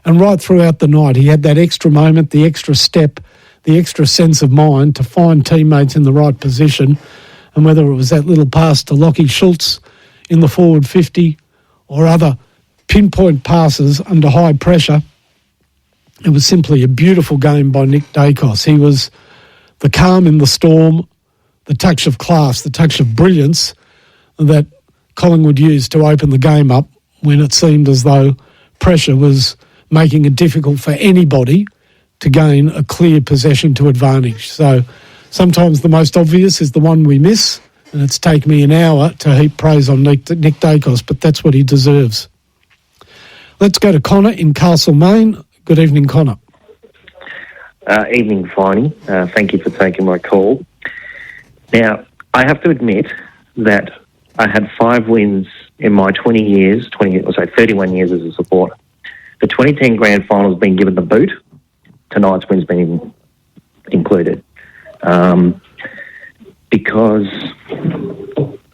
S17: And right throughout the night, he had that extra moment, the extra step, the extra sense of mind to find teammates in the right position. And whether it was that little pass to Lachie Schultz in the forward 50 or other pinpoint passes under high pressure, it was simply a beautiful game by Nick Dacos. He was the calm in the storm, the touch of class, the touch of brilliance that Collingwood used to open the game up when it seemed as though pressure was making it difficult for anybody to gain a clear possession to advantage. So sometimes the most obvious is the one we miss, and it's taken me an hour to heap praise on Nick Dacos, but that's what he deserves. Let's go to Connor in Castlemaine. Good evening, Connor.
S9: Evening, Finey. Thank you for taking my call. Now, I have to admit that I had 5 wins in my 31 years as a supporter. The 2010 Grand Final's been given the boot. Tonight's win's been included. Because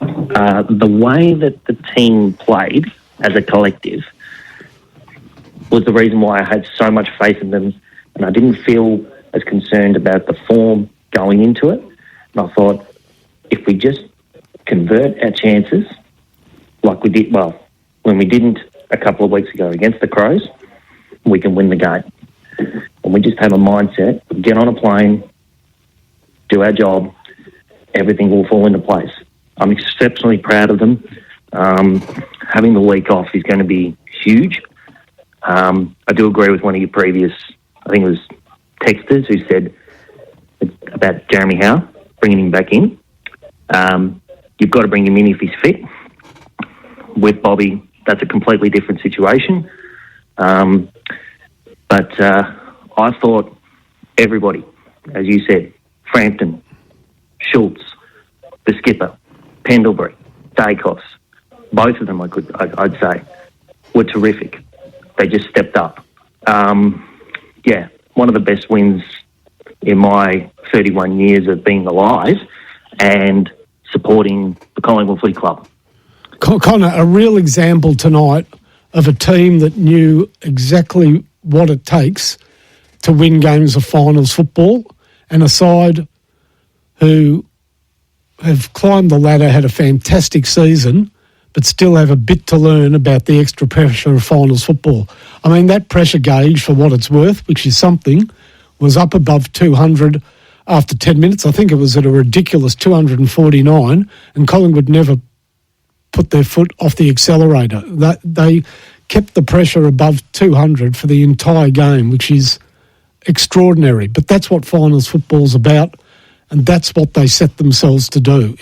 S9: the way that the team played as a collective was the reason why I had so much faith in them, and I didn't feel as concerned about the form going into it. And I thought, if we just convert our chances like we did, when we didn't a couple of weeks ago against the Crows, we can win the game. And we just have a mindset, get on a plane, do our job, everything will fall into place. I'm exceptionally proud of them. Having the week off is going to be huge. I do agree with one of your previous, I think it was texters, who said about Jeremy Howe, bringing him back in. You've got to bring him in if he's fit. With Bobby, that's a completely different situation. But I thought everybody, as you said, Frampton, Schultz, the skipper, Pendlebury, Dacos, both of them I'd say were terrific. They just stepped up. One of the best wins in my 31 years of being alive and supporting the Collingwood Footy Club.
S17: Connor, a real example tonight of a team that knew exactly what it takes to win games of finals football, and a side who have climbed the ladder, had a fantastic season, but still have a bit to learn about the extra pressure of finals football. I mean, that pressure gauge, for what it's worth, which is something, was up above 200 after 10 minutes. I think it was at a ridiculous 249, and Collingwood never put their foot off the accelerator. They kept the pressure above 200 for the entire game, which is extraordinary. But that's what finals football's about, and that's what they set themselves to do.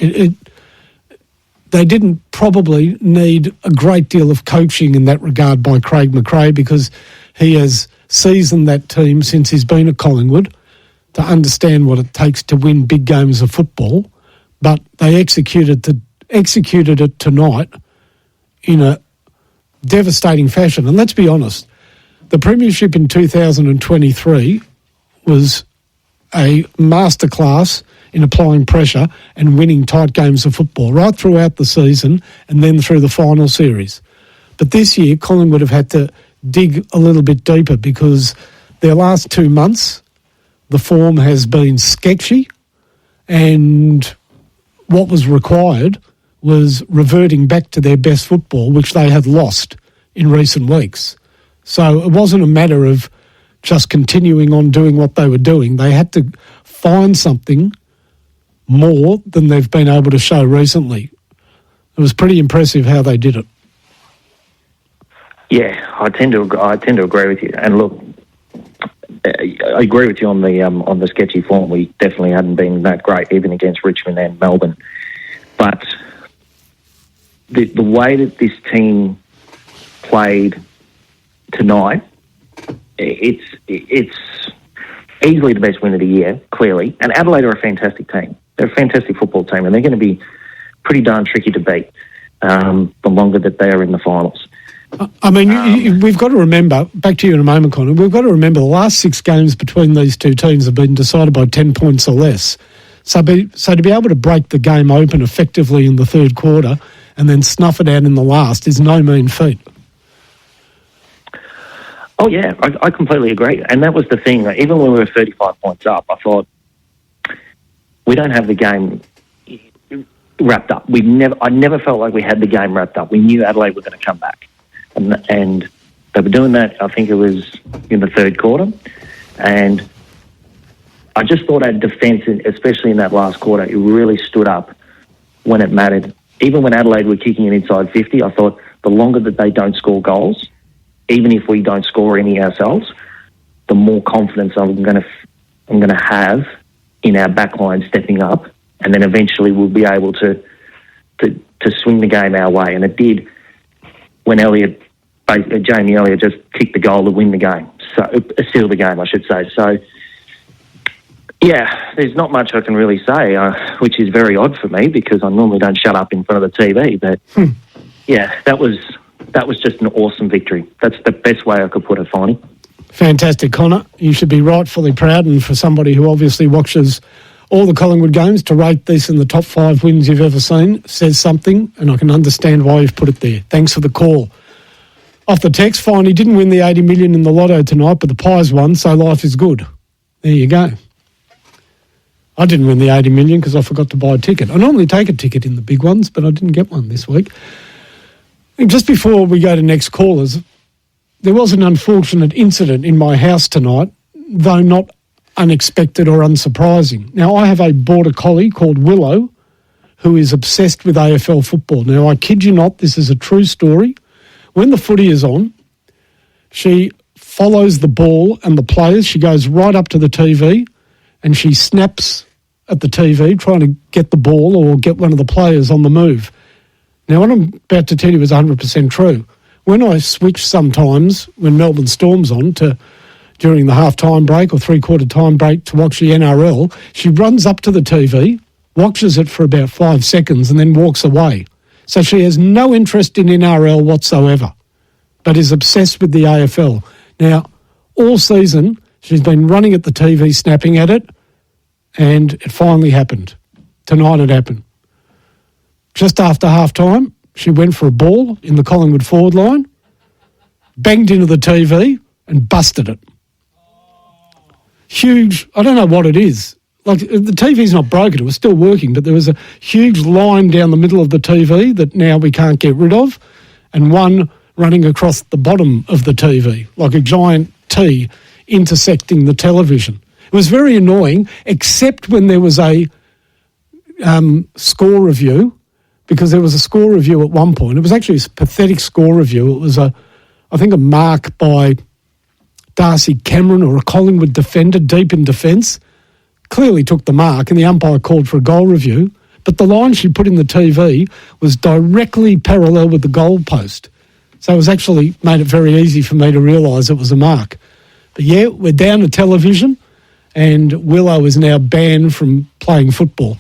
S17: They didn't probably need a great deal of coaching in that regard by Craig McRae, because he has seasoned that team since he's been at Collingwood to understand what it takes to win big games of football. But they executed it tonight in a devastating fashion. And let's be honest, the Premiership in 2023 was a masterclass in applying pressure and winning tight games of football right throughout the season and then through the final series. But this year, Collingwood have had to dig a little bit deeper, because their last 2 months, the form has been sketchy, and what was required was reverting back to their best football, which they had lost in recent weeks. So it wasn't a matter of just continuing on doing what they were doing. They had to find something more than they've been able to show recently. It was pretty impressive how they did it.
S9: Yeah, I tend to agree with you. And look, I agree with you on the sketchy form. We definitely hadn't been that great, even against Richmond and Melbourne. But the way that this team played tonight, it's easily the best win of the year, clearly. And Adelaide are a fantastic team. They're a fantastic football team, and they're going to be pretty darn tricky to beat the longer that they are in the finals.
S17: I mean, we've got to remember, back to you in a moment, Connor, we've got to remember the last 6 games between these two teams have been decided by 10 points or less. So to be able to break the game open effectively in the third quarter and then snuff it out in the last is no mean feat.
S9: Oh, yeah, I completely agree. And that was the thing. Even when we were 35 points up, I thought, we don't have the game wrapped up. I never felt like we had the game wrapped up. We knew Adelaide were going to come back. And they were doing that, I think it was in the third quarter. And I just thought our defence, especially in that last quarter, it really stood up when it mattered. Even when Adelaide were kicking it inside 50, I thought the longer that they don't score goals, even if we don't score any ourselves, the more confidence I'm going to have in our backline stepping up, and then eventually we'll be able to swing the game our way. And it did when Jamie Elliott just kicked the goal to win the game, seal the game, I should say. So, yeah, there's not much I can really say, which is very odd for me because I normally don't shut up in front of the TV. But yeah, that was just an awesome victory. That's the best way I could put it, Finey.
S17: Fantastic, Connor. You should be rightfully proud, and for somebody who obviously watches all the Collingwood games, to rate this in the top 5 wins you've ever seen says something, and I can understand why you've put it there. Thanks for the call. Off the text, Finey didn't win the 80 million in the lotto tonight, but the Pies won, so life is good. There you go. I didn't win the 80 million because I forgot to buy a ticket. I normally take a ticket in the big ones, but I didn't get one this week. And just before we go to next callers, there was an unfortunate incident in my house tonight, though not unexpected or unsurprising. Now, I have a border collie called Willow who is obsessed with AFL football. Now, I kid you not, this is a true story. When the footy is on, she follows the ball and the players. She goes right up to the TV and she snaps at the TV trying to get the ball or get one of the players on the move. Now, what I'm about to tell you is 100% true. When I switch sometimes, when Melbourne Storm's on, during the half-time break or three-quarter time break to watch the NRL, she runs up to the TV, watches it for about 5 seconds and then walks away. So she has no interest in NRL whatsoever, but is obsessed with the AFL. Now, all season, she's been running at the TV, snapping at it, and it finally happened. Tonight it happened. Just after half-time, she went for a ball in the Collingwood forward line, banged into the TV and busted it. Huge, I don't know what it is. Like, the TV's not broken, it was still working, but there was a huge line down the middle of the TV that now we can't get rid of, and one running across the bottom of the TV, like a giant T intersecting the television. It was very annoying, except when there was a score review, because there was a score review at one point. It was actually a pathetic score review. It was, I think, a mark by Darcy Cameron or a Collingwood defender deep in defence. Clearly took the mark and the umpire called for a goal review. But the line she put in the TV was directly parallel with the goal post. So it was actually made it very easy for me to realise it was a mark. But yeah, we're down to television and Willow is now banned from playing football.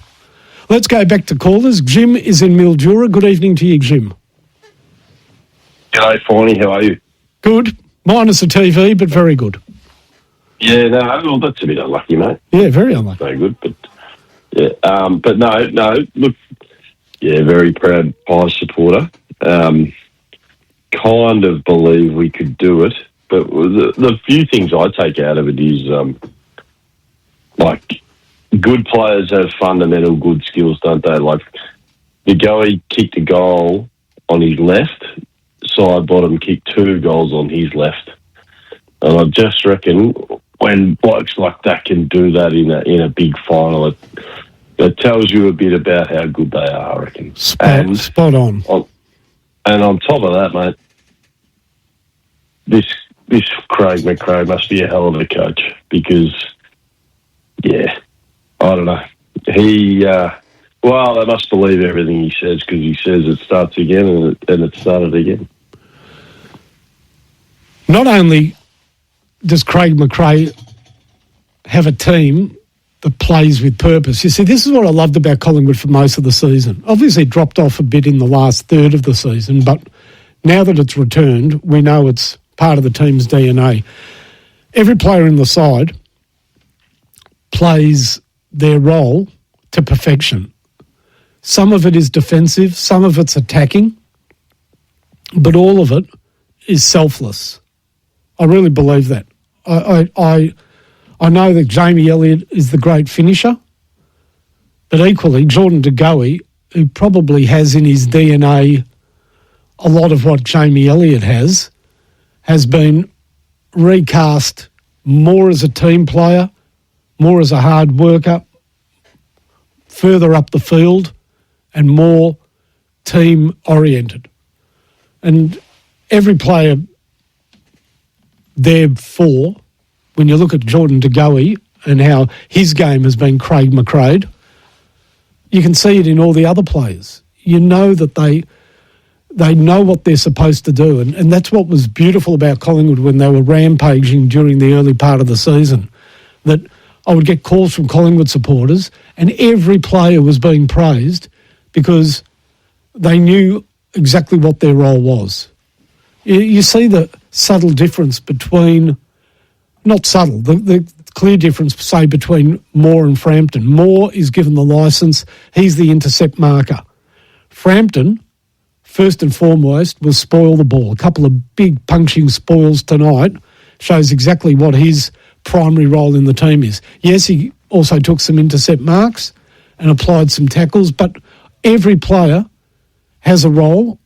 S17: Let's go back to callers. Jim is in Mildura. Good evening to you, Jim.
S12: G'day, Finey. How are you?
S17: Good. Minus a TV, but very good.
S12: Yeah, no, well, that's a bit unlucky, mate.
S17: Yeah, very unlucky.
S12: No good, but yeah, but no. Look, yeah, very proud Pies supporter. Kind of believe we could do it, but the few things I take out of it is like good players have fundamental good skills, don't they? Like the goalie kicked a goal on his left, side bottom kicked 2 goals on his left, and I just reckon when blokes like that can do that in a big final, it tells you a bit about how good they are, I reckon.
S17: Spot on.
S12: And on top of that, mate, this Craig McRae must be a hell of a coach because, yeah, I don't know. He, well, they must believe everything he says because he says it starts again and it started again.
S17: Not only does Craig McRae have a team that plays with purpose. You see, this is what I loved about Collingwood for most of the season. Obviously, it dropped off a bit in the last third of the season, but now that it's returned, we know it's part of the team's DNA. Every player in the side plays their role to perfection. Some of it is defensive, some of it's attacking, but all of it is selfless. I really believe that. I know that Jamie Elliott is the great finisher, but equally Jordan De Goey, who probably has in his DNA a lot of what Jamie Elliott has been recast more as a team player, more as a hard worker, further up the field, and more team-oriented. And every player, therefore, when you look at Jordan De Goey and how his game has been Craig McRae, you can see it in all the other players. You know that they know what they're supposed to do. And that's what was beautiful about Collingwood when they were rampaging during the early part of the season, that I would get calls from Collingwood supporters and every player was being praised because they knew exactly what their role was. You see the subtle difference between, not subtle, the clear difference, say, between Moore and Frampton. Moore is given the licence. He's the intercept marker. Frampton, first and foremost, will spoil the ball. A couple of big punching spoils tonight shows exactly what his primary role in the team is. Yes, he also took some intercept marks and applied some tackles, but every player has a role,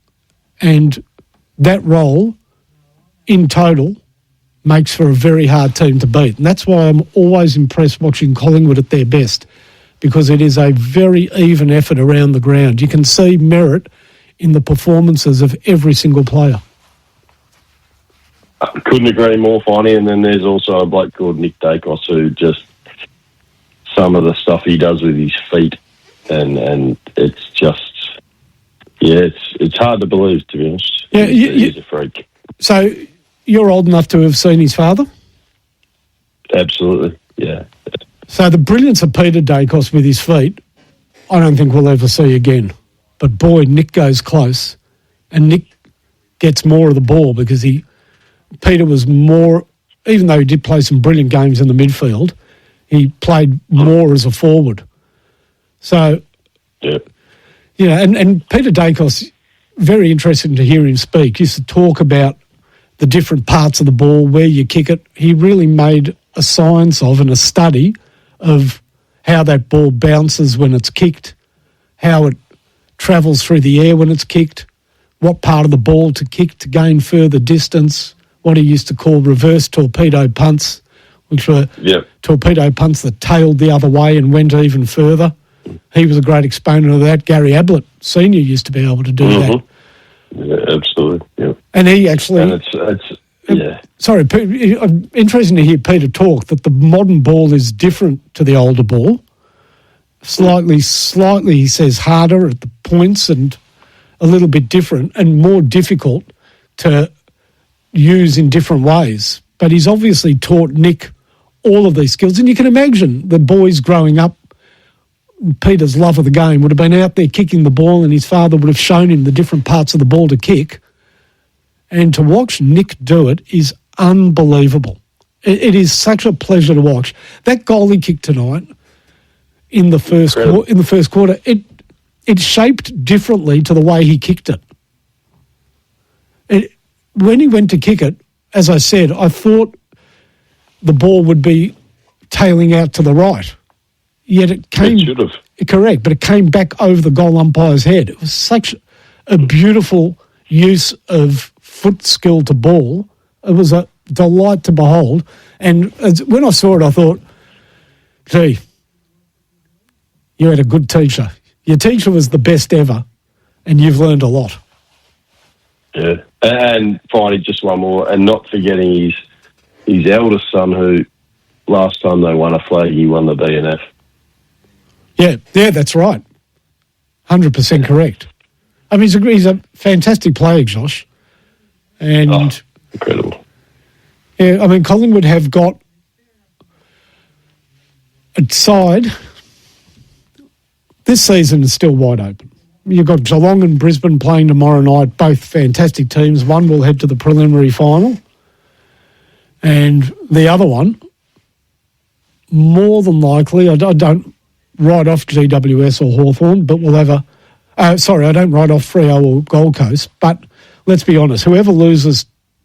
S17: and that role in total makes for a very hard team to beat. And that's why I'm always impressed watching Collingwood at their best, because it is a very even effort around the ground. You can see merit in the performances of every single player.
S12: I couldn't agree more, Finey. And then there's also a bloke called Nick Dacos who just, some of the stuff he does with his feet, and it's just, yeah, it's hard to believe, to be honest.
S17: Yeah,
S12: he's a freak.
S17: So you're old enough to have seen his father?
S12: Absolutely, yeah.
S17: So the brilliance of Peter Dacos with his feet, I don't think we'll ever see again. But boy, Nick goes close, and Nick gets more of the ball because Peter was more, even though he did play some brilliant games in the midfield, he played more as a forward. So,
S12: yeah.
S17: You know, and Peter Dacos, very interesting to hear him speak, used to talk about the different parts of the ball, where you kick it. He really made a science of and a study of how that ball bounces when it's kicked, how it travels through the air when it's kicked, what part of the ball to kick to gain further distance, what he used to call reverse torpedo punts, which were torpedo punts that tailed the other way and went even further. He was a great exponent of that. Gary Ablett Sr. used to be able to do that.
S12: Yeah, absolutely. Yeah.
S17: And he actually...
S12: And it's yeah.
S17: Sorry, interesting to hear Peter talk that the modern ball is different to the older ball. Slightly, he says, harder at the points and a little bit different and more difficult to use in different ways. But he's obviously taught Nick all of these skills. And you can imagine the boys growing up, Peter's love of the game would have been out there kicking the ball, and his father would have shown him the different parts of the ball to kick. And to watch Nick do it is unbelievable. It is such a pleasure to watch. That goal he kicked tonight in the first quarter, it shaped differently to the way he kicked it. When he went to kick it, as I said, I thought the ball would be tailing out to the right. Yet it came...
S12: It should have.
S17: Correct, but it came back over the goal umpire's head. It was such a beautiful use of foot skill to ball. It was a delight to behold. And when I saw it, I thought, gee, you had a good teacher. Your teacher was the best ever, and you've learned a lot.
S12: Yeah. And finally, just one more, and not forgetting his eldest son, who last time they won a flag, he won the BNF.
S17: Yeah, that's right. 100% correct. I mean, he's a fantastic player, Josh. And
S12: incredible.
S17: Yeah, I mean, Collingwood have got a side. This season is still wide open. You've got Geelong and Brisbane playing tomorrow night, both fantastic teams. One will head to the preliminary final. And the other one, more than likely, I don't write off GWS or Hawthorn, but we'll have I don't write off Freo or Gold Coast, but let's be honest, whoever loses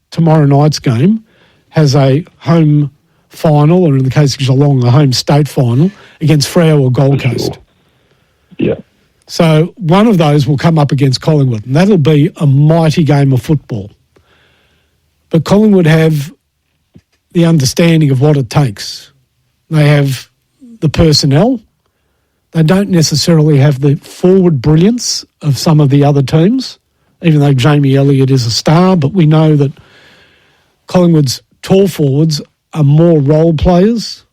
S17: tomorrow night's game has a home final, or in the case of Geelong, a home state final against Freo or Gold Coast.
S12: Yeah.
S17: So one of those will come up against Collingwood, and that'll be a mighty game of football. But Collingwood have the understanding of what it takes. They have the personnel. They don't necessarily have the forward brilliance of some of the other teams, even though Jamie Elliott is a star, but we know that Collingwood's tall forwards are more role players.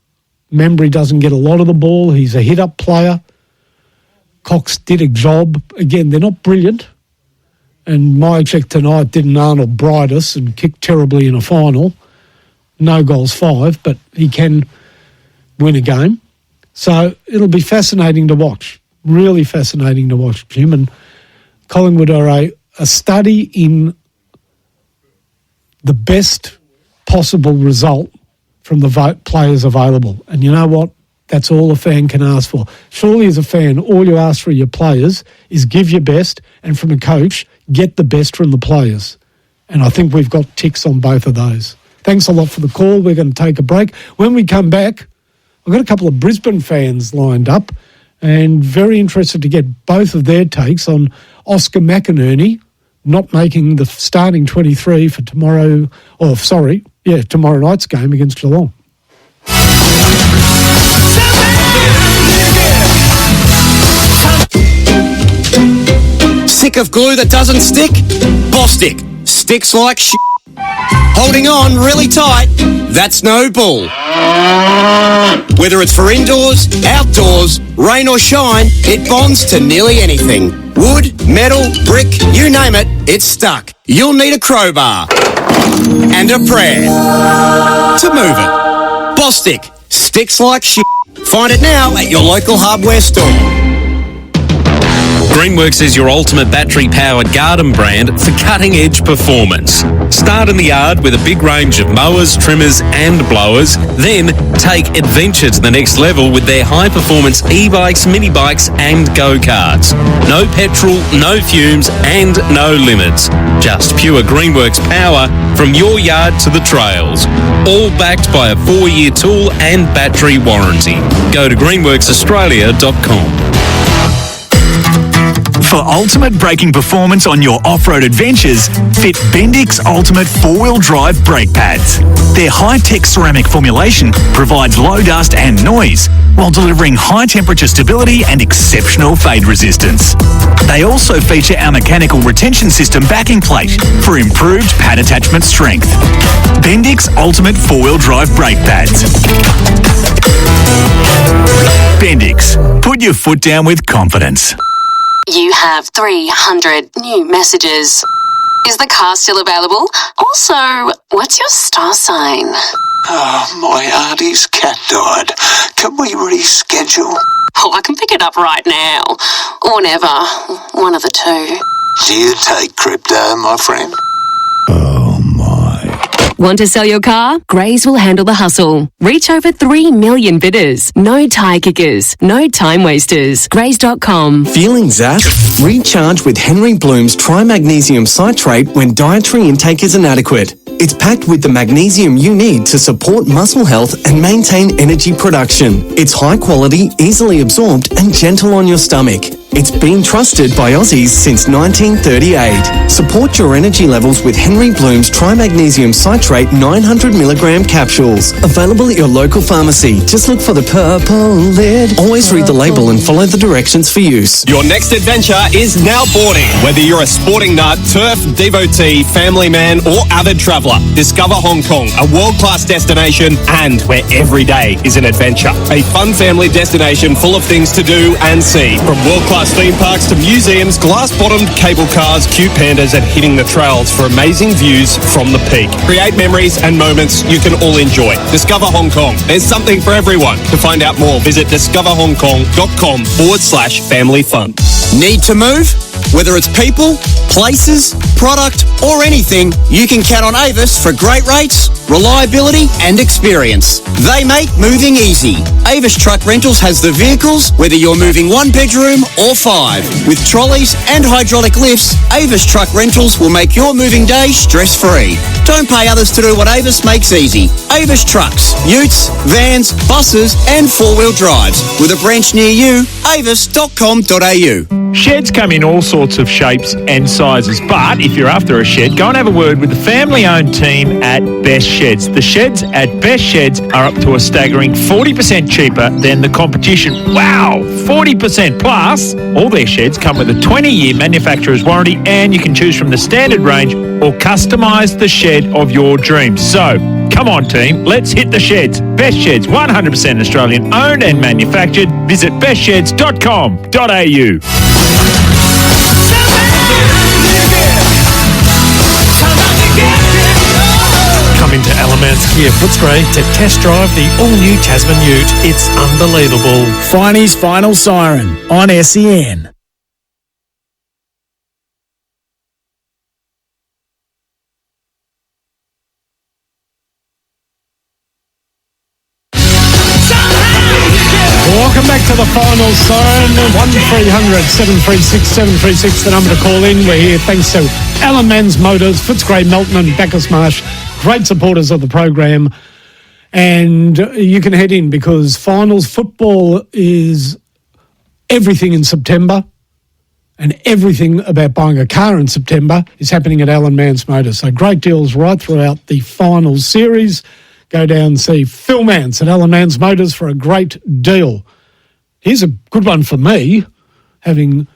S17: Membry doesn't get a lot of the ball. He's a hit-up player. Cox did a job. Again, they're not brilliant. And Myercheck tonight didn't Arnold bride us and kick terribly in a final. No goals 5, but he can win a game. So it'll be fascinating to watch. Really fascinating to watch, Jim. And Collingwood are a study in the best possible result from the players available. And you know what? That's all a fan can ask for. Surely as a fan, all you ask for your players is give your best, and from a coach, get the best from the players. And I think we've got ticks on both of those. Thanks a lot for the call. We're going to take a break. When we come back, I've got a couple of Brisbane fans lined up and very interested to get both of their takes on Oscar McInerney not making the starting 23 for tomorrow night's game against Geelong.
S11: Sick of glue that doesn't stick? Bostik. Sticks like shit. Holding on really tight? That's no bull. Whether it's for indoors, outdoors, rain or shine, it bonds to nearly anything. Wood, metal, brick, you name it, it's stuck. You'll need a crowbar and a prayer to move it. Bostik. Sticks like shit. Find it now at your local hardware store.
S4: Greenworks is your ultimate battery-powered garden brand for cutting-edge performance. Start in the yard with a big range of mowers, trimmers and blowers, then take adventure to the next level with their high-performance e-bikes, mini-bikes and go-karts. No petrol, no fumes and no limits. Just pure Greenworks power from your yard to the trails. All backed by a 4-year tool and battery warranty. Go to greenworksaustralia.com.
S13: For ultimate braking performance on your off-road adventures, fit Bendix Ultimate 4-wheel drive brake pads. Their high-tech ceramic formulation provides low dust and noise while delivering high-temperature stability and exceptional fade resistance. They also feature our mechanical retention system backing plate for improved pad attachment strength. Bendix Ultimate 4-wheel drive brake pads. Bendix. Put your foot down with confidence.
S18: You have 300 new messages. Is the car still available? Also, what's your star sign?
S20: Oh, my auntie's cat died. Can we reschedule?
S18: Oh, I can pick it up right now. Or never. One of the two.
S20: Do you take crypto, my friend?
S18: Want to sell your car? Grays will handle the hustle. Reach over 3 million bidders. No tie kickers. No time wasters. Grays.com.
S21: Feeling zapped? Recharge with Henry Bloom's Trimagnesium Citrate when dietary intake is inadequate. It's packed with the magnesium you need to support muscle health and maintain energy production. It's high quality, easily absorbed and gentle on your stomach. It's been trusted by Aussies since 1938. Support your energy levels with Henry Bloom's Trimagnesium Citrate 900mg capsules. Available at your local pharmacy. Just look for the purple lid. Always read the label and follow the directions for use.
S11: Your next adventure is now boarding. Whether you're a sporting nut, turf devotee, family man or avid traveller, discover Hong Kong, a world-class destination and where every day is an adventure. A fun family destination full of things to do and see. From world-class theme parks to museums, glass-bottomed cable cars, cute pandas and hitting the trails for amazing views from the peak. Create memories and moments you can all enjoy. Discover Hong Kong. There's something for everyone. To find out more, visit discoverhongkong.com/family fun. Need to move? Whether it's people, places, product, or anything, you can count on Avis for great rates, reliability, and experience. They make moving easy. Avis Truck Rentals has the vehicles, whether you're moving 1 bedroom or 5. With trolleys and hydraulic lifts, Avis Truck Rentals will make your moving day stress-free. Don't pay others to do what Avis makes easy. Avis Trucks, utes, vans, buses, and 4-wheel drives. With a branch near you, avis.com.au.
S15: Sheds come in all sorts of shapes and sizes, but if you're after a shed, go and have a word with the family-owned team at Best Sheds. The sheds at Best Sheds are up to a staggering 40% cheaper than the competition. Wow, 40%! Plus, all their sheds come with a 20-year manufacturer's warranty, and you can choose from the standard range or customise the shed of your dreams. So, come on team, let's hit the sheds. Best Sheds, 100% Australian owned and manufactured. Visit bestsheds.com.au.
S16: Come into Alamance Kia Footscray to test drive the all-new Tasman Ute. It's unbelievable.
S3: Finey's Final Siren on SEN.
S17: Welcome back to the Final Siren. 1300 736 736, the number to call in. We're here thanks to Alan Mans Motors, Footscray, Melton and Bacchus Marsh, great supporters of the program. And you can head in because finals football is everything in September, and everything about buying a car in September is happening at Alan Mans Motors. So great deals right throughout the finals series. Go down and see Phil Mance at Alan Mans Motors for a great deal. Here's a good one for me, having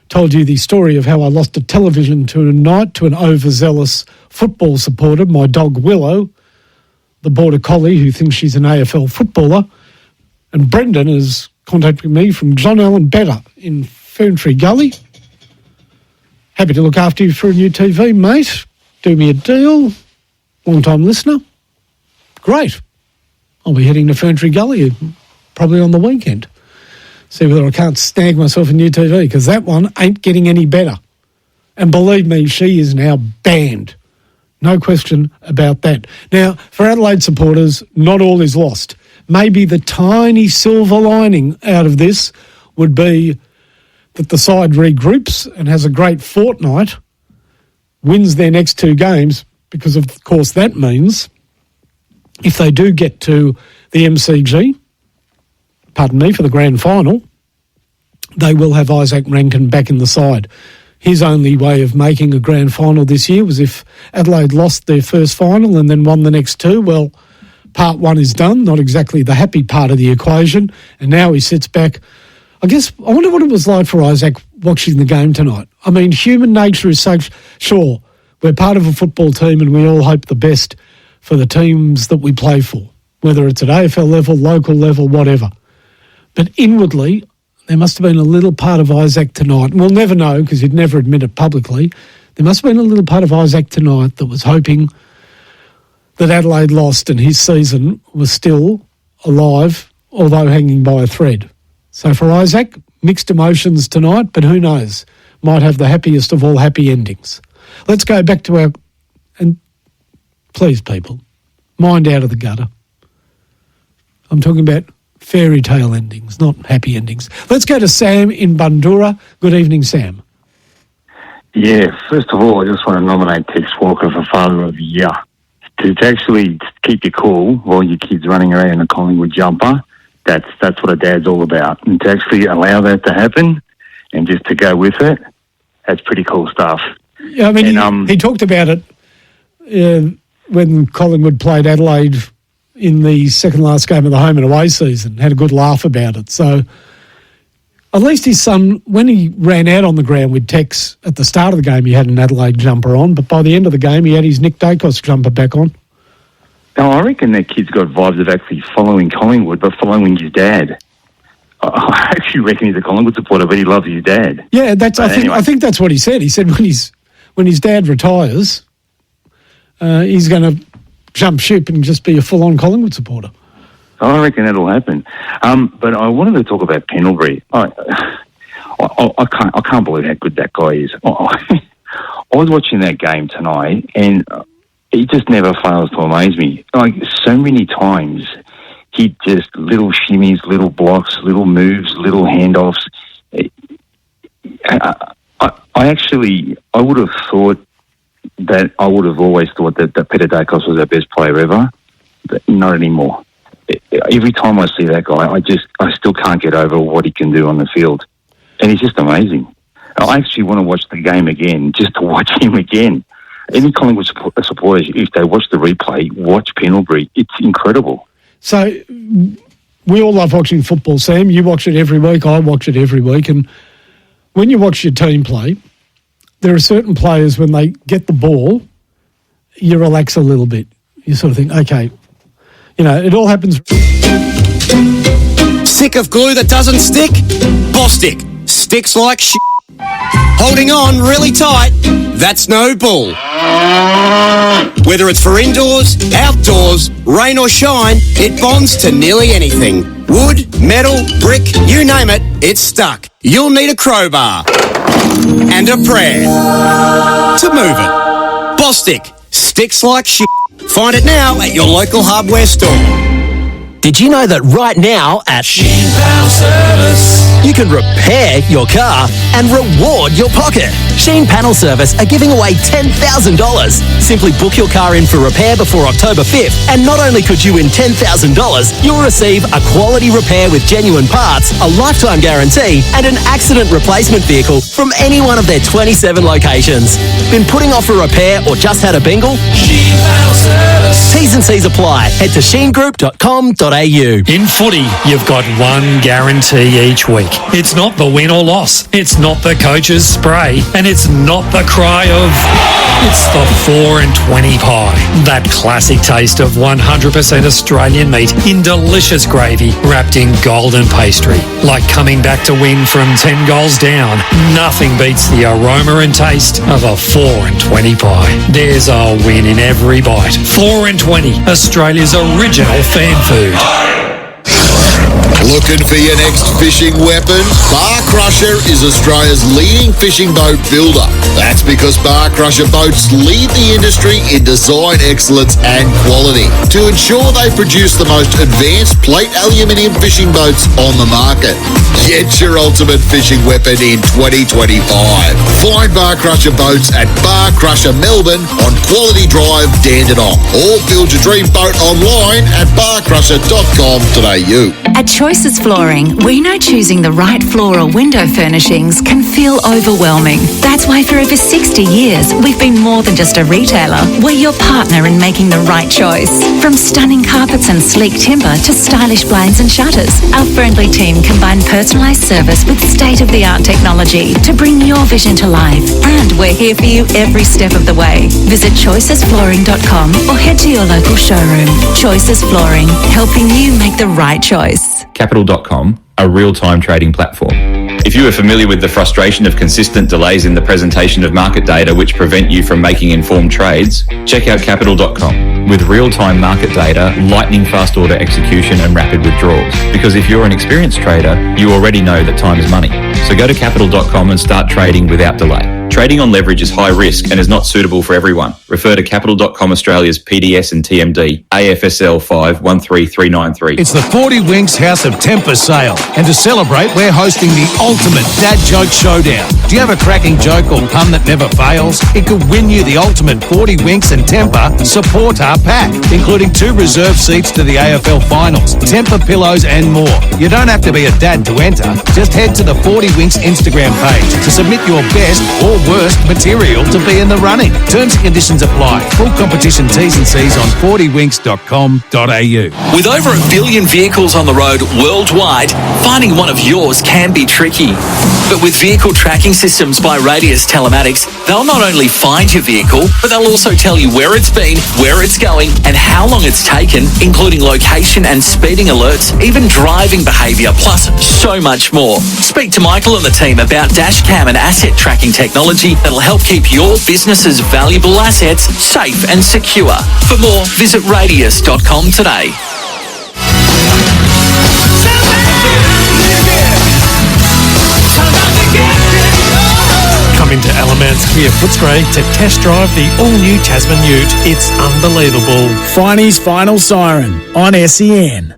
S17: told you the story of how I lost a television tonight to an overzealous football supporter, my dog Willow, the border collie who thinks she's an AFL footballer. And Brendan is contacting me from John Allen Better in Ferntree Gully. Happy to look after you for a new TV, mate. Do me a deal. Long-time listener. Great. I'll be heading to Ferntree Gully probably on the weekend. See whether I can't snag myself a new TV, because that one ain't getting any better. And believe me, she is now banned. No question about that. Now, for Adelaide supporters, not all is lost. Maybe the tiny silver lining out of this would be that the side regroups and has a great fortnight, wins their next 2 games, because of course that means if they do get to the MCG, pardon me, for the grand final, they will have Isaac Rankin back in the side. His only way of making a grand final this year was if Adelaide lost their first final and then won the next 2. Well, part 1 is done, not exactly the happy part of the equation, and now he sits back. I wonder what it was like for Isaac watching the game tonight. I mean, human nature is so... Sure, we're part of a football team and we all hope the best for the teams that we play for, whether it's at AFL level, local level, whatever. But inwardly, there must have been a little part of Isaac tonight, and we'll never know because he'd never admit it publicly, there must have been a little part of Isaac tonight that was hoping that Adelaide lost and his season was still alive, although hanging by a thread. So for Isaac, mixed emotions tonight, but who knows, might have the happiest of all happy endings. Let's go back to our... And please, people, mind out of the gutter. I'm talking about fairy tale endings, not happy endings. Let's go to Sam in Bundoora. Good evening, Sam.
S19: Yeah, first of all, I just want to nominate Tex Walker for Father of the Year. To actually keep you cool while your kid's running around in a Collingwood jumper, that's what a dad's all about. And to actually allow that to happen and just to go with it, that's pretty cool stuff.
S17: Yeah, I mean,
S19: and,
S17: he talked about it when Collingwood played Adelaide in the second last game of the home and away season, had a good laugh about it. So at least his son, when he ran out on the ground with Tex at the start of the game, he had an Adelaide jumper on, but by the end of the game, he had his Nick Dacos jumper back on.
S19: No, I reckon that kid's got vibes of actually following Collingwood, but following his dad. I actually reckon he's a Collingwood supporter, but he loves his dad.
S17: Yeah, I think that's what he said. He said when his dad retires, he's going to jump ship and just be a full-on Collingwood supporter.
S19: I reckon that'll happen. But I wanted to talk about Pendlebury. I
S1: I can't believe how good that guy is. I was watching that game tonight, and he just never fails to amaze me. Like, so many times, he just little shimmies, little blocks, little moves, little handoffs. I would have thought that I would have always thought that Peter Dacos was our best player ever, but not anymore. Every time I see that guy, I still can't get over what he can do on the field, and he's just amazing. I actually want to watch the game again, just to watch him again. Any Collingwood supporters, if they watch the replay, watch Pendlebury. It's incredible.
S17: So we all love watching football, Sam. You watch it every week. I watch it every week. And when you watch your team play, there are certain players, when they get the ball, you relax a little bit. You sort of think, okay, it all happens.
S11: Sick of glue that doesn't stick? Bostik. Sticks like shit. Holding on really tight? That's no bull. Whether it's for indoors, outdoors, rain or shine, it bonds to nearly anything. Wood, metal, brick, you name it, it's stuck. You'll need a crowbar and a prayer to move it. Bostik. Sticks like shit. Find it now at your local hardware store.
S7: Did you know that right now at Sheen Panel Service, you can repair your car and reward your pocket? Sheen Panel Service are giving away $10,000. Simply book your car in for repair before October 5th, and not only could you win $10,000, you'll receive a quality repair with genuine parts, a lifetime guarantee, and an accident replacement vehicle from any one of their 27 locations. Been putting off a repair or just had a bingle? Sheen Panel Service. T's and C's apply. Head to sheengroup.com.au.
S16: In footy, you've got one guarantee each week. It's not the win or loss. It's not the coach's spray. And it's not the cry of... It's the 4 and 20 pie. That classic taste of 100% Australian meat in delicious gravy wrapped in golden pastry. Like coming back to win from 10 goals down. Nothing beats the aroma and taste of a 4 and 20 pie. There's a win in every bite. 4 and 20, Australia's original fan food.
S22: Looking for your next fishing weapon? Bar Crusher is Australia's leading fishing boat builder. That's because Bar Crusher boats lead the industry in design excellence and quality to ensure they produce the most advanced plate aluminium fishing boats on the market. Get your ultimate fishing weapon in 2025. Find Bar Crusher boats at Bar Crusher Melbourne on Quality Drive, Dandenong, or build your dream boat online at barcrusher.com.au.
S2: At Choices Flooring, we know choosing the right floor or window furnishings can feel overwhelming. That's why for over 60 years, we've been more than just a retailer. We're your partner in making the right choice. From stunning carpets and sleek timber to stylish blinds and shutters, our friendly team combine personalised service with state-of-the-art technology to bring your vision to life. And we're here for you every step of the way. Visit choicesflooring.com or head to your local showroom. Choices Flooring, helping you make the right choice.
S8: Capital.com, a real-time trading platform. If you are familiar with the frustration of consistent delays in the presentation of market data which prevent you from making informed trades, check out Capital.com. With real-time market data, lightning-fast order execution and rapid withdrawals. Because if you're an experienced trader, you already know that time is money. So go to Capital.com and start trading without delay. Trading on leverage is high risk and is not suitable for everyone. Refer to Capital.com Australia's PDS and TMD, AFSL 513393.
S23: It's the 40 Winks House of Temper sale. And to celebrate, we're hosting the ultimate dad joke showdown. Do you have a cracking joke or pun that never fails? It could win you the ultimate 40 Winks and Temper supporter pack, including 2 reserved seats to the AFL finals, Temper pillows and more. You don't have to be a dad to enter. Just head to the 40 Winks Instagram page to submit your best or worst material to be in the running. Terms and conditions apply. Full competition T's and C's on 40winks.com.au.
S6: With over 1 billion vehicles on the road worldwide, finding one of yours can be tricky. But with vehicle tracking systems by Radius Telematics, they'll not only find your vehicle, but they'll also tell you where it's been, where it's going, and how long it's taken, including location and speeding alerts, even driving behaviour, plus so much more. Speak to Michael and the team about dashcam and asset tracking technology that'll help keep your business's valuable assets safe and secure. For more, visit radius.com today.
S16: Come into Alaman's Clear Footscray to test drive the all-new Tasman Ute. It's unbelievable.
S3: Finey's Final Siren on SEN.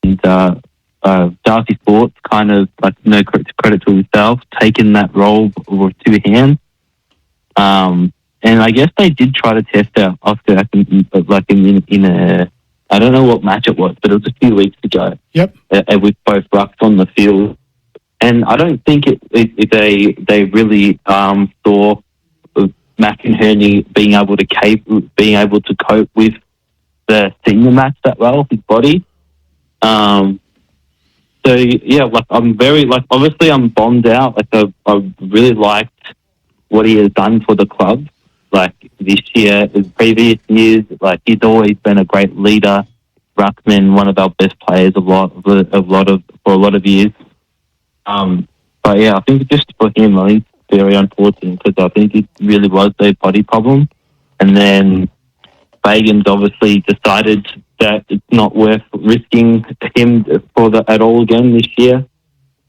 S5: And Darcy Sports kind of, like, no credit to himself, taken that role with two hands. And I guess they did try to test out Oscar in a, I don't know what match it was, but it was a few weeks ago.
S17: Yep.
S5: With both rucks on the field. And I don't think they really saw McInerney being able to cope with the senior match that well, his body. So yeah, like, I'm very, like, obviously I'm bummed out. Like, I really liked what he has done for the club. Like, this year, in previous years, like, he's always been a great leader, ruckman, one of our best players for a lot of years. But yeah, I think just for him, I think it's very unfortunate, because I think it really was a body problem. And then Fagan's obviously decided that it's not worth risking him at all again this year,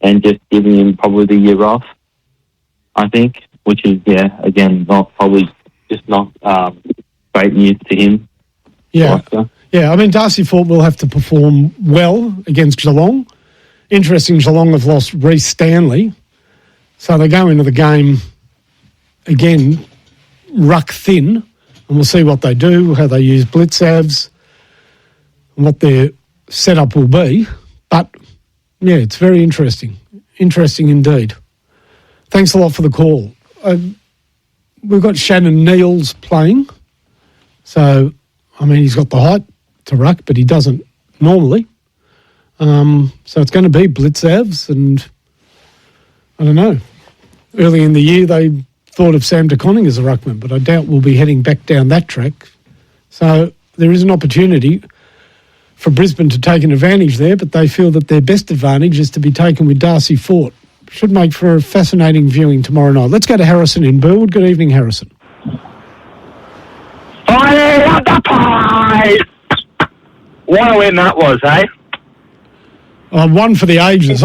S5: and just giving him probably the year off, I think, which is, yeah, again, not great news to him.
S17: Yeah. Yeah, I mean, Darcy Fort will have to perform well against Geelong. Interesting, Geelong have lost Reece Stanley, so they go into the game again ruck thin, and we'll see what they do, how they use blitzavs, and what their setup will be. But, yeah, it's very interesting. Interesting indeed. Thanks a lot for the call. We've got Shannon Neals playing. So, I mean, he's got the height to ruck, but he doesn't normally. So it's going to be blitzavs, and I don't know. Early in the year, they thought of Sam De Koning as a ruckman, but I doubt we'll be heading back down that track. So there is an opportunity for Brisbane to take an advantage there, but they feel that their best advantage is to be taken with Darcy Fort. Should make for a fascinating viewing tomorrow night. Let's go to Harrison in Burwood. Good evening, Harrison.
S10: Fire the pie! What a win that was, eh?
S17: One for the ages.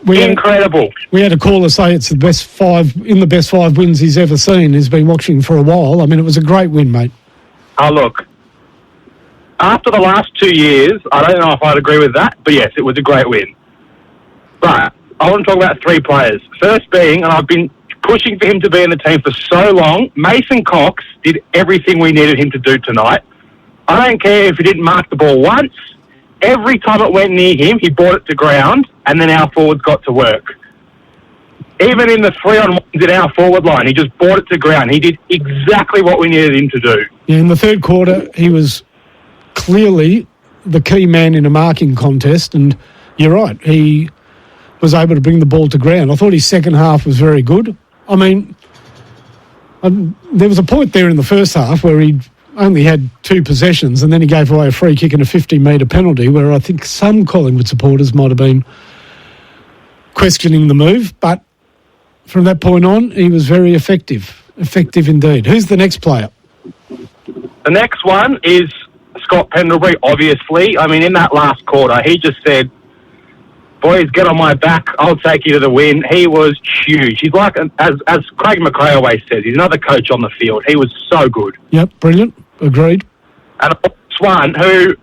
S10: Incredible.
S17: We had a caller say it's the best five wins he's ever seen. He's been watching for a while. I mean, it was a great win, mate.
S10: Oh, look. After the last 2 years, I don't know if I'd agree with that, but yes, it was a great win. But I want to talk about three players. First being, and I've been pushing for him to be in the team for so long, Mason Cox did everything we needed him to do tonight. I don't care if he didn't mark the ball once. Every time it went near him, he brought it to ground, and then our forwards got to work. Even in the 3-on-1s in our forward line, he just brought it to ground. He did exactly what we needed him to do.
S17: Yeah, in the third quarter, he was clearly the key man in a marking contest, and you're right, he was able to bring the ball to ground. I thought his second half was very good. I mean, there was a point there in the first half where he only had 2 possessions, and then he gave away a free kick and a 50-metre penalty, where I think some Collingwood supporters might have been questioning the move. But from that point on, he was very effective. Effective indeed. Who's the next player?
S10: The next one is Scott Pendlebury, obviously. I mean, in that last quarter, he just said, boys, get on my back. I'll take you to the win. He was huge. He's like, as Craig McRae always says, he's another coach on the field. He was so good.
S17: Yep, brilliant. Agreed.
S10: And one who,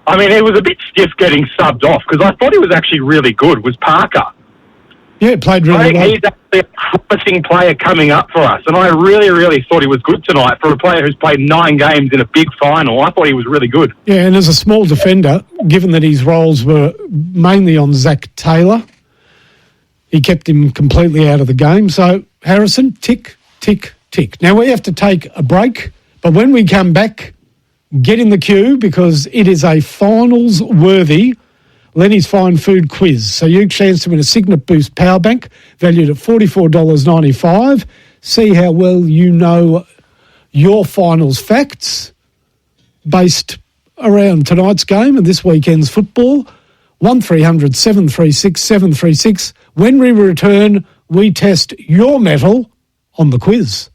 S10: I mean, he was a bit stiff getting subbed off, because I thought he was actually really good, was Parker.
S17: Yeah, played really well.
S10: He's actually a promising player coming up for us, and I really, really thought he was good tonight. For a player who's played 9 games in a big final, I thought he was really good.
S17: Yeah, and as a small defender, given that his roles were mainly on Zach Taylor, he kept him completely out of the game. So, Harrison, tick, tick, tick. Now, we have to take a break, but when we come back, get in the queue, because it is a finals-worthy Lenny's Fine Food Quiz. So you chance to win a Signet Boost power bank valued at $44.95. See how well you know your finals facts based around tonight's game and this weekend's football. 1300 736 736. When we return, we test your mettle on the quiz.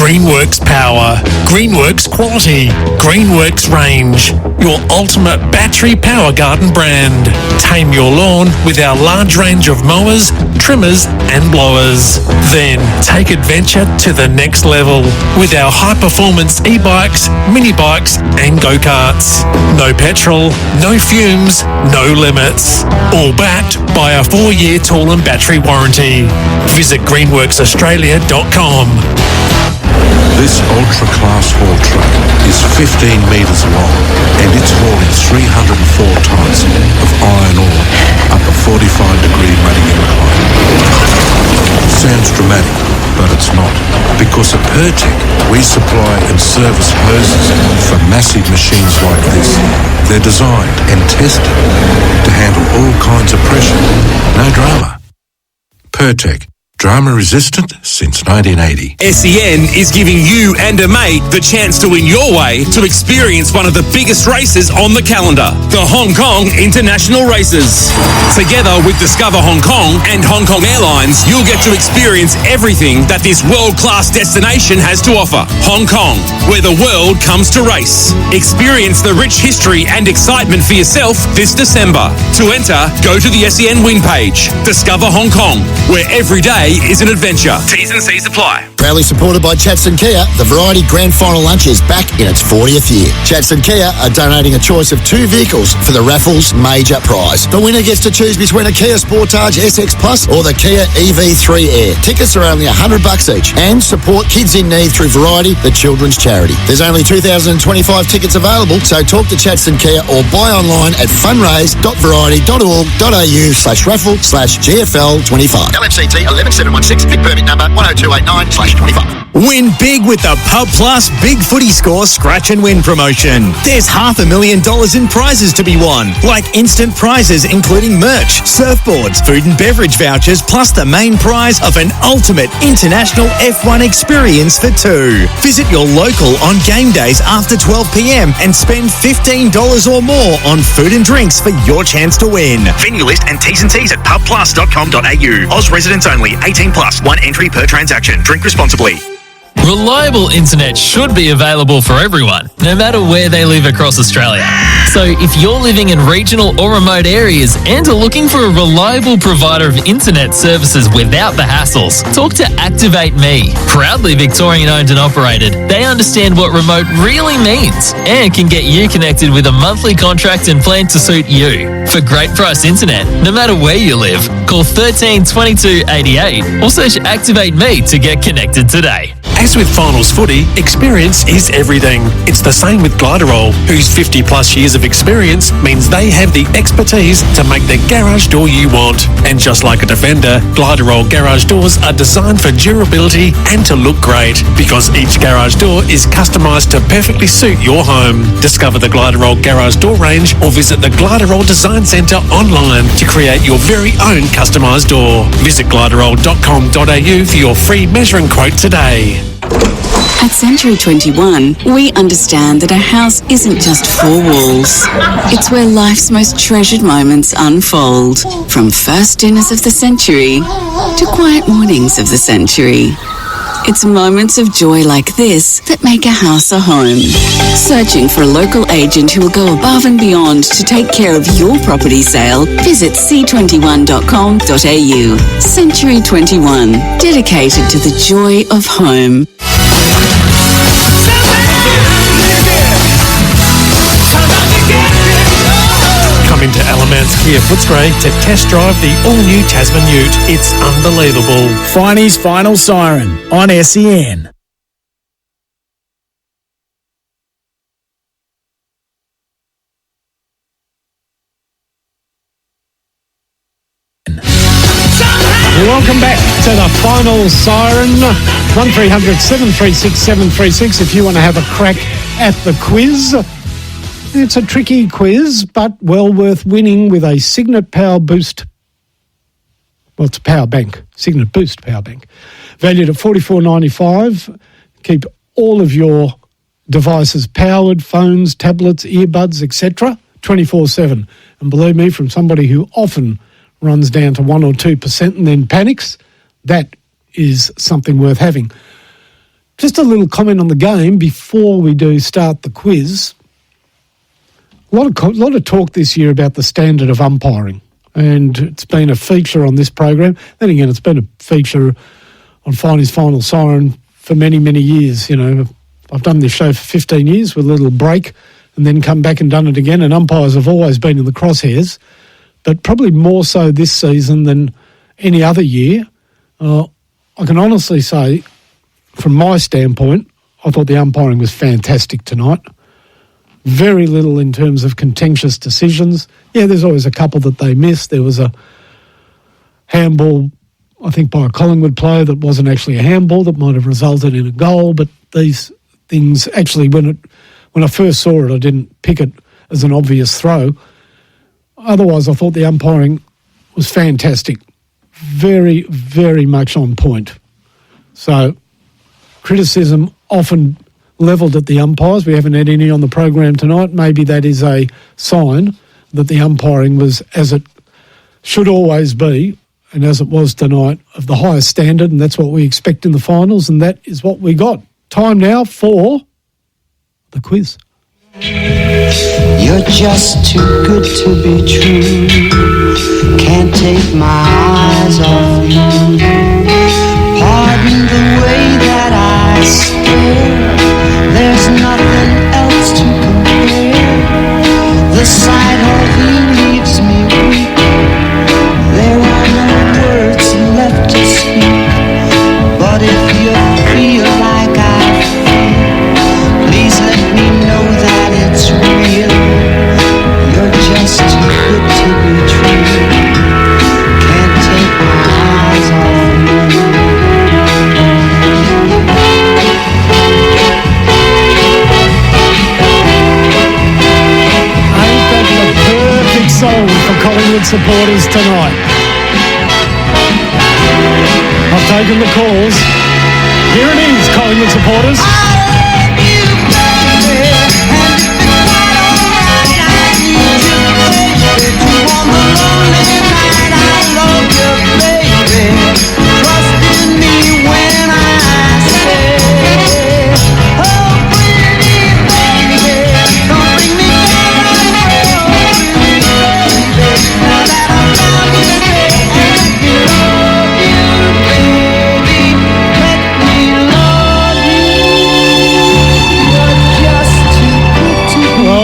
S16: Greenworks Power, Greenworks Quality, Greenworks Range, your ultimate battery power garden brand. Tame your lawn with our large range of mowers, trimmers and blowers. Then take adventure to the next level with our high-performance e-bikes, mini bikes and go-karts. No petrol, no fumes, no limits. All backed by a 4-year tool and battery warranty. Visit greenworksaustralia.com.
S9: This ultra-class haul truck is 15 metres long and it's hauling 304 tonnes of iron ore up a 45-degree running incline. Sounds dramatic, but it's not. Because at Pertec, we supply and service hoses for massive machines like this. They're designed and tested to handle all kinds of pressure. No drama. Pertec. Drama resistant since 1980.
S4: SEN is giving you and a mate the chance to win your way to experience one of the biggest races on the calendar, the Hong Kong International Races. Together with Discover Hong Kong and Hong Kong Airlines, you'll get to experience everything that this world-class destination has to offer. Hong Kong, where the world comes to race. Experience the rich history and excitement for yourself this December. To enter, go to the SEN win page. Discover Hong Kong, where every day is an adventure. T's and C's apply.
S12: Proudly supported by Chatson Kia, the Variety Grand Final Lunch is back in its 40th year. Chatson Kia are donating a choice of 2 vehicles for the raffle's major prize. The winner gets to choose between a Kia Sportage SX Plus or the Kia EV3 Air. Tickets are only $100 each and support kids in need through Variety, the children's charity. There's only 2,025 tickets available, so talk to Chatson Kia or buy online at fundraise.variety.org.au/raffle/GFL25. LMCT 11716, big permit number 10289/25.
S14: Win big with the Pub Plus Big Footy Score Scratch and Win promotion. There's $500,000 in prizes to be won, like instant prizes including merch, surfboards, food and beverage vouchers, plus the main prize of an ultimate international F1 experience for 2. Visit your local on game days after 12 p.m. and spend $15 or more on food and drinks for your chance to win.
S24: Venue list and T's and C's at pubplus.com.au. Oz residents only. 18 plus. 1 entry per transaction. Drink responsibly.
S25: Reliable internet should be available for everyone, no matter where they live across Australia. So if you're living in regional or remote areas and are looking for a reliable provider of internet services without the hassles, talk to Activate Me. Proudly Victorian owned and operated, they understand what remote really means and can get you connected with a monthly contract and plan to suit you. For great price internet, no matter where you live, call 13 22 88 or search Activate Me to get connected today.
S16: As with finals footy, experience is everything. It's the same with Gliderol, whose 50 plus years of experience means they have the expertise to make the garage door you want. And just like a Defender, Gliderol garage doors are designed for durability and to look great, because each garage door is customised to perfectly suit your home. Discover the Gliderol garage door range or visit the Gliderol Design Centre online to create your very own customised door. Visit gliderol.com.au for your free measuring quote today.
S26: At Century 21, we understand that a house isn't just 4 walls. It's where life's most treasured moments unfold. From first dinners of the century to quiet mornings of the century. It's moments of joy like this that make a house a home. Searching for a local agent who will go above and beyond to take care of your property sale? Visit c21.com.au. Century 21, dedicated to the joy of home.
S16: Come into Alamance Kia Footscray to test drive the all-new Tasman Ute. It's unbelievable.
S3: Finey's Final Siren on SEN.
S17: Welcome back to the Final Siren. 1300 736 736 if you want to have a crack at the quiz. It's a tricky quiz, but well worth winning with a Signet Power Boost. Well, it's a power bank. Signet Boost power bank. Valued at $44.95. Keep all of your devices powered, phones, tablets, earbuds, etc. 24/7. And believe me, from somebody who often runs down to 1 or 2% and then panics, that is something worth having. Just a little comment on the game before we do start the quiz. A lot of talk this year about the standard of umpiring, and it's been a feature on this program. Then again, it's been a feature on Finey's Final Siren for many, many years. You know, I've done this show for 15 years with a little break and then come back and done it again, and umpires have always been in the crosshairs, but probably more so this season than any other year. I can honestly say, from my standpoint, I thought the umpiring was fantastic tonight. Very little in terms of contentious decisions. Yeah, there's always a couple that they missed. There was a handball, I think, by a Collingwood player that wasn't actually a handball that might have resulted in a goal, but these things actually, when I first saw it, I didn't pick it as an obvious throw. Otherwise, I thought the umpiring was fantastic. Very, very much on point. So, criticism often levelled at the umpires. We haven't had any on the program tonight. Maybe that is a sign that the umpiring was, as it should always be, and as it was tonight, of the highest standard, and that's what we expect in the finals, and that is what we got. Time now for the quiz.
S13: You're just too good to be true. Can't take my eyes off you. Pardon the way that I stare. There's nothing else to compare. The sight of you leaves me weak. There are no words left to speak. But if you feel like I feel, please let me know that it's real. You're just too good to be true. Can't take my eyes off you.
S17: Ain't that the perfect song for Collingwood supporters tonight? I've taken the calls. Here it is, Collingwood supporters.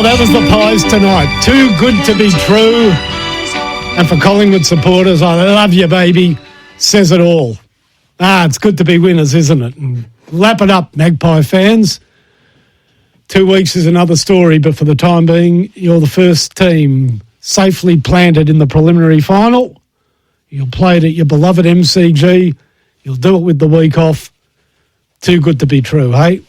S17: That was the Pies tonight. Too good to be true. And for Collingwood supporters, I love you, baby. Says it all. It's good to be winners, isn't it? And lap it up, Magpie fans. 2 weeks is another story, but for the time being, you're the first team safely planted in the preliminary final. You'll play it at your beloved MCG. You'll do it with the week off. Too good to be true, hey?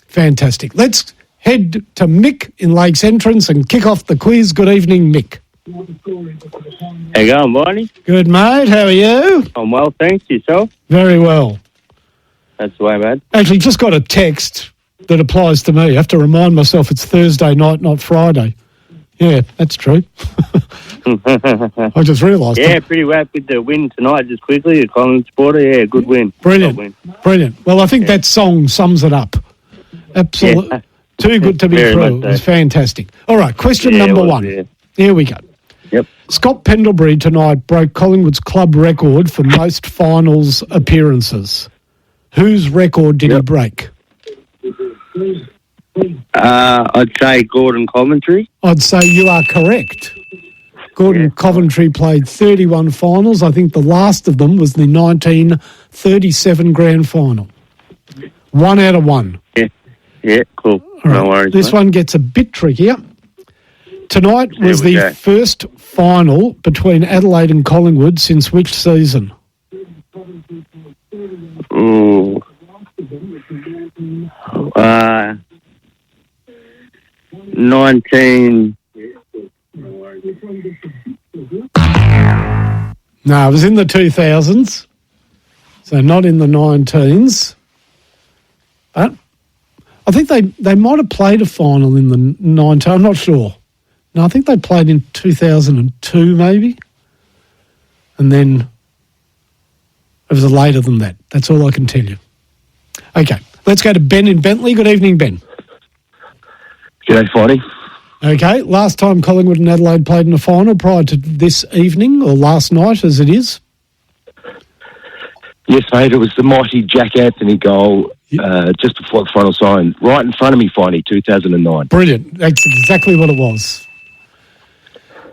S17: Fantastic. Let's head to Mick in Lakes Entrance and kick off the quiz. Good evening, Mick.
S15: How you going, Barney?
S17: Good, mate. How are you?
S15: I'm well, thanks. Yourself?
S17: Very well.
S15: That's the way, mate.
S17: Actually, just got a text that applies to me. I have to remind myself it's Thursday night, not Friday. Yeah, that's true. I just realised.
S15: Yeah, pretty wrapped with the win tonight, just quickly. The Collingwood supporter, yeah, good win.
S17: Brilliant.
S15: Win.
S17: Brilliant. Well, I think that song sums it up. Absolutely. Yeah. Too good to be true. It was fantastic. All right, question number one. Yeah. Here we go.
S15: Yep.
S17: Scott Pendlebury tonight broke Collingwood's club record for most finals appearances. Whose record did he break?
S15: I'd say Gordon Coventry.
S17: I'd say you are correct. Gordon Coventry played 31 finals. I think the last of them was the 1937 grand final. 1 out of 1.
S15: Yeah, cool.
S17: All right.
S15: No worries.
S17: This one gets a bit trickier. Tonight was the first final between Adelaide and Collingwood since which season?
S15: Ooh. 19...
S17: No, it was in the 2000s, so not in the 19s. But I think they might have played a final in the 19. I'm not sure. No, I think they played in 2002 maybe. And then it was later than that. That's all I can tell you. Okay, Let's go to Ben in Bentley. Good evening, Ben.
S1: G'day, Finey.
S17: Okay, last time Collingwood and Adelaide played in a final prior to this evening, or last night as it is?
S1: Yes, mate, it was the mighty Jack Anthony goal just before the final sign, right in front of me, Finey, 2009.
S17: Brilliant. That's exactly what it was.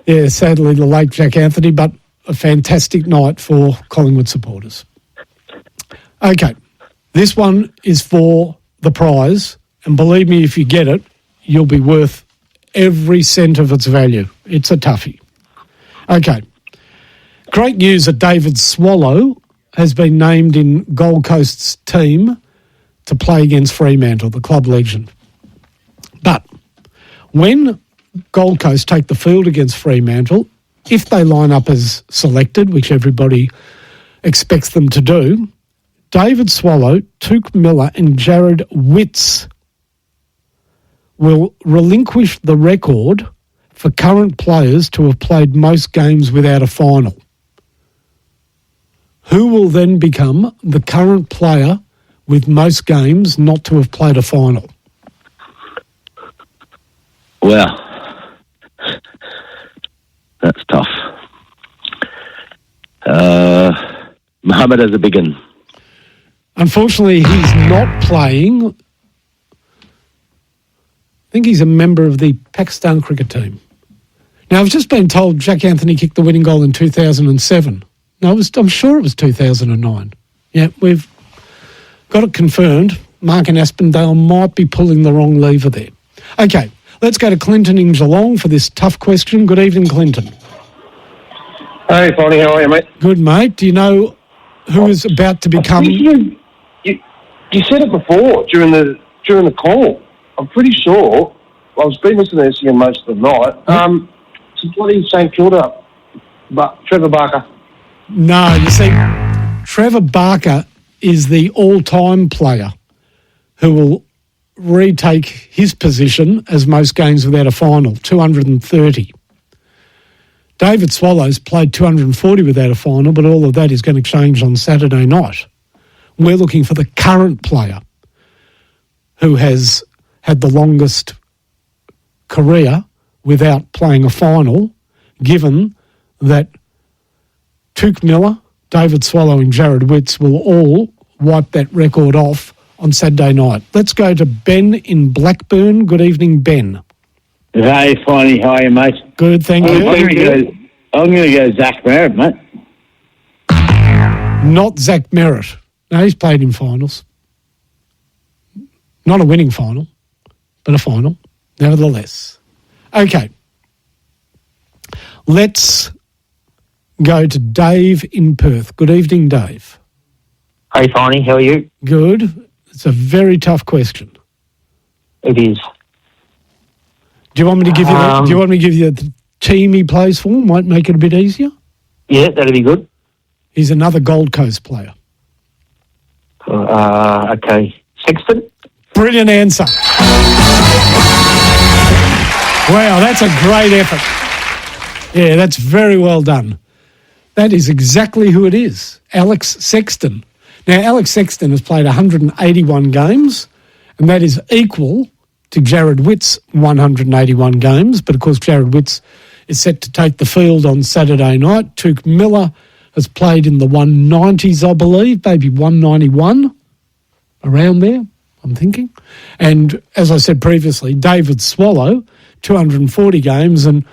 S17: Yeah, sadly the late Jack Anthony, but a fantastic night for Collingwood supporters. Okay, this one is for the prize, and believe me, if you get it, you'll be worth every cent of its value. It's a toughie. Okay. Great news that David Swallow has been named in Gold Coast's team to play against Fremantle, the club legend. But when Gold Coast take the field against Fremantle, if they line up as selected, which everybody expects them to do, David Swallow, Tuke Miller and Jared Witts will relinquish the record for current players to have played most games without a final. Who will then become the current player with most games not to have played a final?
S1: Well, that's tough. Mohammed has a big one.
S17: Unfortunately, he's not playing. I think he's a member of the Pakistan cricket team. Now, I've just been told Jack Anthony kicked the winning goal in 2007. No, I'm sure it was 2009. Yeah, we've got it confirmed. Mark and Aspendale might be pulling the wrong lever there. Okay, let's go to Clinton in Geelong for this tough question. Good evening, Clinton.
S10: Hey, Bonnie, how are you, mate?
S17: Good, mate. Do you know who is about to become...
S10: You said it before during the call. I'm pretty sure. I've been listening to SEN most of the night. It's bloody St Kilda, but Trevor Barker.
S17: No, you see, Trevor Barker is the all-time player who will retake his position as most games without a final, 230. David Swallow's played 240 without a final, but all of that is going to change on Saturday night. We're looking for the current player who has had the longest career without playing a final, given that Tuke Miller, David Swallow and Jared Witts will all wipe that record off on Saturday night. Let's go to Ben in Blackburn. Good evening, Ben.
S11: Hey, Finey, how are you, mate?
S17: Good, thank you.
S11: I'm going to go Zach Merritt, mate.
S17: Not Zach Merritt. No, he's played in finals. Not a winning final, but a final, nevertheless. Okay. Let's go to Dave in Perth. Good evening, Dave.
S18: Hey, Finey, how are you?
S17: Good. It's a very tough question.
S18: It is.
S17: Do you want me to give you? Do you want me to give you the team he plays for? Might make it a bit easier.
S18: Yeah, that'd be good.
S17: He's another Gold Coast player.
S18: Okay, Sexton.
S17: Brilliant answer. Wow, that's a great effort. Yeah, that's very well done. That is exactly who it is, Alex Sexton. Now, Alex Sexton has played 181 games, and that is equal to Jared Witts' 181 games. But, of course, Jared Witts is set to take the field on Saturday night. Tuke Miller has played in the 190s, I believe, maybe 191, around there, I'm thinking. And, as I said previously, David Swallow, 240 games, and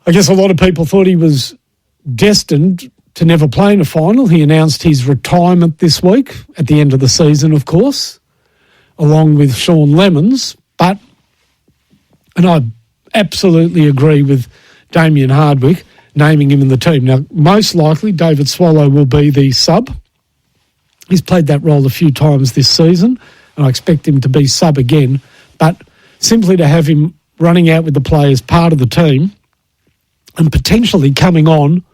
S17: I guess a lot of people thought he was destined to never play in a final. He announced his retirement this week, at the end of the season, of course, along with Sean Lemons. But, and I absolutely agree with Damien Hardwick naming him in the team. Now, most likely, David Swallow will be the sub. He's played that role a few times this season, and I expect him to be sub again. But simply to have him running out with the players part of the team and potentially coming on,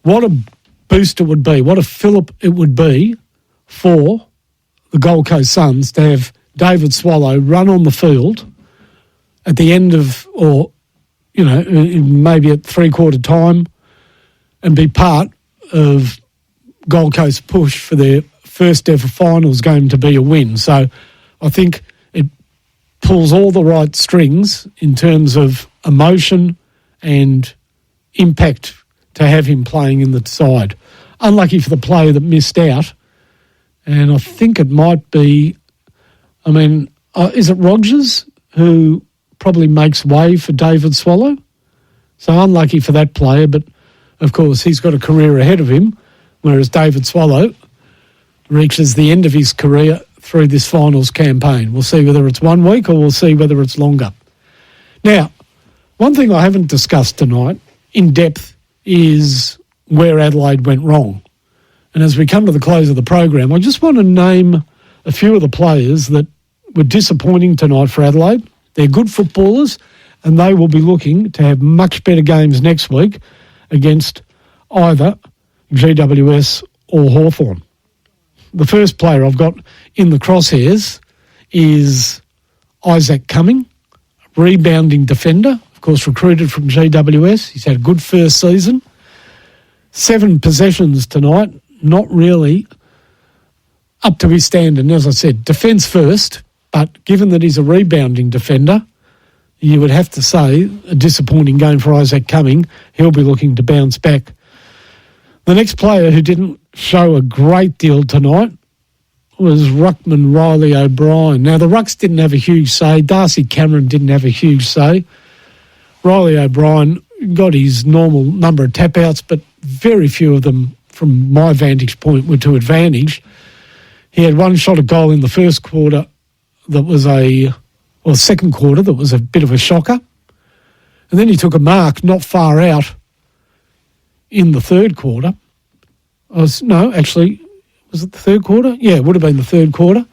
S17: what a boost it would be, what a fillip it would be for the Gold Coast Suns to have David Swallow run on the field at the end of, or, you know, maybe at three-quarter time and be part of Gold Coast push for their first ever finals game to be a win. So I think it pulls all the right strings in terms of emotion and impact to have him playing in the side. Unlucky for the player that missed out. And I think it might be, is it Rogers who probably makes way for David Swallow? So unlucky for that player, but of course he's got a career ahead of him, whereas David Swallow reaches the end of his career through this finals campaign. We'll see whether it's 1 week or we'll see whether it's longer. Now, one thing I haven't discussed tonight in depth is where Adelaide went wrong. And as we come to the close of the program, I just want to name a few of the players that were disappointing tonight for Adelaide. They're good footballers, and they will be looking to have much better games next week against either GWS or Hawthorn. The first player I've got in the crosshairs is Isaac Cumming, rebounding defender, of course recruited from GWS. He's had a good first season. 7 possessions tonight, not really up to his standard. And as I said, defence first, but given that he's a rebounding defender, you would have to say a disappointing game for Isaac Cumming. He'll be looking to bounce back. The next player who didn't show a great deal tonight was Ruckman Riley O'Brien. Now, the Rucks didn't have a huge say. Darcy Cameron didn't have a huge say. Riley O'Brien got his normal number of tap-outs, but very few of them, from my vantage point, were to advantage. He had one shot at goal in the first quarter that was second quarter that was a bit of a shocker. And then he took a mark not far out in the third quarter. Was it the third quarter? Yeah, it would have been the third quarter.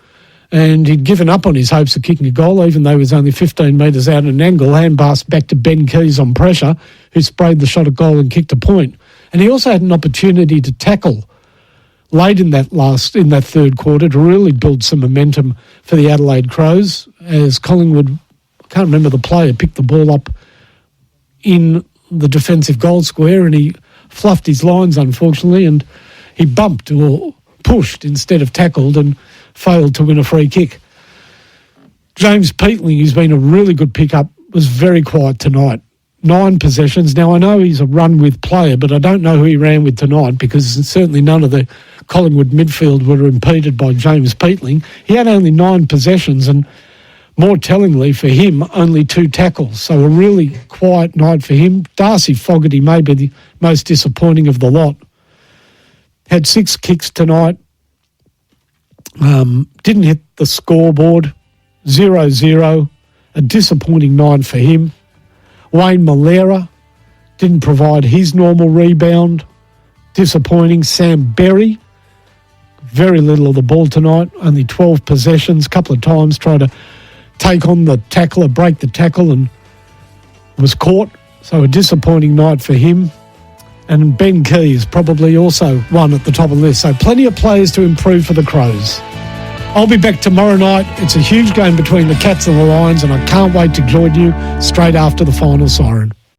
S17: And he'd given up on his hopes of kicking a goal, even though he was only 15 metres out at an angle, hand-passed back to Ben Keys on pressure, who sprayed the shot at goal and kicked a point. And he also had an opportunity to tackle late in that third quarter to really build some momentum for the Adelaide Crows, as Collingwood, I can't remember the player, picked the ball up in the defensive goal square and he fluffed his lines, unfortunately, and he bumped or pushed instead of tackled and failed to win a free kick. James Peatling, who's been a really good pickup, was very quiet tonight. 9 possessions. Now, I know he's a run-with player, but I don't know who he ran with tonight because certainly none of the Collingwood midfield were impeded by James Peatling. He had only 9 possessions and, more tellingly for him, only 2 tackles. So a really quiet night for him. Darcy Fogarty may be the most disappointing of the lot. Had 6 kicks tonight. Didn't hit the scoreboard. 0-0. A disappointing night for him. Wayne Malera didn't provide his normal rebound. Disappointing. Sam Berry, very little of the ball tonight. Only 12 possessions. A couple of times tried to take on the tackler, break the tackle, and was caught. So a disappointing night for him. And Ben Keys probably also one at the top of the list. So plenty of players to improve for the Crows. I'll be back tomorrow night. It's a huge game between the Cats and the Lions, and I can't wait to join you straight after the final siren.